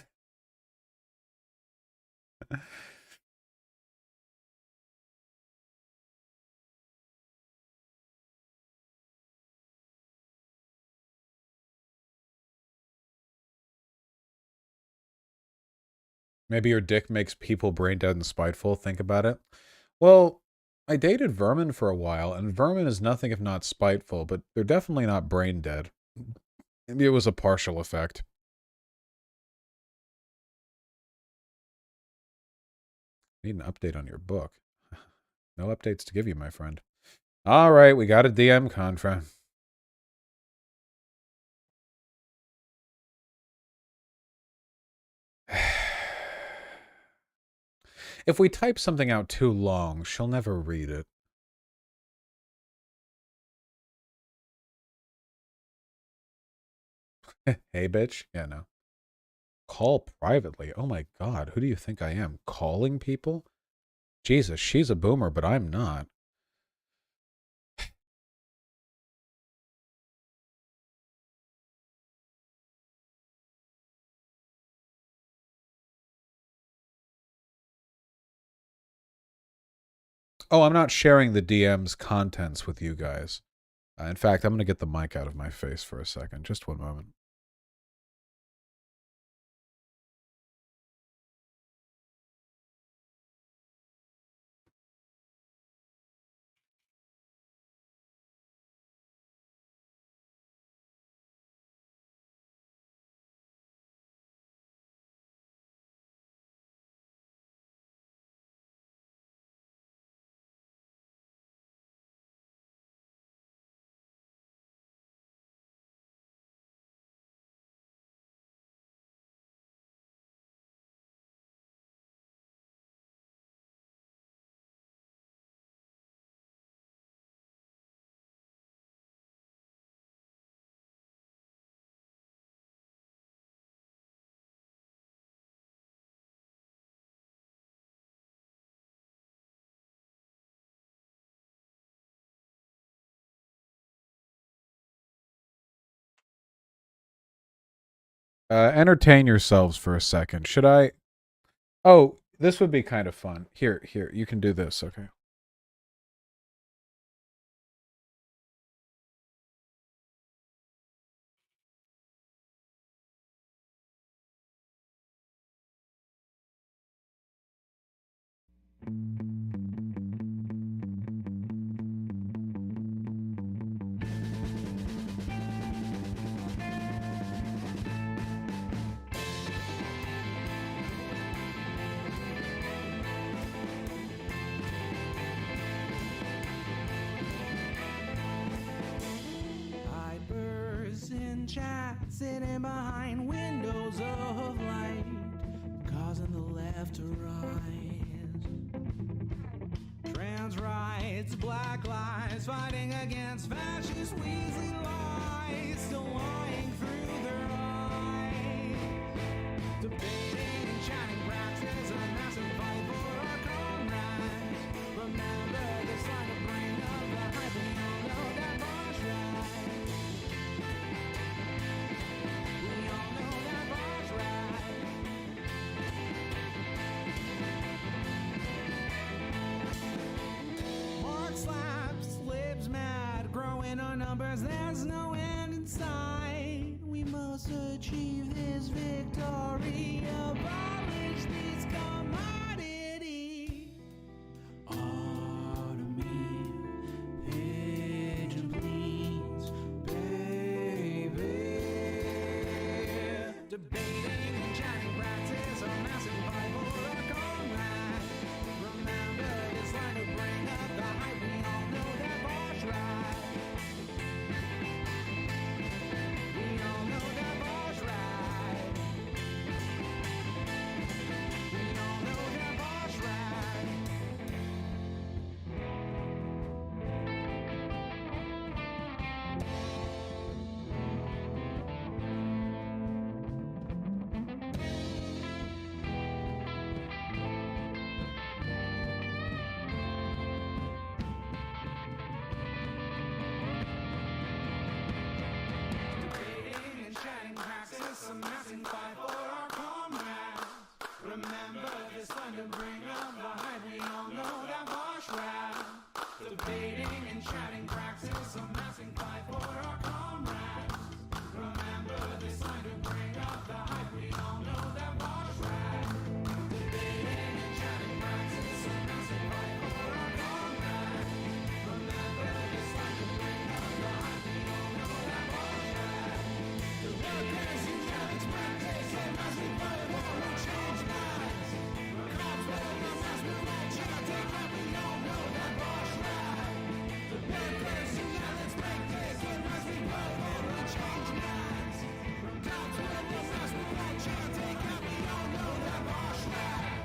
Maybe your dick makes people brain dead and spiteful. Think about it. Well, I dated Vermin for a while, and Vermin is nothing if not spiteful, but they're definitely not brain dead. Maybe it was a partial effect. Need an update on your book. No updates to give you, my friend. All right, we got a DM Contra. If we type something out too long, she'll never read it. Hey, bitch. Yeah, no. Call privately. Oh my god, who do you think I am? Calling people? Jesus, she's a boomer, but I'm not. Oh, I'm not sharing the DM's contents with you guys. In fact, I'm going to get the mic out of my face for a second. Just one moment. Entertain yourselves for a second. Should I? Oh, this would be kind of fun. Here, you can do this, okay? Chat sitting behind windows of light, causing the left to rise. Trans rights, black lives, fighting against fascist Weasley lies, still lying through their eyes. Debating and chatting practice, a massive fight for our comrades. Remember this line to bring up the hype, we all know that Vaush ride. Slaps, libs mad, growing our numbers, there's no end in sight. We must achieve this victory, abolish these commodities. Automate, pigeon please, baby. Debating and chatting practice, a massive fight for our comrades. Remember this line to bring up the hype, we all know that Vaush ride. We all know that Vaush ride. We all know that Vaush ride. Debating and chatting practice, a massive fight for our comrades. Remember this time to bring up the hype, we all know that Vaush ride. Debating and chatting practice, a massive fight for our comrades. Remember this time to bring up the hype, we all know that Vaush ride. Debating and chatting practice, a massive fight for our comrades. Remember this time to bring up the hype, we all know that Vaush ride. The workers who challenge practice, a massive fight for our change lives. Cops with the mass movement, chanting that we all know that Vaush ride. The workers who challenge practice, a massive fight for our change lives. Cops with the mass movement, chanting that we all know that Vaush ride.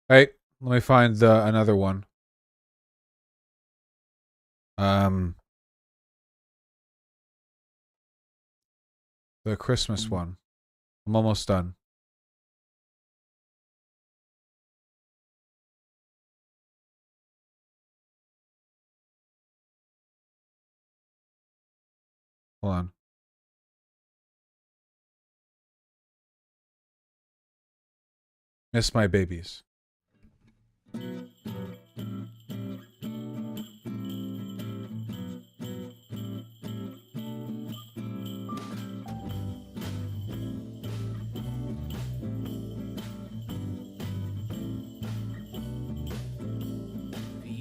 Hey, let me find another one. The Christmas one. I'm almost done. Hold on. Miss my babies. The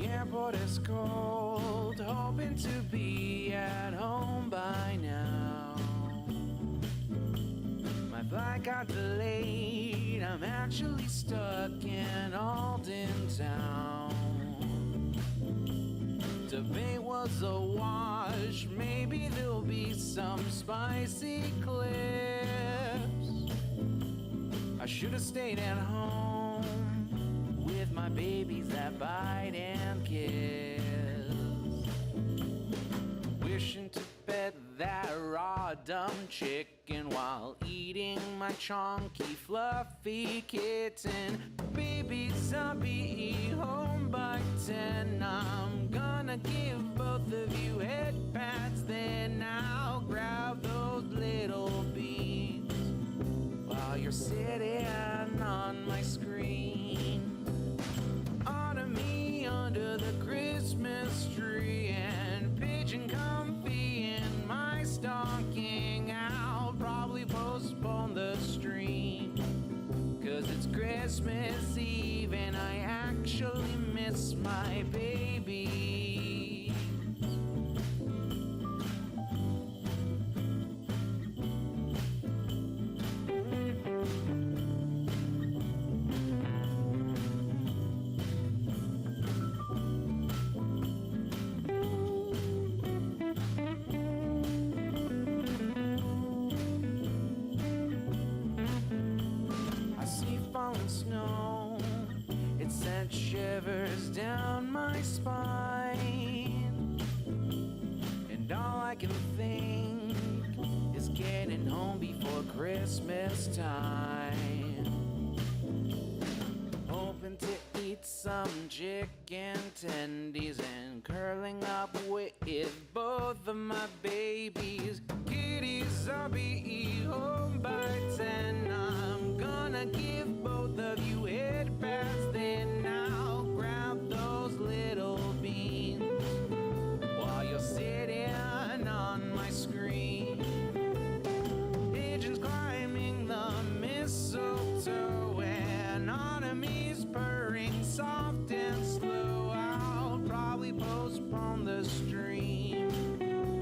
airport is cold, hoping to be at home by now. My flight got delayed, I'm actually stuck in Alden town. Debate was a wash, maybe there'll be some spicy clips. I should have stayed at home with my babies that bite and kiss. Wishing to pet that raw dumb chicken while eating my chunky fluffy kitten. Babies, I'll be home by 10. I'm gonna give both of you head pats, then I'll grab those little beans while you're sitting on my screen. Honor me under the Christmas tree and pigeon comfy in my stocking. I'll probably postpone the stream, 'cause it's Christmas Eve and I actually miss my baby. I see falling snow, it sent shivers down my spine. And all I can think is getting home before Christmas time. Hoping to eat some chicken tendies and curling up with both of my babies. Kitties, I'll be home by 10. I'm gonna give both of you head pats, then I'll grab those little beans while you're sitting on my screen. Pigeons climbing the mistletoe and enemies purring soft and slow. I'll probably postpone the stream,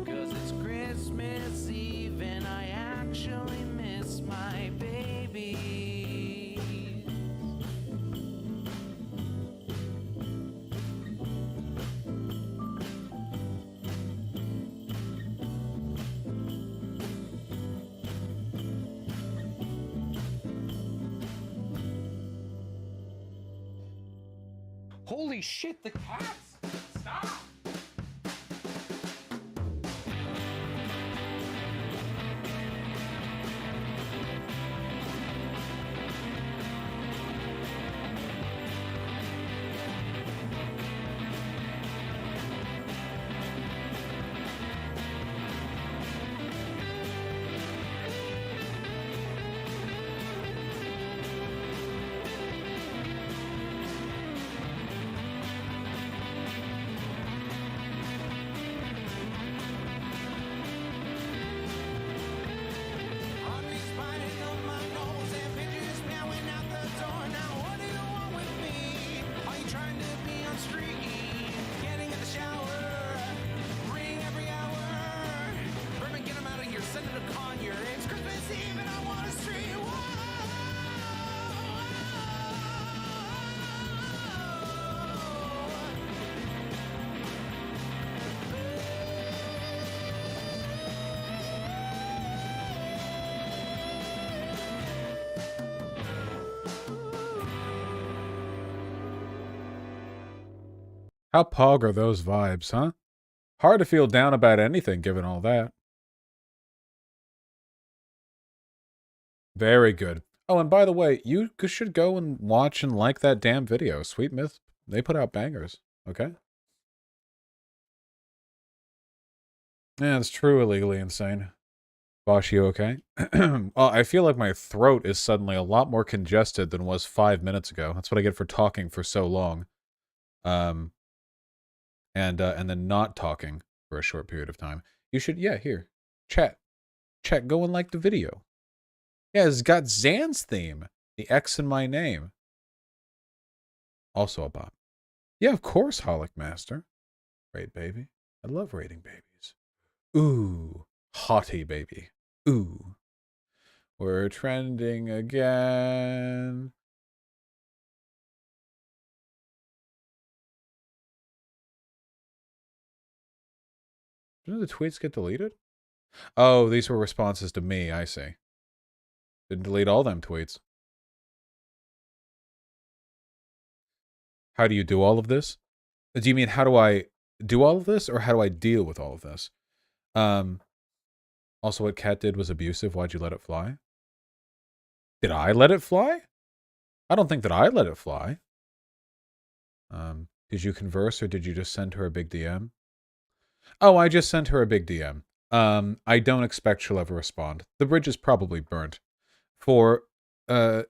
'cause it's Christmas Eve and I actually miss my baby. Holy shit, the cats! Stop! Audrey's biting on my nose and pigeons meowing out the door. Now what do you want with me? Are you trying to be on street? Getting in the shower, ring every hour. Berman, get him out of here, send him to Conyer. It's Christmas Eve and I want a street. How pog are those vibes, huh? Hard to feel down about anything given all that. Very good. Oh, and by the way, you should go and watch and like that damn video. Sweet Myth, they put out bangers, okay? Yeah, it's true illegally insane. Vaush, you okay? Well, I feel like my throat is suddenly a lot more congested than was 5 minutes ago. That's what I get for talking for so long. And then not talking for a short period of time. You should, yeah, here. Chat, go and like the video. Yeah, it's got Zan's theme. The X in my name. Also a bot. Yeah, of course, Holic Master. Raid baby. I love raiding babies. Ooh. Haughty baby. Ooh. We're trending again. Didn't the tweets get deleted? Oh, these were responses to me, I see. Didn't delete all them tweets. How do you do all of this? Do you mean how do I do all of this, or how do I deal with all of this? Also, what Kat did was abusive. Why'd you let it fly? Did I let it fly? I don't think that I let it fly. Did you converse, or did you just send her a big DM? Oh, I just sent her a big DM. I don't expect she'll ever respond. The bridge is probably burnt. For a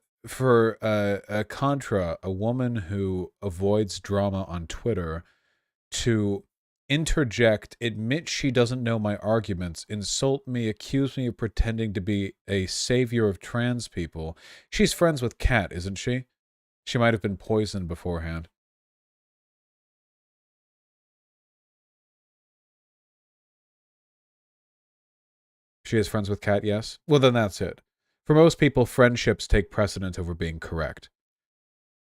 Contra, a woman who avoids drama on Twitter, to interject, admit she doesn't know my arguments, insult me, accuse me of pretending to be a savior of trans people. She's friends with Kat, isn't she? She might have been poisoned beforehand. She is friends with Kat, yes? Well, then that's it. For most people, friendships take precedent over being correct.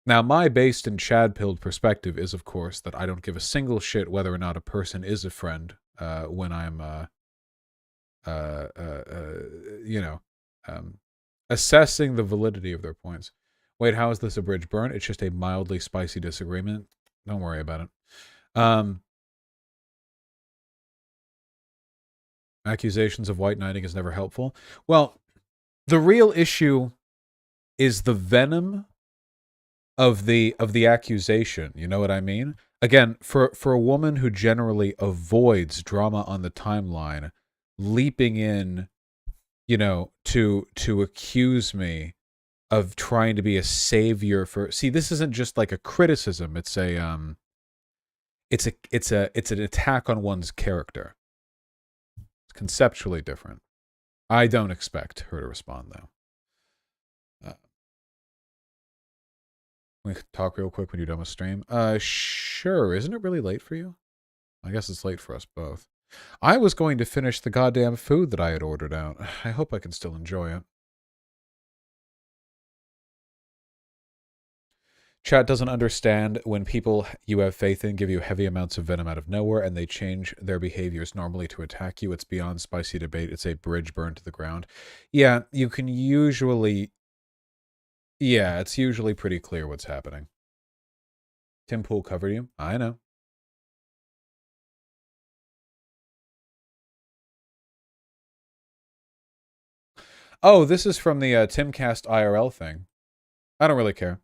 Now, my based and Chad-pilled perspective is, of course, that I don't give a single shit whether or not a person is a friend when I'm, assessing the validity of their points. Wait, how is this a bridge burn? It's just a mildly spicy disagreement. Don't worry about it. Accusations of white knighting is never helpful. Well, the real issue is the venom of the accusation. You know what I mean? Again, for a woman who generally avoids drama on the timeline, leaping in, to accuse me of trying to be a savior for. See, this isn't just like a criticism. It's an attack on one's character. It's conceptually different. I don't expect her to respond though. We can talk real quick when you're done with stream. Sure. Isn't it really late for you? I guess it's late for us both. I was going to finish the goddamn food that I had ordered out. I hope I can still enjoy it. Chat doesn't understand when people you have faith in give you heavy amounts of venom out of nowhere and they change their behaviors normally to attack you. It's beyond spicy debate. It's a bridge burned to the ground. Yeah, you can usually... Yeah, it's usually pretty clear what's happening. Tim Pool covered you. I know. Oh, this is from the Timcast IRL thing. I don't really care.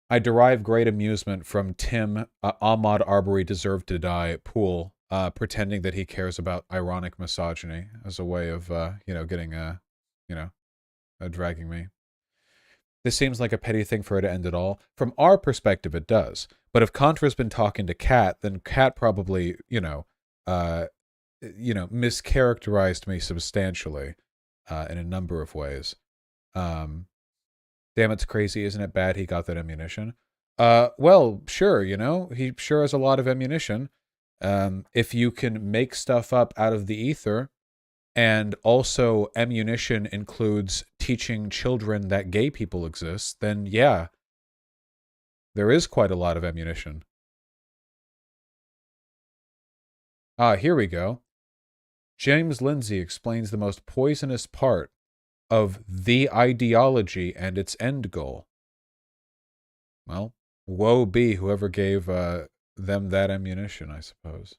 I derive great amusement from Tim Ahmad Arbery Deserved to Die Pool pretending that he cares about ironic misogyny as a way of, getting, dragging me. This seems like a petty thing for her to end it all. From our perspective, it does. But if Contra's been talking to Kat, then Kat probably, mischaracterized me substantially in a number of ways. Damn, it's crazy. Isn't it bad he got that ammunition? Well, sure, he sure has a lot of ammunition. If you can make stuff up out of the ether, and also ammunition includes teaching children that gay people exist, then yeah, there is quite a lot of ammunition. Here we go. James Lindsay explains the most poisonous part of the ideology and its end goal. Well, woe be whoever gave them that ammunition, I suppose.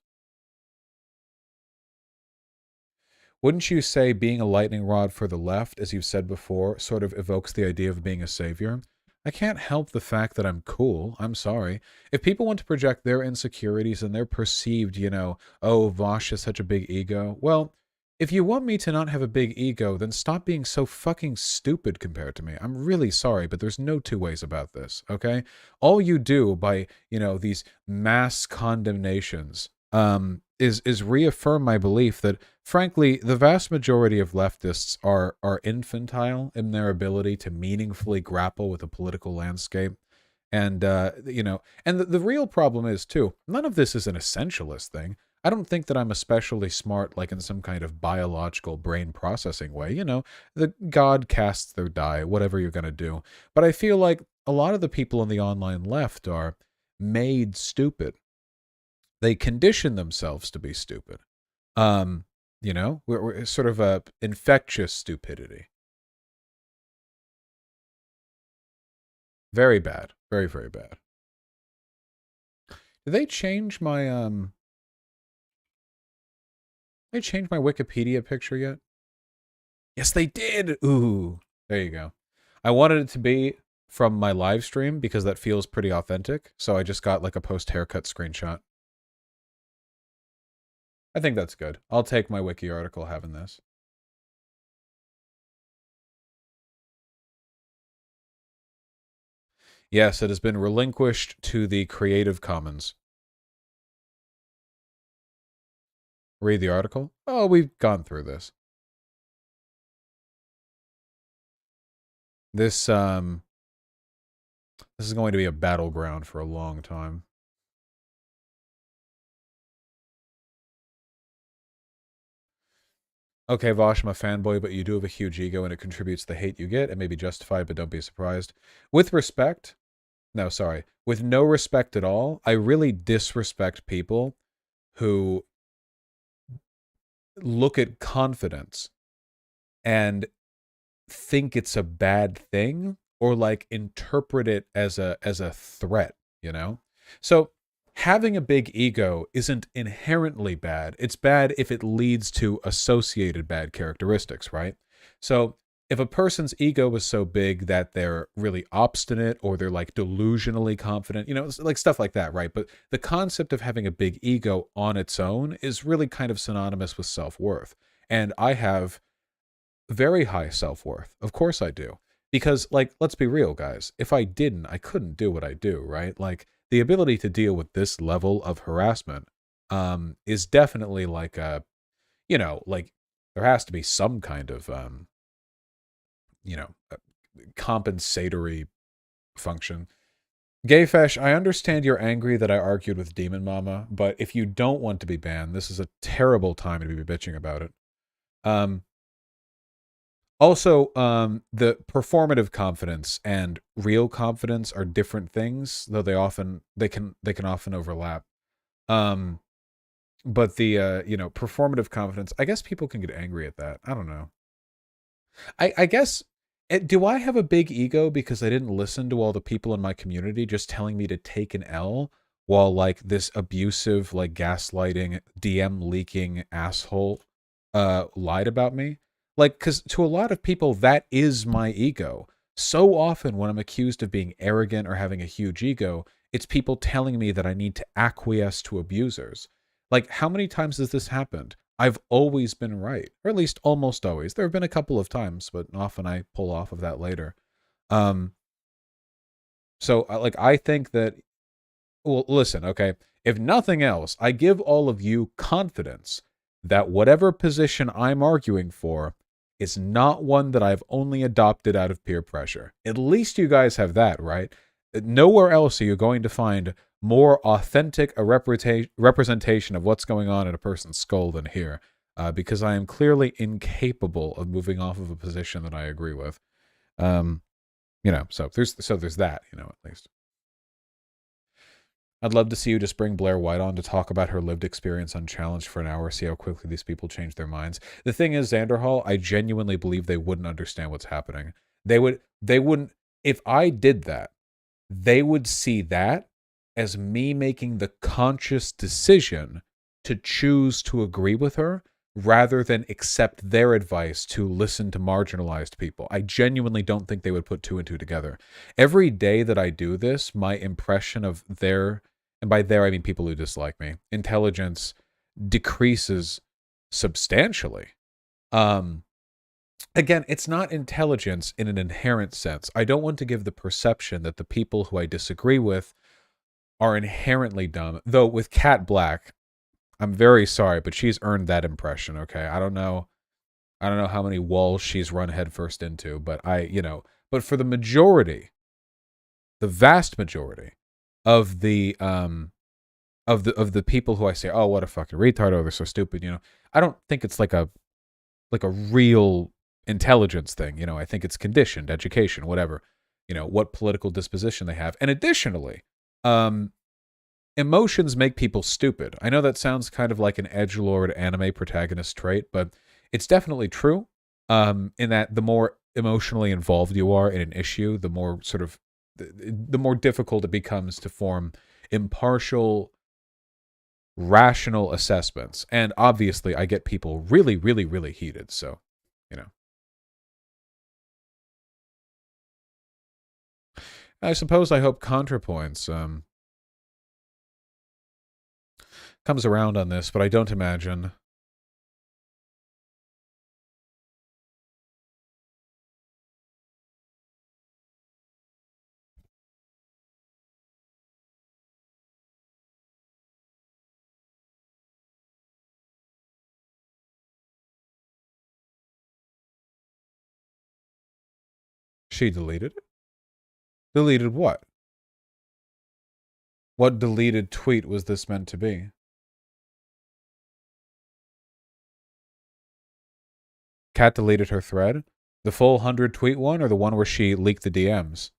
Wouldn't you say being a lightning rod for the left, as you've said before, sort of evokes the idea of being a savior? I can't help the fact that I'm cool. I'm sorry. If people want to project their insecurities and their perceived, oh, Vaush has such a big ego, well, if you want me to not have a big ego, then stop being so fucking stupid compared to me. I'm really sorry, but there's no two ways about this, okay? All you do by, these mass condemnations is reaffirm my belief that, frankly, the vast majority of leftists are infantile in their ability to meaningfully grapple with a political landscape. And, and the real problem is, too, none of this is an essentialist thing. I don't think that I'm especially smart, like in some kind of biological brain processing way. The God casts their die, whatever you're going to do. But I feel like a lot of the people on the online left are made stupid. They condition themselves to be stupid. We're sort of a infectious stupidity. Very bad. Very, very bad. Did they change my Wikipedia picture yet? Yes, they did. Ooh, there you go. I wanted it to be from my live stream because that feels pretty authentic. So I just got like a post haircut screenshot. I think that's good. I'll take my wiki article having this. Yes, it has been relinquished to the Creative Commons. Read the article? Oh, we've gone through this. This is going to be a battleground for a long time. Okay, Vaush, I'm a fanboy, but you do have a huge ego and it contributes to the hate you get. It may be justified, but don't be surprised. With respect, with no respect at all, I really disrespect people who look at confidence and think it's a bad thing or like interpret it as a threat, So having a big ego isn't inherently bad. It's bad if it leads to associated bad characteristics, right? So if a person's ego is so big that they're really obstinate or they're like delusionally confident, like stuff like that, right? But the concept of having a big ego on its own is really kind of synonymous with self-worth. And I have very high self-worth. Of course I do. Because, like, let's be real, guys. If I didn't, I couldn't do what I do, right? Like, the ability to deal with this level of harassment is definitely like a, like there has to be some kind of, compensatory function. Gayfesh, I understand you're angry that I argued with Demon Mama, but if you don't want to be banned, this is a terrible time to be bitching about it. Also, the performative confidence and real confidence are different things, though they can often overlap. But the performative confidence, I guess people can get angry at that. I don't know. I guess do I have a big ego because I didn't listen to all the people in my community just telling me to take an L while like this abusive, like gaslighting, DM leaking asshole lied about me? Like, because to a lot of people, that is my ego. So often when I'm accused of being arrogant or having a huge ego, it's people telling me that I need to acquiesce to abusers. Like, how many times has this happened? I've always been right, or at least almost always. There have been a couple of times, but often I pull off of that later. So, like, I think that, well, listen, okay, if nothing else, I give all of you confidence that whatever position I'm arguing for is not one that I've only adopted out of peer pressure. At least you guys have that, right? Nowhere else are you going to find more authentic a representation of what's going on in a person's skull than here, because I am clearly incapable of moving off of a position that I agree with. So there's that, at least. I'd love to see you just bring Blair White on to talk about her lived experience unchallenged for an hour, see how quickly these people change their minds. The thing is, Xanderhall, I genuinely believe they wouldn't understand what's happening. They wouldn't, if I did that, they would see that as me making the conscious decision to choose to agree with her rather than accept their advice to listen to marginalized people. I genuinely don't think they would put two and two together. Every day that I do this, my impression of their, and by their I mean people who dislike me, intelligence decreases substantially. Again, it's not intelligence in an inherent sense. I don't want to give the perception that the people who I disagree with are inherently dumb. Though with Kat Blaque, I'm very sorry, but she's earned that impression, okay? I don't know how many walls she's run headfirst into, but but for the majority, the vast majority of the people who I say, "Oh, what a fucking retard, oh, they're so stupid," I don't think it's like a real intelligence thing, I think it's conditioned education, whatever, what political disposition they have. And additionally, emotions make people stupid. I know that sounds kind of like an edgelord anime protagonist trait, but it's definitely true. In that the more emotionally involved you are in an issue, the more sort of the more difficult it becomes to form impartial, rational assessments. And obviously, I get people really, really, really heated. So, I suppose I hope ContraPoints comes around on this, but I don't imagine. She deleted it? Deleted what? What deleted tweet was this meant to be? Kat deleted her thread? The full 100 tweet one or the one where she leaked the DMs?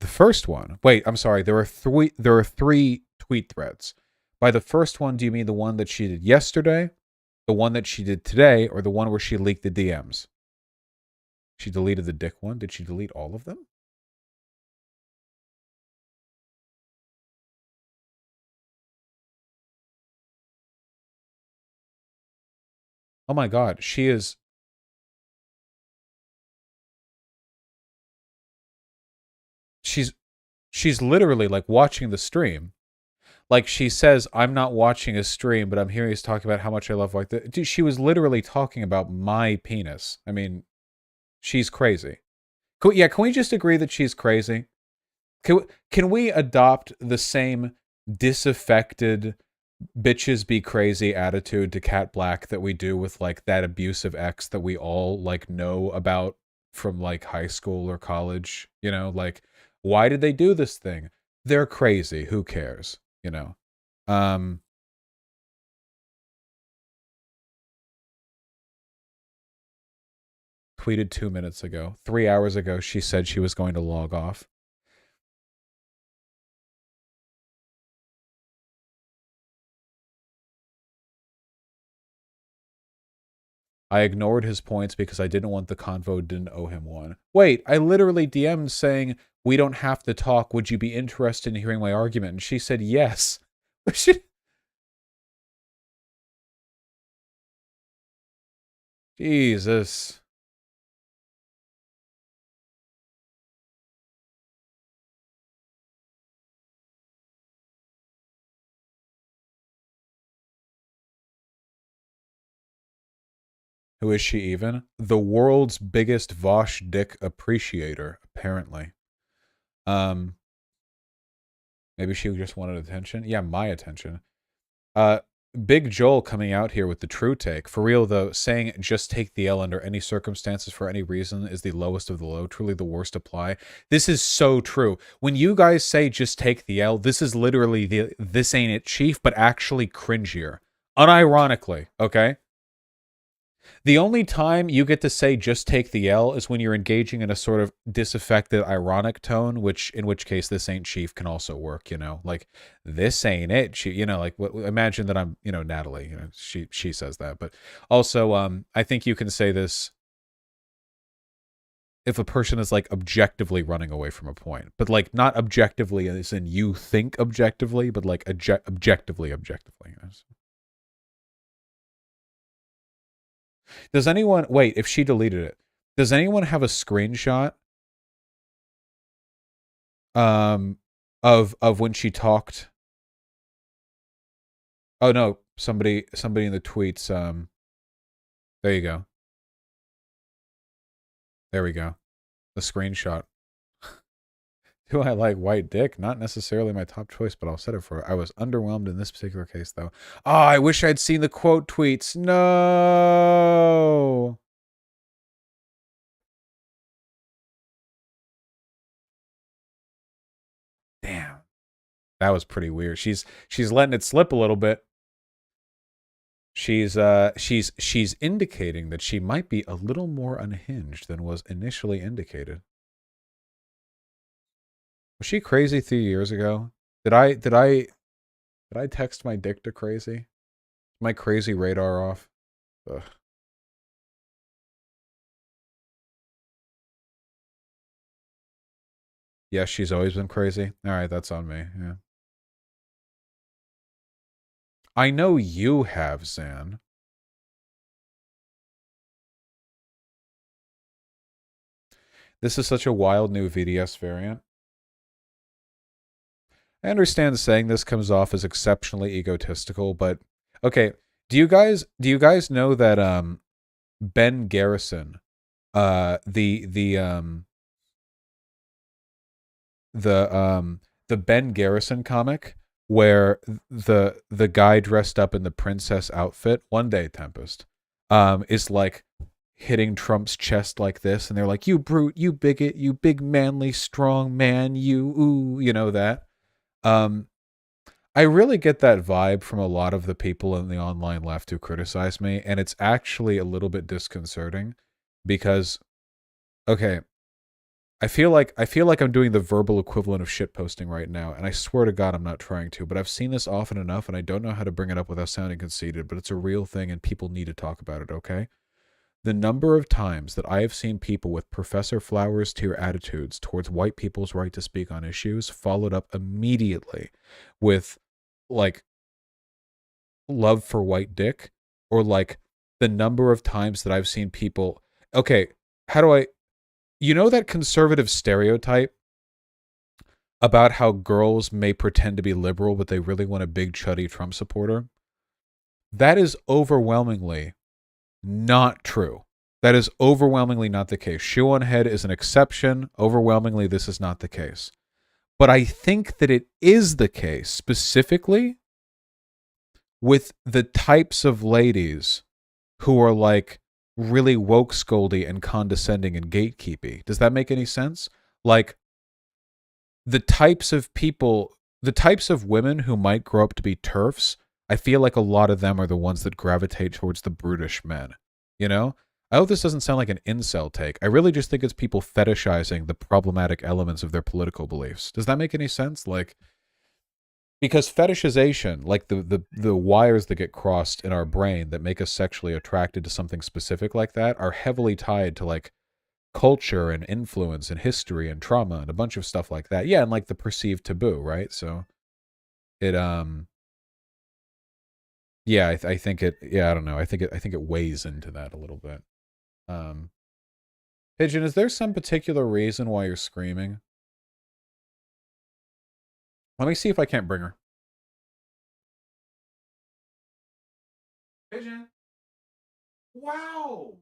The first one. Wait, I'm sorry. There are three tweet threads. By the first one, do you mean the one that she did yesterday, the one that she did today, or the one where she leaked the DMs? She deleted the dick one. Did she delete all of them? Oh my god, she's literally like watching the stream. Like she says, I'm not watching a stream, but I'm hearing us talking about how much I love like that. Dude, she was literally talking about my penis. I mean, she's crazy. Can we just agree that she's crazy? Can we adopt the same disaffected bitches be crazy attitude to Kat Blaque that we do with like that abusive ex that we all like know about from like high school or college? Like, why did they do this thing? They're crazy. Who cares? Tweeted 2 minutes ago. 3 hours ago, she said she was going to log off. I ignored his points because I didn't want the convo, didn't owe him one. Wait, I literally DM'd saying, we don't have to talk. Would you be interested in hearing my argument? And she said yes. Jesus. Who is she even? The world's biggest Vaush dick appreciator, apparently. Maybe she just wanted attention. Yeah, my attention. Big Joel coming out here with the true take. For real, though, saying just take the L under any circumstances for any reason is the lowest of the low. Truly the worst apply. This is so true. When you guys say just take the L, this is literally the this ain't it chief, but actually cringier. Unironically, okay? The only time you get to say just take the L is when you're engaging in a sort of disaffected, ironic tone, in which case this ain't chief can also work, like this ain't it. She, like imagine that I'm, Natalie, she says that, but also, I think you can say this if a person is like objectively running away from a point, but like not objectively as in you think objectively, but like objectively. Does anyone wait? If she deleted it, does anyone have a screenshot of when she talked? Oh no, Somebody in the tweets, there you go. There we go. The screenshot. Do I like white dick? Not necessarily my top choice, but I'll set it for it. I was underwhelmed in this particular case, though. Oh, I wish I'd seen the quote tweets. No. Damn. That was pretty weird. She's letting it slip a little bit. She's indicating that she might be a little more unhinged than was initially indicated. Was she crazy 3 years ago? Did I text my dick to crazy? My crazy radar off? Ugh. Yes, she's always been crazy. All right, that's on me. Yeah. I know you have, Zan. This is such a wild new VDS variant. I understand saying this comes off as exceptionally egotistical, but okay. Do you guys know that Ben Garrison, the Ben Garrison comic where the guy dressed up in the princess outfit, One Day Tempest, is like hitting Trump's chest like this, and they're like, "You brute, you bigot, you big manly strong man, you know that." I really get that vibe from a lot of the people in the online left who criticize me, and it's actually a little bit disconcerting because, okay, I feel like I'm doing the verbal equivalent of shitposting right now, and I swear to God I'm not trying to, but I've seen this often enough, and I don't know how to bring it up without sounding conceited, but it's a real thing, and people need to talk about it, okay? The number of times that I have seen people with Professor Flowers tier attitudes towards white people's right to speak on issues followed up immediately with, like, love for white dick, or, like, the number of times that I've seen people... Okay, how do I... You know that conservative stereotype about how girls may pretend to be liberal, but they really want a big, chuddy Trump supporter? That is overwhelmingly not true. That is overwhelmingly not the case. Shoe on head is an exception. Overwhelmingly, this is not the case. But I think that it is the case, specifically with the types of ladies who are like really woke scoldy and condescending and gatekeepy. Does that make any sense? Like, the types of people, the types of women who might grow up to be TERFs, I feel like a lot of them are the ones that gravitate towards the brutish men. You know? I hope this doesn't sound like an incel take. I really just think it's people fetishizing the problematic elements of their political beliefs. Does that make any sense? Like, because fetishization, like the wires that get crossed in our brain that make us sexually attracted to something specific like that, are heavily tied to, like, culture and influence and history and trauma and a bunch of stuff like that. Yeah, and like the perceived taboo, right? So it yeah, I think it, yeah, I don't know. I think it weighs into that a little bit. Pigeon, is there some particular reason why you're screaming? Let me see if I can't bring her. Pigeon. Wow.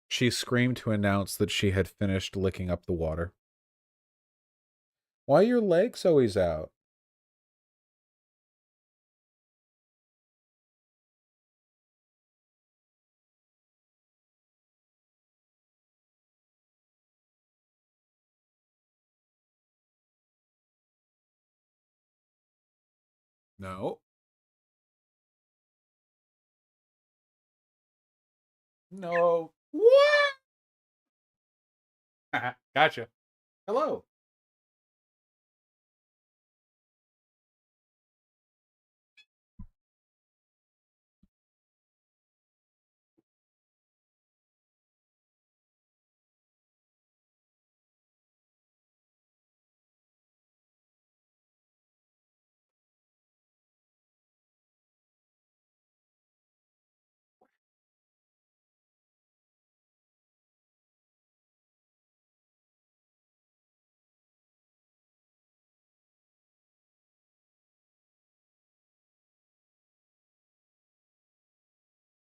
She screamed to announce that she had finished licking up the water. Why are your legs always out? No. No. What? Gotcha. Hello.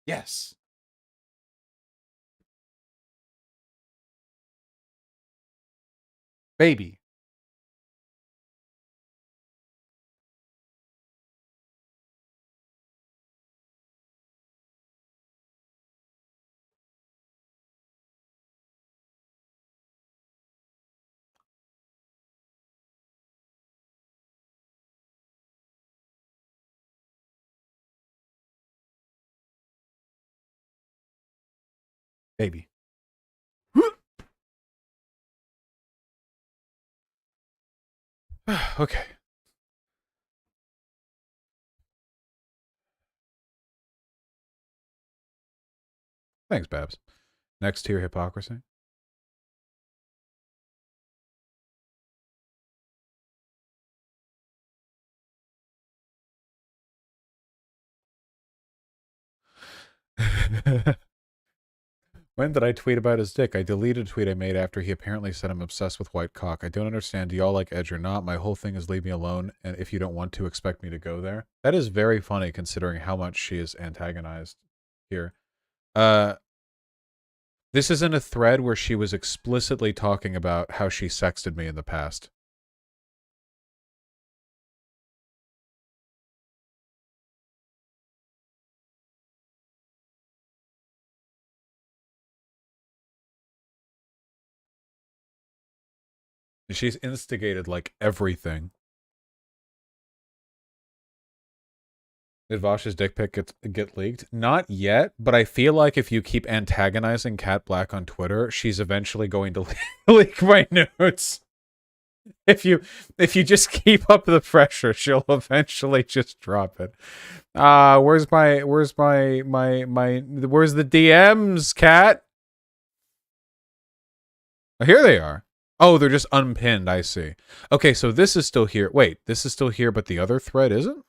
Yes. Baby. Baby. Okay. Thanks, Babs. Next tier hypocrisy. When did I tweet about his dick? I deleted a tweet I made after he apparently said I'm obsessed with white cock. I don't understand. Do y'all like edge or not? My whole thing is leave me alone, and if you don't want to, expect me to go there. That is very funny considering how much she is antagonized here. This isn't a thread where she was explicitly talking about how she sexted me in the past. She's instigated like everything. Did Vaush's dick pic get leaked? Not yet, but I feel like if you keep antagonizing Kat Blaque on Twitter, she's eventually going to leak my nudes. If you just keep up the pressure, she'll eventually just drop it. Where's the DMs, Kat? Oh, here they are. Oh, they're just unpinned, I see. Okay, so this is still here. Wait, this is still here, but the other thread isn't?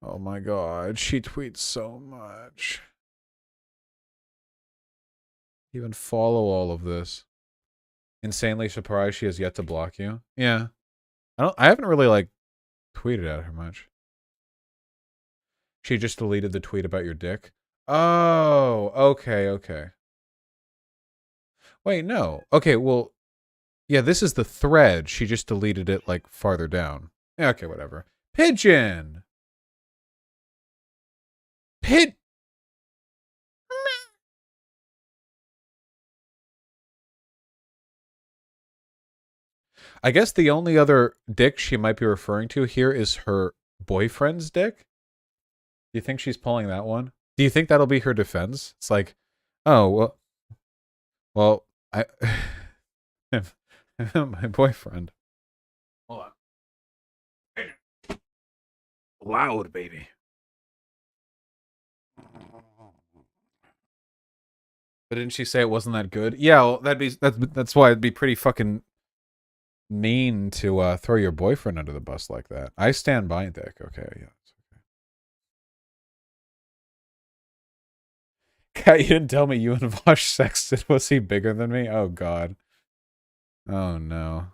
Oh my god, she tweets so much. Even follow all of this. Insanely surprised she has yet to block you. Yeah. I haven't really like tweeted at her much. She just deleted the tweet about your dick. Oh, okay. Wait, no. Okay, well, yeah, this is the thread. She just deleted it like farther down. Yeah, okay, whatever. Pigeon. I guess the only other dick she might be referring to here is her boyfriend's dick. Do you think she's pulling that one? Do you think that'll be her defense? It's like, oh, well, I my boyfriend. Hold on. Loud, baby. But didn't she say it wasn't that good? Yeah, well, that's why it'd be pretty fucking mean to throw your boyfriend under the bus like that. I stand by dick. Okay, yeah. Kat, you didn't tell me you and Vaush sexted. Was he bigger than me? Oh god. Oh no.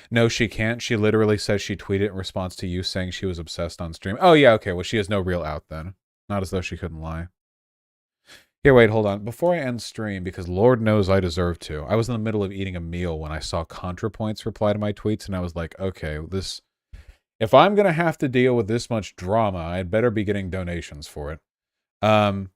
No, she can't. She literally says she tweeted in response to you saying she was obsessed on stream. Oh yeah, okay. Well, she has no real out then. Not as though she couldn't lie. Here, wait, hold on. Before I end stream, because Lord knows I deserve to, I was in the middle of eating a meal when I saw ContraPoints reply to my tweets, and I was like, okay, this... If I'm going to have to deal with this much drama, I'd better be getting donations for it. All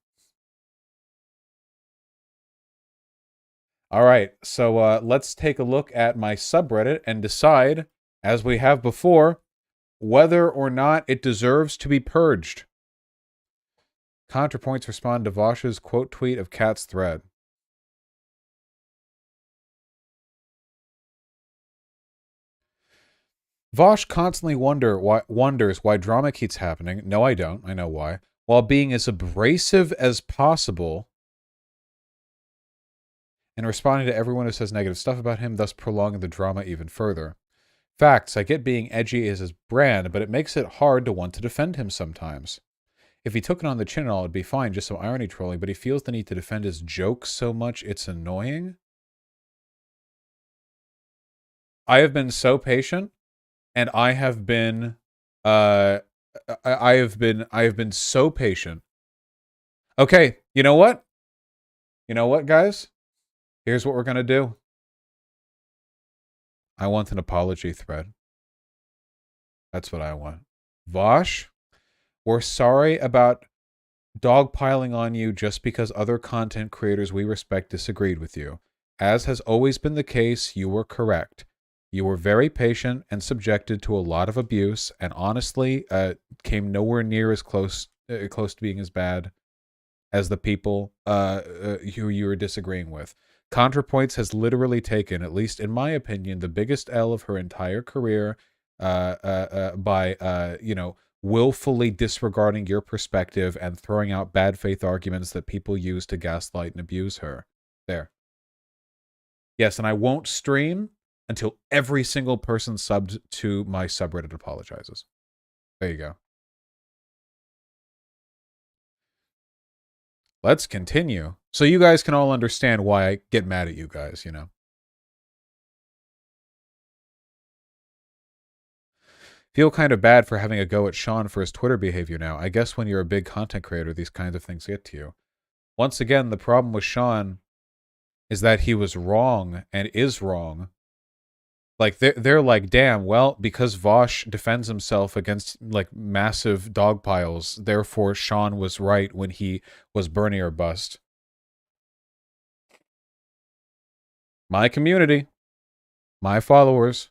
right, so let's take a look at my subreddit and decide, as we have before, whether or not it deserves to be purged. ContraPoints respond to Vaush's quote tweet of Kat's thread. Vaush constantly wonders why drama keeps happening. No, I don't. I know why. While being as abrasive as possible and responding to everyone who says negative stuff about him, thus prolonging the drama even further. Facts, I get being edgy is his brand, but it makes it hard to want to defend him sometimes. If he took it on the chin and all, it'd be fine, just some irony trolling, but he feels the need to defend his jokes so much it's annoying. I have been so patient And I have been I have been so patient. Okay, you know what? You know what, guys? Here's what we're gonna do. I want an apology thread. That's what I want. Vaush, we're sorry about dogpiling on you just because other content creators we respect disagreed with you. As has always been the case, you were correct. You were very patient and subjected to a lot of abuse, and honestly, came nowhere near as close to being as bad as the people who you were disagreeing with. ContraPoints has literally taken, at least in my opinion, the biggest L of her entire career by willfully disregarding your perspective and throwing out bad faith arguments that people use to gaslight and abuse her. There. Yes, and I won't stream until every single person subbed to my subreddit apologizes. There you go. Let's continue. So you guys can all understand why I get mad at you guys, you know. Feel kind of bad for having a go at Sean for his Twitter behavior now. I guess when you're a big content creator, these kinds of things get to you. Once again, the problem with Sean is that he was wrong and is wrong. Like, they're like, damn, well, because Vaush defends himself against, like, massive dog piles, therefore Sean was right when he was Bernie or bust. My community. My followers.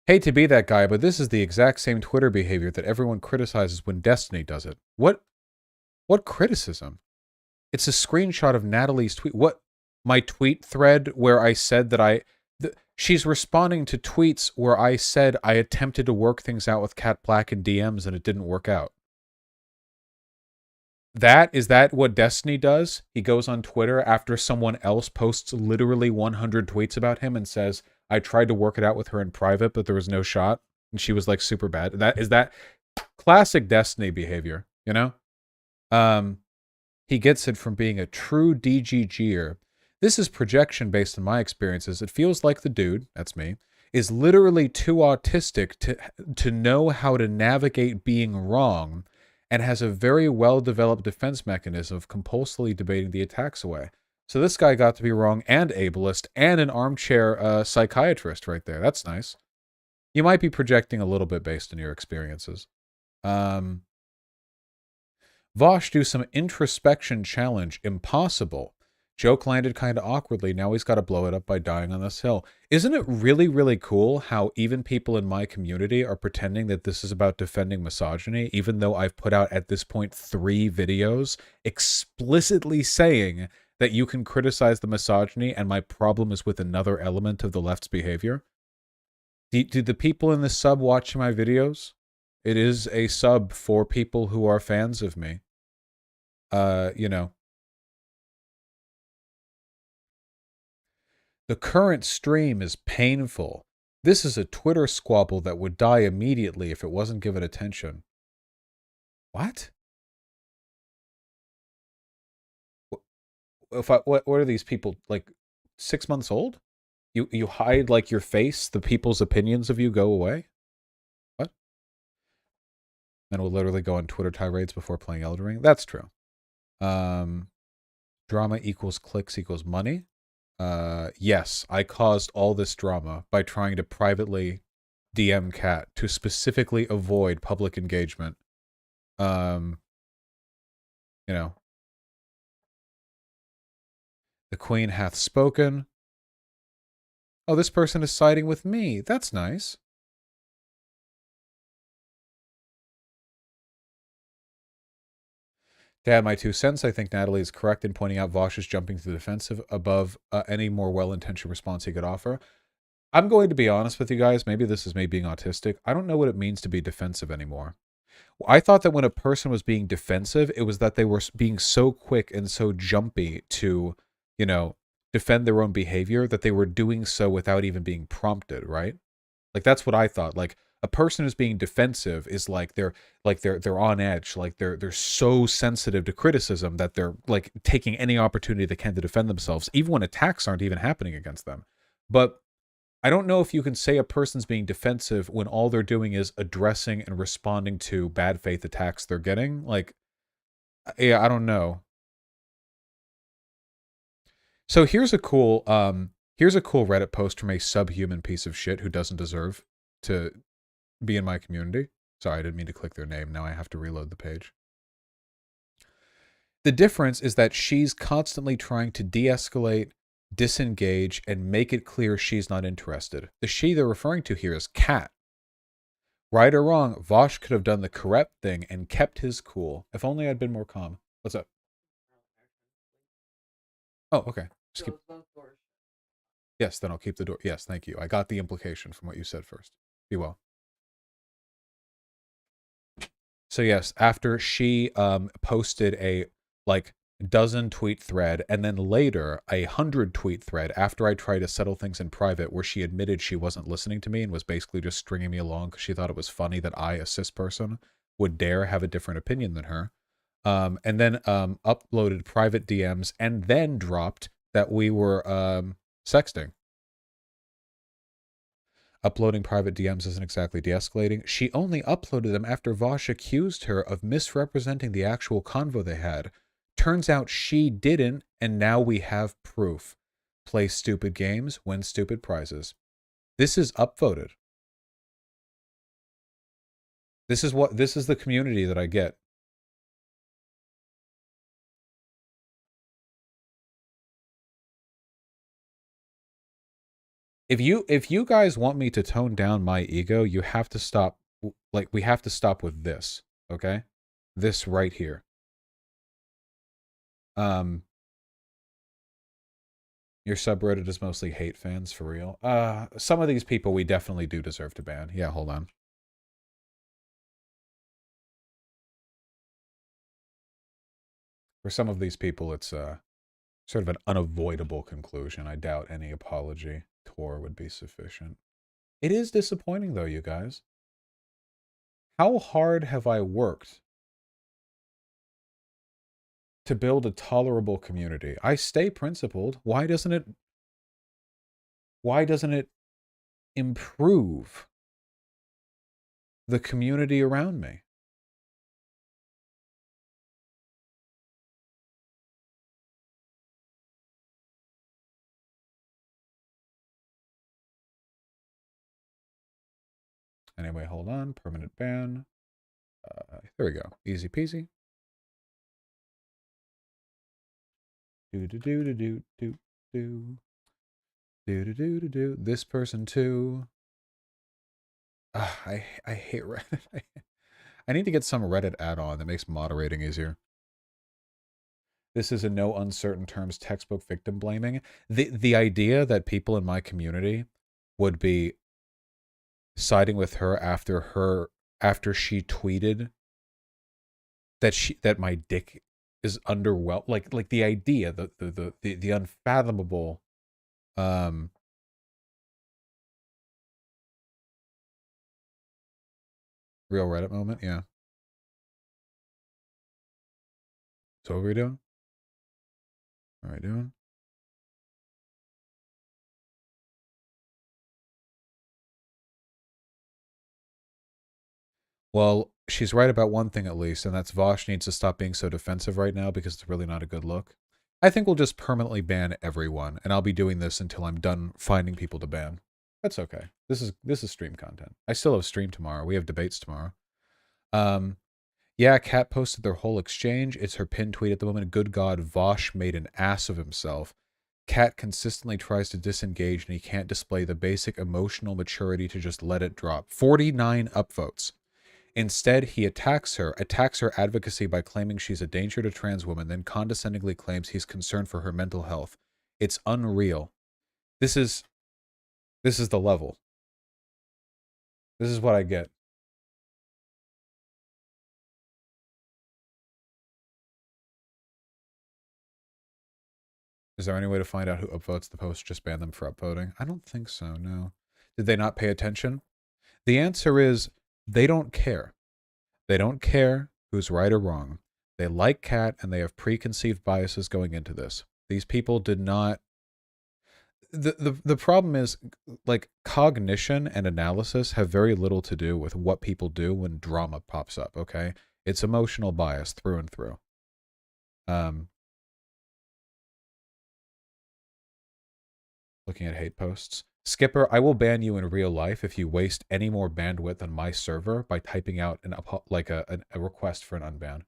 Hate to be that guy, but this is the exact same Twitter behavior that everyone criticizes when Destiny does it. What criticism? It's a screenshot of Natalie's tweet. What? My tweet thread where I said that she's responding to tweets where I said I attempted to work things out with Kat Blaque in DMs and it didn't work out. Is that what Destiny does? He goes on Twitter after someone else posts literally 100 tweets about him and says, I tried to work it out with her in private, but there was no shot. And she was like super bad. That classic Destiny behavior, you know? He gets it from being a true DGGer. This is projection based on my experiences. It feels like the dude, that's me, is literally too autistic to know how to navigate being wrong and has a very well-developed defense mechanism of compulsively debating the attacks away. So this guy got to be wrong and ableist and an armchair psychiatrist right there. That's nice. You might be projecting a little bit based on your experiences. Vaush do some introspection challenge. Impossible. Joke landed kind of awkwardly. Now he's got to blow it up by dying on this hill. Isn't it really, really cool how even people in my community are pretending that this is about defending misogyny, even though I've put out at this point 3 videos explicitly saying that you can criticize the misogyny and my problem is with another element of the left's behavior? Do the people in this sub watching my videos? It is a sub for people who are fans of me. You know. The current stream is painful. This is a Twitter squabble that would die immediately if it wasn't given attention. What? What are these people, like 6 months old? You hide like your face, the people's opinions of you go away? What? Then we'll literally go on Twitter tirades before playing Elden Ring. That's true. Drama equals clicks equals money. Yes, I caused all this drama by trying to privately DM Kat to specifically avoid public engagement. You know. The Queen hath spoken. Oh, this person is siding with me. That's nice. To add my 2 cents, I think Natalie is correct in pointing out Vaush is jumping to the defensive above any more well-intentioned response he could offer. I'm going to be honest with you guys. Maybe this is me being autistic. I don't know what it means to be defensive anymore. I thought that when a person was being defensive, it was that they were being so quick and so jumpy to, you know, defend their own behavior that they were doing so without even being prompted, right? Like, that's what I thought. Like, A person who's being defensive is like they're on edge, like they're so sensitive to criticism that they're like taking any opportunity they can to defend themselves, even when attacks aren't even happening against them. But I don't know if you can say a person's being defensive when all they're doing is addressing and responding to bad faith attacks they're getting. Like, yeah, I don't know. So here's a cool Reddit post from a subhuman piece of shit who doesn't deserve to be in my community. Sorry, I didn't mean to click their name. Now I have to reload the page. The difference is that she's constantly trying to de-escalate, disengage, and make it clear she's not interested. The she they're referring to here is Kat. Right or wrong, Vaush could have done the correct thing and kept his cool. If only I'd been more calm. What's up? Oh, okay. Just keep... Yes, then I'll keep the door. Yes, thank you. I got the implication from what you said first. Be well. So yes, after she posted a like dozen tweet thread and then later 100 tweet thread after I tried to settle things in private where she admitted she wasn't listening to me and was basically just stringing me along because she thought it was funny that I, a cis person, would dare have a different opinion than her. And then uploaded private DMs and then dropped that we were sexting. Uploading private DMs isn't exactly de-escalating. She only uploaded them after Vaush accused her of misrepresenting the actual convo they had. Turns out she didn't, and now we have proof. Play stupid games, win stupid prizes. This is upvoted. This is the community that I get. If you guys want me to tone down my ego, you have to stop, like, we have to stop with this, okay? This right here. Your subreddit is mostly hate fans, for real. Some of these people we definitely do deserve to ban. Yeah, hold on. For some of these people, it's sort of an unavoidable conclusion. I doubt any apology tour would be sufficient. It is disappointing, though, you guys. How hard have I worked to build a tolerable community? I stay principled. Why doesn't it improve the community around me? Anyway, hold on. Permanent ban. There we go. Easy peasy. Do do do do do do do do do do do. This person too. I hate Reddit. I need to get some Reddit add-on that makes moderating easier. This is in no uncertain terms textbook victim blaming. The idea that people in my community would be siding with her after she tweeted that my dick is underwhelmed, like the idea, the unfathomable real Reddit moment, yeah. So what are we doing? What are we doing? Well, she's right about one thing at least, and that's Vaush needs to stop being so defensive right now because it's really not a good look. I think we'll just permanently ban everyone, and I'll be doing this until I'm done finding people to ban. That's okay. This is stream content. I still have stream tomorrow. We have debates tomorrow. Yeah, Kat posted their whole exchange. It's her pinned tweet at the moment. Good God, Vaush made an ass of himself. Kat consistently tries to disengage, and he can't display the basic emotional maturity to just let it drop. 49 upvotes. Instead, he attacks her advocacy by claiming she's a danger to trans women, then condescendingly claims he's concerned for her mental health. It's unreal. This is the level. This is what I get. Is there any way to find out who upvotes the post? Just ban them for upvoting? I don't think so, no. Did they not pay attention? The answer is they don't care. They don't care who's right or wrong. They like Kat and they have preconceived biases going into this. These people did not. The problem is, like, cognition and analysis have very little to do with what people do when drama pops up, okay? It's emotional bias through and through. Looking at hate posts. Skipper, I will ban you in real life if you waste any more bandwidth on my server by typing out a request for an unban.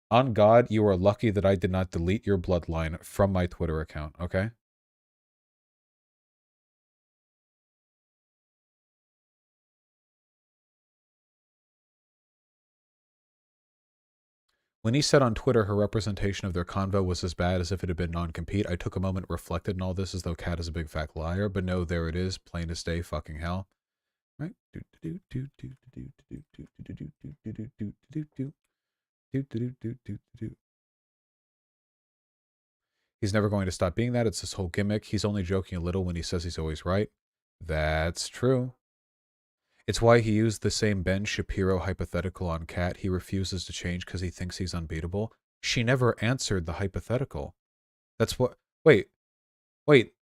On God, you are lucky that I did not delete your bloodline from my Twitter account, okay? When he said on Twitter her representation of their convo was as bad as if it had been non-compete, I took a moment, reflected on all this as though Kat is a big fat liar, but no, there it is, plain as day, fucking hell. Right? He's never going to stop being that. It's this whole gimmick. He's only joking a little when he says he's always right. That's true. It's why he used the same Ben Shapiro hypothetical on Kat. He refuses to change because he thinks he's unbeatable. She never answered the hypothetical. That's what... Wait.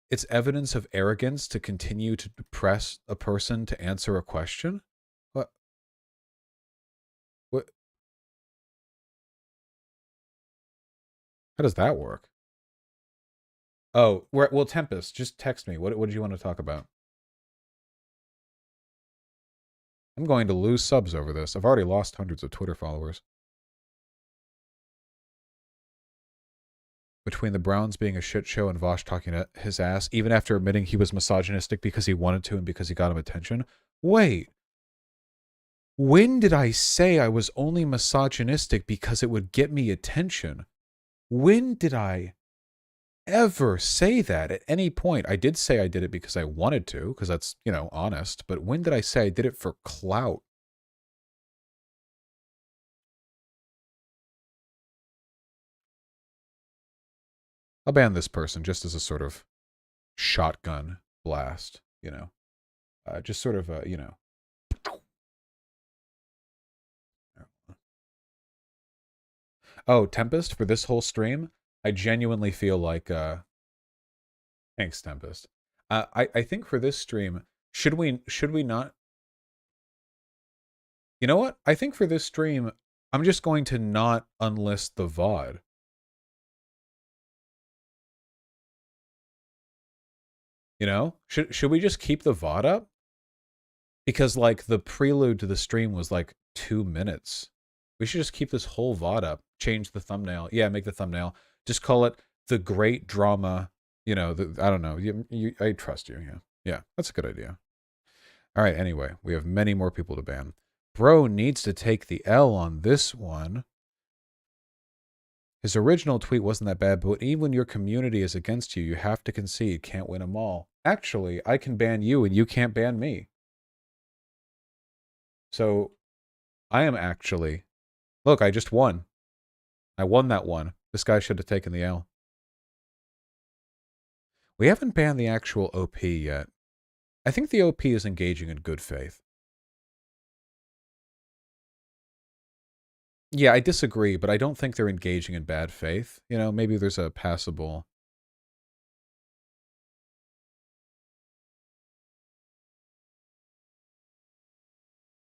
It's evidence of arrogance to continue to press a person to answer a question? What? How does that work? Oh, well, Tempest, just text me. What did you want to talk about? I'm going to lose subs over this. I've already lost hundreds of Twitter followers. Between the Browns being a shit show and Vaush talking to his ass, even after admitting he was misogynistic because he wanted to and because he got him attention. Wait. When did I say I was only misogynistic because it would get me attention? When did I ever say that at any point? I did say I did it because I wanted to, because that's, you know, honest. But when did I say I did it for clout? I'll ban this person just as a sort of shotgun blast, you know. Just sort of, you know. Oh, Tempest, for this whole stream, I genuinely feel like... Thanks, Tempest. I think for this stream, should we not... You know what? I think for this stream, I'm just going to not unlist the VOD. You know? Should we just keep the VOD up? Because, like, the prelude to the stream was, like, 2 minutes. We should just keep this whole VOD up. Change the thumbnail. Yeah, make the thumbnail. Just call it The Great Drama. You know, I don't know. I trust you, yeah. Yeah, that's a good idea. All right, anyway, we have many more people to ban. Bro needs to take the L on this one. His original tweet wasn't that bad, but even when your community is against you, you have to concede. Can't win them all. Actually, I can ban you and you can't ban me. So, I am actually... Look, I just won. I won that one. This guy should have taken the L. We haven't banned the actual OP yet. I think the OP is engaging in good faith. Yeah, I disagree, but I don't think they're engaging in bad faith. You know, maybe there's a passable...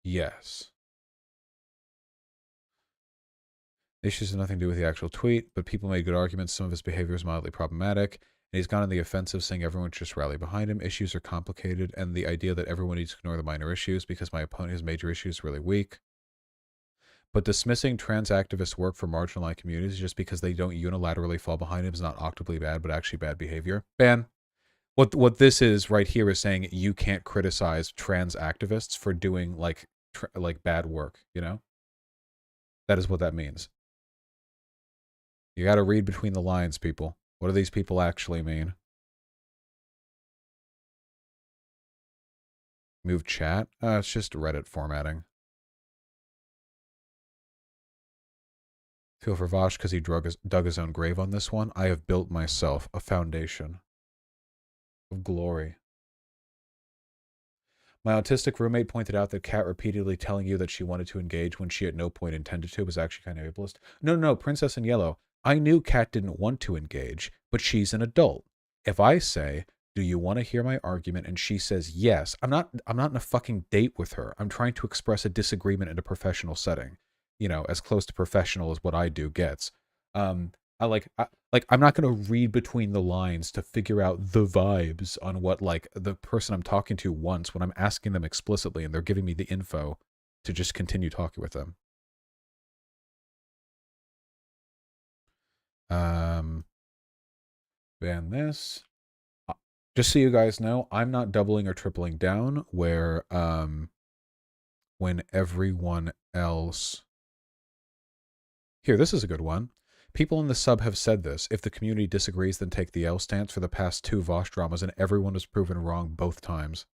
Yes. The issues have nothing to do with the actual tweet, but people made good arguments. Some of his behavior is mildly problematic, and he's gone on the offensive, saying everyone should just rally behind him. Issues are complicated, and the idea that everyone needs to ignore the minor issues because my opponent has major issues is really weak. But dismissing trans activists' work for marginalized communities just because they don't unilaterally fall behind him is not octably bad, but actually bad behavior. Ban. What this is right here is saying you can't criticize trans activists for doing like bad work, you know? That is what that means. You got to read between the lines, people. What do these people actually mean? Move chat? It's just Reddit formatting. Feel for Vaush because he dug his own grave on this one. I have built myself a foundation of glory. My autistic roommate pointed out that Kat repeatedly telling you that she wanted to engage when she at no point intended to was actually kind of ableist. No, Princess in Yellow. I knew Kat didn't want to engage, but she's an adult. If I say, do you want to hear my argument? And she says yes, I'm not in a fucking date with her. I'm trying to express a disagreement in a professional setting. You know, as close to professional as what I do gets. I'm not going to read between the lines to figure out the vibes on what like the person I'm talking to wants when I'm asking them explicitly and they're giving me the info to just continue talking with them. Ban this. Just so you guys know, I'm not doubling or tripling down where when everyone else. Here, this is a good one. People in the sub have said this. If the community disagrees, then take the L stance for the past 2 Vaush dramas, and everyone was proven wrong both times.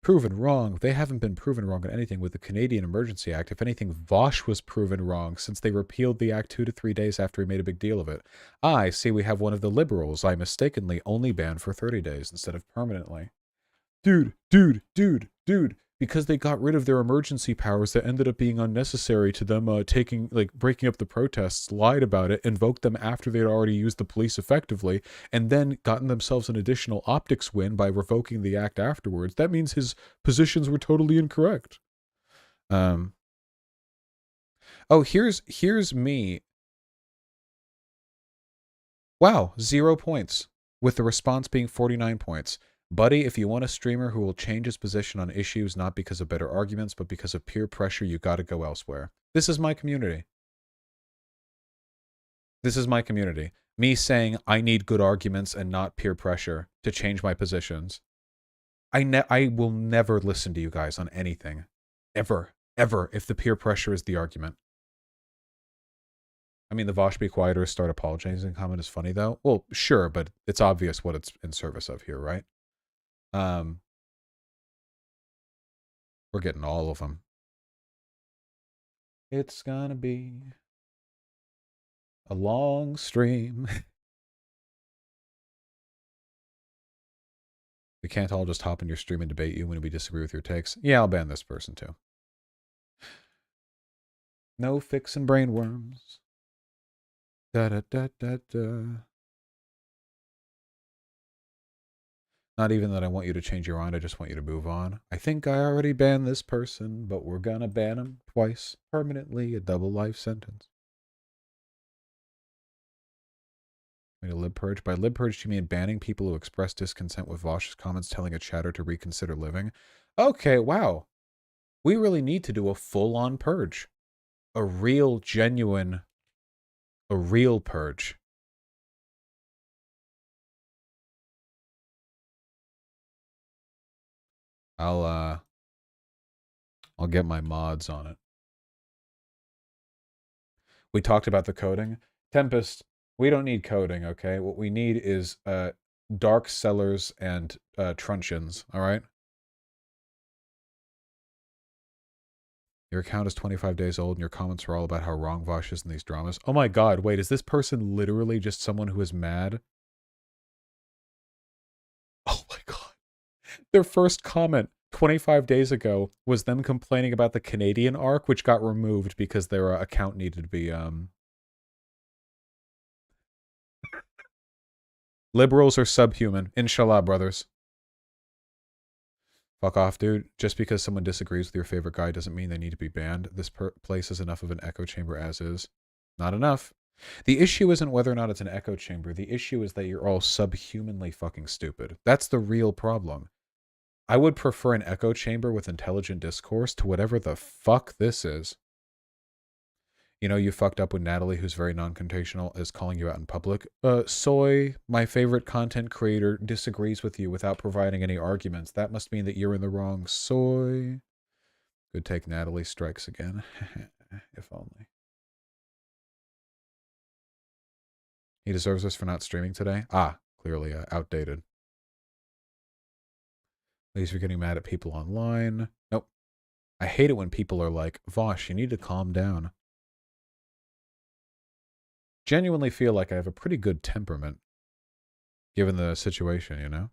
Proven wrong? They haven't been proven wrong on anything with the Canadian Emergency Act. If anything, Vaush was proven wrong since they repealed the act 2 to 3 days after he made a big deal of it. I see we have one of the liberals I mistakenly only banned for 30 days instead of permanently. Dude. Because they got rid of their emergency powers that ended up being unnecessary to them, breaking up the protests, lied about it, invoked them after they had already used the police effectively, and then gotten themselves an additional optics win by revoking the act afterwards. That means his positions were totally incorrect. Oh, here's me. Wow, 0 points, with the response being 49 points. Buddy, if you want a streamer who will change his position on issues not because of better arguments, but because of peer pressure, you gotta go elsewhere. This is my community. This is my community. Me saying I need good arguments and not peer pressure to change my positions. I will never listen to you guys on anything. Ever, if the peer pressure is the argument. I mean, the Vaush be quieter, start apologizing comment is funny, though. Well, sure, but it's obvious what it's in service of here, right? We're getting all of them. It's gonna be a long stream. We can't all just hop in your stream and debate you when we disagree with your takes. Yeah, I'll ban this person too. No fixin' brainworms. Da-da-da-da-da. Not even that I want you to change your mind, I just want you to move on. I think I already banned this person, but we're gonna ban him twice. Permanently, a double life sentence. Made a lib purge. By lib purge, do you mean banning people who express discontent with Vaush's comments, telling a chatter to reconsider living? Okay, wow. We really need to do a full-on purge. A real, genuine, a real purge. I'll get my mods on it. We talked about the coding. Tempest, we don't need coding, okay? What we need is dark sellers and truncheons, all right? Your account is 25 days old and your comments are all about how wrong Vaush is in these dramas. Oh my god, wait, is this person literally just someone who is mad? Oh my god. Their first comment 25 days ago was them complaining about the Canadian arc, which got removed because their account needed to be, Liberals are subhuman. Inshallah, brothers. Fuck off, dude. Just because someone disagrees with your favorite guy doesn't mean they need to be banned. This place is enough of an echo chamber as is. Not enough. The issue isn't whether or not it's an echo chamber. The issue is that you're all subhumanly fucking stupid. That's the real problem. I would prefer an echo chamber with intelligent discourse to whatever the fuck this is. You know, you fucked up with Natalie, who's very non-confrontational, is calling you out in public. Soy, my favorite content creator, disagrees with you without providing any arguments. That must mean that you're in the wrong. Soy. Good take, Natalie strikes again. If only. He deserves us for not streaming today? Ah, clearly outdated. At least you're getting mad at people online. Nope. I hate it when people are like, Vaush, you need to calm down. Genuinely feel like I have a pretty good temperament, given the situation, you know?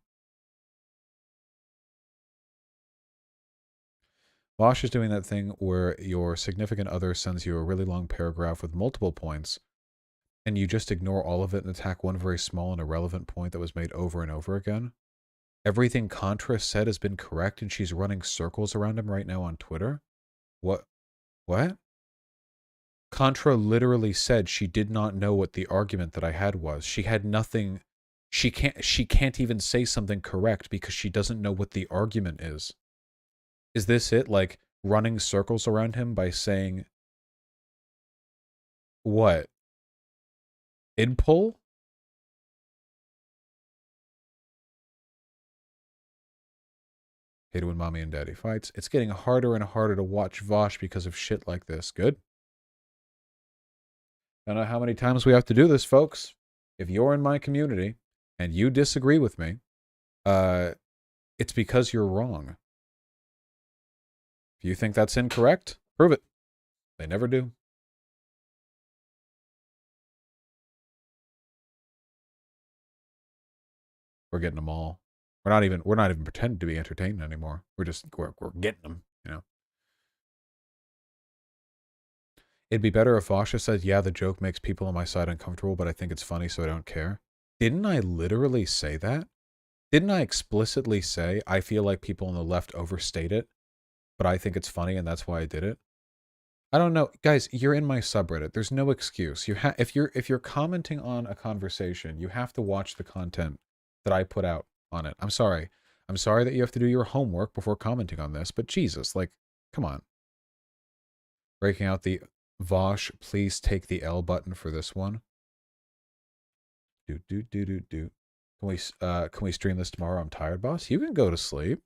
Vaush is doing that thing where your significant other sends you a really long paragraph with multiple points, and you just ignore all of it and attack one very small and irrelevant point that was made over and over again. Everything Contra said has been correct, and she's running circles around him right now on Twitter. What? What? Contra literally said she did not know what the argument that I had was. She had nothing. She can't even say something correct because she doesn't know what the argument is. Is this it? Like running circles around him by saying what? Idpull? Hate it when mommy and daddy fights. It's getting harder and harder to watch Vaush because of shit like this. Good. Don't know how many times we have to do this, folks. If you're in my community and you disagree with me, it's because you're wrong. If you think that's incorrect, prove it. They never do. We're getting them all. We're not even pretending to be entertained anymore. We're getting them, you know. It'd be better if Vasha said, yeah, the joke makes people on my side uncomfortable, but I think it's funny, so I don't care. Didn't I literally say that? Didn't I explicitly say, I feel like people on the left overstate it, but I think it's funny and that's why I did it? I don't know. Guys, you're in my subreddit. There's no excuse. If you're commenting on a conversation, you have to watch the content that I put out on it. I'm sorry. I'm sorry that you have to do your homework before commenting on this, but Jesus, like, come on. Breaking out the Vaush, please take the L button for this one. Do. Can we stream this tomorrow? I'm tired, boss. You can go to sleep.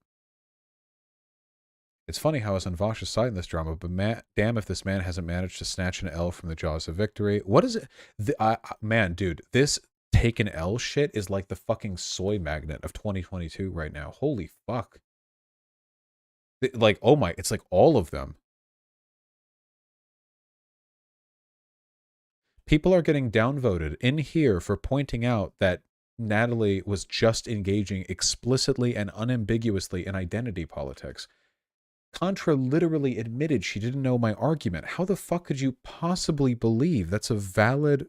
It's funny how I was on Vaush's side in this drama, but damn if this man hasn't managed to snatch an L from the jaws of victory. What is it? Man, dude, this take an L shit is like the fucking soy magnet of 2022 right now. Holy fuck. Like, oh my, it's like all of them. People are getting downvoted in here for pointing out that Natalie was just engaging explicitly and unambiguously in identity politics. Contra literally admitted she didn't know my argument. How the fuck could you possibly believe that's a valid...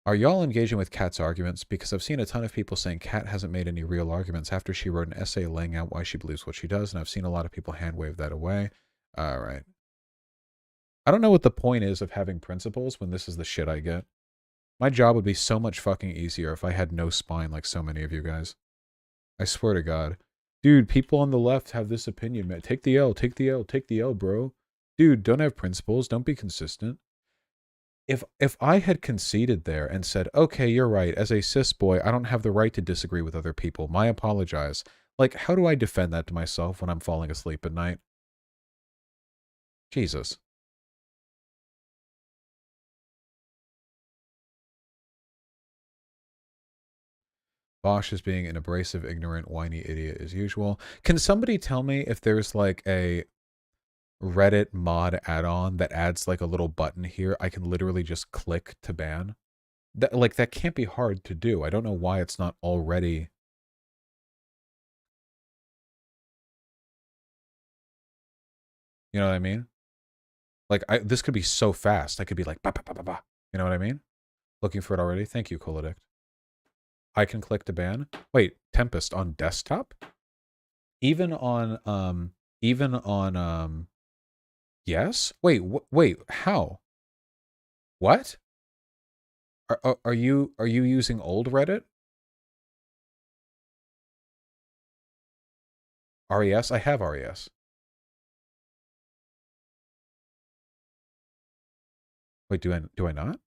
Are y'all engaging with Kat's arguments? Because I've seen a ton of people saying Kat hasn't made any real arguments after she wrote an essay laying out why she believes what she does, and I've seen a lot of people hand wave that away. All right. I don't know what the point is of having principles when this is the shit I get. My job would be so much fucking easier if I had no spine like so many of you guys. I swear to God. Dude, people on the left have this opinion, man. Take the L, take the L, take the L, bro. Dude, don't have principles. Don't be consistent. If I had conceded there and said, okay, you're right. As a cis boy, I don't have the right to disagree with other people. I apologize. Like, how do I defend that to myself when I'm falling asleep at night? Jesus. Vaush is being an abrasive, ignorant, whiny idiot as usual. Can somebody tell me if there's like a Reddit mod add-on that adds like a little button here I can literally just click to ban? That can't be hard to do. I don't know why it's not already. You know what I mean? Like this could be so fast. I could be like ba ba ba ba ba. You know what I mean? Looking for it already. Thank you, Coladict. I can click to ban. Wait, Tempest on desktop? Even on yes? Wait, how? What? Are you using old Reddit? RES? I have RES. Wait, do I not?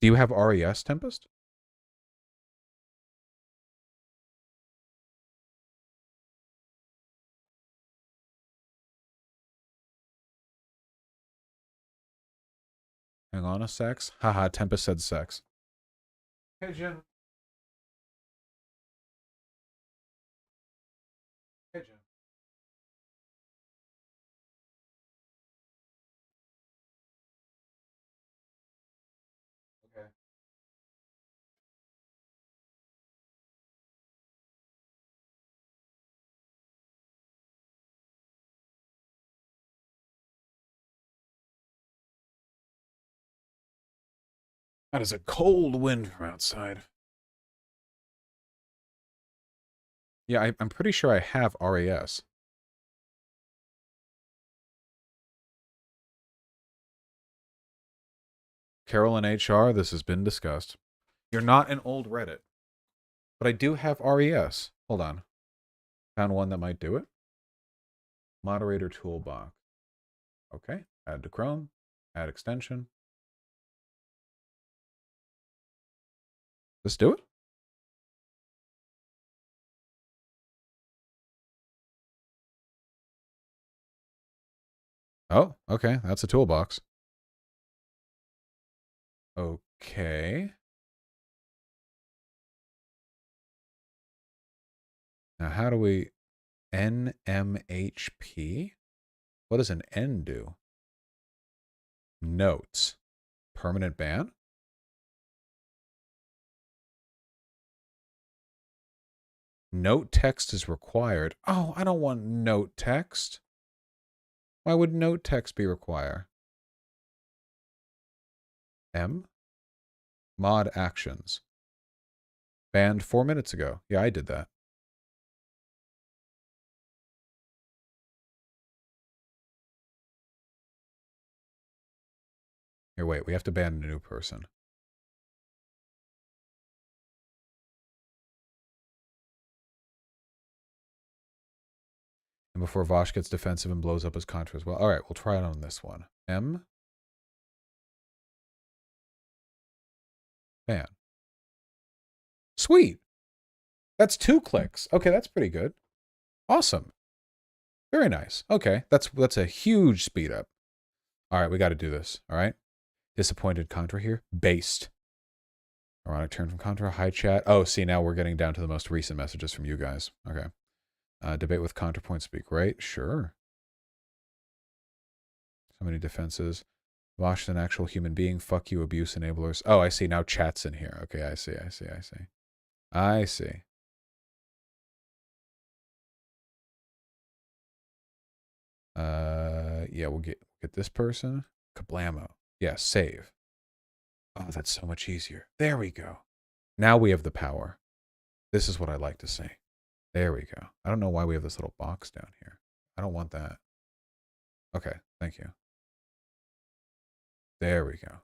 Do you have RES, Tempest? Hang on a sex. Haha, Tempest said sex. Pigeon. Pigeon. Okay. That is a cold wind from outside. Yeah, I'm pretty sure I have RAS. Carol in HR, this has been discussed. You're not an old Reddit. But I do have RES. Hold on. Found one that might do it. Moderator toolbox. Okay. Add to Chrome. Add extension. Let's do it. Oh, okay. That's a toolbox. Okay. Now, how do we... NMHP? What does an N do? Notes. Permanent ban? Note text is required. Oh, I don't want note text. Why would note text be required? M? Mod actions. Banned 4 minutes ago. Yeah, I did that. Here, wait. We have to ban a new person. And before Vaush gets defensive and blows up his Contra as well. All right, we'll try it on this one. M. Ban. Sweet. That's 2 clicks. Okay, that's pretty good. Awesome. Very nice. Okay, that's a huge speed up. All right, we got to do this. All right. Disappointed Contra here. Based. Ironic turn from Contra. Hi, chat. Oh, see, now we're getting down to the most recent messages from you guys. Okay. Debate with ContraPoints would be great. Sure. So many defenses. Vaush is an actual human being. Fuck you, abuse enablers. Oh, I see. Now chat's in here. Okay, I see. I see. Yeah, we'll get this person. Kablamo. Yeah, save. Oh, that's so much easier. There we go. Now we have the power. This is what I like to see. There we go. I don't know why we have this little box down here. I don't want that. Okay, thank you. There we go.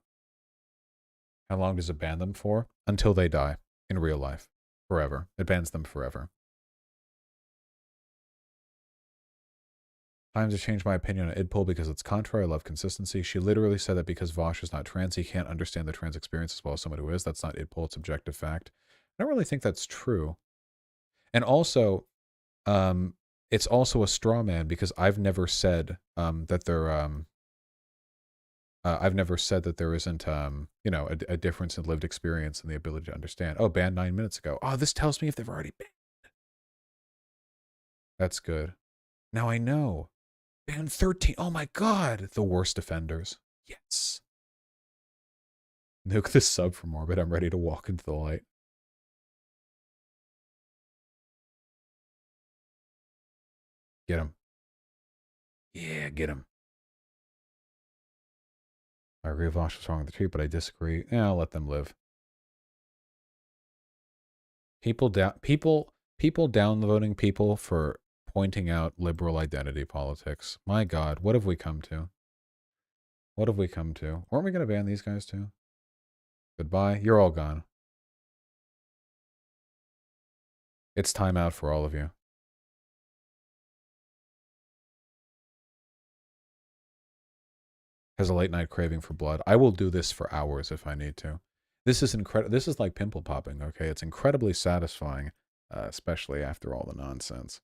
How long does it ban them for? Until they die in real life. Forever. It bans them forever. Times have changed my opinion on idpoll because it's Contra. I love consistency. She literally said that because Vaush is not trans, he can't understand the trans experience as well as someone who is. That's not idpoll. It's objective fact. I don't really think that's true. And also, it's also a straw man because I've never said that there I've never said that there isn't you know, a difference in lived experience and the ability to understand. Oh, banned 9 minutes ago. Oh, this tells me if they've already banned. That's good. Now I know. Banned 13. Oh my god. The worst offenders. Yes. Nuke the sub from orbit. I'm ready to walk into the light. Get him. Yeah, get him. I agree with Vaush was wrong with the tweet, but I disagree. Yeah, I'll let them live. People downvoting people for pointing out liberal identity politics. My God, what have we come to? What have we come to? Weren't we going to ban these guys too? Goodbye. You're all gone. It's time out for all of you. Has a late night craving for blood. I will do this for hours if I need to. This is incredible. This is like pimple popping, okay? It's incredibly satisfying, especially after all the nonsense.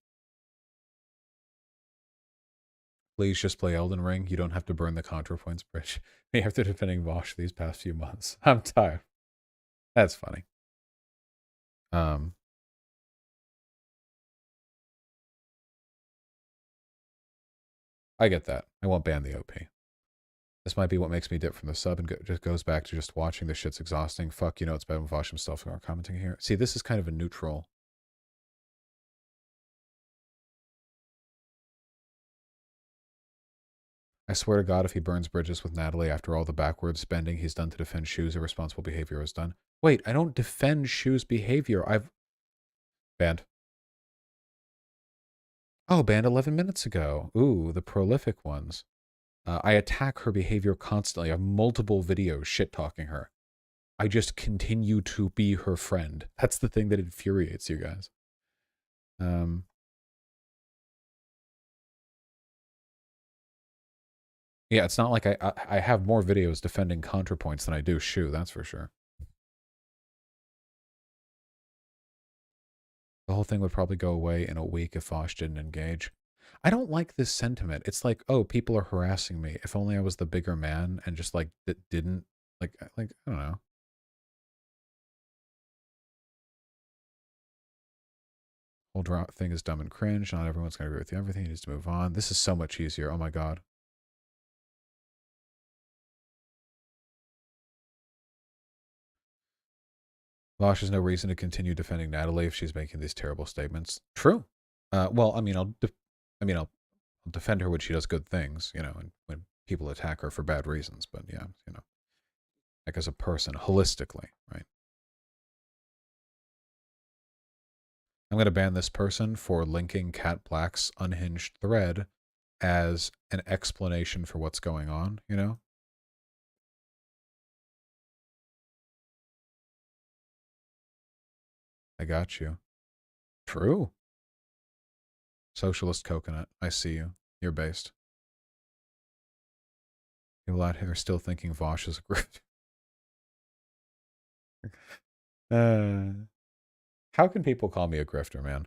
Please just play Elden Ring. You don't have to burn the ContraPoints bridge. Me after defending Vaush these past few months. I'm tired. That's funny. I get that. I won't ban the OP. This might be what makes me dip from the sub and just goes back to just watching. This shit's exhausting. Fuck, you know it's better when Vaush himself are commenting here. See, this is kind of a neutral. I swear to God, if he burns bridges with Natalie after all the backwards spending he's done to defend Shu's irresponsible behavior is done. Wait, I don't defend Shu's behavior. I've... Banned. Oh, banned 11 minutes ago. Ooh, the prolific ones. I attack her behavior constantly. I have multiple videos shit-talking her. I just continue to be her friend. That's the thing that infuriates you guys. Yeah, it's not like I have more videos defending ContraPoints than I do Shu, that's for sure. The whole thing would probably go away in a week if Vaush didn't engage. I don't like this sentiment. It's like, oh, people are harassing me. If only I was the bigger man and just like didn't like I don't know. Whole thing is dumb and cringe. Not everyone's gonna agree with you. Everything needs to move on. This is so much easier. Oh my god. Vaush has no reason to continue defending Natalie if she's making these terrible statements. True. Well, I mean, I'll defend her when she does good things, you know, and when people attack her for bad reasons. But yeah, you know, like as a person, holistically, right? I'm going to ban this person for linking Kat Blaque's unhinged thread as an explanation for what's going on, you know? I got you. True. Socialist coconut. I see you. You're based. People out here are still thinking Vaush is a grift. How can people call me a grifter, man?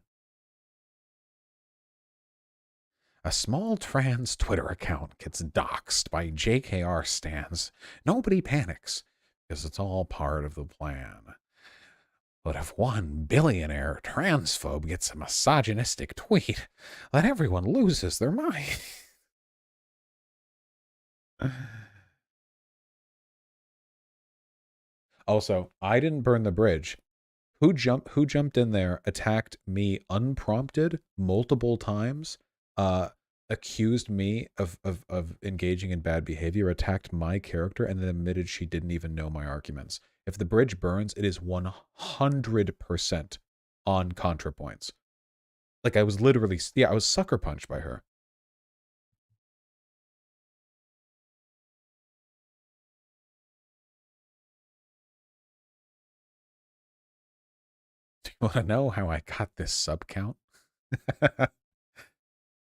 A small trans Twitter account gets doxxed by JKR stans. Nobody panics, because it's all part of the plan. But if one billionaire transphobe gets a misogynistic tweet, then everyone loses their mind. Also, I didn't burn the bridge. Who jumped in there, attacked me unprompted multiple times, accused me of engaging in bad behavior, attacked my character, and then admitted she didn't even know my arguments. If the bridge burns, it is 100% on ContraPoints. Like I was literally, yeah, I was sucker punched by her. Do you want to know how I got this sub count?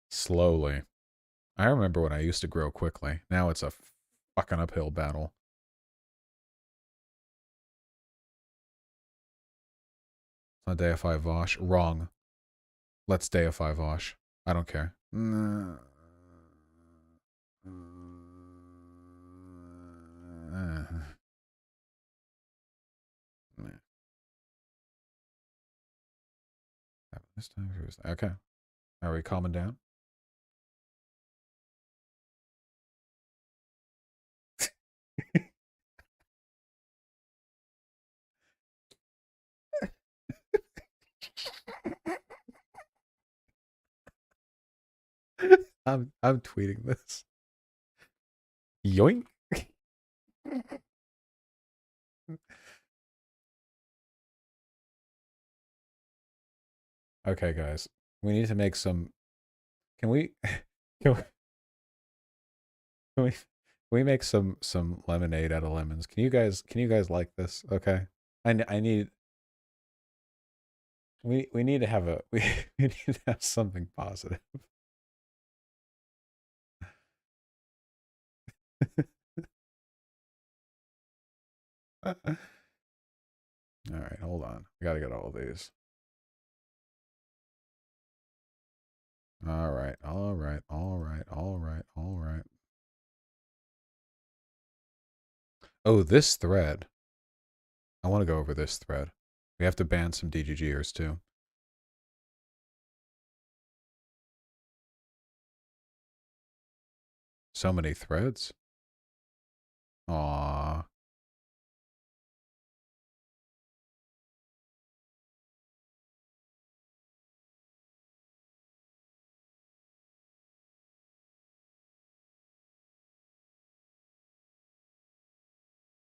Slowly. I remember when I used to grow quickly. Now it's a fucking uphill battle. It's not deify Vaush. Wrong. Let's deify Vaush. I don't care. This time, okay. Are we calming down? I'm tweeting this. Yoink. Okay, guys. We need to make some. Can we can we make some lemonade out of lemons? Can you guys like this? Okay. I need we need to have a we need to have something positive. All right, hold on. I got to get all of these. All right. Oh, this thread. I want to go over this thread. We have to ban some DGGers too. So many threads. Aww.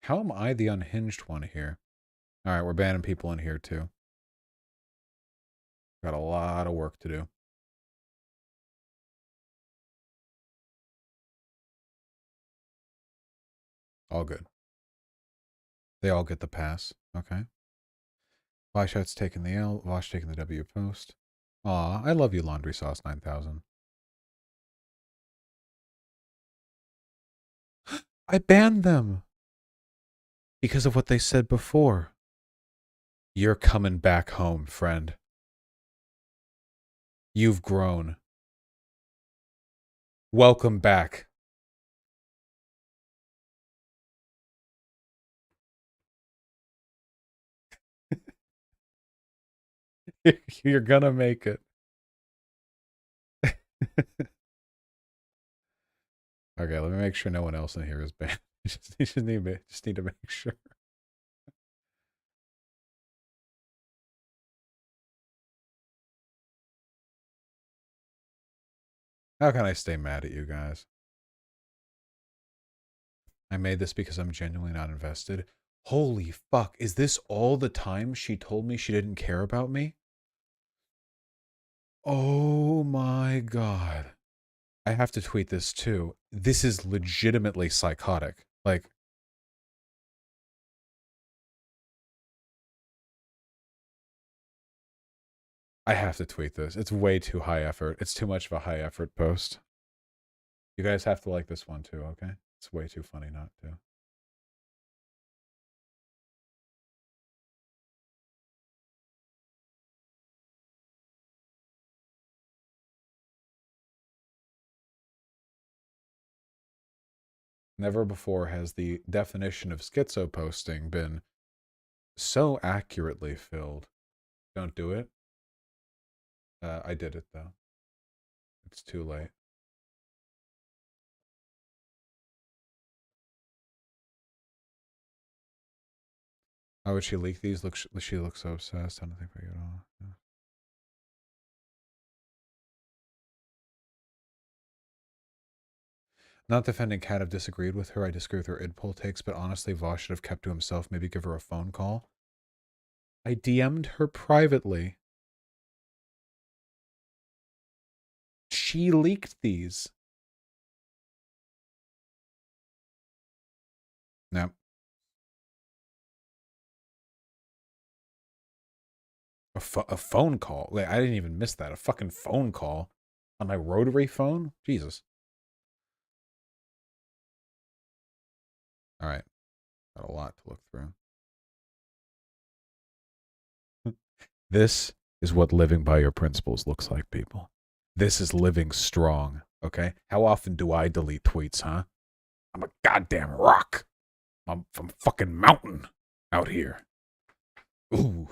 How am I the unhinged one here? All right, we're banning people in here too. Got a lot of work to do. All good. They all get the pass. Okay. Vaush's taking the L. Vaush taking the W post. Aw, I love you, Laundry Sauce 9000. I banned them because of what they said before. You're coming back home, friend. You've grown. Welcome back. You're gonna make it. Okay, let me make sure no one else in here is banned. just need to make sure. How can I stay mad at you guys? I made this because I'm genuinely not invested. Holy fuck, is this all the time she told me she didn't care about me? Oh my god. I have to tweet this too. This is legitimately psychotic. Like, I have to tweet this. It's way too high effort. It's too much of a high effort post. You guys have to like this one too, okay? It's way too funny not to. Never before has the definition of schizo posting been so accurately filled. Don't do it. I did it though. It's too late. How would she leak these? She looks so obsessed. I don't think we get all. Yeah. Not defending Kat, I've disagreed with her. I disagree with her id poll takes, but honestly, Vaush should have kept to himself. Maybe give her a phone call. I DM'd her privately. She leaked these. No. A phone call? Wait, I didn't even miss that. A fucking phone call on my rotary phone? Jesus. All right. Got a lot to look through. This is what living by your principles looks like, people. This is living strong, okay? How often do I delete tweets, huh? I'm a goddamn rock. I'm from fucking mountain out here. Ooh.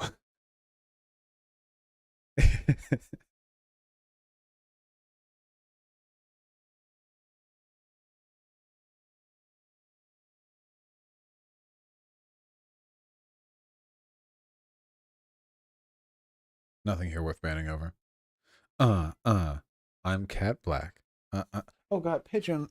Nothing here worth banning over. I'm Kat Blaque. Oh god, pigeon.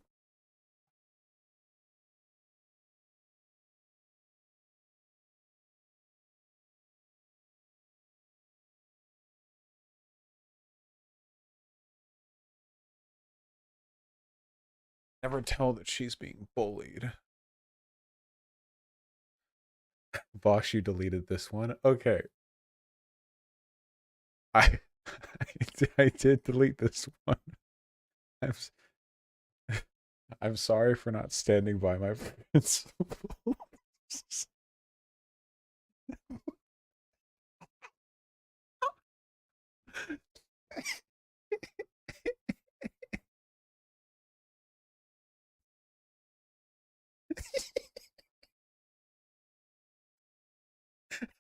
Never tell that she's being bullied. Vaush, you deleted this one. Okay. I I did delete this one. I'm I'm sorry for not standing by my principles.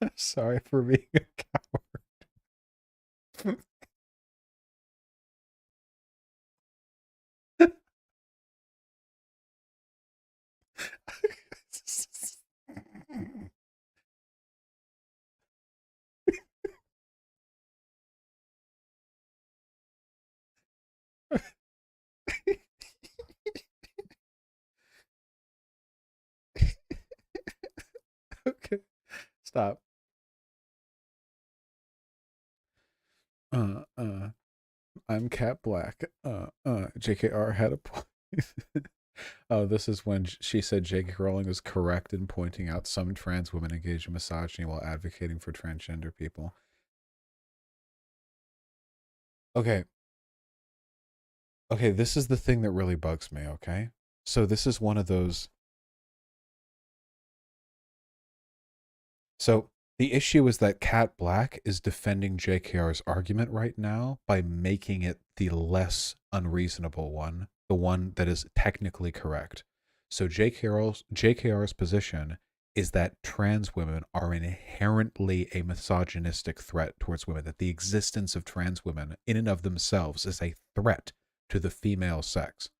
I'm sorry for being a coward. Stop. Uh, uh, I'm Kat Blaque. JKR had a point. Oh, this is when she said J.K. Rowling was correct in pointing out some trans women engage in misogyny while advocating for transgender people. Okay. Okay, this is the thing that really bugs me, okay? So this is one of those. So the issue is that Kat Blaque is defending JKR's argument right now by making it the less unreasonable one, the one that is technically correct. So JKR's position is that trans women are inherently a misogynistic threat towards women, that the existence of trans women in and of themselves is a threat to the female sex.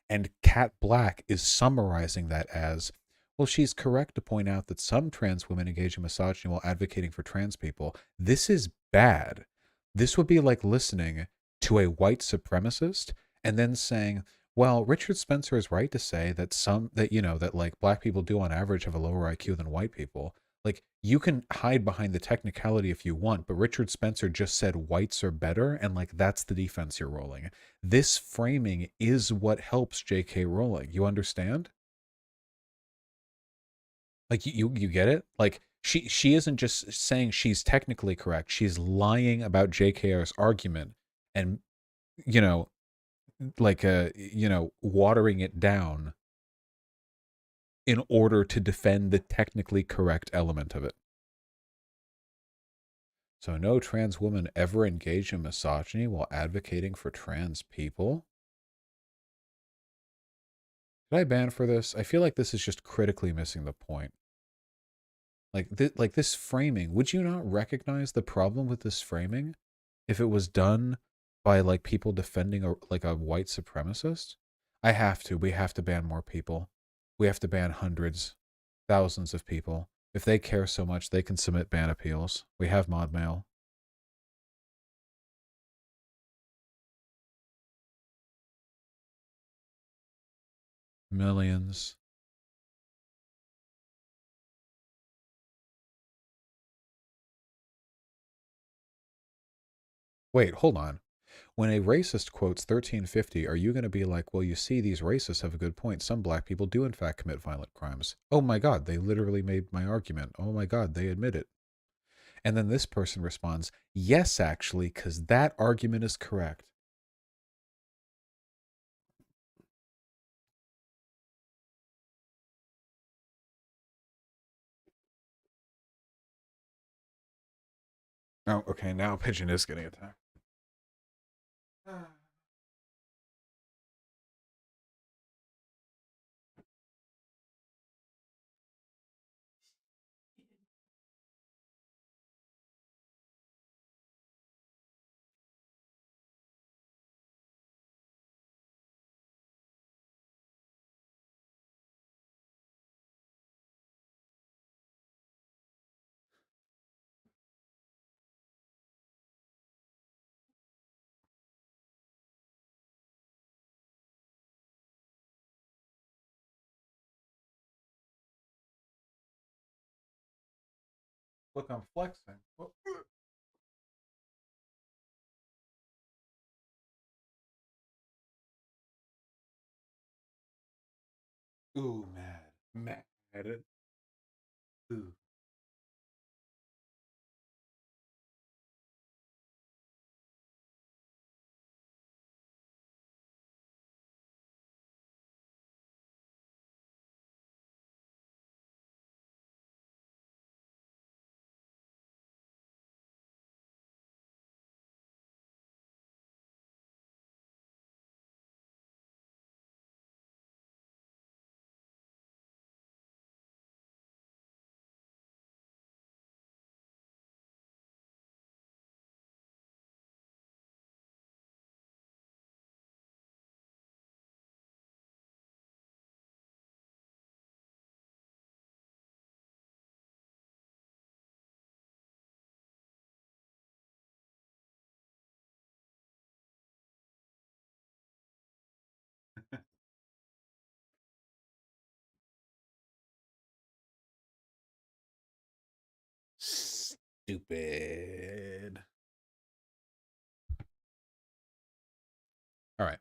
And Kat Blaque is summarizing that as, well, she's correct to point out that some trans women engage in misogyny while advocating for trans people. This is bad. This would be like listening to a white supremacist and then saying, well, Richard Spencer is right to say that that like black people do on average have a lower IQ than white people. Like, you can hide behind the technicality if you want, but Richard Spencer just said whites are better, and like that's the defense you're rolling. This framing is what helps J.K. Rowling. You understand? Like, you get it? Like, she isn't just saying she's technically correct. She's lying about JKR's argument and, you know, watering it down in order to defend the technically correct element of it. So no trans woman ever engaged in misogyny while advocating for trans people. Did I ban for this? I feel like this is just critically missing the point. Like this framing, would you not recognize the problem with this framing if it was done by like people defending a white supremacist? We have to ban more people. We have to ban hundreds, thousands of people. If they care so much, they can submit ban appeals. We have mod mail. Millions. Wait, hold on. When a racist quotes 1350, are you going to be like, well, you see, these racists have a good point. Some black people do, in fact, commit violent crimes. Oh my God, they literally made my argument. Oh my God, they admit it. And then this person responds, yes, actually, because that argument is correct. Oh, okay, now Pigeon is getting attacked. Look, I'm flexing. Ooh, mad. Mad. Ooh. Stupid. All right.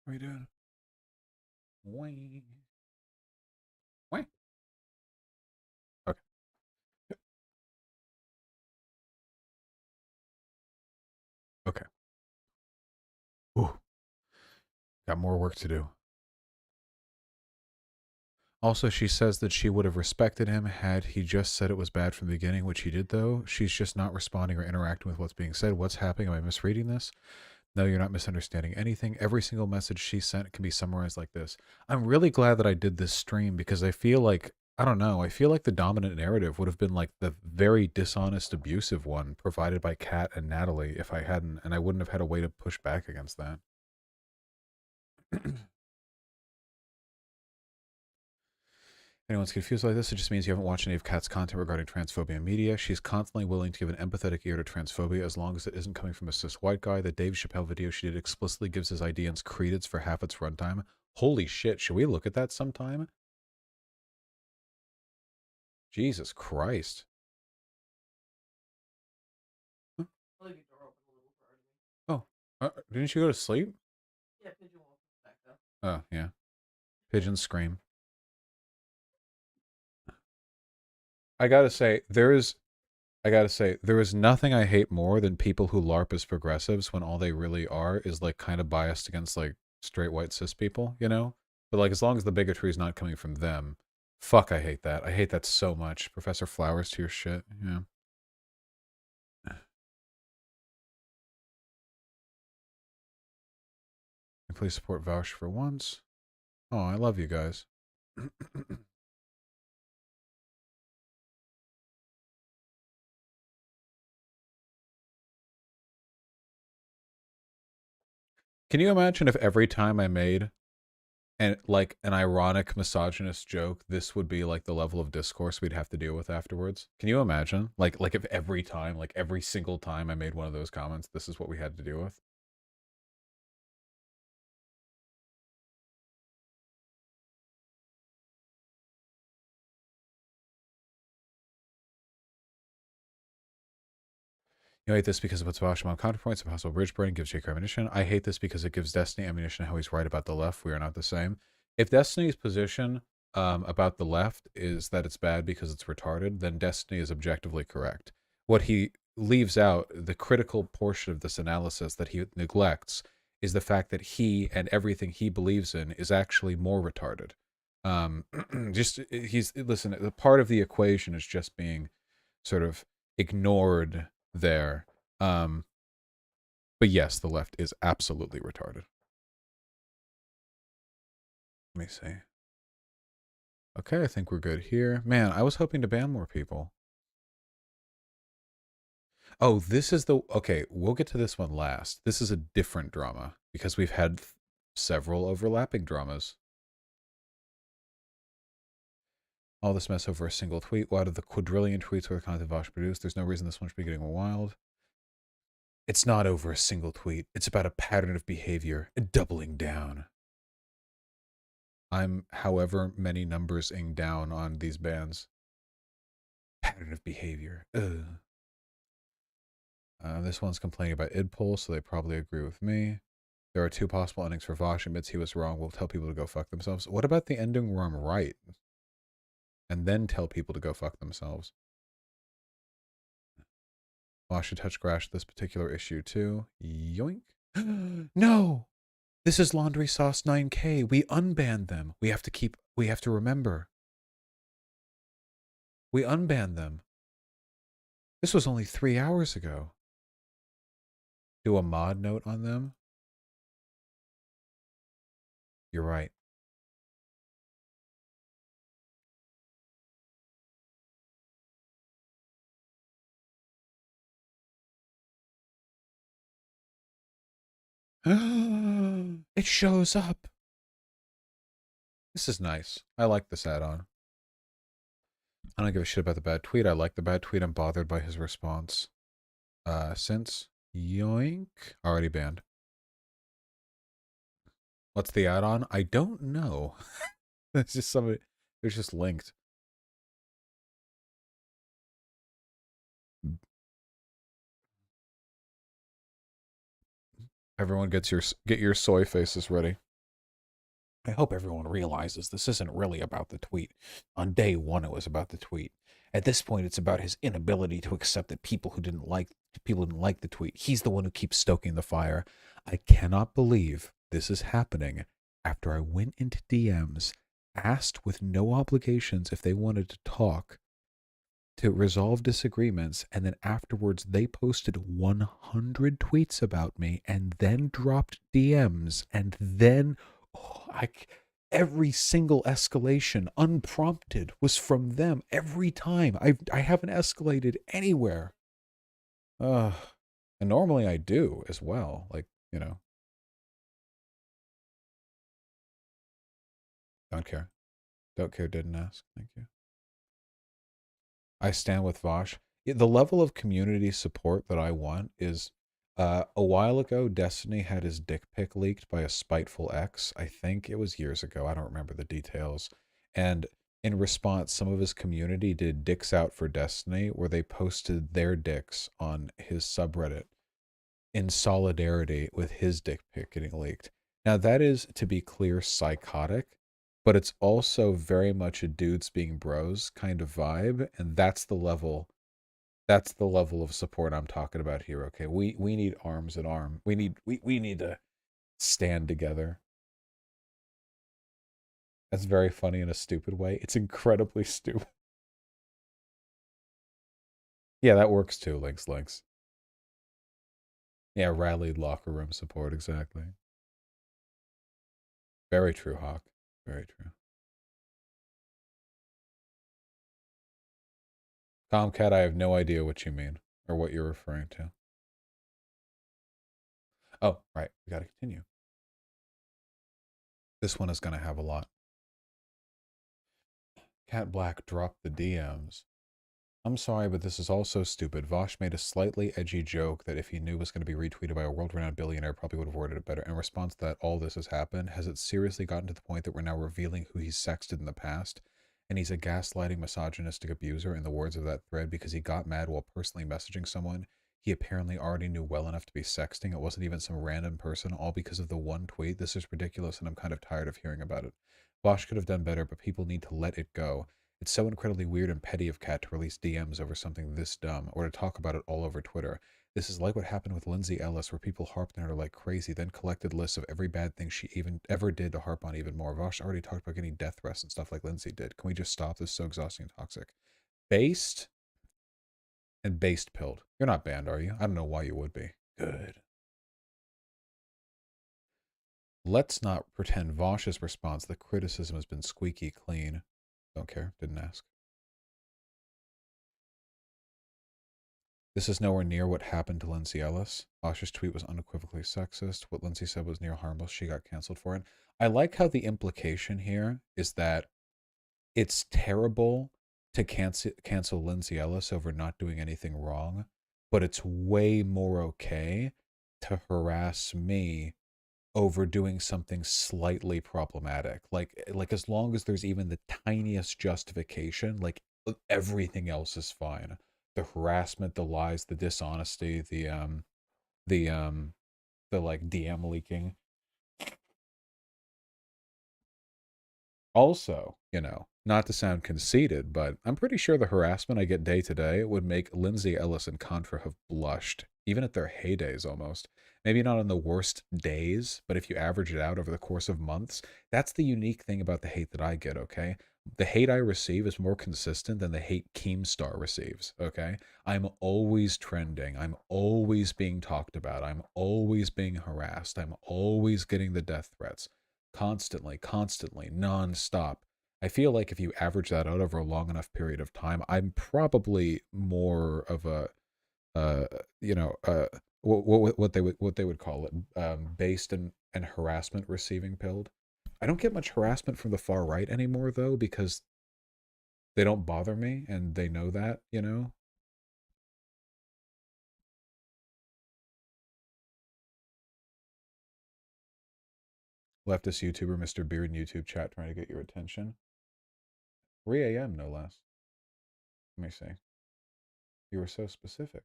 What are you doing? Wait. Wait. Okay. Okay. Ooh, got more work to do. Also, she says that she would have respected him had he just said it was bad from the beginning, which he did, though. She's just not responding or interacting with what's being said. What's happening? Am I misreading this? No, you're not misunderstanding anything. Every single message she sent can be summarized like this. I'm really glad that I did this stream because I feel like, I don't know, I feel like the dominant narrative would have been like the very dishonest, abusive one provided by Kat and Natalie if I hadn't, and I wouldn't have had a way to push back against that. Anyone's confused by this, it just means you haven't watched any of Kat's content regarding transphobia in media. She's constantly willing to give an empathetic ear to transphobia as long as it isn't coming from a cis white guy. The Dave Chappelle video she did explicitly gives his ideas credence for half its runtime. Holy shit, should we look at that sometime? Jesus Christ. I'll leave your door open a little for Oh, didn't you go to sleep? Yeah, pigeon wolf back though. Oh, yeah. Pigeons scream. I gotta say, there is nothing I hate more than people who LARP as progressives when all they really are is like kind of biased against like straight white cis people, you know? But like as long as the bigotry is not coming from them, fuck, I hate that. I hate that so much. Professor Flowers to your shit, yeah. And please support Vaush for once. Oh, I love you guys. Can you imagine if every time I made and like an ironic misogynist joke, this would be like the level of discourse we'd have to deal with afterwards? Can you imagine? Like if every time, like every single time I made one of those comments, this is what we had to deal with. You hate this because of what's Vaush on ContraPoints, impossible bridge burning gives Jake ammunition. I hate this because it gives Destiny ammunition how he's right about the left. We are not the same. If Destiny's position about the left is that it's bad because it's retarded, then Destiny is objectively correct. What he leaves out, the critical portion of this analysis that he neglects, is the fact that he and everything he believes in is actually more retarded. Listen, the part of the equation is just being sort of ignored there. But yes, the left is absolutely retarded. Let me see. Okay, I think we're good here. Man, I was hoping to ban more people. Oh, this is the... Okay, we'll get to this one last. This is a different drama because we've had several overlapping dramas. All this mess over a single tweet. Out of the quadrillion tweets where the content Vaush produced, there's no reason this one should be getting wild. It's not over a single tweet. It's about a pattern of behavior, doubling down. I'm however many numbers-ing down on these bans. Pattern of behavior. Ugh. This one's complaining about idpol, so they probably agree with me. There are two possible endings for Vaush. Admits he was wrong. We'll tell people to go fuck themselves. What about the ending where I'm right? And then tell people to go fuck themselves. Vaush should touch grass this particular issue too. Yoink. No! This is Laundry Sauce 9K. We unbanned them. We have to remember. We unbanned them. This was only 3 hours ago. Do a mod note on them? You're right. It shows up. This is nice. I like this add-on. I don't give a shit about the bad tweet. I like the bad tweet. I'm bothered by his response. Since yoink. Already banned. What's the add-on? I don't know. It's just somebody. It's just linked. Everyone get your soy faces ready. I hope everyone realizes this isn't really about the tweet. On day one, it was about the tweet. At this point, it's about his inability to accept that people didn't like the tweet. He's the one who keeps stoking the fire. I cannot believe this is happening after I went into DMs, asked with no obligations if they wanted to talk, to resolve disagreements, and then afterwards they posted 100 tweets about me and then dropped DMs, and then every single escalation unprompted was from them every time. I haven't escalated anywhere. And normally I do as well, like, you know. Don't care. Don't care, didn't ask. Thank you. I stand with Vaush. The level of community support that I want is, a while ago, Destiny had his dick pic leaked by a spiteful ex. I think it was years ago. I don't remember the details. And in response, some of his community did Dicks Out for Destiny, where they posted their dicks on his subreddit in solidarity with his dick pic getting leaked. Now, that is, to be clear, psychotic, but it's also very much a dudes being bros kind of vibe, and that's the level of support I'm talking about here. Okay, we need arms and arm. We need to stand together. That's very funny in a stupid way. It's incredibly stupid. Yeah, that works too. Links. Yeah, rallied locker room support, exactly. Very true, Hawk. Very true. Tomcat, I have no idea what you mean or what you're referring to. Oh, right. We got to continue. This one is going to have a lot. Kat Blaque dropped the DMs. I'm sorry, but this is also stupid. Vaush made a slightly edgy joke that if he knew was going to be retweeted by a world-renowned billionaire, probably would have worded it better. In response to that, all this has happened. Has it seriously gotten to the point that we're now revealing who he's sexted in the past? And he's a gaslighting, misogynistic abuser, in the words of that thread, because he got mad while personally messaging someone he apparently already knew well enough to be sexting. It wasn't even some random person, all because of the one tweet. This is ridiculous, and I'm kind of tired of hearing about it. Vaush could have done better, but people need to let it go. It's so incredibly weird and petty of Kat to release DMs over something this dumb, or to talk about it all over Twitter. This is like what happened with Lindsay Ellis, where people harped on her like crazy, then collected lists of every bad thing she even ever did to harp on even more. Vaush already talked about getting death threats and stuff like Lindsay did. Can we just stop? This is so exhausting and toxic. Based and based pilled. You're not banned, are you? I don't know why you would be. Good. Let's not pretend Vaush's response, the criticism has been squeaky clean. Don't care. Didn't ask. This is nowhere near what happened to Lindsay Ellis. Vaush's tweet was unequivocally sexist. What Lindsay said was near harmless. She got canceled for it. I like how the implication here is that it's terrible to cancel Lindsay Ellis over not doing anything wrong, but it's way more okay to harass me over doing something slightly problematic. Like as long as there's even the tiniest justification, like everything else is fine. The harassment, the lies, the dishonesty, the like DM leaking. Also, you know, not to sound conceited, but I'm pretty sure the harassment I get day to day would make Lindsay Ellis and Contra have blushed, even at their heydays almost. Maybe not on the worst days, but if you average it out over the course of months, that's the unique thing about the hate that I get, okay? The hate I receive is more consistent than the hate Keemstar receives, okay? I'm always trending. I'm always being talked about. I'm always being harassed. I'm always getting the death threats. Constantly, non-stop. I feel like if you average that out over a long enough period of time, I'm probably more of a, you know, what they would call it, based and harassment receiving pilled. I don't get much harassment from the far right anymore though, because they don't bother me and they know that, you know. Leftist YouTuber Mr. Beard in YouTube chat trying to get your attention. 3 a.m. no less. Let me see. You were so specific.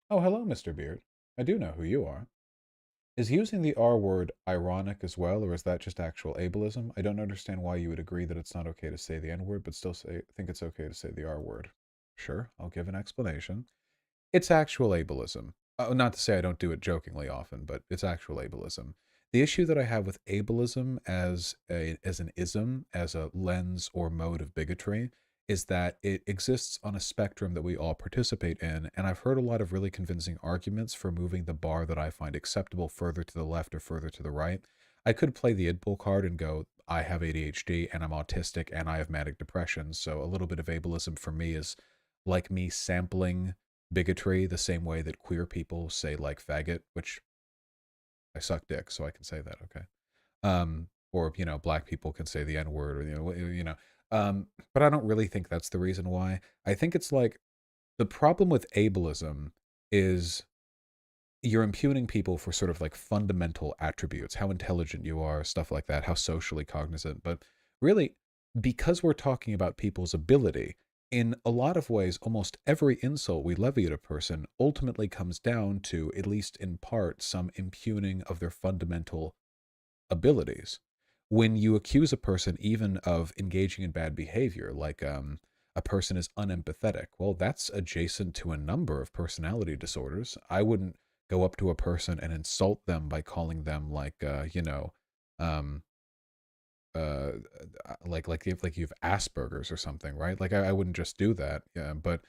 Oh, hello, Mr. Beard. I do know who you are. Is using the R word ironic as well, or is that just actual ableism? I don't understand why you would agree that it's not okay to say the N word, but still think it's okay to say the R word. Sure, I'll give an explanation. It's actual ableism. Not to say I don't do it jokingly often, but it's actual ableism. The issue that I have with ableism as an ism, as a lens or mode of bigotry, is that it exists on a spectrum that we all participate in, and I've heard a lot of really convincing arguments for moving the bar that I find acceptable further to the left or further to the right. I could play the id bull card and go, I have ADHD and I'm autistic and I have manic depression, so a little bit of ableism for me is like me sampling bigotry the same way that queer people say like faggot, which I suck dick, so I can say that, okay. Or black people can say the N word, or but I don't really think that's the reason why. I think it's like the problem with ableism is you're impugning people for sort of like fundamental attributes, how intelligent you are, stuff like that, how socially cognizant. But really, because we're talking about people's ability, in a lot of ways, almost every insult we levy at a person ultimately comes down to, at least in part, some impugning of their fundamental abilities. When you accuse a person even of engaging in bad behavior, like a person is unempathetic, well, that's adjacent to a number of personality disorders. I wouldn't go up to a person and insult them by calling them like, um, uh, like you have Asperger's or something, right? Like I wouldn't just do that. Yeah, but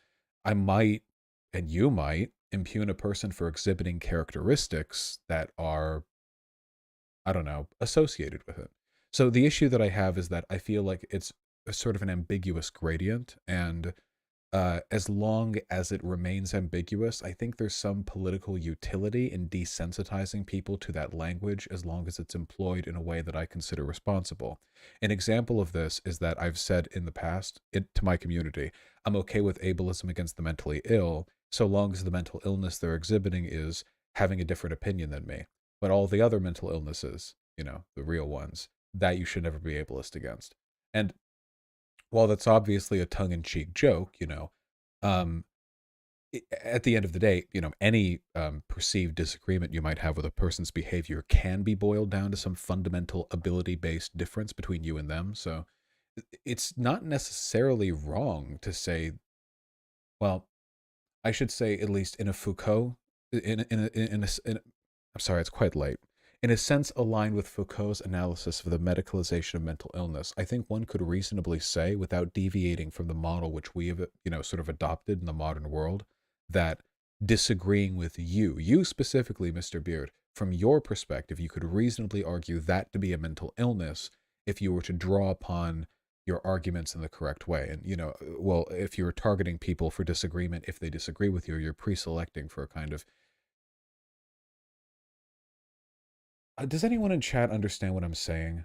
I might, and you might impugn a person for exhibiting characteristics that are, I don't know, associated with it. So the issue that I have is that I feel like it's a sort of an ambiguous gradient, and as long as it remains ambiguous, I think there's some political utility in desensitizing people to that language as long as it's employed in a way that I consider responsible. An example of this is that I've said in the past to my community, I'm okay with ableism against the mentally ill so long as the mental illness they're exhibiting is having a different opinion than me. But all the other mental illnesses, the real ones, that you should never be ableist against. And while that's obviously a tongue-in-cheek joke, um, at the end of the day, any perceived disagreement you might have with a person's behavior can be boiled down to some fundamental ability-based difference between you and them. So it's not necessarily wrong to say, well, I should say at least in a Foucault, I'm sorry, it's quite late. In a sense aligned with Foucault's analysis of the medicalization of mental illness, I think one could reasonably say, without deviating from the model which we have, sort of adopted in the modern world, that disagreeing with you specifically, Mr. Beard, from your perspective, you could reasonably argue that to be a mental illness if you were to draw upon your arguments in the correct way. And, well, if you're targeting people for disagreement, if they disagree with you, you're pre-selecting for a kind of does anyone in chat understand what I'm saying?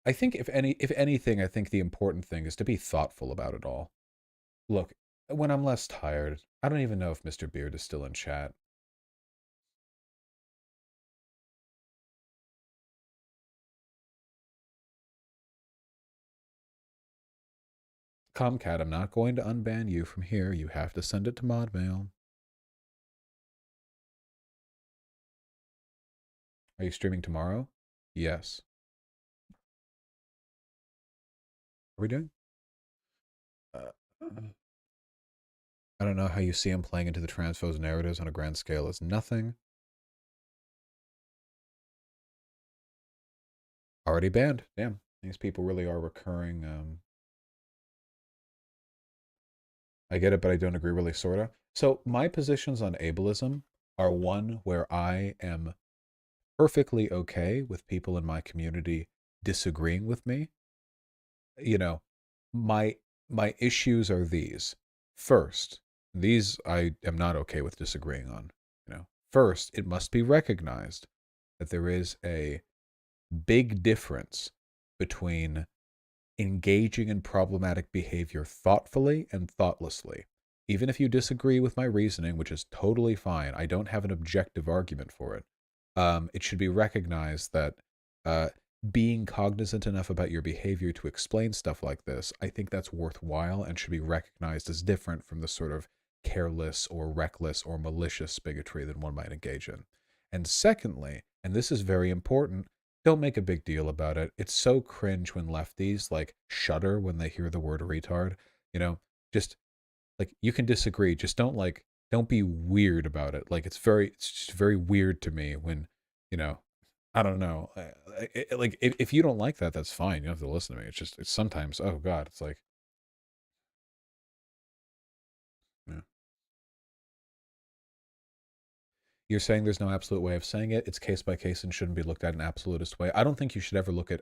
I think if anything, I think the important thing is to be thoughtful about it all. Look, when I'm less tired, I don't even know if Mr. Beard is still in chat. Comcat, I'm not going to unban you from here. You have to send it to mod mail. Are you streaming tomorrow? Yes. Are we doing? I don't know how you see him playing into the transpose narratives on a grand scale as nothing. Already banned. Damn. These people really are recurring. I get it, but I don't agree really, sorta. So my positions on ableism are one where I am perfectly okay with people in my community disagreeing with me. My my issues are these. First, these I am not okay with disagreeing on. First, it must be recognized that there is a big difference between engaging in problematic behavior thoughtfully and thoughtlessly. Even if you disagree with my reasoning, which is totally fine, I don't have an objective argument for it. It should be recognized that being cognizant enough about your behavior to explain stuff like this, I think that's worthwhile and should be recognized as different from the sort of careless or reckless or malicious bigotry than one might engage in. And secondly, and this is very important, don't make a big deal about it. It's so cringe when lefties like shudder when they hear the word retard. You know, just like you can disagree, just don't be weird about it. Like it's just very weird to me when, you know, I don't know. Like if you don't like that, that's fine. You don't have to listen to me. It's just it's sometimes, oh God, it's like, yeah. You're saying there's no absolute way of saying it. It's case by case and shouldn't be looked at in an absolutist way. I don't think you should ever look at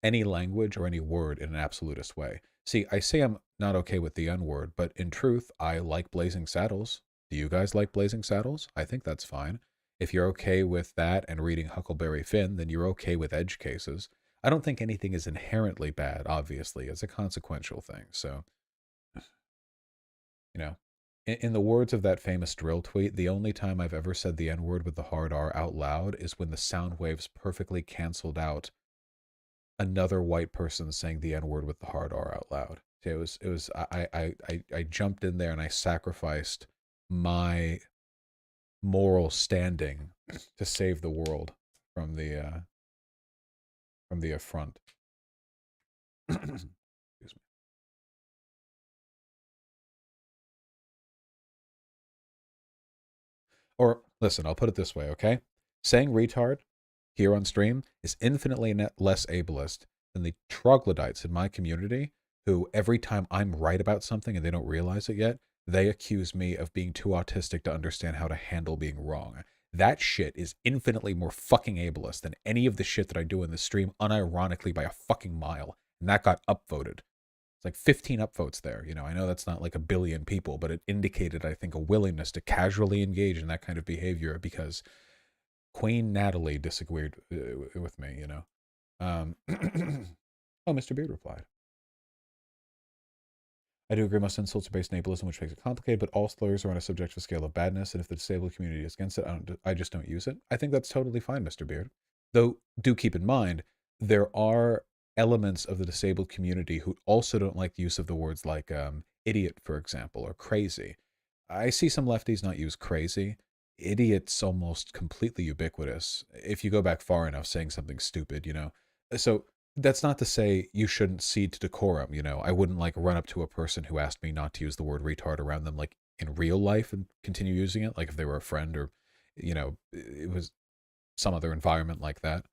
any language or any word in an absolutist way. See, I say I'm not okay with the N word, but in truth, I like Blazing Saddles. Do you guys like Blazing Saddles? I think that's fine. If you're okay with that and reading Huckleberry Finn, then you're okay with edge cases. I don't think anything is inherently bad, obviously. It's a consequential thing. So, you know, in the words of that famous drill tweet, the only time I've ever said the N word with the hard R out loud is when the sound waves perfectly canceled out another white person saying the N word with the hard R out loud. I jumped in there and I sacrificed my moral standing to save the world from the affront. Excuse me. Or listen, I'll put it this way, okay? Saying retard here on stream is infinitely less ableist than the troglodytes in my community who every time I'm right about something and they don't realize it yet, they accuse me of being too autistic to understand how to handle being wrong. That shit is infinitely more fucking ableist than any of the shit that I do in the stream, unironically by a fucking mile. And that got upvoted. It's like 15 upvotes there. You know, I know that's not like a billion people, but it indicated, I think, a willingness to casually engage in that kind of behavior because Queen Natalie disagreed with me, you know. Oh, Mr. Beard replied. I do agree most insults are based in ableism, which makes it complicated, but all slurs are on a subjective scale of badness, and if the disabled community is against it, I just don't use it. I think that's totally fine, Mr. Beard. Though, do keep in mind, there are elements of the disabled community who also don't like the use of the words like idiot, for example, or crazy. I see some lefties not use crazy. Idiot's almost completely ubiquitous. If you go back far enough, saying something stupid, you know. So that's not to say you shouldn't cede to decorum, you know. I wouldn't like run up to a person who asked me not to use the word retard around them like in real life and continue using it, like if they were a friend or, you know, it was some other environment like that.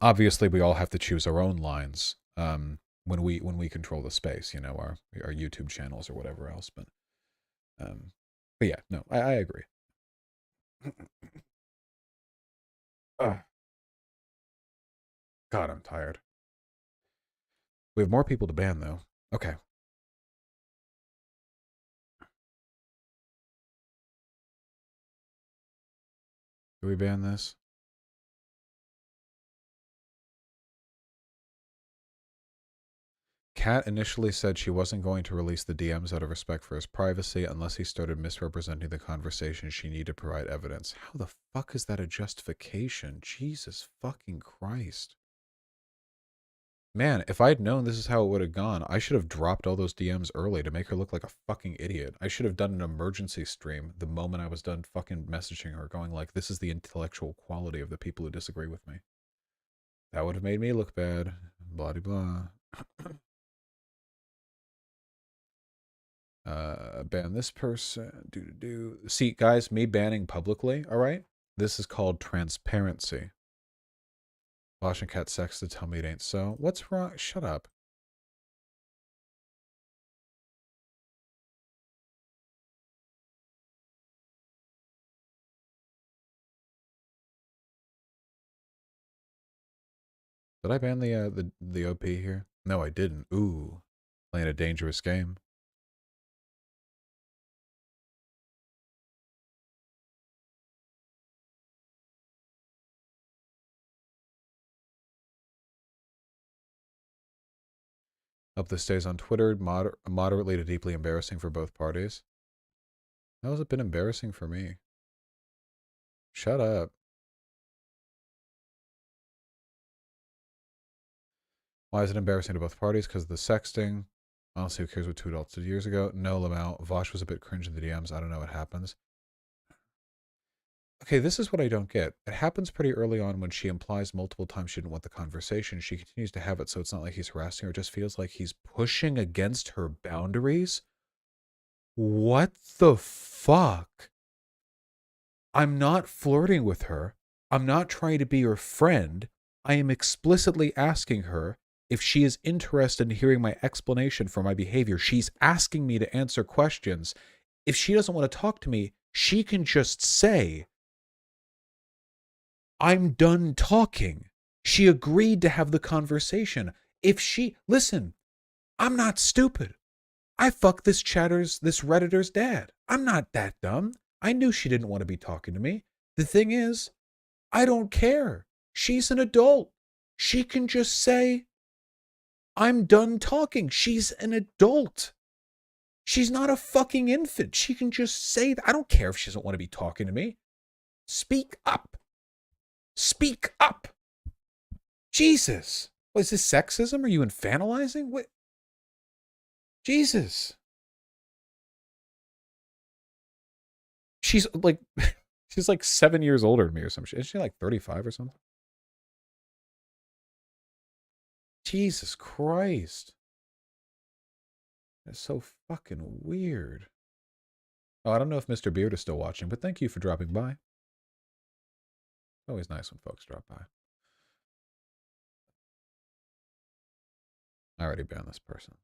Obviously, we all have to choose our own lines when we control the space, you know, our YouTube channels or whatever else. But yeah, no, I agree. God, I'm tired. We have more people to ban though. Okay. Do we ban this? Kat initially said she wasn't going to release the DMs out of respect for his privacy unless he started misrepresenting the conversation. She needed to provide evidence. How the fuck is that a justification? Jesus fucking Christ. Man, if I'd known this is how it would have gone, I should have dropped all those DMs early to make her look like a fucking idiot. I should have done an emergency stream the moment I was done fucking messaging her, going like, this is the intellectual quality of the people who disagree with me. That would have made me look bad. Blah, blah. Ban this person. See, guys, me banning publicly, all right? This is called transparency. Vaush and Kat sex to tell me it ain't so. What's wrong? Shut up. Did I ban the OP here? No, I didn't. Ooh, playing a dangerous game. Hope this stays on Twitter. Moderately to deeply embarrassing for both parties. How has it been embarrassing for me? Shut up. Why is it embarrassing to both parties? Because of the sexting. Honestly, who cares what two adults did years ago? No, Lamau. Vaush was a bit cringe in the DMs. I don't know what happens. Okay, this is what I don't get. It happens pretty early on when she implies multiple times she didn't want the conversation. She continues to have it, so it's not like he's harassing her. It just feels like he's pushing against her boundaries. What the fuck? I'm not flirting with her. I'm not trying to be her friend. I am explicitly asking her if she is interested in hearing my explanation for my behavior. She's asking me to answer questions. If she doesn't want to talk to me, she can just say, I'm done talking. She agreed to have the conversation. Listen, I'm not stupid. I fucked this Redditor's dad. I'm not that dumb. I knew she didn't want to be talking to me. The thing is, I don't care. She's an adult. She can just say, I'm done talking. She's an adult. She's not a fucking infant. She can just say that. I don't care if she doesn't want to be talking to me. Speak up. Speak up. Jesus. What, is this sexism? Are you infantilizing? What? Jesus. She's like 7 years older than me or some shit. Is she like 35 or something? Jesus Christ. That's so fucking weird. Oh, I don't know if Mr. Beard is still watching, but thank you for dropping by. Always nice when folks drop by. I already banned this person.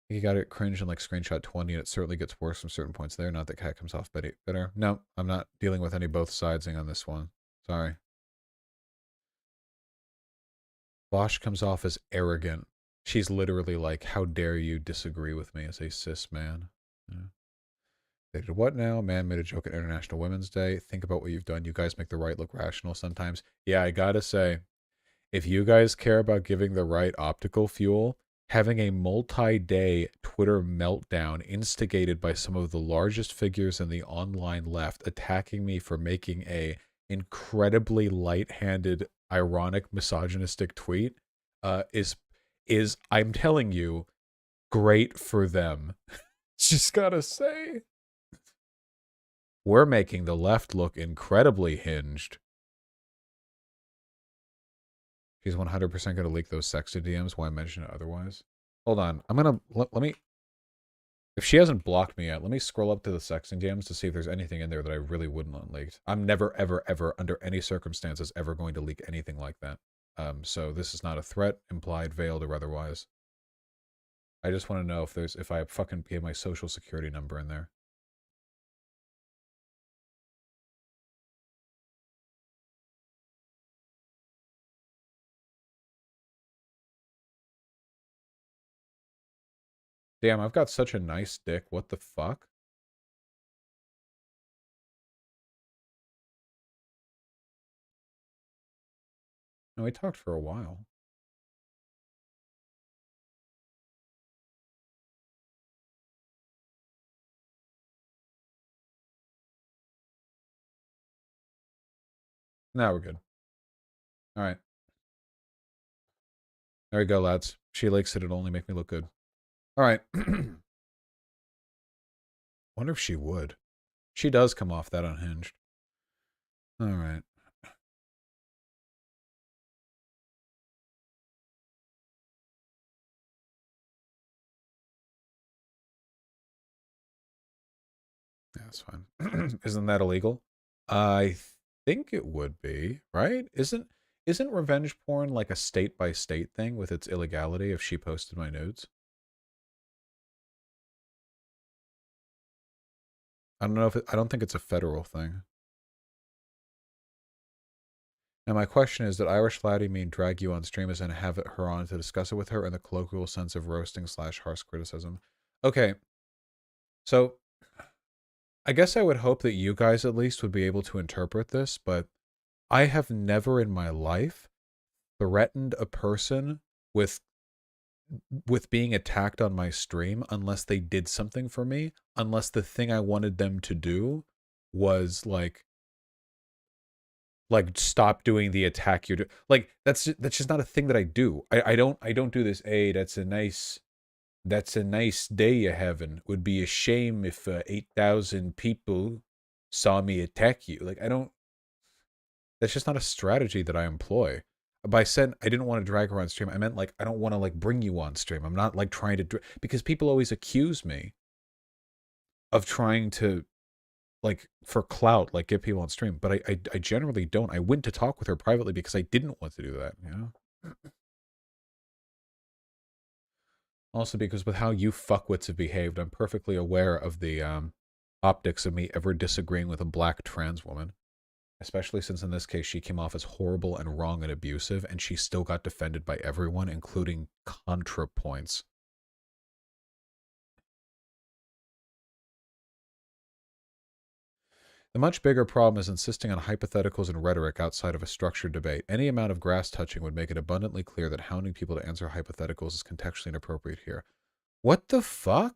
You got it cringe in like screenshot 20, and it certainly gets worse from certain points there. Not that Kat comes off better. No, I'm not dealing with any both sidesing on this one. Sorry. Vaush comes off as arrogant. She's literally like, how dare you disagree with me as a cis man? Yeah. They did what now? Man made a joke at International Women's Day. Think about what you've done. You guys make the right look rational sometimes. Yeah, I gotta say, if you guys care about giving the right optical fuel, having a multi-day Twitter meltdown instigated by some of the largest figures in the online left attacking me for making a incredibly light-handed, ironic, misogynistic tweet is I'm telling you, great for them. Just gotta say. We're making the left look incredibly hinged. She's 100% going to leak those sexted DMs. Why mention it otherwise? Hold on. I'm going to... Let me... If she hasn't blocked me yet, let me scroll up to the sexting DMs to see if there's anything in there that I really wouldn't want leaked. I'm never, ever, ever, under any circumstances, ever going to leak anything like that. So this is not a threat, implied, veiled, or otherwise. I just want to know if I fucking gave my social security number in there. Damn, I've got such a nice dick. What the fuck? No, we talked for a while. Now we're good. All right. There we go, lads. She likes it. It'll only make me look good. All right. Wonder if she would. She does come off that unhinged. All right. Yeah, that's fine. Isn't that illegal? I think it would be, right? Isn't revenge porn like a state by state thing with its illegality if she posted my nudes? I don't know if I don't think it's a federal thing. And my question is, did Irish laddie mean drag you on stream as in have her on to discuss it with her in the colloquial sense of roasting / harsh criticism? Okay. So I guess I would hope that you guys at least would be able to interpret this, but I have never in my life threatened a person with being attacked on my stream unless they did something for me, unless the thing I wanted them to do was like stop doing the attack you're doing. Like that's just not a thing that I do. I don't do this. Hey, that's a nice That's a nice day you're having. Would be a shame if 8,000 people saw me attack you. Like, I don't, that's just not a strategy that I employ. By said I didn't want to drag her on stream, I meant like I don't want to like bring you on stream. I'm not like trying to because people always accuse me of trying to like for clout, like get people on stream, but I generally don't. I went to talk with her privately because I didn't want to do that, you know? Also because with how you fuckwits have behaved, I'm perfectly aware of the optics of me ever disagreeing with a black trans woman. Especially since in this case she came off as horrible and wrong and abusive, and she still got defended by everyone, including ContraPoints. The much bigger problem is insisting on hypotheticals and rhetoric outside of a structured debate. Any amount of grass touching would make it abundantly clear that hounding people to answer hypotheticals is contextually inappropriate here. What the fuck?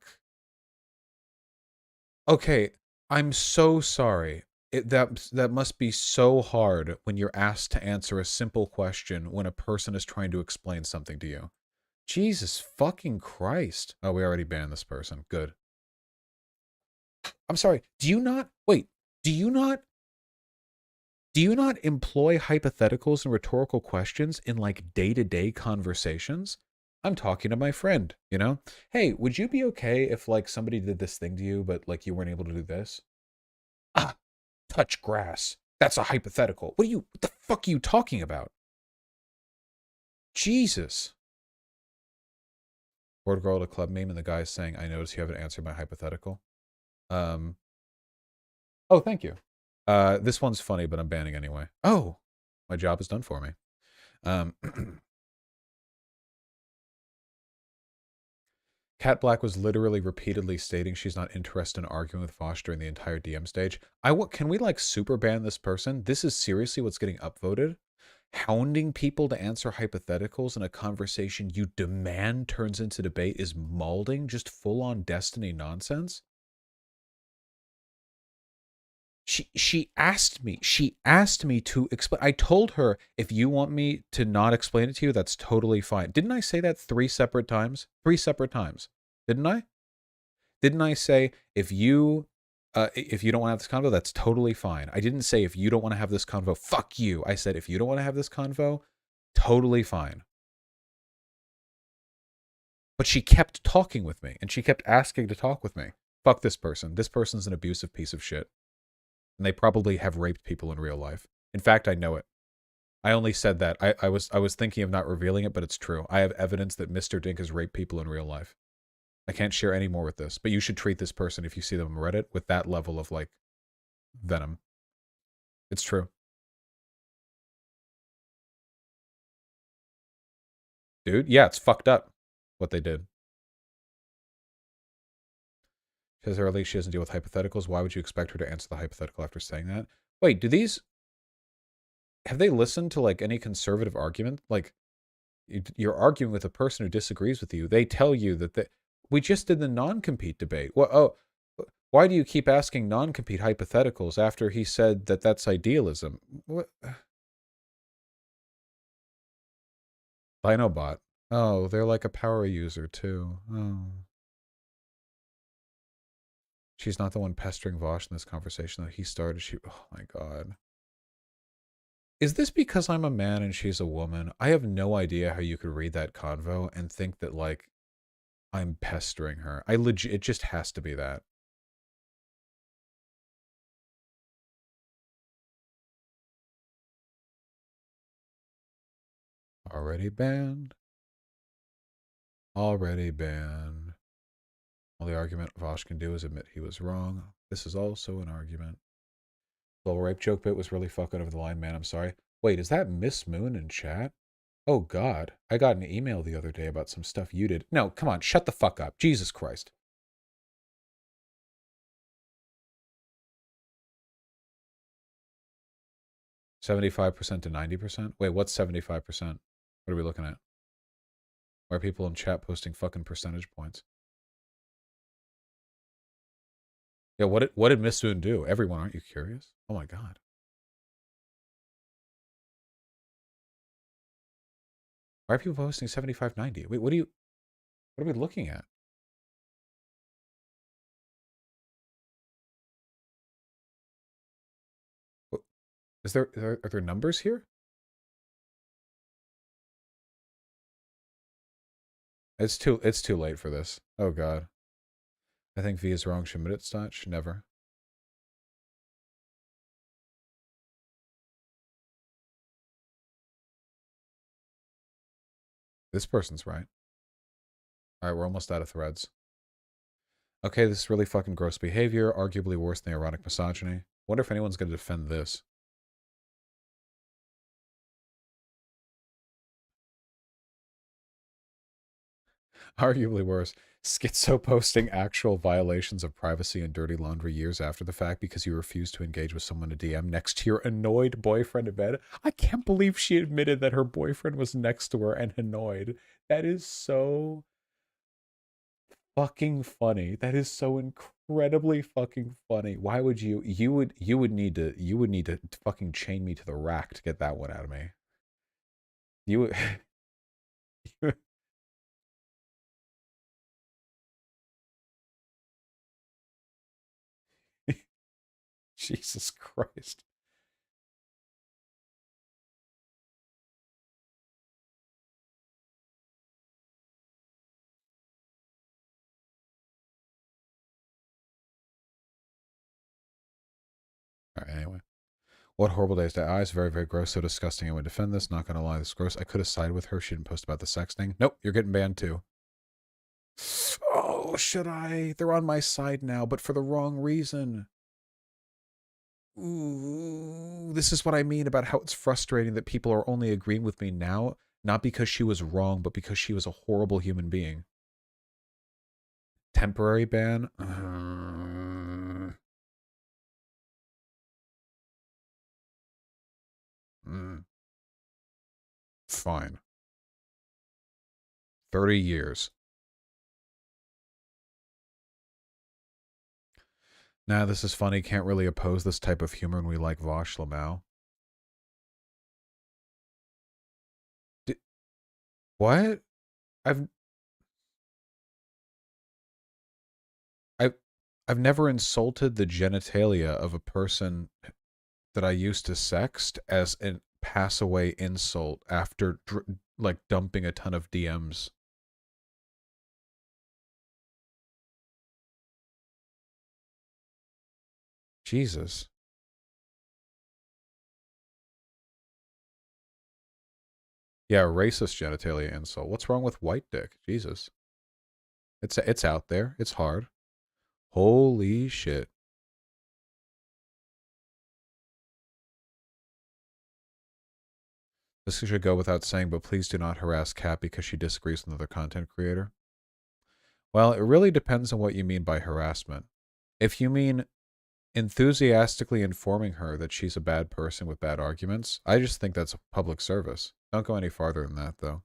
Okay, I'm so sorry. That must be so hard when you're asked to answer a simple question when a person is trying to explain something to you. Jesus fucking Christ. Oh, we already banned this person. Good. I'm sorry. Do you not employ hypotheticals and rhetorical questions in like day-to-day conversations? I'm talking to my friend, you know? Hey, would you be okay if like somebody did this thing to you, but like you weren't able to do this? Ah, touch grass. That's a hypothetical. What the fuck are you talking about? Jesus. Bored girl at a club meme and the guy's saying, I noticed you haven't answered my hypothetical. Oh, thank you. This one's funny, but I'm banning anyway. Oh, my job is done for me. Kat Blaque was literally repeatedly stating she's not interested in arguing with Vaush during the entire DM stage. Can we like super ban this person? This is seriously what's getting upvoted? Hounding people to answer hypotheticals in a conversation you demand turns into debate is malding, just full-on Destiny nonsense? She asked me to explain. I told her, if you want me to not explain it to you, that's totally fine. Didn't I say that 3 separate times? 3 separate times. Didn't I? Didn't I say, if you don't want to have this convo, that's totally fine. I didn't say, if you don't want to have this convo, fuck you. I said, if you don't want to have this convo, totally fine. But she kept talking with me, and she kept asking to talk with me. Fuck this person. This person's an abusive piece of shit. And they probably have raped people in real life. In fact, I know it. I only said that. I was thinking of not revealing it, but it's true. I have evidence that Mr. Dink has raped people in real life. I can't share any more with this, but you should treat this person, if you see them on Reddit, with that level of, like, venom. It's true. Dude, yeah, it's fucked up what they did. She says early she doesn't deal with hypotheticals. Why would you expect her to answer the hypothetical after saying that? Wait, have they listened to, like, any conservative argument? Like, you're arguing with a person who disagrees with you. They tell you that we just did the non-compete debate. Well, why do you keep asking non-compete hypotheticals after he said that that's idealism? What? Dinobot. Oh, they're like a power user too. Oh. She's not the one pestering Vaush in this conversation that he started. Oh my god. Is this because I'm a man and she's a woman? I have no idea how you could read that convo and think that, like, I'm pestering her. It just has to be that. Already banned. Already banned. All the argument Vaush can do is admit he was wrong. This is also an argument. The little rape joke bit was really fucking over the line, man. I'm sorry. Wait, is that Miss Moon in chat? Oh, God. I got an email the other day about some stuff you did. No, come on. Shut the fuck up. Jesus Christ. $75% to 90%? Wait, what's 75%? What are we looking at? Why are people in chat posting fucking percentage points? Yeah, what did Miss Moon do? Everyone, aren't you curious? Oh my god. Why are people posting 75, 90? Wait, what are we looking at? Are there numbers here? It's too late for this. Oh god. I think V is wrong. Schmidt-Stach? Never. This person's right. Alright, we're almost out of threads. Okay, this is really fucking gross behavior, arguably worse than erotic misogyny. Wonder if anyone's gonna defend this. Arguably worse. Schizo posting actual violations of privacy and dirty laundry years after the fact because you refuse to engage with someone in DM next to your annoyed boyfriend in bed. I can't believe she admitted that her boyfriend was next to her and annoyed. That is so fucking funny. That is so incredibly fucking funny. Why would you would need to fucking chain me to the rack to get that one out of me. You would Jesus Christ. All right, anyway. What horrible days to eyes. Very, very gross. So disgusting. I would defend this. Not gonna lie, this is gross. I could have sided with her. She didn't post about the sexting. Nope, you're getting banned too. Oh, should I? They're on my side now, but for the wrong reason. Ooh, this is what I mean about how it's frustrating that people are only agreeing with me now, not because she was wrong, but because she was a horrible human being. Temporary ban? Fine. 30 years. Nah, this is funny. Can't really oppose this type of humor when we like Vaush Lamau. What? I've I've I've never insulted the genitalia of a person that I used to sext as a pass away insult after like dumping a ton of DMs. Jesus. Yeah, racist genitalia insult. What's wrong with white dick? Jesus. It's out there. It's hard. Holy shit. This should go without saying, but please do not harass Kat because she disagrees with another content creator. Well, it really depends on what you mean by harassment. If you mean enthusiastically informing her that she's a bad person with bad arguments, I just think that's a public service. Don't go any farther than that, though.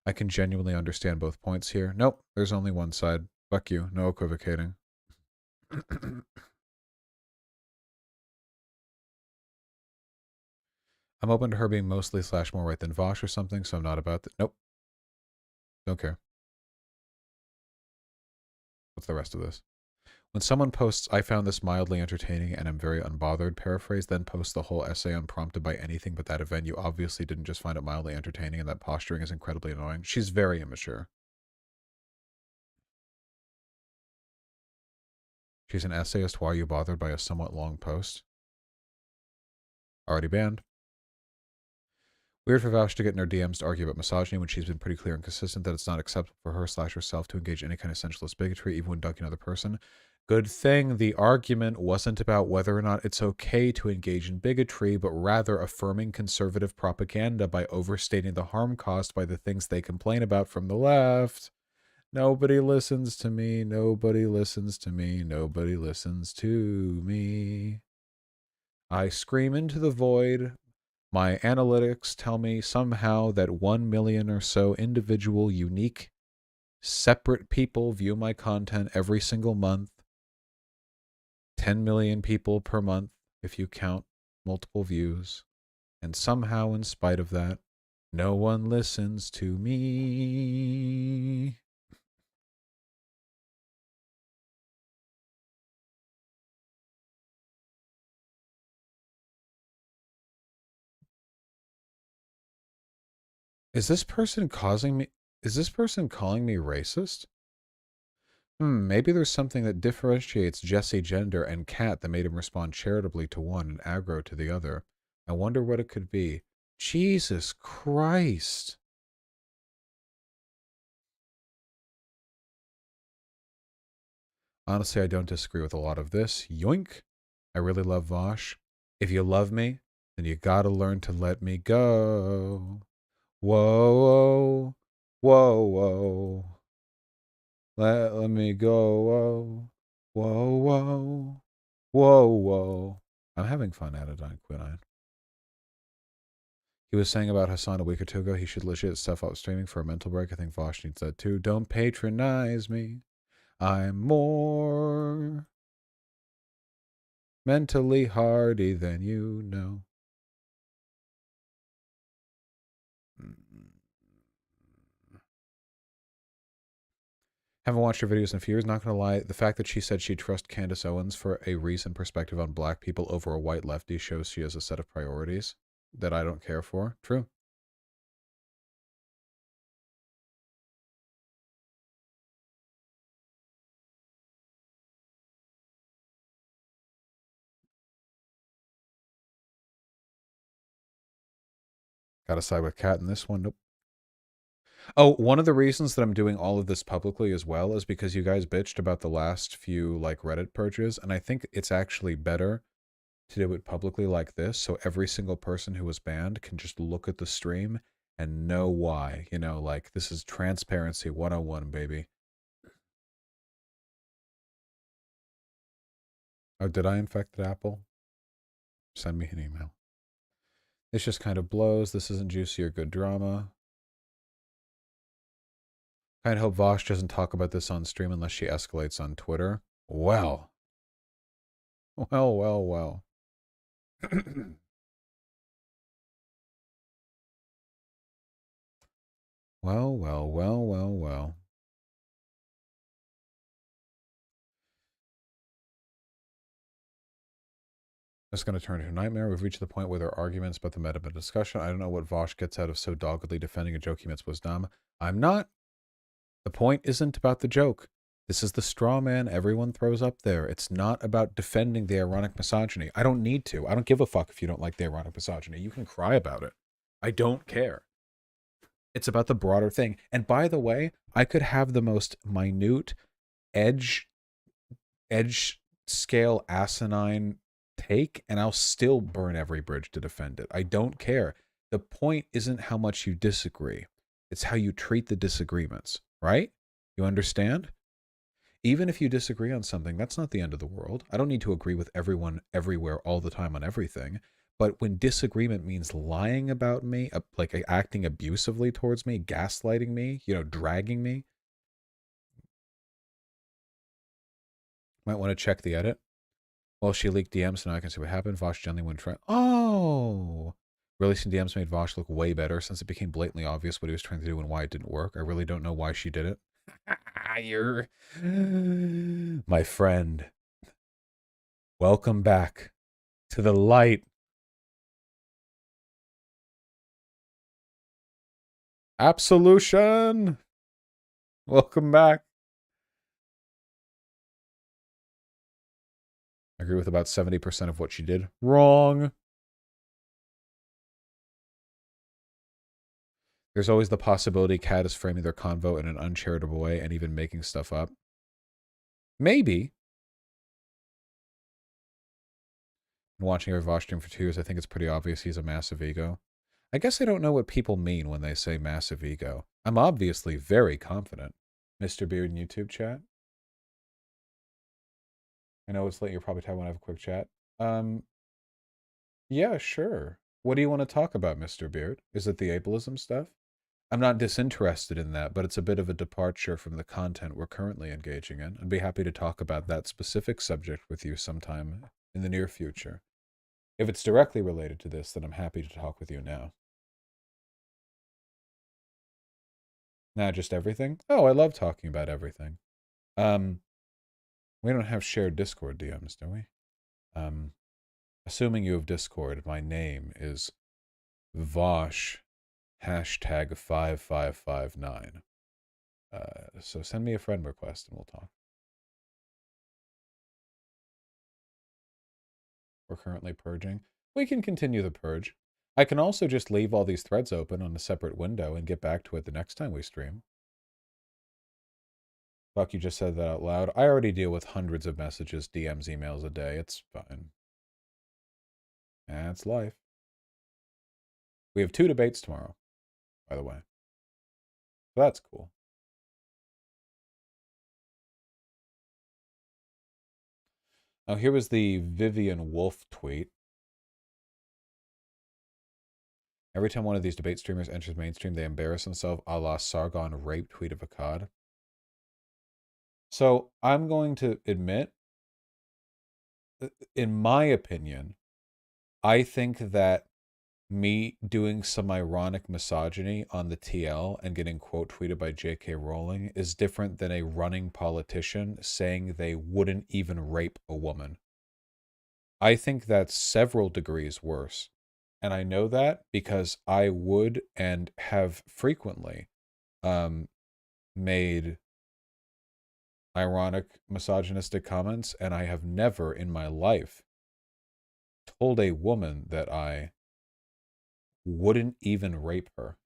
I can genuinely understand both points here. Nope, there's only one side. Fuck you. No equivocating. I'm open to her being mostly / more right than Vaush or something, so I'm not about that. Nope. Don't care. What's the rest of this? When someone posts, I found this mildly entertaining and am very unbothered, paraphrase, then post the whole essay unprompted by anything but that event, you obviously didn't just find it mildly entertaining and that posturing is incredibly annoying. She's very immature. She's an essayist. Why are you bothered by a somewhat long post? Already banned. Weird for Vaush to get in her DMs to argue about misogyny when she's been pretty clear and consistent that it's not acceptable for her / herself to engage in any kind of essentialist bigotry, even when dunking another person. Good thing the argument wasn't about whether or not it's okay to engage in bigotry, but rather affirming conservative propaganda by overstating the harm caused by the things they complain about from the left. Nobody listens to me. Nobody listens to me. Nobody listens to me. I scream into the void. My analytics tell me somehow that 1 million or so individual, unique, separate people view my content every single month. 10 million people per month if you count multiple views. And somehow, in spite of that, no one listens to me. Is this person calling me racist? Maybe there's something that differentiates Jesse Gender and Kat that made him respond charitably to one and aggro to the other. I wonder what it could be. Jesus Christ. Honestly, I don't disagree with a lot of this. Yoink. I really love Vaush. If you love me, then you gotta learn to let me go. Whoa, whoa, whoa. Let me go. Whoa, whoa, whoa, whoa, whoa. I'm having fun at it on Quinine. He was saying about Hassan a week or two ago, he should legit stuff up streaming for a mental break. I think Vaush needs that too. Don't patronize me. I'm more mentally hardy than you know. Haven't watched her videos in a few years. Not gonna lie, the fact that she said she'd trust Candace Owens for a recent perspective on black people over a white lefty shows she has a set of priorities that I don't care for. True. Gotta side with Kat in this one. Nope. Oh, one of the reasons that I'm doing all of this publicly as well is because you guys bitched about the last few like Reddit purges, and I think it's actually better to do it publicly like this, so every single person who was banned can just look at the stream and know why. You know, like this is transparency 101, baby. Oh, did I infect the apple? Send me an email. This just kind of blows. This isn't juicy or good drama. Kind of hope Vaush doesn't talk about this on stream unless she escalates on Twitter. Well. Well, well, well. Well, well, well, well, well. It's going to turn into a nightmare. We've reached the point where there are arguments about the meta discussion. I don't know what Vaush gets out of so doggedly defending a joke he meant was dumb. I'm not. The point isn't about the joke. This is the straw man everyone throws up there. It's not about defending the ironic misogyny. I don't need to. I don't give a fuck if you don't like the ironic misogyny. You can cry about it. I don't care. It's about the broader thing. And by the way, I could have the most minute edge scale asinine take, and I'll still burn every bridge to defend it. I don't care. The point isn't how much you disagree. It's how you treat the disagreements, right? You understand? Even if you disagree on something, that's not the end of the world. I don't need to agree with everyone everywhere all the time on everything. But when disagreement means lying about me, like acting abusively towards me, gaslighting me, you know, dragging me, might want to check the edit. Well, she leaked DMs, so now I can see what happened. Vaush gently went trying. Oh! Releasing DMs made Vaush look way better since it became blatantly obvious what he was trying to do and why it didn't work. I really don't know why she did it. You're my friend. Welcome back to the light. Absolution. Welcome back. I agree with about 70% of what she did. Wrong. There's always the possibility Kat is framing their convo in an uncharitable way and even making stuff up. Maybe. Watching every Vaush stream for 2 years, I think it's pretty obvious he's a massive ego. I guess I don't know what people mean when they say massive ego. I'm obviously very confident. Mr. Beard in YouTube chat. I know it's late. You're probably tired. Want to have a quick chat? Yeah, sure. What do you want to talk about, Mr. Beard? Is it the ableism stuff? I'm not disinterested in that, but it's a bit of a departure from the content we're currently engaging in. I'd be happy to talk about that specific subject with you sometime in the near future. If it's directly related to this, then I'm happy to talk with you now. Nah, just everything? Oh, I love talking about everything. We don't have shared Discord DMs, do we? Assuming you have Discord, my name is Vaush Hashtag 5559. So send me a friend request and we'll talk. We're currently purging. We can continue the purge. I can also just leave all these threads open on a separate window and get back to it the next time we stream. Fuck, you just said that out loud. I already deal with hundreds of messages, DMs, emails a day. It's fine. That's life. We have 2 debates tomorrow, by the way. So that's cool. Oh, here was the Vivian Wolf tweet. Every time one of these debate streamers enters mainstream, they embarrass themselves, a la Sargon rape tweet of Akkad. So I'm going to admit, in my opinion, I think that me doing some ironic misogyny on the TL and getting quote tweeted by J.K. Rowling is different than a running politician saying they wouldn't even rape a woman. I think that's several degrees worse. And I know that because I would and have frequently made ironic misogynistic comments, and I have never in my life told a woman that I wouldn't even rape her.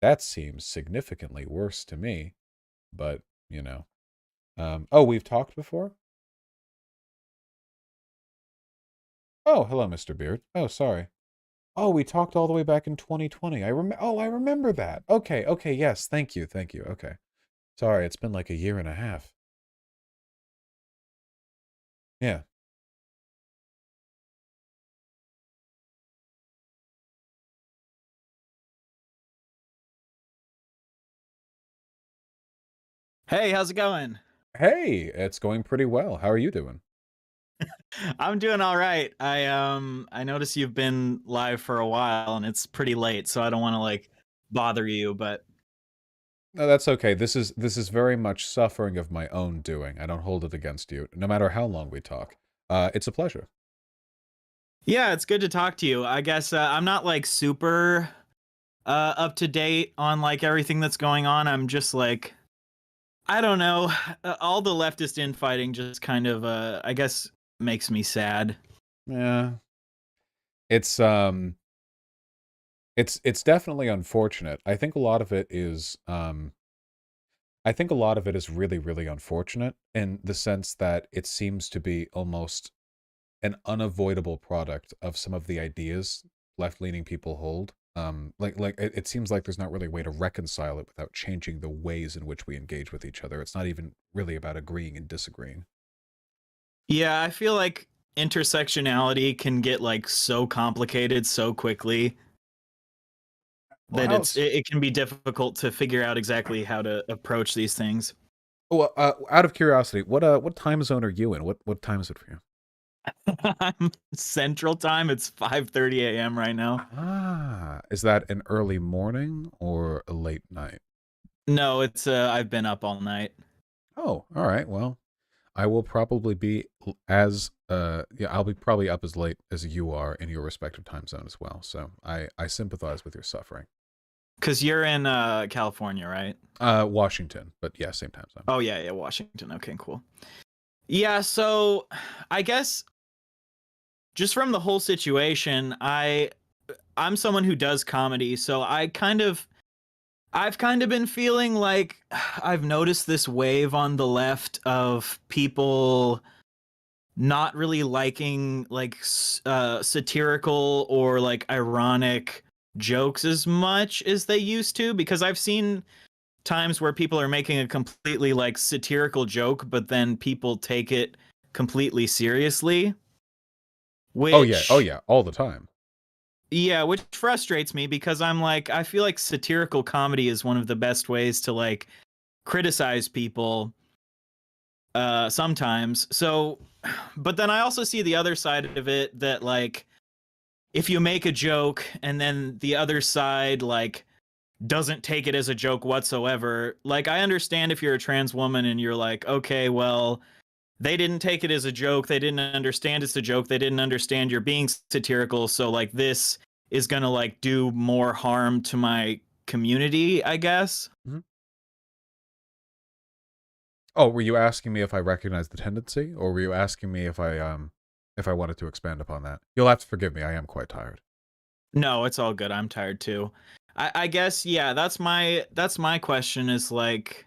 That seems significantly worse to me, but, you know. Oh, we've talked before? Oh, hello, Mr. Beard. Oh, sorry. Oh, we talked all the way back in 2020. I remember that. Okay, yes, thank you. Okay. Sorry, it's been like a year and a half. Yeah. Hey, how's it going? Hey, it's going pretty well. How are you doing? I'm doing all right. I noticed you've been live for a while and it's pretty late, so I don't want to like bother you, but No, that's okay. This is very much suffering of my own doing. I don't hold it against you, no matter how long we talk. It's a pleasure. yeah, it's good to talk to you. I guess I'm not like super up to date on like everything that's going on. I'm just like I don't know. All the leftist infighting just kind of I guess makes me sad. Yeah. It's definitely unfortunate. I think a lot of it is really, really unfortunate in the sense that it seems to be almost an unavoidable product of some of the ideas left-leaning people hold. It seems like there's not really a way to reconcile it without changing the ways in which we engage with each other. It's not even really about agreeing and disagreeing. Yeah, I feel like intersectionality can get like so complicated so quickly that it can be difficult to figure out exactly how to approach these things. Well, out of curiosity, what time zone are you in? What time is it for you? I'm Central Time. It's 5:30 a.m. right now. Ah, is that an early morning or a late night? No, it's I've been up all night. Oh, all right. Well, I will probably be I'll be probably up as late as you are in your respective time zone as well. So I sympathize with your suffering. Cause you're in California, right? Washington, but yeah, same time zone. Oh yeah, Washington. Okay, cool. Yeah, so I guess just from the whole situation, I'm someone who does comedy, so I've kind of been feeling like I've noticed this wave on the left of people not really liking like satirical or like ironic jokes as much as they used to, because I've seen times where people are making a completely like satirical joke, but then people take it completely seriously. Which, oh yeah, all the time. Yeah, which frustrates me because I'm like, I feel like satirical comedy is one of the best ways to like criticize people sometimes. So, but then I also see the other side of it, that like if you make a joke and then the other side like doesn't take it as a joke whatsoever, like I understand if you're a trans woman and you're like, okay, well, they didn't take it as a joke, they didn't understand it's a joke, they didn't understand you're being satirical, so like this is gonna like do more harm to my community, I guess. Oh, were you asking me if I recognize the tendency, or were you asking me if I wanted to expand upon that? You'll have to forgive me. I am quite tired. No, it's all good. I'm tired too. I guess yeah. That's my question. Is like,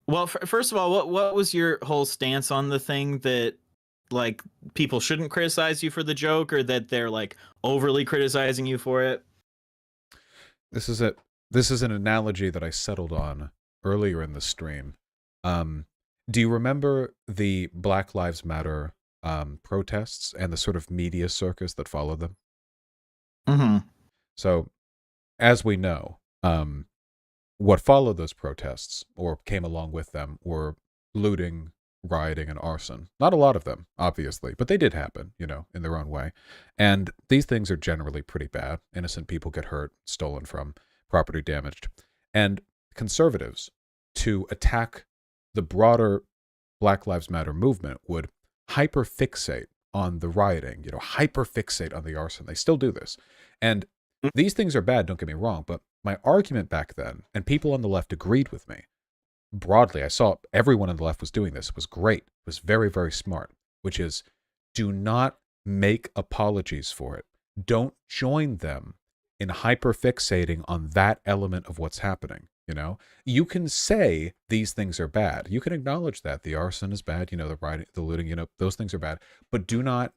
well, first of all, what was your whole stance on the thing that like people shouldn't criticize you for the joke, or that they're like overly criticizing you for it? This is it. This is an analogy that I settled on earlier in the stream. Do you remember the Black Lives Matter protests and the sort of media circus that followed them? Mm-hmm. So, as we know, what followed those protests or came along with them were looting, rioting, and arson. Not a lot of them, obviously, but they did happen, you know, in their own way. And these things are generally pretty bad. Innocent people get hurt, stolen from, property damaged. And conservatives, to attack the broader Black Lives Matter movement, would hyperfixate on the rioting, you know, hyperfixate on the arson. They still do this. And these things are bad, don't get me wrong, but my argument back then, and people on the left agreed with me, broadly, I saw everyone on the left was doing this, was great, was very, very smart, which is, do not make apologies for it. Don't join them in hyperfixating on that element of what's happening. You know, you can say these things are bad. You can acknowledge that the arson is bad. You know, the rioting, the looting. You know, those things are bad. But do not.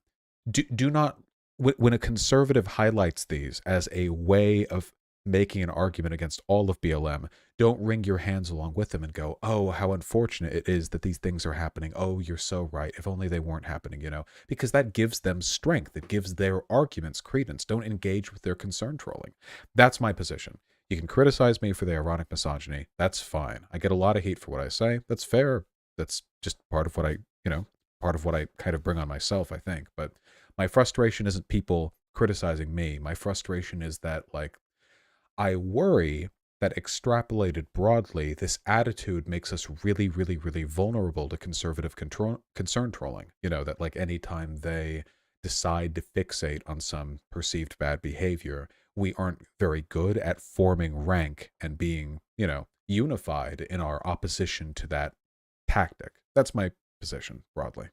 When a conservative highlights these as a way of making an argument against all of BLM, don't wring your hands along with them and go, oh, how unfortunate it is that these things are happening. Oh, you're so right. If only they weren't happening, you know, because that gives them strength. It gives their arguments credence. Don't engage with their concern trolling. That's my position. You can criticize me for the ironic misogyny. That's fine. I get a lot of hate for what I say. That's fair. That's just part of what I, you know, part of what I kind of bring on myself, I think. But my frustration isn't people criticizing me. My frustration is that, like, I worry that extrapolated broadly, this attitude makes us really, really, really vulnerable to conservative concern trolling. You know, that like anytime they decide to fixate on some perceived bad behavior, we aren't very good at forming rank and being, you know, unified in our opposition to that tactic. That's my position broadly.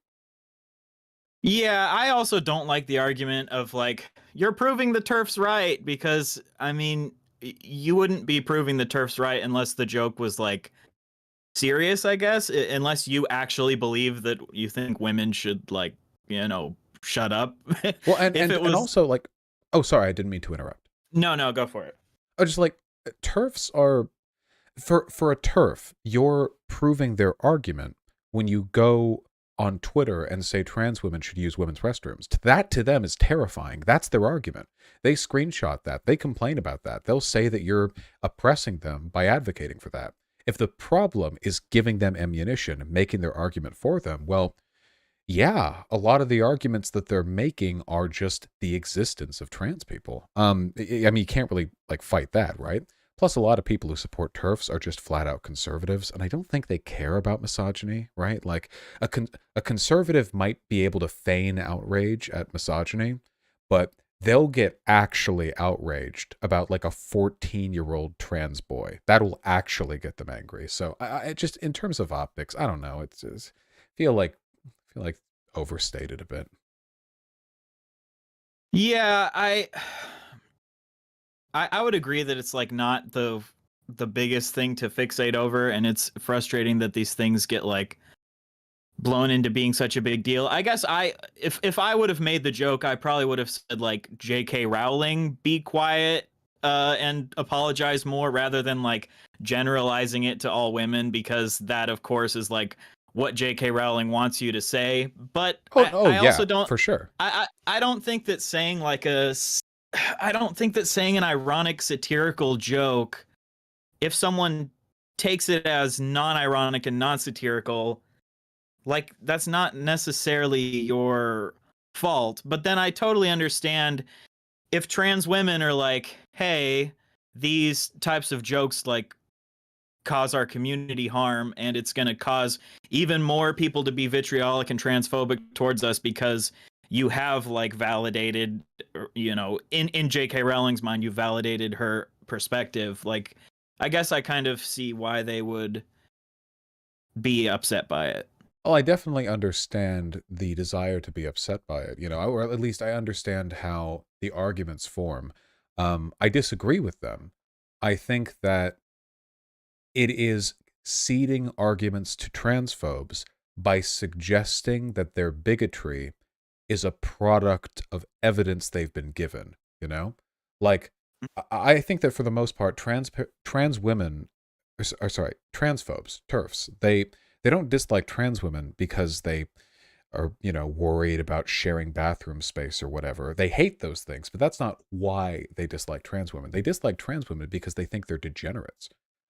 Yeah, I also don't like the argument of like, you're proving the turf's right, because I mean, you wouldn't be proving the turf's right unless the joke was like serious, I guess, unless you actually believe that you think women should, like, you know, shut up. Well, and if it was... and also like, oh, sorry, I didn't mean to interrupt. No, go for it. I just like, turfs are, for a turf, you're proving their argument when you go on Twitter and say trans women should use women's restrooms. That to them is terrifying. That's their argument. They screenshot that. They complain about that. They'll say that you're oppressing them by advocating for that. If the problem is giving them ammunition, making their argument for them, well, yeah, a lot of the arguments that they're making are just the existence of trans people. I mean, you can't really like fight that, right? Plus, a lot of people who support TERFs are just flat out conservatives, and I don't think they care about misogyny, right? Like a conservative might be able to feign outrage at misogyny, but they'll get actually outraged about like a 14-year-old trans boy. That'll actually get them angry. So I just, in terms of optics, I don't know. It's just, feel like overstated a bit. Yeah, I would agree that it's like not the biggest thing to fixate over, and it's frustrating that these things get like blown into being such a big deal. I guess if I would have made the joke, I probably would have said like, J.K. Rowling, be quiet and apologize more, rather than like generalizing it to all women, because that of course is like what J.K. Rowling wants you to say. But I also don't, for sure. I don't think that saying like I don't think that saying an ironic satirical joke, if someone takes it as non-ironic and non-satirical, like, that's not necessarily your fault. But then I totally understand if trans women are like, hey, these types of jokes like cause our community harm, and it's going to cause even more people to be vitriolic and transphobic towards us because you have like validated, you know, in J.K. Rowling's mind, you validated her perspective. Like, I guess I kind of see why they would be upset by it. Well, I definitely understand the desire to be upset by it, or at least I understand how the arguments form. I disagree with them. I think that it is ceding arguments to transphobes by suggesting that their bigotry is a product of evidence they've been given, you know? Like, I think that for the most part, trans women, sorry, transphobes, TERFs, they don't dislike trans women because they are, worried about sharing bathroom space or whatever. They hate those things, but that's not why they dislike trans women. They dislike trans women because they think they're degenerates.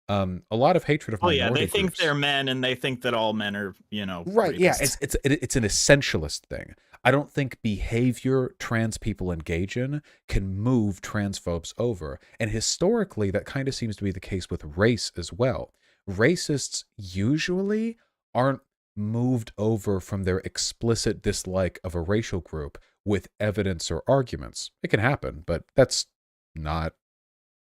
A lot of hatred of Oh yeah, minority they think groups. they're men, and they think that all men are, Right, yeah, rapists. it's an essentialist thing. I don't think behavior trans people engage in can move transphobes over. And historically, that kind of seems to be the case with race as well. Racists usually aren't moved over from their explicit dislike of a racial group with evidence or arguments. It can happen, but that's not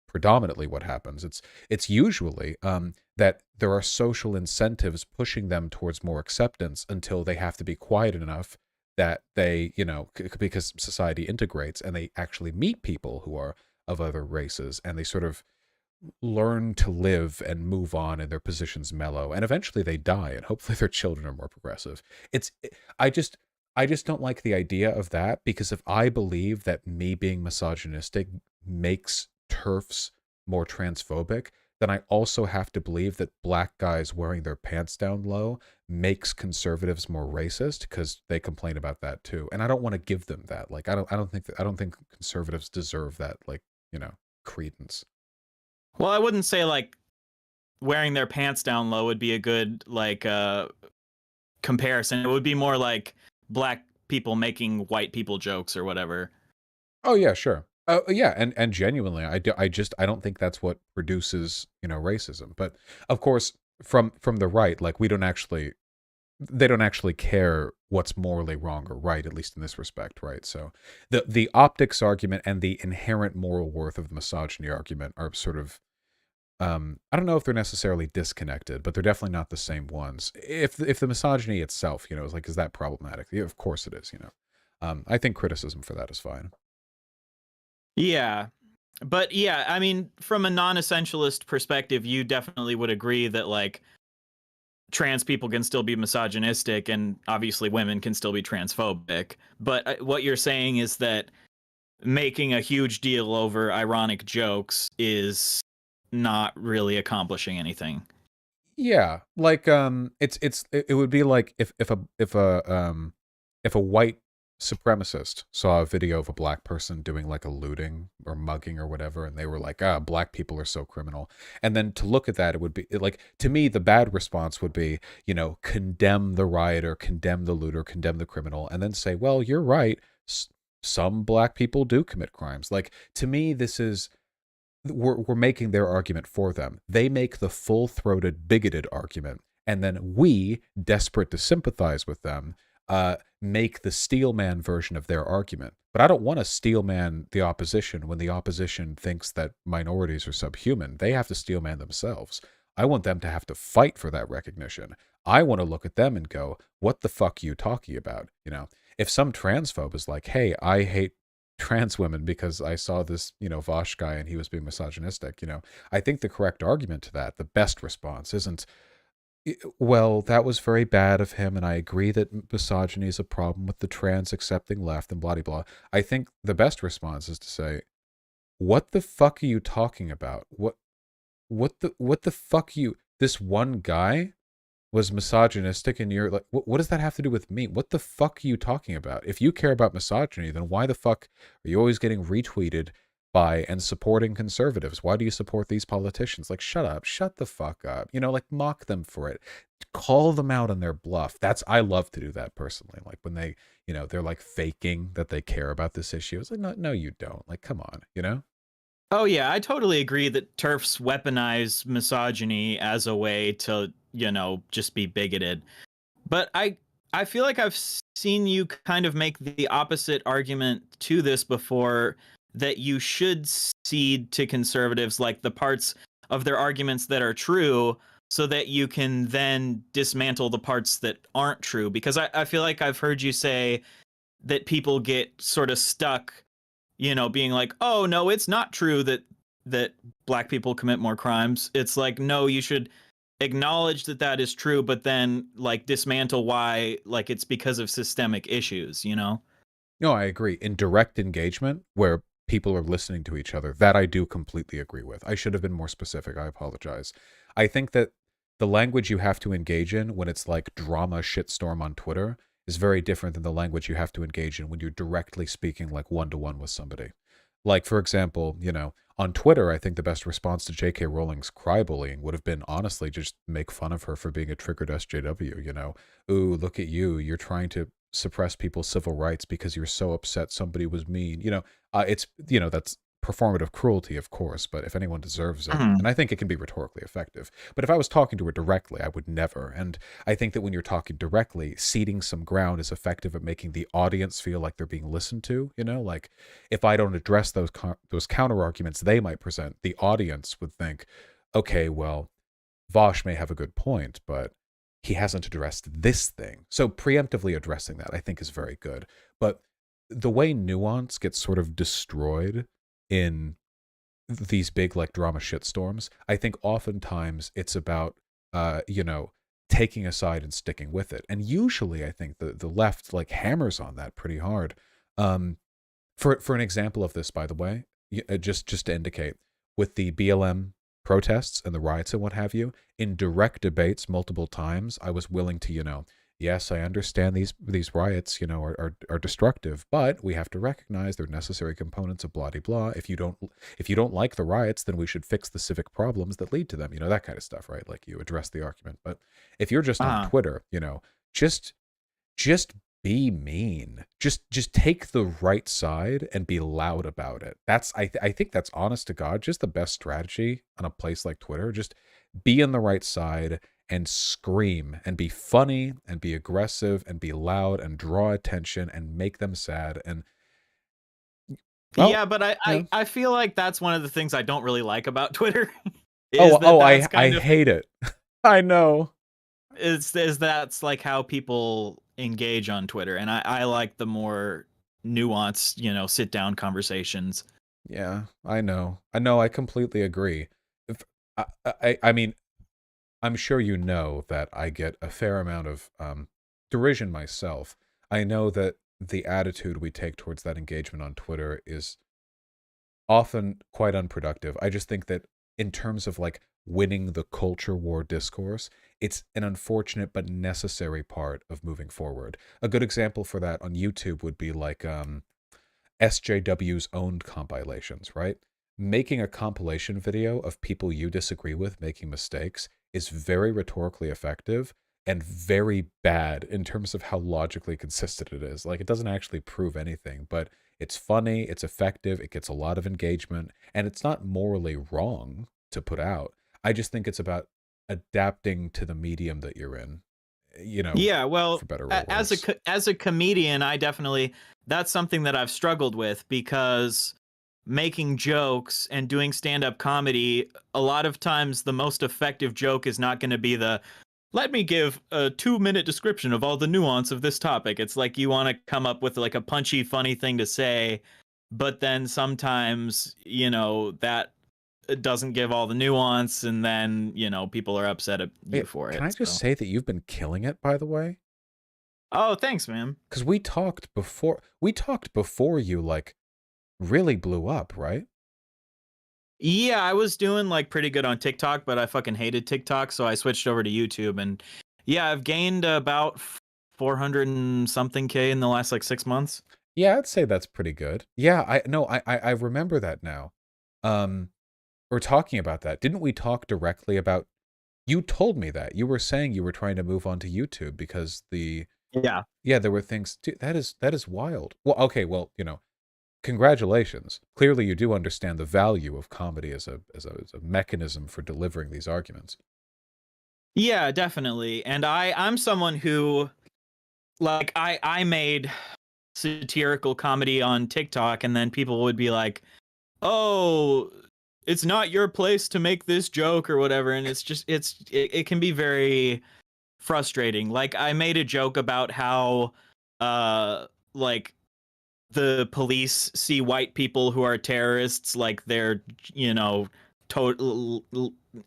predominantly what happens. It's usually that there are social incentives pushing them towards more acceptance until they have to be quiet enough that they, because society integrates and they actually meet people who are of other races and they sort of learn to live and move on and their positions mellow and eventually they die and hopefully their children are more progressive. I just don't like the idea of that, because if I believe that me being misogynistic makes TERFs more transphobic, then I also have to believe that black guys wearing their pants down low makes conservatives more racist, because they complain about that too. And I don't want to give them that. Like, I don't think conservatives deserve that, like, credence. Well, I wouldn't say like wearing their pants down low would be a good like comparison. It would be more like black people making white people jokes or whatever. Oh yeah, sure. Yeah, and genuinely, I don't think that's what produces, racism. But of course, from the right, like they don't actually care what's morally wrong or right, at least in this respect, right? So the optics argument and the inherent moral worth of the misogyny argument are sort of, I don't know if they're necessarily disconnected, but they're definitely not the same ones. If the misogyny itself, is like, is that problematic? Yeah, of course it is. I think criticism for that is fine. Yeah. But yeah, I mean, from a non-essentialist perspective, you definitely would agree that like trans people can still be misogynistic and obviously women can still be transphobic. But what you're saying is that making a huge deal over ironic jokes is not really accomplishing anything. Yeah, like it would be like if a white supremacist saw a video of a black person doing like a looting or mugging or whatever, and they were like, black people are so criminal. And then to look at that, it would be like, to me, the bad response would be, condemn the rioter, condemn the looter, condemn the criminal, and then say, well, you're right. Some black people do commit crimes. Like, to me, this is, we're making their argument for them. They make the full-throated, bigoted argument, and then we, desperate to sympathize with them, make the steelman version of their argument. But I don't want to steelman the opposition when the opposition thinks that minorities are subhuman. They have to steelman themselves. I want them to have to fight for that recognition. I want to look at them and go, what the fuck are you talking about? If some transphobe is like, hey, I hate trans women because I saw this, Vaush guy and he was being misogynistic, I think the correct argument to that, the best response isn't, well, that was very bad of him, and I agree that misogyny is a problem with the trans accepting left and blah, blah, blah. I think the best response is to say, what the fuck are you talking about? What the fuck this one guy was misogynistic and you're like, what does that have to do with me? What the fuck are you talking about? If you care about misogyny, then why the fuck are you always getting retweeted by and supporting conservatives? Why do you support these politicians? Like, shut up, shut the fuck up. Like, mock them for it. Call them out on their bluff. I love to do that personally. Like when they, they're like faking that they care about this issue. It's like, no, you don't. Like, come on, Oh yeah, I totally agree that TERFs weaponize misogyny as a way to, just be bigoted. But I I feel like I've seen you kind of make the opposite argument to this before, that you should cede to conservatives like the parts of their arguments that are true, so that you can then dismantle the parts that aren't true. Because I feel like I've heard you say that people get sort of stuck, being like, oh no, it's not true that black people commit more crimes. It's like, no, you should acknowledge that that is true, but then like dismantle why, like it's because of systemic issues. No, I agree. In direct engagement, where people are listening to each other, that I do completely agree with. I should have been more specific. I apologize. I think that the language you have to engage in when it's like drama shitstorm on Twitter is very different than the language you have to engage in when you're directly speaking like one-to-one with somebody. Like, for example, on Twitter, I think the best response to J.K. Rowling's crybullying would have been, honestly, just make fun of her for being a triggered SJW, Ooh, look at you. You're trying to suppress people's civil rights because you're so upset somebody was mean. That's performative cruelty, of course, but if anyone deserves it, and I think it can be rhetorically effective. But if I was talking to her directly, I would never. And I think that when you're talking directly, ceding some ground is effective at making the audience feel like they're being listened to. Like if I don't address those counter arguments they might present, the audience would think, okay, well, Vaush may have a good point, but he hasn't addressed this thing. So preemptively addressing that, I think, is very good. But the way nuance gets sort of destroyed in these big like drama shitstorms, I think oftentimes it's about taking a side and sticking with it. And usually I think the left like hammers on that pretty hard. For an example of this, by the way, just to indicate, with the BLM protests and the riots and what have you, in direct debates multiple times, I was willing to, yes, I understand these riots, are destructive, but we have to recognize they're necessary components of blah de blah. If you don't like the riots, then we should fix the civic problems that lead to them, that kind of stuff, right? Like you address the argument. But if you're just on Twitter, just be mean. Just take the right side and be loud about it. That's I think that's, honest to God, just the best strategy on a place like Twitter. Just be on the right side and scream and be funny and be aggressive and be loud and draw attention and make them sad. And yeah, but I feel like that's one of the things I don't really like about Twitter. I hate it. I know. Is that's like how people engage on Twitter, and I like the more nuanced, sit down conversations. Yeah, I know. I completely agree. I mean, I'm sure you know that I get a fair amount of derision myself. I know that the attitude we take towards that engagement on Twitter is often quite unproductive. I just think that in terms of like winning the culture war discourse, it's an unfortunate but necessary part of moving forward. A good example for that on YouTube would be like SJW's owned compilations, right? Making a compilation video of people you disagree with making mistakes is very rhetorically effective and very bad in terms of how logically consistent it is. Like, it doesn't actually prove anything, but it's funny, it's effective, it gets a lot of engagement, and it's not morally wrong to put out. I just think it's about adapting to the medium that you're in. Yeah, well, for better or worse. as a comedian, that's something that I've struggled with, because making jokes and doing stand-up comedy, a lot of times the most effective joke is not going to be let me give a 2-minute description of all the nuance of this topic. It's like you want to come up with like a punchy, funny thing to say, but then sometimes, that doesn't give all the nuance, and then, people are upset at you for it. Can I just say that you've been killing it, by the way? Oh, thanks, man. Because we talked before you like really blew up, right? Yeah, I was doing like pretty good on TikTok, but I fucking hated TikTok, so I switched over to YouTube, and yeah, I've gained about 400 and something K in the last like 6 months. Yeah, I'd say that's pretty good. Yeah, I remember that now. We're talking about that. Didn't we talk directly about, you told me that. You were saying you were trying to move on to YouTube because Yeah, there were things, dude, that is wild. Well, okay, well, congratulations. Clearly you do understand the value of comedy as a mechanism for delivering these arguments. Yeah, definitely. And I'm someone who, like I made satirical comedy on TikTok, and then people would be like, "Oh, it's not your place to make this joke," or whatever, and it's just it can be very frustrating. Like I made a joke about how like the police see white people who are terrorists like they're, you know, total,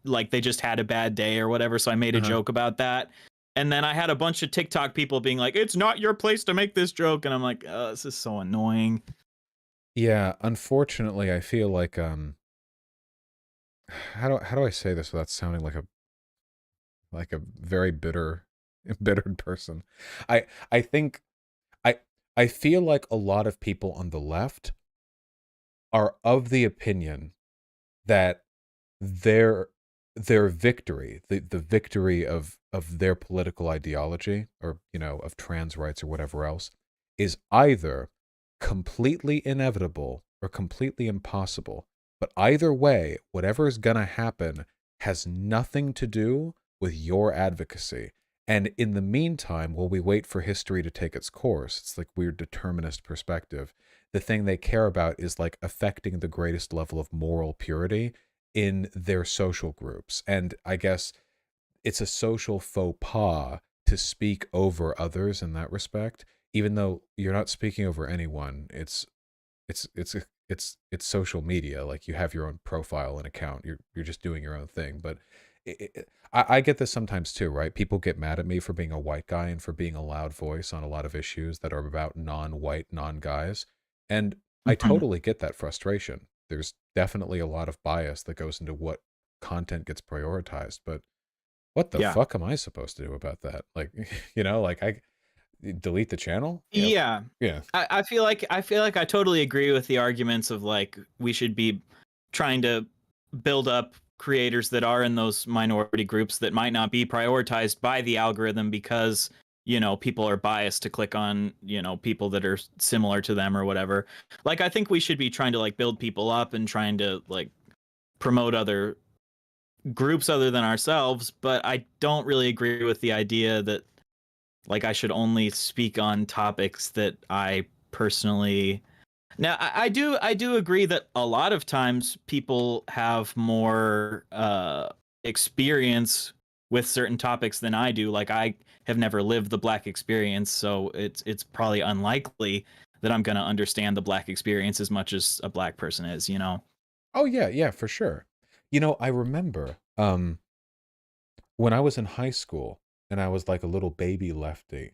like they just had a bad day or whatever, so I made a joke about that. And then I had a bunch of TikTok people being like, "It's not your place to make this joke," and I'm like, oh, this is so annoying. Yeah, unfortunately, I feel like how do I say this without sounding like a very bitter embittered person? I think I I feel like a lot of people on the left are of the opinion that their their victory, the victory of their political ideology, or you know, of trans rights or whatever else, is either completely inevitable or completely impossible. But either way, whatever is gonna happen has nothing to do with your advocacy. And in the meantime, while we wait for history to take its course, it's like weird determinist perspective. The thing they care about is like affecting the greatest level of moral purity in their social groups. And I guess it's a social faux pas to speak over others in that respect, even though you're not speaking over anyone. It's social media. Like you have your own profile and account. You're just doing your own thing. But I get this sometimes too, right? People get mad at me for being a white guy and for being a loud voice on a lot of issues that are about non-white, non-guys. And I Mhm. totally get that frustration. There's definitely a lot of bias that goes into what content gets prioritized, but what the Yeah. fuck am I supposed to do about that? Like, you know, like I delete the channel? Yeah. Yeah. Yeah. I feel like I totally agree with the arguments of like we should be trying to build up creators that are in those minority groups that might not be prioritized by the algorithm because, you know, people are biased to click on, you know, people that are similar to them or whatever. Like I think we should be trying to like build people up and trying to like promote other groups other than ourselves, but I don't really agree with the idea that like I should only speak on topics that I personally. Now I do agree that a lot of times people have more experience with certain topics than I do. Like I have never lived the black experience, so it's probably unlikely that I'm gonna understand the black experience as much as a black person is, you know. Oh yeah, yeah, for sure. You know, I remember when I was in high school and I was like a little baby lefty,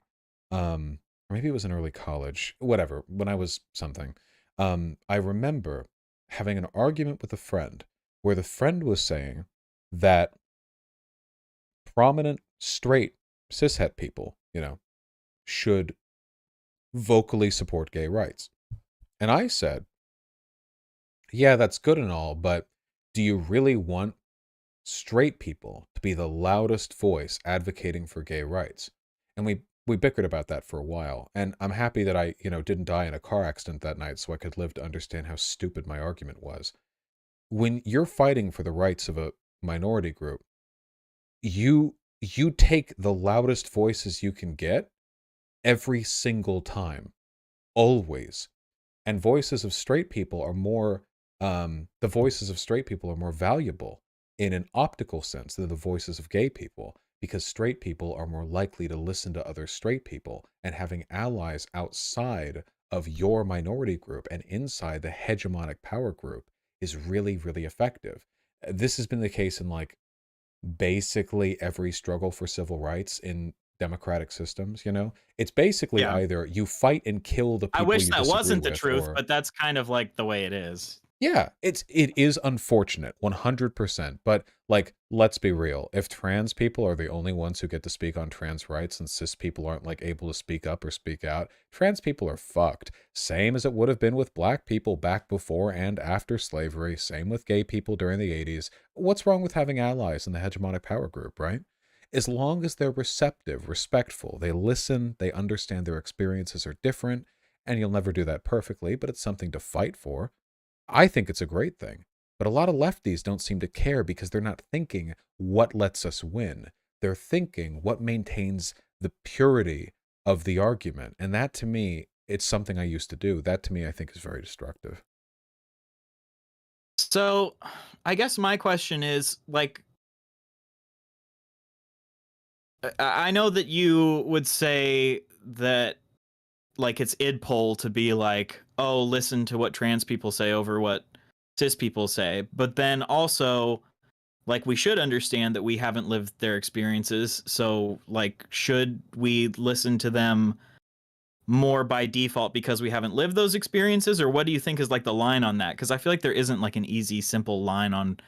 or maybe it was in early college, whatever, when I was something, I remember having an argument with a friend where the friend was saying that prominent straight cishet people, you know, should vocally support gay rights. And I said, yeah, that's good and all, but do you really want straight people to be the loudest voice advocating for gay rights? And we bickered about that for a while. And I'm happy that I, you know, didn't die in a car accident that night so I could live to understand how stupid my argument was. When you're fighting for the rights of a minority group, you take the loudest voices you can get every single time, always. And voices of straight people are more the voices of straight people are more valuable in an optical sense than the voices of gay people, because straight people are more likely to listen to other straight people, and having allies outside of your minority group and inside the hegemonic power group is really, really effective. This has been the case in like basically every struggle for civil rights in democratic systems, you know? It's basically Yeah. either you fight and kill the I people wish you that disagree wasn't the with, truth, or but that's kind of like the way it is. yeah, it is unfortunate, 100%. But like, let's be real. If trans people are the only ones who get to speak on trans rights and cis people aren't like able to speak up or speak out, trans people are fucked. Same as it would have been with black people back before and after slavery. Same with gay people during the 80s. What's wrong with having allies in the hegemonic power group, right? As long as they're receptive, respectful, they listen, they understand their experiences are different, and you'll never do that perfectly, but it's something to fight for. I think it's a great thing. But a lot of lefties don't seem to care because they're not thinking what lets us win. They're thinking what maintains the purity of the argument. And that to me, it's something I used to do. That to me, I think is very destructive. So, I guess my question is like, I know that you would say that like it's id pol to be like, oh, listen to what trans people say over what cis people say, but then also like we should understand that we haven't lived their experiences, so like should we listen to them more by default because we haven't lived those experiences, or what do you think is like the line on that? Because I feel like there isn't like an easy simple line on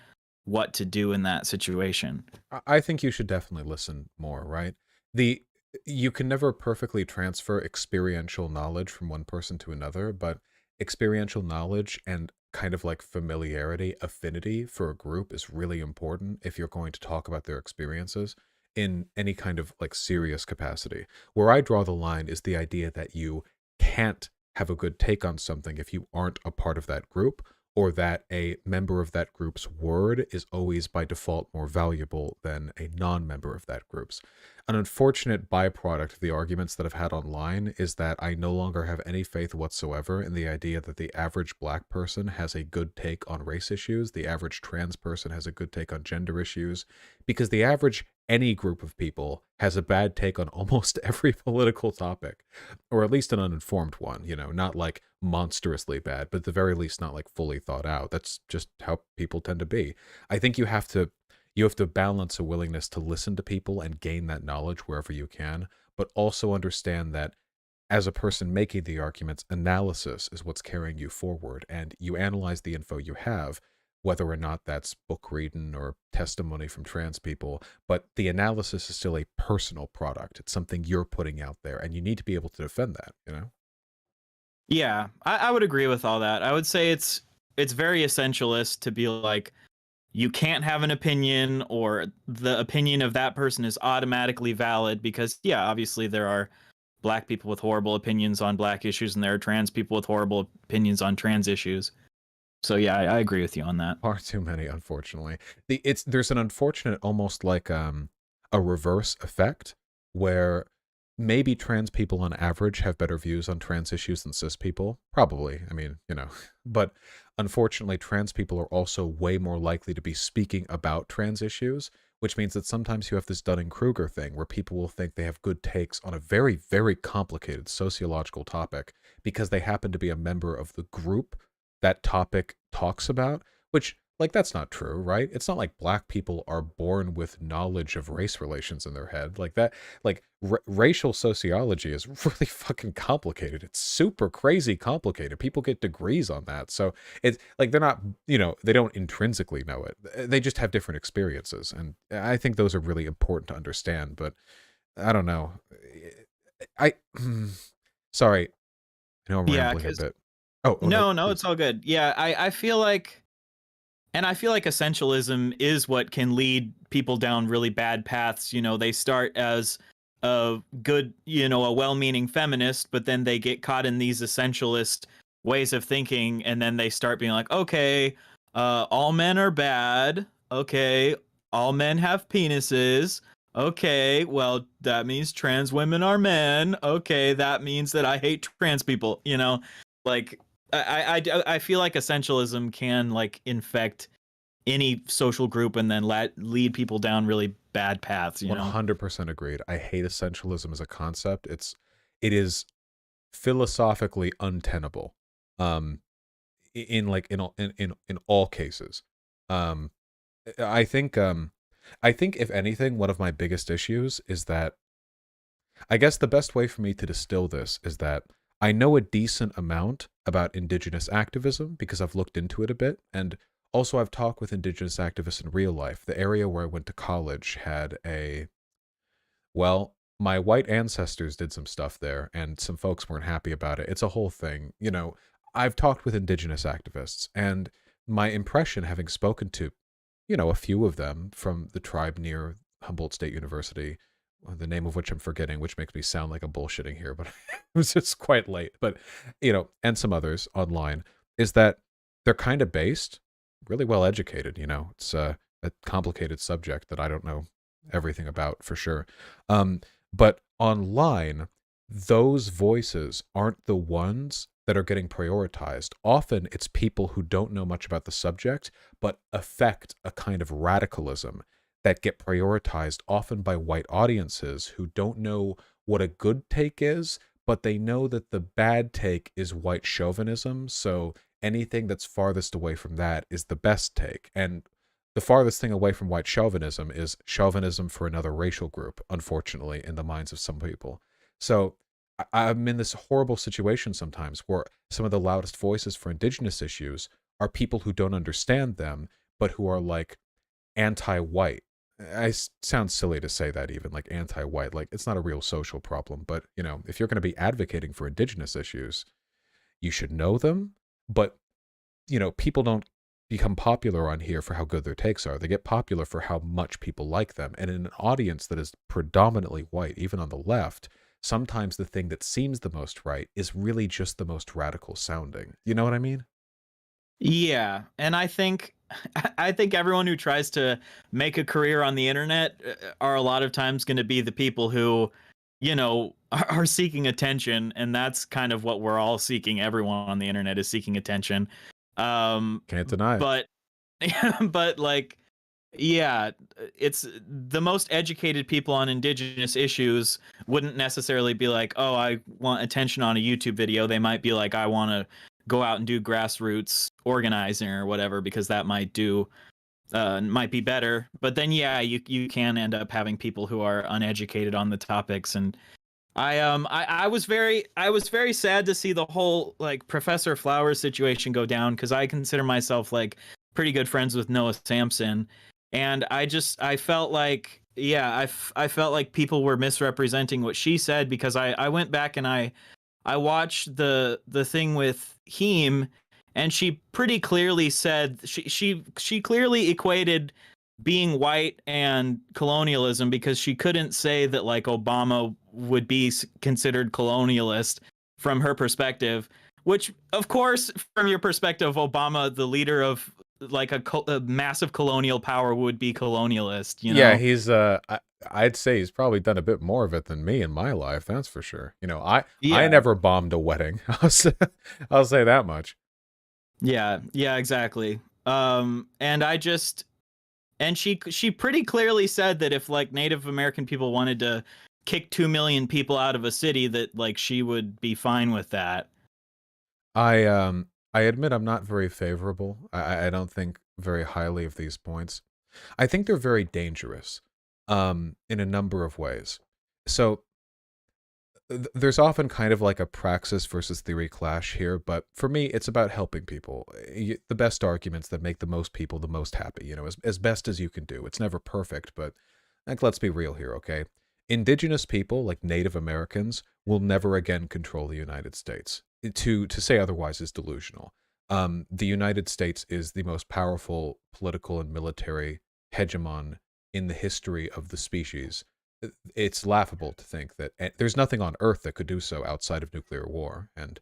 what to do in that situation. I think you should definitely listen more, right? The You can never perfectly transfer experiential knowledge from one person to another, but experiential knowledge and kind of like familiarity, affinity for a group is really important if you're going to talk about their experiences in any kind of like serious capacity. Where I draw the line is the idea that you can't have a good take on something if you aren't a part of that group, or that a member of that group's word is always by default more valuable than a non-member of that group's. An unfortunate byproduct of the arguments that I've had online is that I no longer have any faith whatsoever in the idea that the average black person has a good take on race issues, the average trans person has a good take on gender issues, because the average any group of people has a bad take on almost every political topic, or at least an uninformed one, not like monstrously bad, but at the very least not like fully thought out. That's just how people tend to be. I think you have to balance a willingness to listen to people and gain that knowledge wherever you can, but also understand that as a person making the arguments, analysis is what's carrying you forward, and you analyze the info you have, whether or not that's book reading or testimony from trans people, but the analysis is still a personal product. It's something you're putting out there, and you need to be able to defend that. Yeah, I would agree with all that. I would say it's very essentialist to be like, you can't have an opinion, or the opinion of that person is automatically valid, because yeah, obviously there are black people with horrible opinions on black issues, and there are trans people with horrible opinions on trans issues. So yeah, I agree with you on that. Far too many, unfortunately. There's an unfortunate, almost like a reverse effect, where maybe trans people on average have better views on trans issues than cis people. Probably. I mean, but unfortunately, trans people are also way more likely to be speaking about trans issues, which means that sometimes you have this Dunning-Kruger thing where people will think they have good takes on a very, very complicated sociological topic because they happen to be a member of the group that topic talks about, which, like, that's not true, right? It's not like black people are born with knowledge of race relations in their head. Like that, like racial sociology is really fucking complicated. It's super crazy complicated. People get degrees on that. So it's like they're not, they don't intrinsically know it. They just have different experiences. And I think those are really important to understand. But I don't know. Sorry. I know I'm rambling a bit. Oh, no, it's all good. Yeah, I feel like, and I feel like essentialism is what can lead people down really bad paths. They start as a good, a well-meaning feminist, but then they get caught in these essentialist ways of thinking, and then they start being like, okay, all men are bad. Okay, all men have penises. Okay, well, that means trans women are men. Okay, that means that I hate trans people. Like, I feel like essentialism can like infect any social group and then lead people down really bad paths. 100% agreed. I hate essentialism as a concept. It is philosophically untenable. In all cases. I think if anything, one of my biggest issues is that, I guess the best way for me to distill this is that I know a decent amount about indigenous activism because I've looked into it a bit, and also I've talked with indigenous activists in real life. The area where I went to college had my white ancestors did some stuff there, and some folks weren't happy about it. It's a whole thing. I've talked with indigenous activists, and my impression, having spoken to, a few of them from the tribe near Humboldt State University, the name of which I'm forgetting, which makes me sound like I'm bullshitting here, but it was just quite late. But, and some others online, is that they're kind of based, really well educated. It's a complicated subject that I don't know everything about for sure. But online, those voices aren't the ones that are getting prioritized. Often it's people who don't know much about the subject, but affect a kind of radicalism that get prioritized often by white audiences who don't know what a good take is, but they know that the bad take is white chauvinism. So anything that's farthest away from that is the best take. And the farthest thing away from white chauvinism is chauvinism for another racial group, unfortunately, in the minds of some people. So I'm in this horrible situation sometimes where some of the loudest voices for indigenous issues are people who don't understand them, but who are like anti-white. Sounds silly to say that, even like anti-white, like it's not a real social problem, but you know, if you're going to be advocating for indigenous issues, you should know them. But you know, people don't become popular on here for how good their takes are. They get popular for how much people like them. And in an audience that is predominantly white, even on the left, sometimes the thing that seems the most right is really just the most radical sounding. You know what I mean? Yeah, and I think I think everyone who tries to make a career on the internet are a lot of times going to be the people who, you know, are seeking attention, and that's kind of what we're all seeking. Everyone on the internet is seeking attention. Can't deny it. But but like, yeah, it's the most educated people on indigenous issues wouldn't necessarily be like, oh, I want attention on a YouTube video. They might be like, I want to go out and do grassroots organizing or whatever, because that might be better. But then yeah, you can end up having people who are uneducated on the topics. And I was very sad to see the whole like Professor Flowers situation go down, because I consider myself like pretty good friends with Noah Sampson, and I felt like, yeah, I felt like people were misrepresenting what she said, because I went back and I watched the thing with Heem, and she pretty clearly said she clearly equated being white and colonialism, because she couldn't say that like Obama would be considered colonialist from her perspective, which of course from your perspective, Obama, the leader of like a massive colonial power, would be colonialist, you know? Yeah, he's I'd say he's probably done a bit more of it than me in my life, that's for sure. You know, I Yeah. never bombed a wedding. I'll say that much. Yeah, exactly. And she pretty clearly said that if like Native American people wanted to kick 2 million people out of a city, that like she would be fine with that. I admit I'm not very favorable. I don't think very highly of these points. I think they're very dangerous, in a number of ways. So there's often kind of like a praxis versus theory clash here, but for me, it's about helping people. The best arguments that make the most people the most happy, you know, as best as you can do. It's never perfect, but like, let's be real here, okay? Indigenous people, like Native Americans, will never again control the United States. To say otherwise is delusional. The United States is the most powerful political and military hegemon in the history of the species. It's laughable to think that there's nothing on Earth that could do so outside of nuclear war, and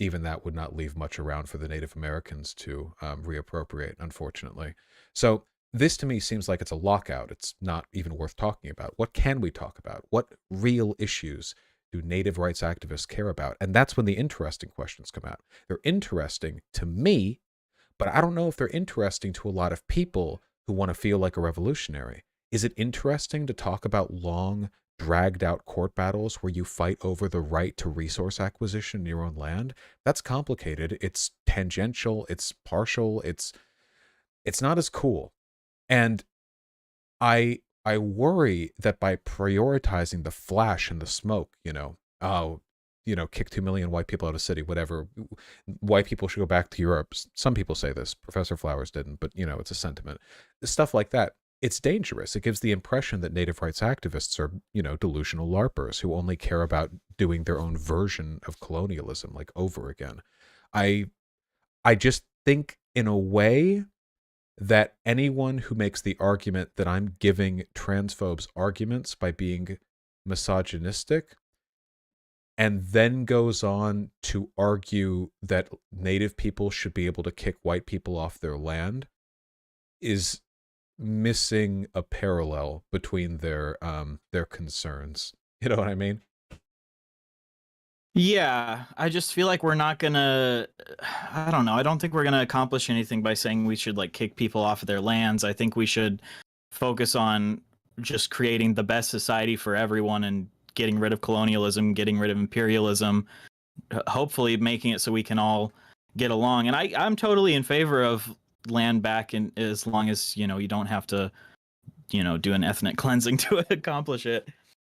even that would not leave much around for the Native Americans to reappropriate, unfortunately. So this to me seems like it's a lockout. It's not even worth talking about. What can we talk about? What real issues do native rights activists care about? And that's when the interesting questions come out. They're interesting to me, but I don't know if they're interesting to a lot of people who want to feel like a revolutionary. Is it interesting to talk about long, dragged out court battles where you fight over the right to resource acquisition in your own land? That's complicated. It's tangential. It's partial. It's not as cool. And I worry that by prioritizing the flash and the smoke, you know, oh, you know, kick 2 million white people out of city, whatever. White people should go back to Europe. Some people say this. Professor Flowers didn't, but you know, it's a sentiment. Stuff like that. It's dangerous. It gives the impression that native rights activists are, you know, delusional LARPers who only care about doing their own version of colonialism, like over again. I just think in a way that anyone who makes the argument that I'm giving transphobes arguments by being misogynistic and then goes on to argue that native people should be able to kick white people off their land is missing a parallel between their concerns. You know what I mean? Yeah, I just feel like we're not gonna. I don't know. I don't think we're gonna accomplish anything by saying we should like kick people off of their lands. I think we should focus on just creating the best society for everyone and getting rid of colonialism, getting rid of imperialism, hopefully making it so we can all get along. And I'm totally in favor of land back, and as long as you don't have to do an ethnic cleansing to accomplish it.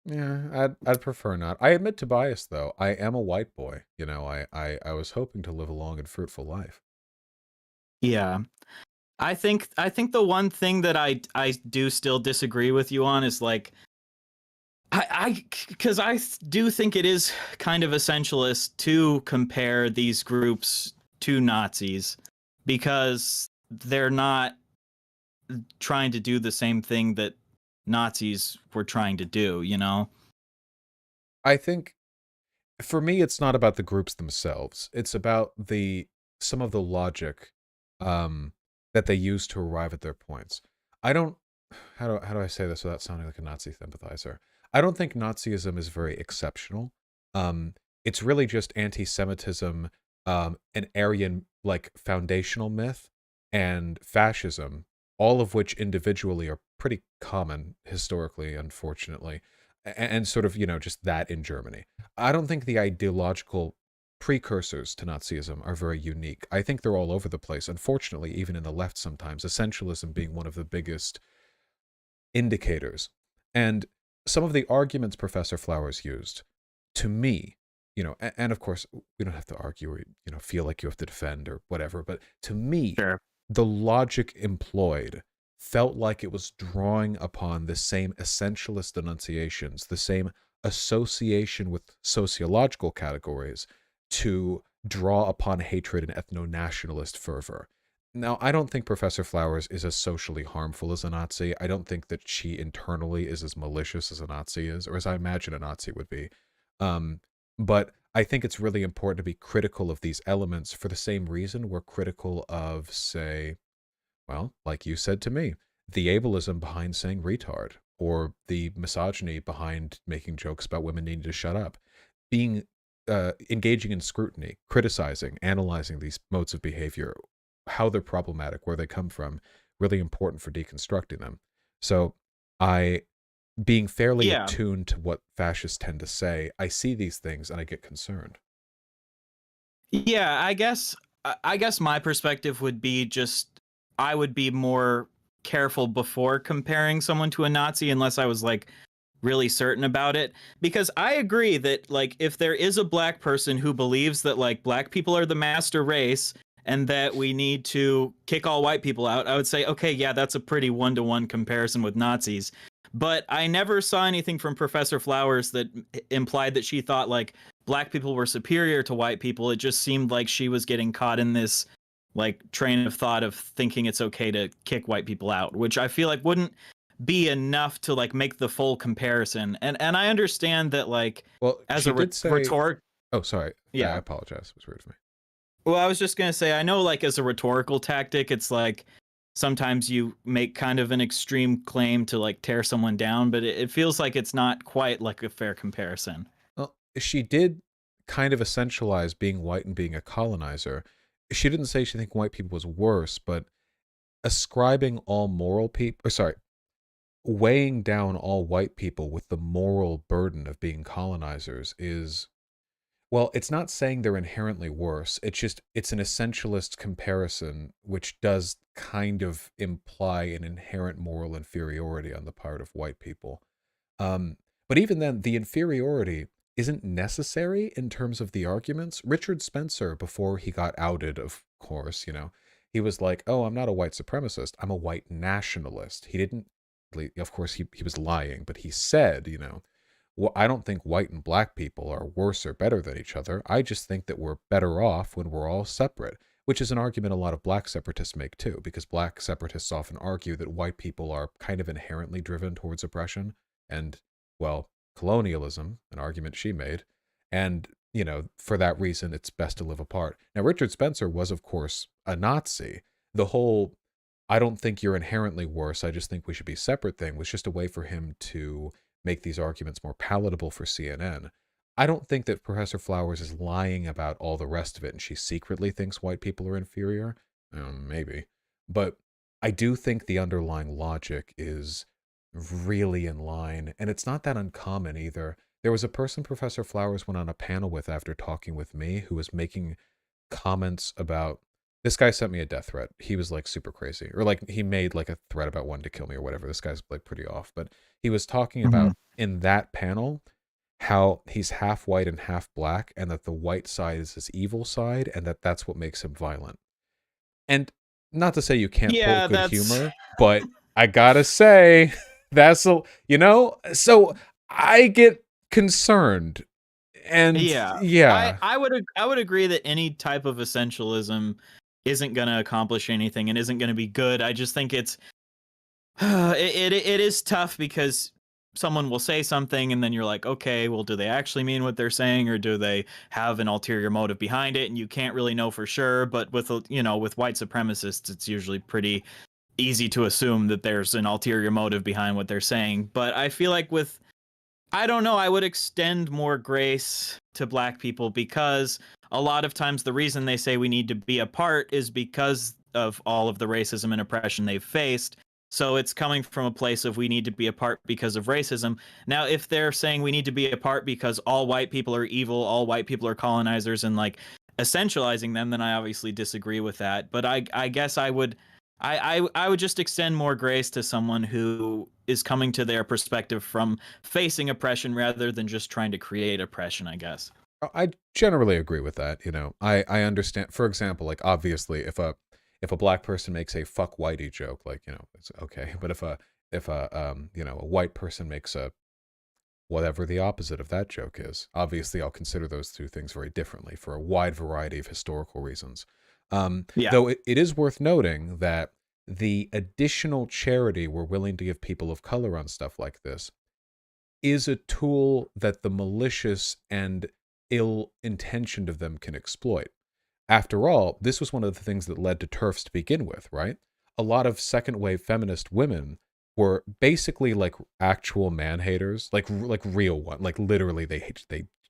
Yeah, I'd prefer not. I admit to bias though. I am a white boy. I was hoping to live a long and fruitful life. Yeah. I think the one thing that I do still disagree with you on is like because I do think it is kind of essentialist to compare these groups to Nazis because they're not trying to do the same thing that Nazis were trying to do, I think for me it's not about the groups themselves. It's about some of the logic that they use to arrive at their points. I don't how do I say this without sounding like a Nazi sympathizer? I don't think Nazism is very exceptional. It's really just anti-Semitism, an Aryan like foundational myth, and fascism, all of which individually are pretty common historically, unfortunately, and sort of just that in Germany. I don't think the ideological precursors to Nazism are very unique. I think they're all over the place, unfortunately, even in the left sometimes, essentialism being one of the biggest indicators. And some of the arguments Professor Flowers used, to me, and of course, we don't have to argue or, feel like you have to defend or whatever, but to me, Sure. the logic employed felt like it was drawing upon the same essentialist enunciations, the same association with sociological categories to draw upon hatred and ethno-nationalist fervor. Now, I don't think Professor Flowers is as socially harmful as a Nazi. I don't think that she internally is as malicious as a Nazi is, or as I imagine a Nazi would be. But I think it's really important to be critical of these elements for the same reason we're critical of, say, well, like you said to me, the ableism behind saying retard, or the misogyny behind making jokes about women needing to shut up. Being engaging in scrutiny, criticizing, analyzing these modes of behavior, how they're problematic, where they come from, really important for deconstructing them. So being fairly Yeah. attuned to what fascists tend to say, I see these things and I get concerned. Yeah, I guess my perspective would be just I would be more careful before comparing someone to a Nazi unless I was like really certain about it, because I agree that like if there is a black person who believes that like black people are the master race and that we need to kick all white people out, I would say okay, yeah, that's a pretty one-to-one comparison with Nazis. But I never saw anything from Professor Flowers that implied that she thought like black people were superior to white people. It just seemed like she was getting caught in this like train of thought of thinking it's okay to kick white people out, which I feel like wouldn't be enough to like make the full comparison. And I understand that like Well, as she a did say, retort. oh, sorry. Yeah. I apologize. It was rude of me. Well, I was just gonna say I know like as a rhetorical tactic, it's like sometimes you make kind of an extreme claim to like tear someone down, but it feels like it's not quite like a fair comparison. Well, she did kind of essentialize being white and being a colonizer. She didn't say she think white people was worse, but ascribing all moral people, or sorry, weighing down all white people with the moral burden of being colonizers is, well, it's not saying they're inherently worse. It's an essentialist comparison, which does kind of imply an inherent moral inferiority on the part of white people. But even then, the inferiority isn't necessary in terms of the arguments. Richard Spencer, before he got outed, of course, he was like, oh, I'm not a white supremacist. I'm a white nationalist. He didn't, of course, he was lying, but he said, well, I don't think white and black people are worse or better than each other. I just think that we're better off when we're all separate, which is an argument a lot of black separatists make too, because black separatists often argue that white people are kind of inherently driven towards oppression and, well, colonialism, an argument she made. And, for that reason, it's best to live apart. Now, Richard Spencer was, of course, a Nazi. The whole, I don't think you're inherently worse, I just think we should be separate thing was just a way for him to make these arguments more palatable for CNN. I don't think that Professor Flowers is lying about all the rest of it, and she secretly thinks white people are inferior. Maybe, but I do think the underlying logic is really in line, and it's not that uncommon either. There was a person Professor Flowers went on a panel with after talking with me who was making comments about this guy sent me a death threat. He was like super crazy, or like he made like a threat about wanting to kill me or whatever. This guy's like pretty off, but he was talking about in that panel how he's half white and half black, and that the white side is his evil side, and that that's what makes him violent. And not to say you can't Yeah, pull good that's humor, but I gotta say that's a, you know, so I get concerned, and yeah. yeah, I would agree that any type of essentialism isn't going to accomplish anything and isn't going to be good. I just think it's it is tough because someone will say something and then you're like, okay, well, do they actually mean what they're saying, or do they have an ulterior motive behind it? And you can't really know for sure. But with with white supremacists, it's usually pretty easy to assume that there's an ulterior motive behind what they're saying. But I feel like with I don't know, I would extend more grace to black people, because a lot of times the reason they say we need to be apart is because of all of the racism and oppression they've faced. So it's coming from a place of we need to be apart because of racism. Now, if they're saying we need to be apart because all white people are evil, all white people are colonizers, and like essentializing them, then I obviously disagree with that. But I guess I would just extend more grace to someone who is coming to their perspective from facing oppression rather than just trying to create oppression, I guess. I generally agree with that. You know, I understand. For example, like obviously, if a black person makes a fuck whitey joke, like, you know, it's okay. But if a you know, a white person makes a whatever the opposite of that joke is, obviously I'll consider those two things very differently for a wide variety of historical reasons. Yeah. Though it is worth noting that the additional charity we're willing to give people of color on stuff like this is a tool that the malicious and ill-intentioned of them can exploit. After all, this was one of the things that led to TERFs to begin with, right? A lot of second-wave feminist women were basically like actual man haters, like real one, like literally they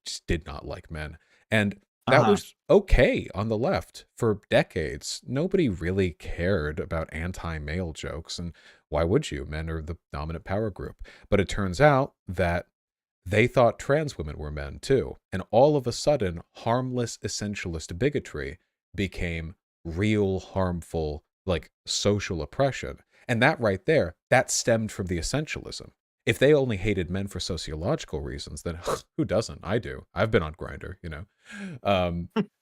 just did not like men, and that was okay on the left for decades. Nobody really cared about anti-male jokes, and why would you? Men are the dominant power group. But it turns out that they thought trans women were men too. And all of a sudden, harmless essentialist bigotry became real harmful, like social oppression. And that right there, that stemmed from the essentialism. If they only hated men for sociological reasons, then who doesn't? I do. I've been on Grindr, you know.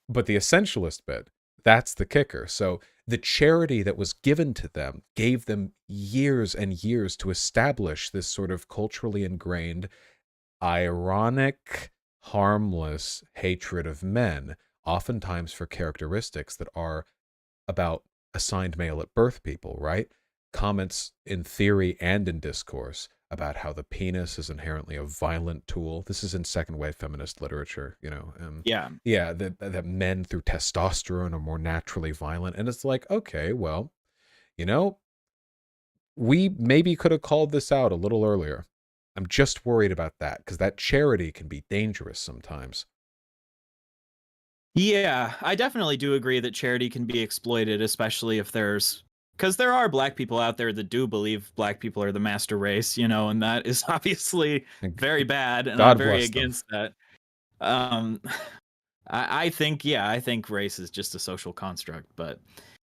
But the essentialist bit, that's the kicker. So the charity that was given to them gave them years and years to establish this sort of culturally ingrained, ironic, harmless hatred of men, oftentimes for characteristics that are about assigned male at birth people, right? Comments in theory and in discourse about how the penis is inherently a violent tool. This is in second wave feminist literature, you know. Yeah, that men through testosterone are more naturally violent. And it's like, okay, well, you know, we maybe could have called this out a little earlier. I'm just worried about that, because that charity can be dangerous sometimes. Yeah, I definitely do agree that charity can be exploited, especially if because there are black people out there that do believe black people are the master race, and that is obviously very bad, and God I'm very bless them. against that. I think race is just a social construct, but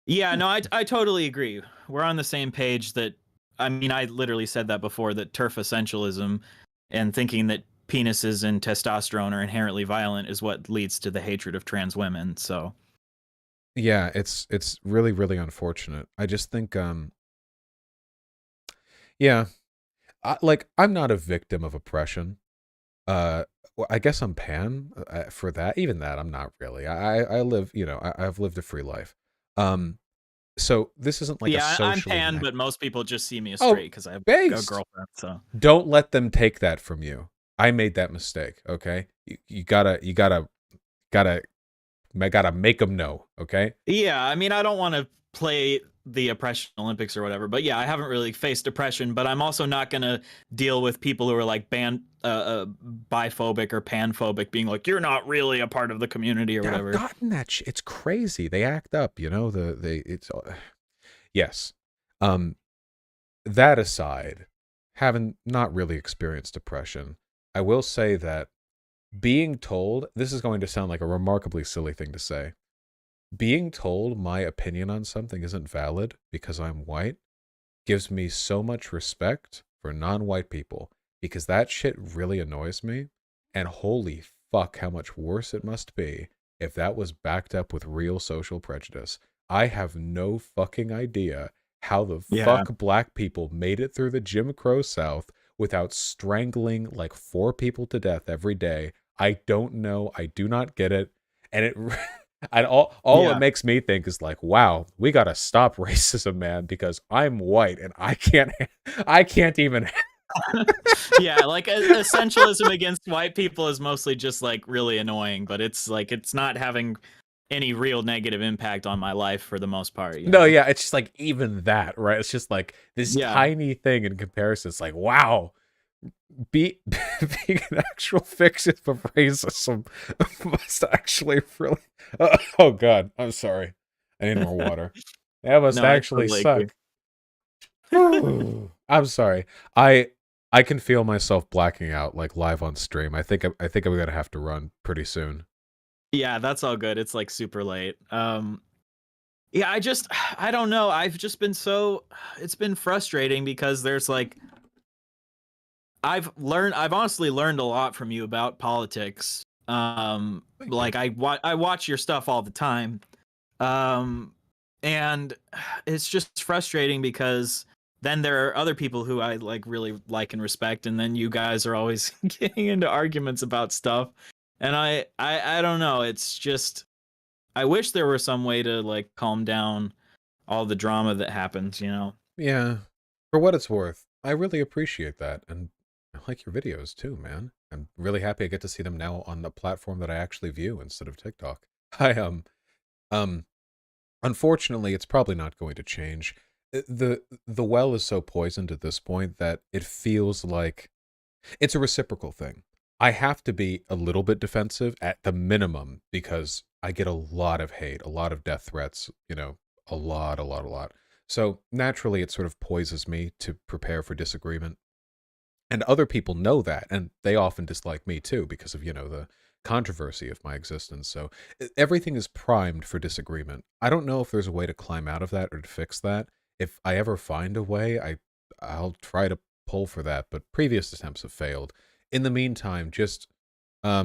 yeah, no, I totally agree. We're on the same page that, I mean, I literally said that before, that TERF essentialism and thinking that penises and testosterone are inherently violent is what leads to the hatred of trans women. So yeah, it's really, really unfortunate. I just think yeah, I'm not a victim of oppression. Well, I guess I'm pan for that. Even that, I'm not really. I live, I've lived a free life. So this isn't like a I'm socially pan, but most people just see me as Oh, straight because I have a based. girlfriend. So Don't let them take that from you. I made that mistake. Okay, you gotta make them know. Okay. yeah, I mean, I don't want to play the oppression Olympics or whatever. But yeah, I haven't really faced oppression, but I'm also not going to deal with people who are like biphobic or panphobic being like, you're not really a part of the community or whatever. I've gotten that shit. It's crazy. They act up, you know, yes. That aside, having not really experienced depression, I will say that being told, this is going to sound like a remarkably silly thing to say, being told my opinion on something isn't valid because I'm white gives me so much respect for non-white people, because that shit really annoys me. And holy fuck, how much worse it must be if that was backed up with real social prejudice. I have no fucking idea how the fuck black people made it through the Jim Crow South without strangling like 4 people to death every day. I don't know. I do not get it. And it and all it makes me think is like, wow, we got to stop racism, man, because I'm white and I can't even yeah, like essentialism against white people is mostly just like really annoying, but it's like it's not having any real negative impact on my life for the most part. No, yeah, it's just like even that, right? It's just like this tiny thing in comparison. It's like, wow, being an actual victim of racism must actually really. Oh God, I'm sorry. I need more water. That must actually suck. I'm sorry. I can feel myself blacking out like live on stream. I think I'm gonna have to run pretty soon. Yeah, that's all good. It's like super late. Yeah, I don't know. I've just been it's been frustrating because there's like I've honestly learned a lot from you about politics. Like I watch your stuff all the time. And it's just frustrating because then there are other people who I like really like and respect, and then you guys are always getting into arguments about stuff. And I don't know. It's just I wish there were some way to like calm down all the drama that happens, you know? Yeah. For what it's worth, I really appreciate that, and I like your videos too, man. I'm really happy I get to see them now on the platform that I actually view instead of TikTok. Unfortunately, it's probably not going to change. The well is so poisoned at this point that it feels like it's a reciprocal thing. I have to be a little bit defensive at the minimum because I get a lot of hate, a lot of death threats, you know, a lot. So naturally, it sort of poises me to prepare for disagreement. And other people know that, and they often dislike me too because of, you know, the controversy of my existence. So everything is primed for disagreement. I don't know if there's a way to climb out of that or to fix that. If I ever find a way, I'll try to pull for that, but previous attempts have failed. In the meantime, just I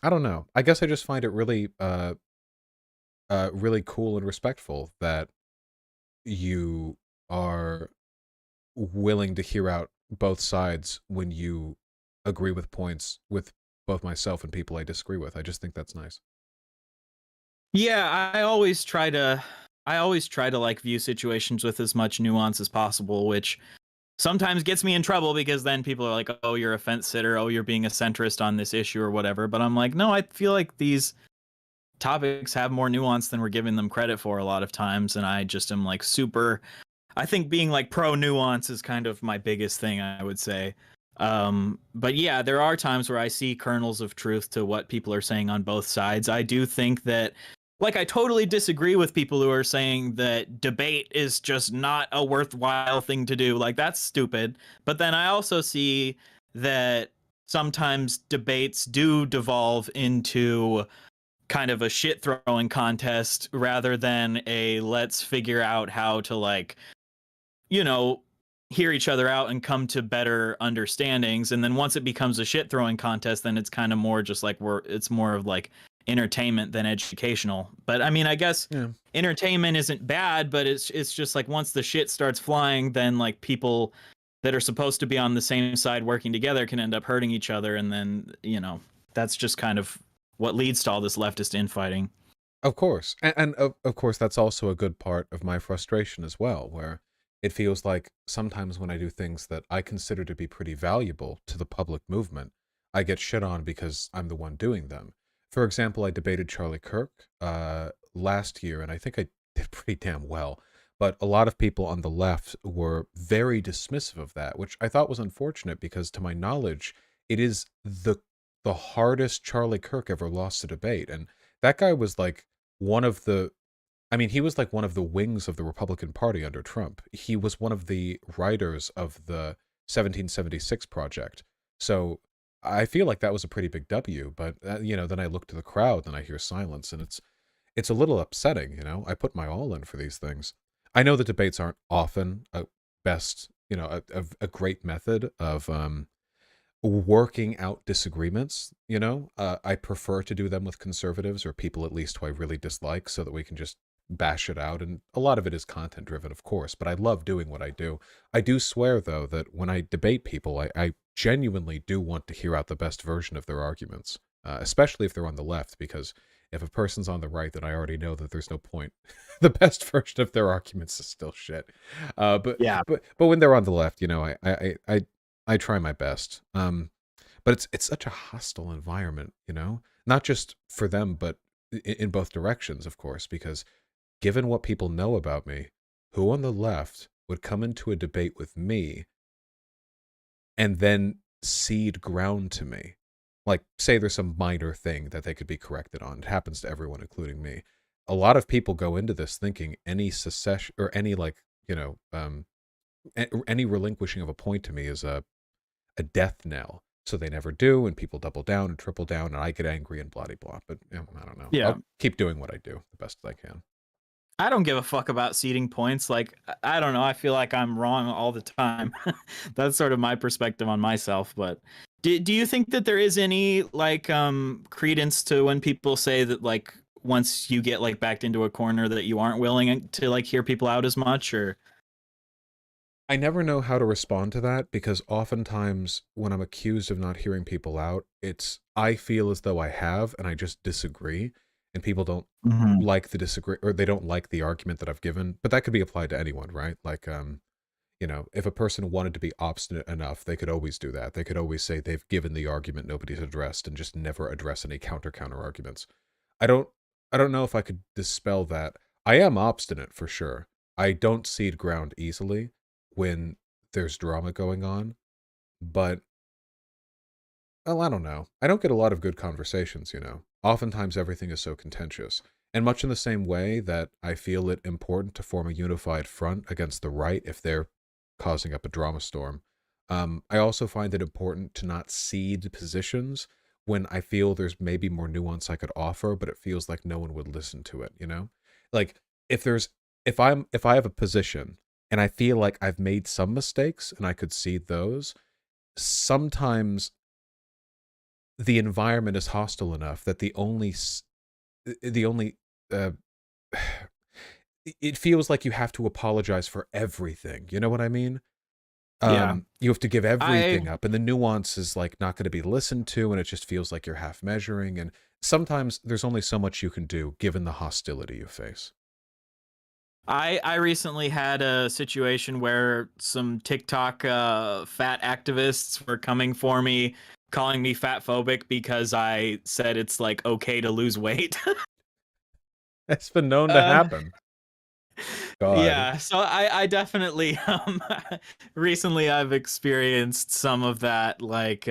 don't know. I guess I just find it really really cool and respectful that you are willing to hear out both sides when you agree with points with both myself and people I disagree with. I just think that's nice. Yeah, I always try to like view situations with as much nuance as possible, which sometimes gets me in trouble because then people are like, oh, you're a fence sitter, oh, you're being a centrist on this issue or whatever. But I'm like, no, I feel like these topics have more nuance than we're giving them credit for a lot of times, and I just am like I think being like pro nuance is kind of my biggest thing, I would say. But yeah, there are times where I see kernels of truth to what people are saying on both sides. I do think that, like, I totally disagree with people who are saying that debate is just not a worthwhile thing to do. Like, that's stupid. But then I also see that sometimes debates do devolve into kind of a shit throwing contest rather than a let's figure out how to, like, you know, hear each other out and come to better understandings. And then once it becomes a shit throwing contest, then it's kind of more just like it's more of like entertainment than educational. But I mean, I guess entertainment isn't bad, but it's just like once the shit starts flying, then like people that are supposed to be on the same side working together can end up hurting each other. And then, you know, that's just kind of what leads to all this leftist infighting. Of course. And of course, that's also a good part of my frustration as well, where it feels like sometimes when I do things that I consider to be pretty valuable to the public movement, I get shit on because I'm the one doing them. For example, I debated Charlie Kirk last year, and I think did pretty damn well. But a lot of people on the left were very dismissive of that, which I thought was unfortunate because, to my knowledge, it is the hardest Charlie Kirk ever lost a debate, and that guy was like one of the. I mean, he was like one of the wings of the Republican Party under Trump. He was one of the writers of the 1776 Project. So I feel like that was a pretty big W. But then I look to the crowd and I hear silence, and it's a little upsetting. I put my all in for these things. I know the debates aren't often a best, a great method of working out disagreements. I prefer to do them with conservatives or people at least who I really dislike, so that we can just bash it out. And a lot of it is content driven, of course, but I love doing what I do. I do swear, though, that when I debate people, I genuinely do want to hear out the best version of their arguments, especially if they're on the left, because if a person's on the right, then I already know that there's no point. The best version of their arguments is still shit. But Yeah. but when they're on the left, I try my best. But it's such a hostile environment, not just for them, but in both directions, of course, because given what people know about me, who on the left would come into a debate with me and then cede ground to me? Like, say there's some minor thing that they could be corrected on. It happens to everyone, including me. A lot of people go into this thinking any secession or any any relinquishing of a point to me is a death knell. So they never do, and people double down and triple down, and I get angry and blah blah. But I don't know. Yeah. I'll keep doing what I do the best I can. I don't give a fuck about seeding points. Like, I don't know. I feel like I'm wrong all the time. That's sort of my perspective on myself. But do you think that there is any credence to when people say that, like, once you get like backed into a corner, that you aren't willing to like hear people out as much? Or I never know how to respond to that, because oftentimes when I'm accused of not hearing people out, I feel as though I have, and I just disagree, and people don't like the disagree, or they don't like the argument that I've given. But that could be applied to anyone, right? Like, if a person wanted to be obstinate enough, they could always do that. They could always say they've given the argument nobody's addressed and just never address any counter arguments. I don't know if I could dispel that. I am obstinate for sure. I don't cede ground easily when there's drama going on, but well, I don't know. I don't get a lot of good conversations, Oftentimes everything is so contentious. And much in the same way that I feel it important to form a unified front against the right if they're causing up a drama storm, I also find it important to not cede positions when I feel there's maybe more nuance I could offer, but it feels like no one would listen to it, Like, if I have a position and I feel like I've made some mistakes and I could cede those, sometimes the environment is hostile enough that the only it feels like you have to apologize for everything. You know what I mean? Yeah. You have to give everything up, and the nuance is like not going to be listened to, and it just feels like you're half measuring. And sometimes there's only so much you can do given the hostility you face. I recently had a situation where some TikTok fat activists were coming for me, calling me fat phobic because I said it's like okay to lose weight. It's been known to happen. God. Yeah, so I definitely recently I've experienced some of that. Like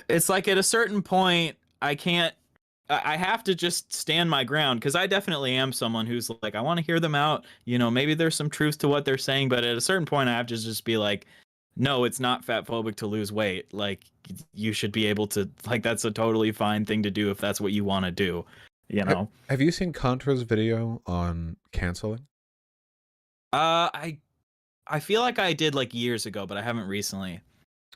it's like at a certain point I have to just stand my ground, because I definitely am someone who's like, I want to hear them out. Maybe there's some truth to what they're saying, but at a certain point I have to just be like, no, it's not fat phobic to lose weight. Like, you should be able to, like, that's a totally fine thing to do if that's what you want to do. Have you seen Contra's video on canceling? I feel like I did like years ago, but I haven't recently.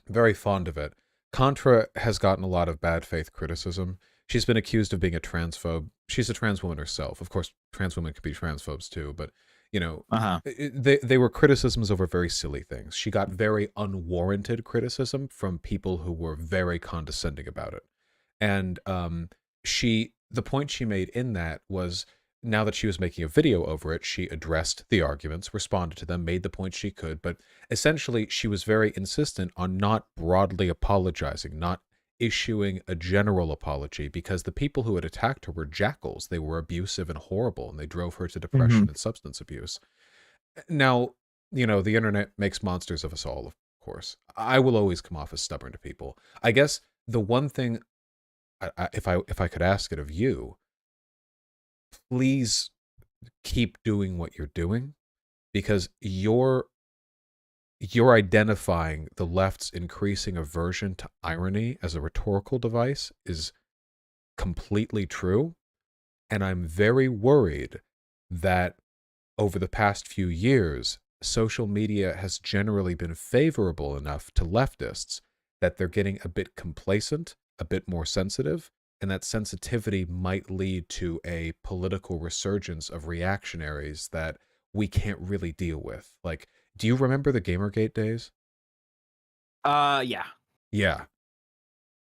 Very fond of it. Contra has gotten a lot of bad faith criticism. She's been accused of being a transphobe. She's a trans woman herself. Of course, trans women can be transphobes too, but they were criticisms over very silly things. She got very unwarranted criticism from people who were very condescending about it. And the point she made in that was, now that she was making a video over it, she addressed the arguments, responded to them, made the point she could, but essentially she was very insistent on not broadly apologizing, not issuing a general apology because the people who had attacked her were jackals. They were abusive and horrible, and they drove her to depression and substance abuse. Now, the internet makes monsters of us all, of course. I will always come off as stubborn to people. I guess the one thing, if I could ask it of you, please keep doing what you're doing, because you're identifying the left's increasing aversion to irony as a rhetorical device is completely true. And I'm very worried that over the past few years, social media has generally been favorable enough to leftists that they're getting a bit complacent, a bit more sensitive, and that sensitivity might lead to a political resurgence of reactionaries that we can't really deal with. Like, do you remember the Gamergate days? Yeah. Yeah.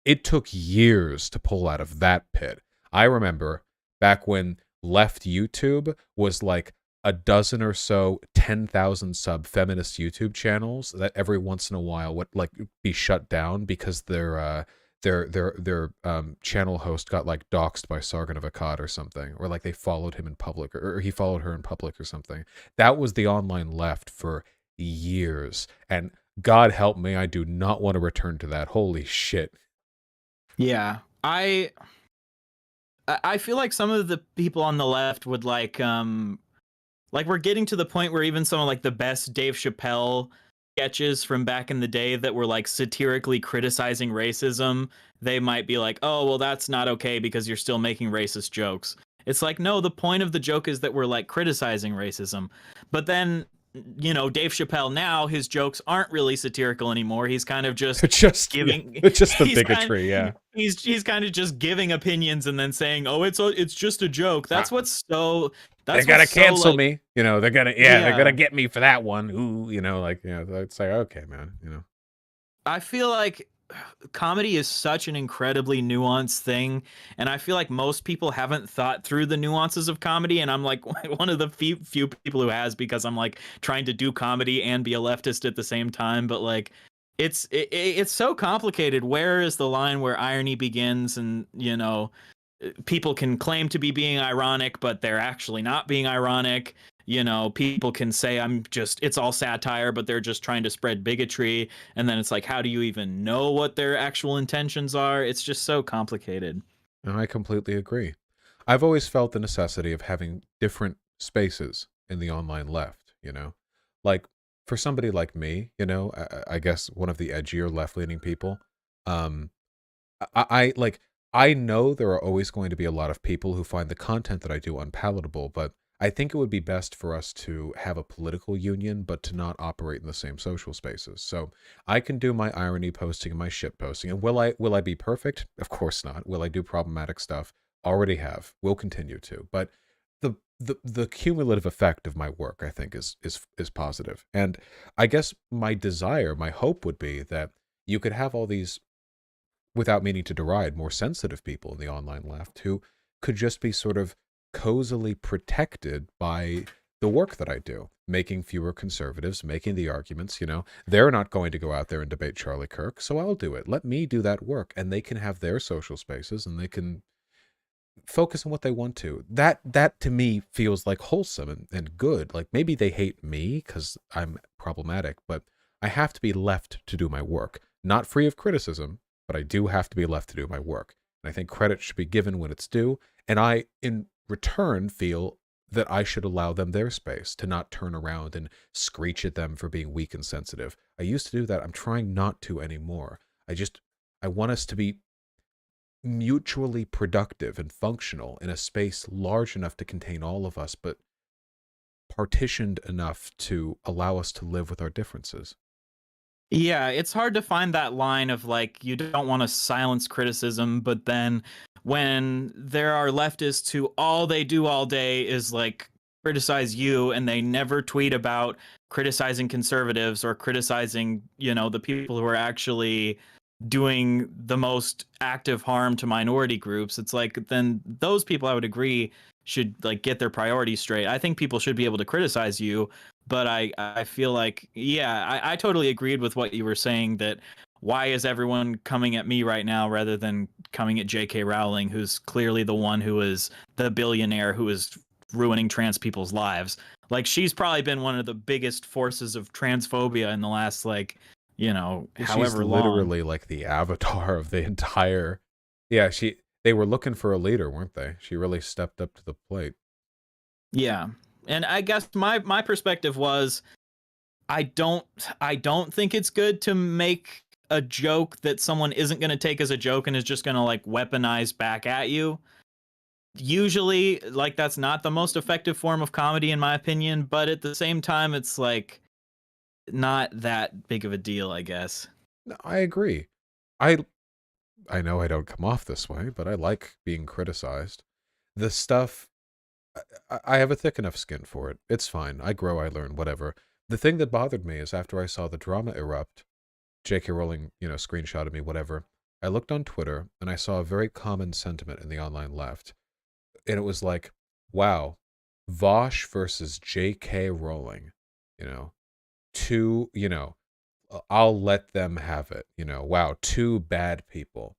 It took years to pull out of that pit. I remember back when left YouTube was like a dozen or so 10,000 sub feminist YouTube channels that every once in a while would like be shut down because their channel host got like doxxed by Sargon of Akkad or something, or like they followed him in public, or he followed her in public or something. That was the online left for years, and God help me, I do not want to return to that. Holy shit. Yeah. I feel like some of the people on the left would like we're getting to the point where even some of like the best Dave Chappelle sketches from back in the day that were like satirically criticizing racism, they might be like, oh, well, that's not okay because you're still making racist jokes. It's like, no, the point of the joke is that we're like criticizing racism. But then, Dave Chappelle now, his jokes aren't really satirical anymore. He's kind of just giving, it's just the he's bigotry. kind of, he's kind of just giving opinions and then saying, oh, it's just a joke. That's what's so. They gotta cancel me, they're gonna, they're gonna get me for that one. Ooh, it's like, okay, man, I feel like comedy is such an incredibly nuanced thing, and I feel like most people haven't thought through the nuances of comedy, and I'm like one of the few people who has, because I'm like trying to do comedy and be a leftist at the same time. But like it's so complicated. Where is the line where irony begins, and people can claim to be being ironic, but they're actually not being ironic. People can say it's all satire, but they're just trying to spread bigotry. And then it's like, how do you even know what their actual intentions are? It's just so complicated. And I completely agree. I've always felt the necessity of having different spaces in the online left, like for somebody like me, I guess one of the edgier left-leaning people, I know there are always going to be a lot of people who find the content that I do unpalatable, but I think it would be best for us to have a political union, but to not operate in the same social spaces. So I can do my irony posting and my shit posting. And will I be perfect? Of course not. Will I do problematic stuff? Already have. Will continue to. But the cumulative effect of my work, I think, is positive. And I guess my hope would be that you could have all these, without meaning to deride, more sensitive people in the online left who could just be sort of cozily protected by the work that I do, making fewer conservatives, making the arguments. They're not going to go out there and debate Charlie Kirk, so I'll do it. Let me do that work, and they can have their social spaces, and they can focus on what they want to. That to me feels like wholesome and good. Like, maybe they hate me because I'm problematic, but I have to be left to do my work, not free of criticism, but I do have to be left to do my work. And I think credit should be given when it's due. And I, in return, feel that I should allow them their space to not turn around and screech at them for being weak and sensitive. I used to do that. I'm trying not to anymore. I want us to be mutually productive and functional in a space large enough to contain all of us, but partitioned enough to allow us to live with our differences. Yeah, it's hard to find that line of like, you don't want to silence criticism, but then when there are leftists who all they do all day is like criticize you, and they never tweet about criticizing conservatives or criticizing, the people who are actually doing the most active harm to minority groups, it's like, then those people, I would agree, should like get their priorities straight. I think people should be able to criticize you, but I feel like, I totally agreed with what you were saying, that why is everyone coming at me right now rather than coming at J.K. Rowling, who's clearly the one who is the billionaire who is ruining trans people's lives? Like, she's probably been one of the biggest forces of transphobia in the last, like, you know, She's however long. literally like the avatar of the entire. Yeah, they were looking for a leader, weren't they? She really stepped up to the plate. Yeah. And I guess my perspective was I don't think it's good to make a joke that someone isn't going to take as a joke and is just going to like weaponize back at you. Usually, like, that's not the most effective form of comedy in my opinion, but at the same time it's like not that big of a deal, I guess. No, I agree. I know I don't come off this way, but I like being criticized. The stuff, I have a thick enough skin for it. It's fine. I grow, I learn, whatever. The thing that bothered me is after I saw the drama erupt, J.K. Rowling, screenshotted me, whatever. I looked on Twitter and I saw a very common sentiment in the online left. And it was like, wow, Vaush versus J.K. Rowling, two, I'll let them have it, wow, two bad people.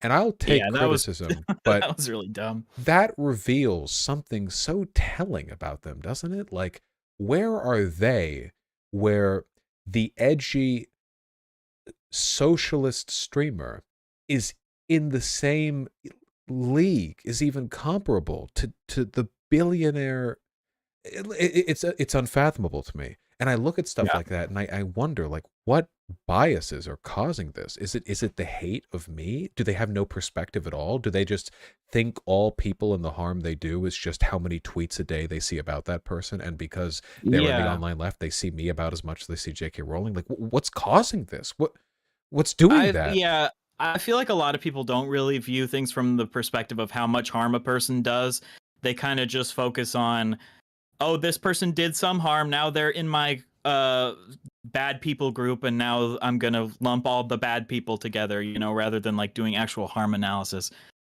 And I'll take criticism, but that was really dumb. That reveals something so telling about them, doesn't it? Like, where are they where the edgy socialist streamer is in the same league, is even comparable to the billionaire? It's unfathomable to me. And I look at stuff like that and I wonder, like, what biases are causing this? Is it the hate of me? Do they have no perspective at all? Do they just think all people and the harm they do is just how many tweets a day they see about that person? And because they're in the online left, they see me about as much as they see J.K. Rowling? Like, what's causing this? What's doing that? Yeah, I feel like a lot of people don't really view things from the perspective of how much harm a person does. They kind of just focus on, oh, this person did some harm. Now they're in my bad people group, and now I'm gonna lump all the bad people together, rather than like doing actual harm analysis.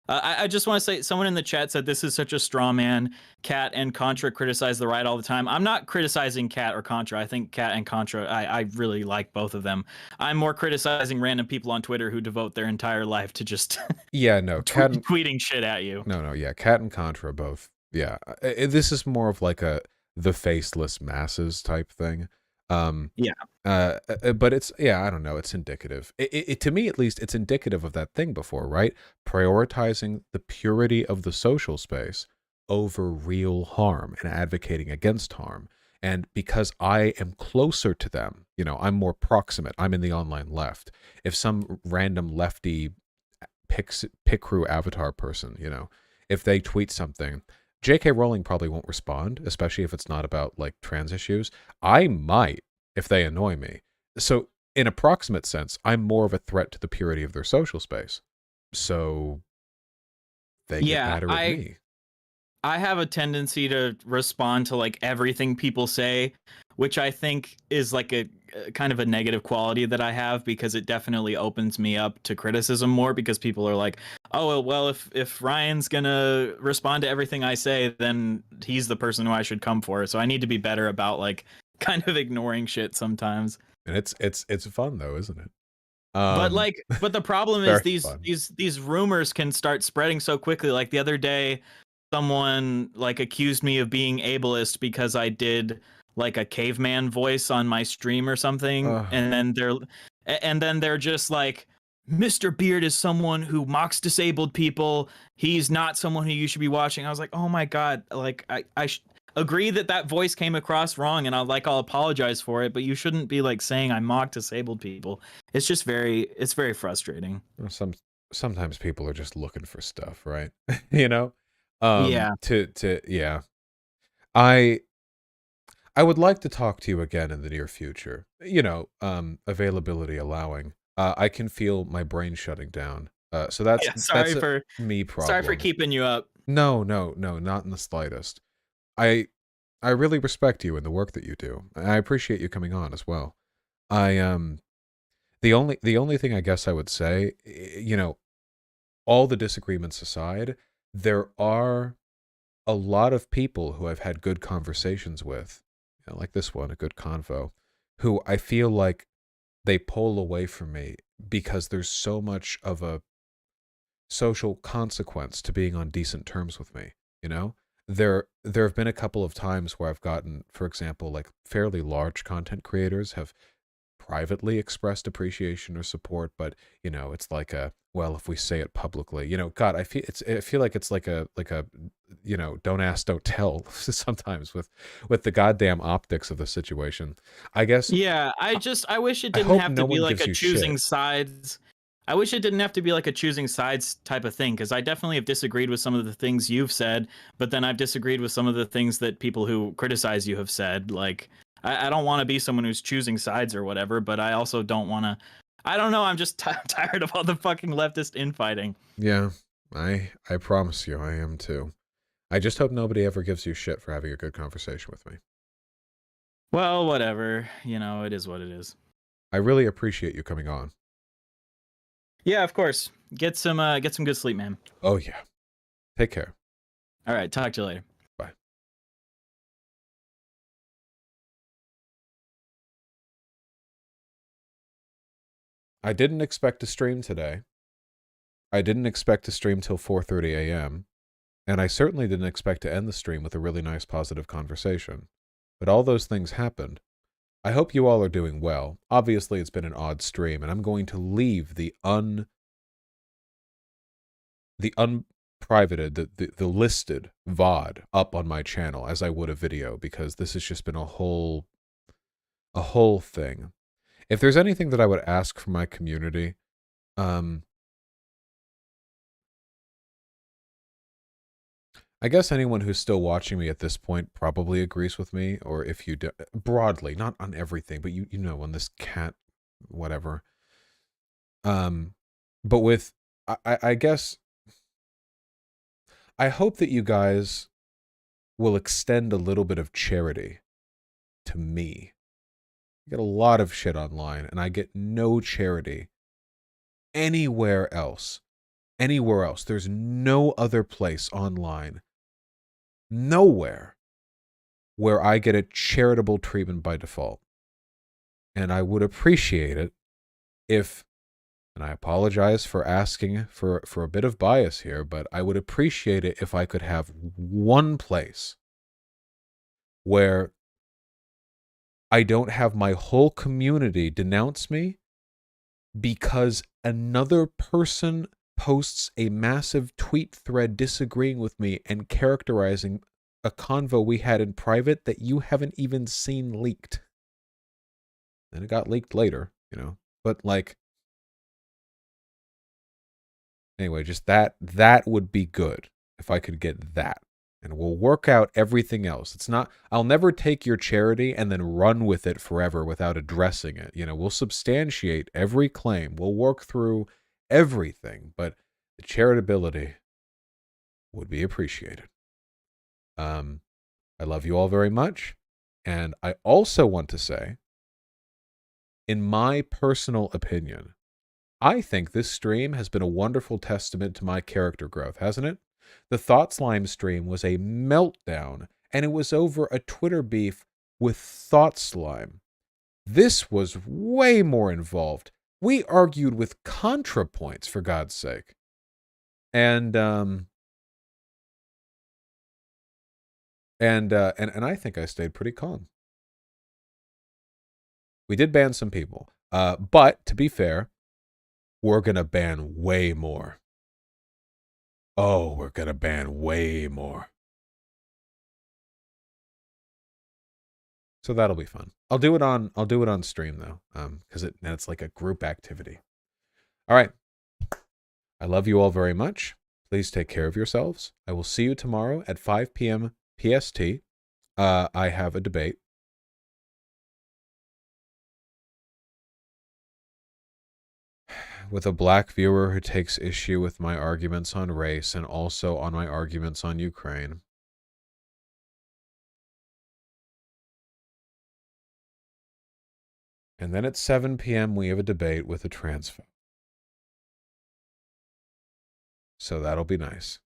I just want to say, someone in the chat said this is such a straw man. Kat and Contra criticize the right all the time. I'm not criticizing Kat or Contra. I think Kat and Contra, I really like both of them. I'm more criticizing random people on Twitter who devote their entire life to just tweeting shit at you. No, yeah, Kat and Contra both. Yeah, this is more of like the faceless masses type thing. But it's, I don't know, it's indicative. It to me, at least, it's indicative of that thing before, right? Prioritizing the purity of the social space over real harm and advocating against harm. And because I am closer to them, I'm more proximate. I'm in the online left. If some random lefty pick crew avatar person, if they tweet something, J.K. Rowling probably won't respond, especially if it's not about like trans issues. I might if they annoy me. So in a proximate sense, I'm more of a threat to the purity of their social space. So they get madder at me. I have a tendency to respond to like everything people say, which I think is like a kind of a negative quality that I have, because it definitely opens me up to criticism more, because people are like, oh, well, if Ryan's gonna respond to everything I say, then he's the person who I should come for. So I need to be better about like kind of ignoring shit sometimes. And it's fun though, isn't it? But the problem is these rumors can start spreading so quickly. Like the other day, someone like accused me of being ableist because I did like a caveman voice on my stream or something, and then they're just like, Mr. Beard is someone who mocks disabled people. He's not someone who you should be watching. I was like, oh my god, like I agree that voice came across wrong, and I'll apologize for it, but you shouldn't be like saying I mock disabled people. It's just very frustrating. Sometimes people are just looking for stuff, right? I would like to talk to you again in the near future. Availability allowing. I can feel my brain shutting down. So that's me problem. Sorry for keeping you up. No, not in the slightest. I really respect you and the work that you do. I appreciate you coming on as well. The only thing I guess I would say, all the disagreements aside, there are a lot of people who I've had good conversations with, like this one, a good convo, who I feel like they pull away from me because there's so much of a social consequence to being on decent terms with me, you know? There have been a couple of times where I've gotten, for example, like fairly large content creators have privately expressed appreciation or support, but it's like a, well, if we say it publicly, God, I feel like it's like a don't ask, don't tell sometimes with the goddamn optics of the situation. I guess Yeah, I wish it I didn't hope have no to be one like gives a you choosing shit. sides. I wish it didn't have to be like a choosing sides type of thing, because I definitely have disagreed with some of the things you've said, but then I've disagreed with some of the things that people who criticize you have said. Like, I don't want to be someone who's choosing sides or whatever, but I also don't want to. I don't know. I'm just tired of all the fucking leftist infighting. Yeah, I promise you, I am too. I just hope nobody ever gives you shit for having a good conversation with me. Well, whatever. It is what it is. I really appreciate you coming on. Yeah, of course. Get some good sleep, man. Oh yeah. Take care. All right, talk to you later. Bye. I didn't expect to stream today. I didn't expect to stream till 4:30 a.m. And I certainly didn't expect to end the stream with a really nice positive conversation. But all those things happened. I hope you all are doing well. Obviously, it's been an odd stream, and I'm going to leave the unprivated, the listed VOD up on my channel as I would a video, because this has just been a whole thing. If there's anything that I would ask from my community, I guess anyone who's still watching me at this point probably agrees with me, or if you do, broadly, not on everything, but on this cat, whatever. But with, I guess, I hope that you guys will extend a little bit of charity to me. I get a lot of shit online, and I get no charity anywhere else. Anywhere else. There's no other place online, nowhere, where I get a charitable treatment by default. And I would appreciate it if, and I apologize for asking for a bit of bias here, but I would appreciate it if I could have one place where I don't have my whole community denounce me because another person posts a massive tweet thread disagreeing with me and characterizing a convo we had in private that you haven't even seen leaked. And it got leaked later, but like, anyway, just that would be good if I could get that. And we'll work out everything else. I'll never take your charity and then run with it forever without addressing it. We'll substantiate every claim. We'll work through everything, but the charitability would be appreciated. I love you all very much. And I also want to say, in my personal opinion, I think this stream has been a wonderful testament to my character growth, hasn't it? The Thought Slime stream was a meltdown, and it was over a Twitter beef with Thought Slime. This was way more involved. We argued with ContraPoints, for God's sake. And I think I stayed pretty calm. We did ban some people. But to be fair, we're going to ban way more. Oh, we're going to ban way more. So that'll be fun. I'll do it on stream though. Cuz it's like a group activity. All right. I love you all very much. Please take care of yourselves. I will see you tomorrow at 5 p.m. PST. I have a debate. With a black viewer who takes issue with my arguments on race and also on my arguments on Ukraine. And then at 7 p.m. we have a debate with a transphobe. So that'll be nice.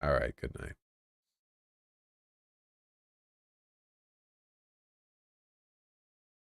All right, good night.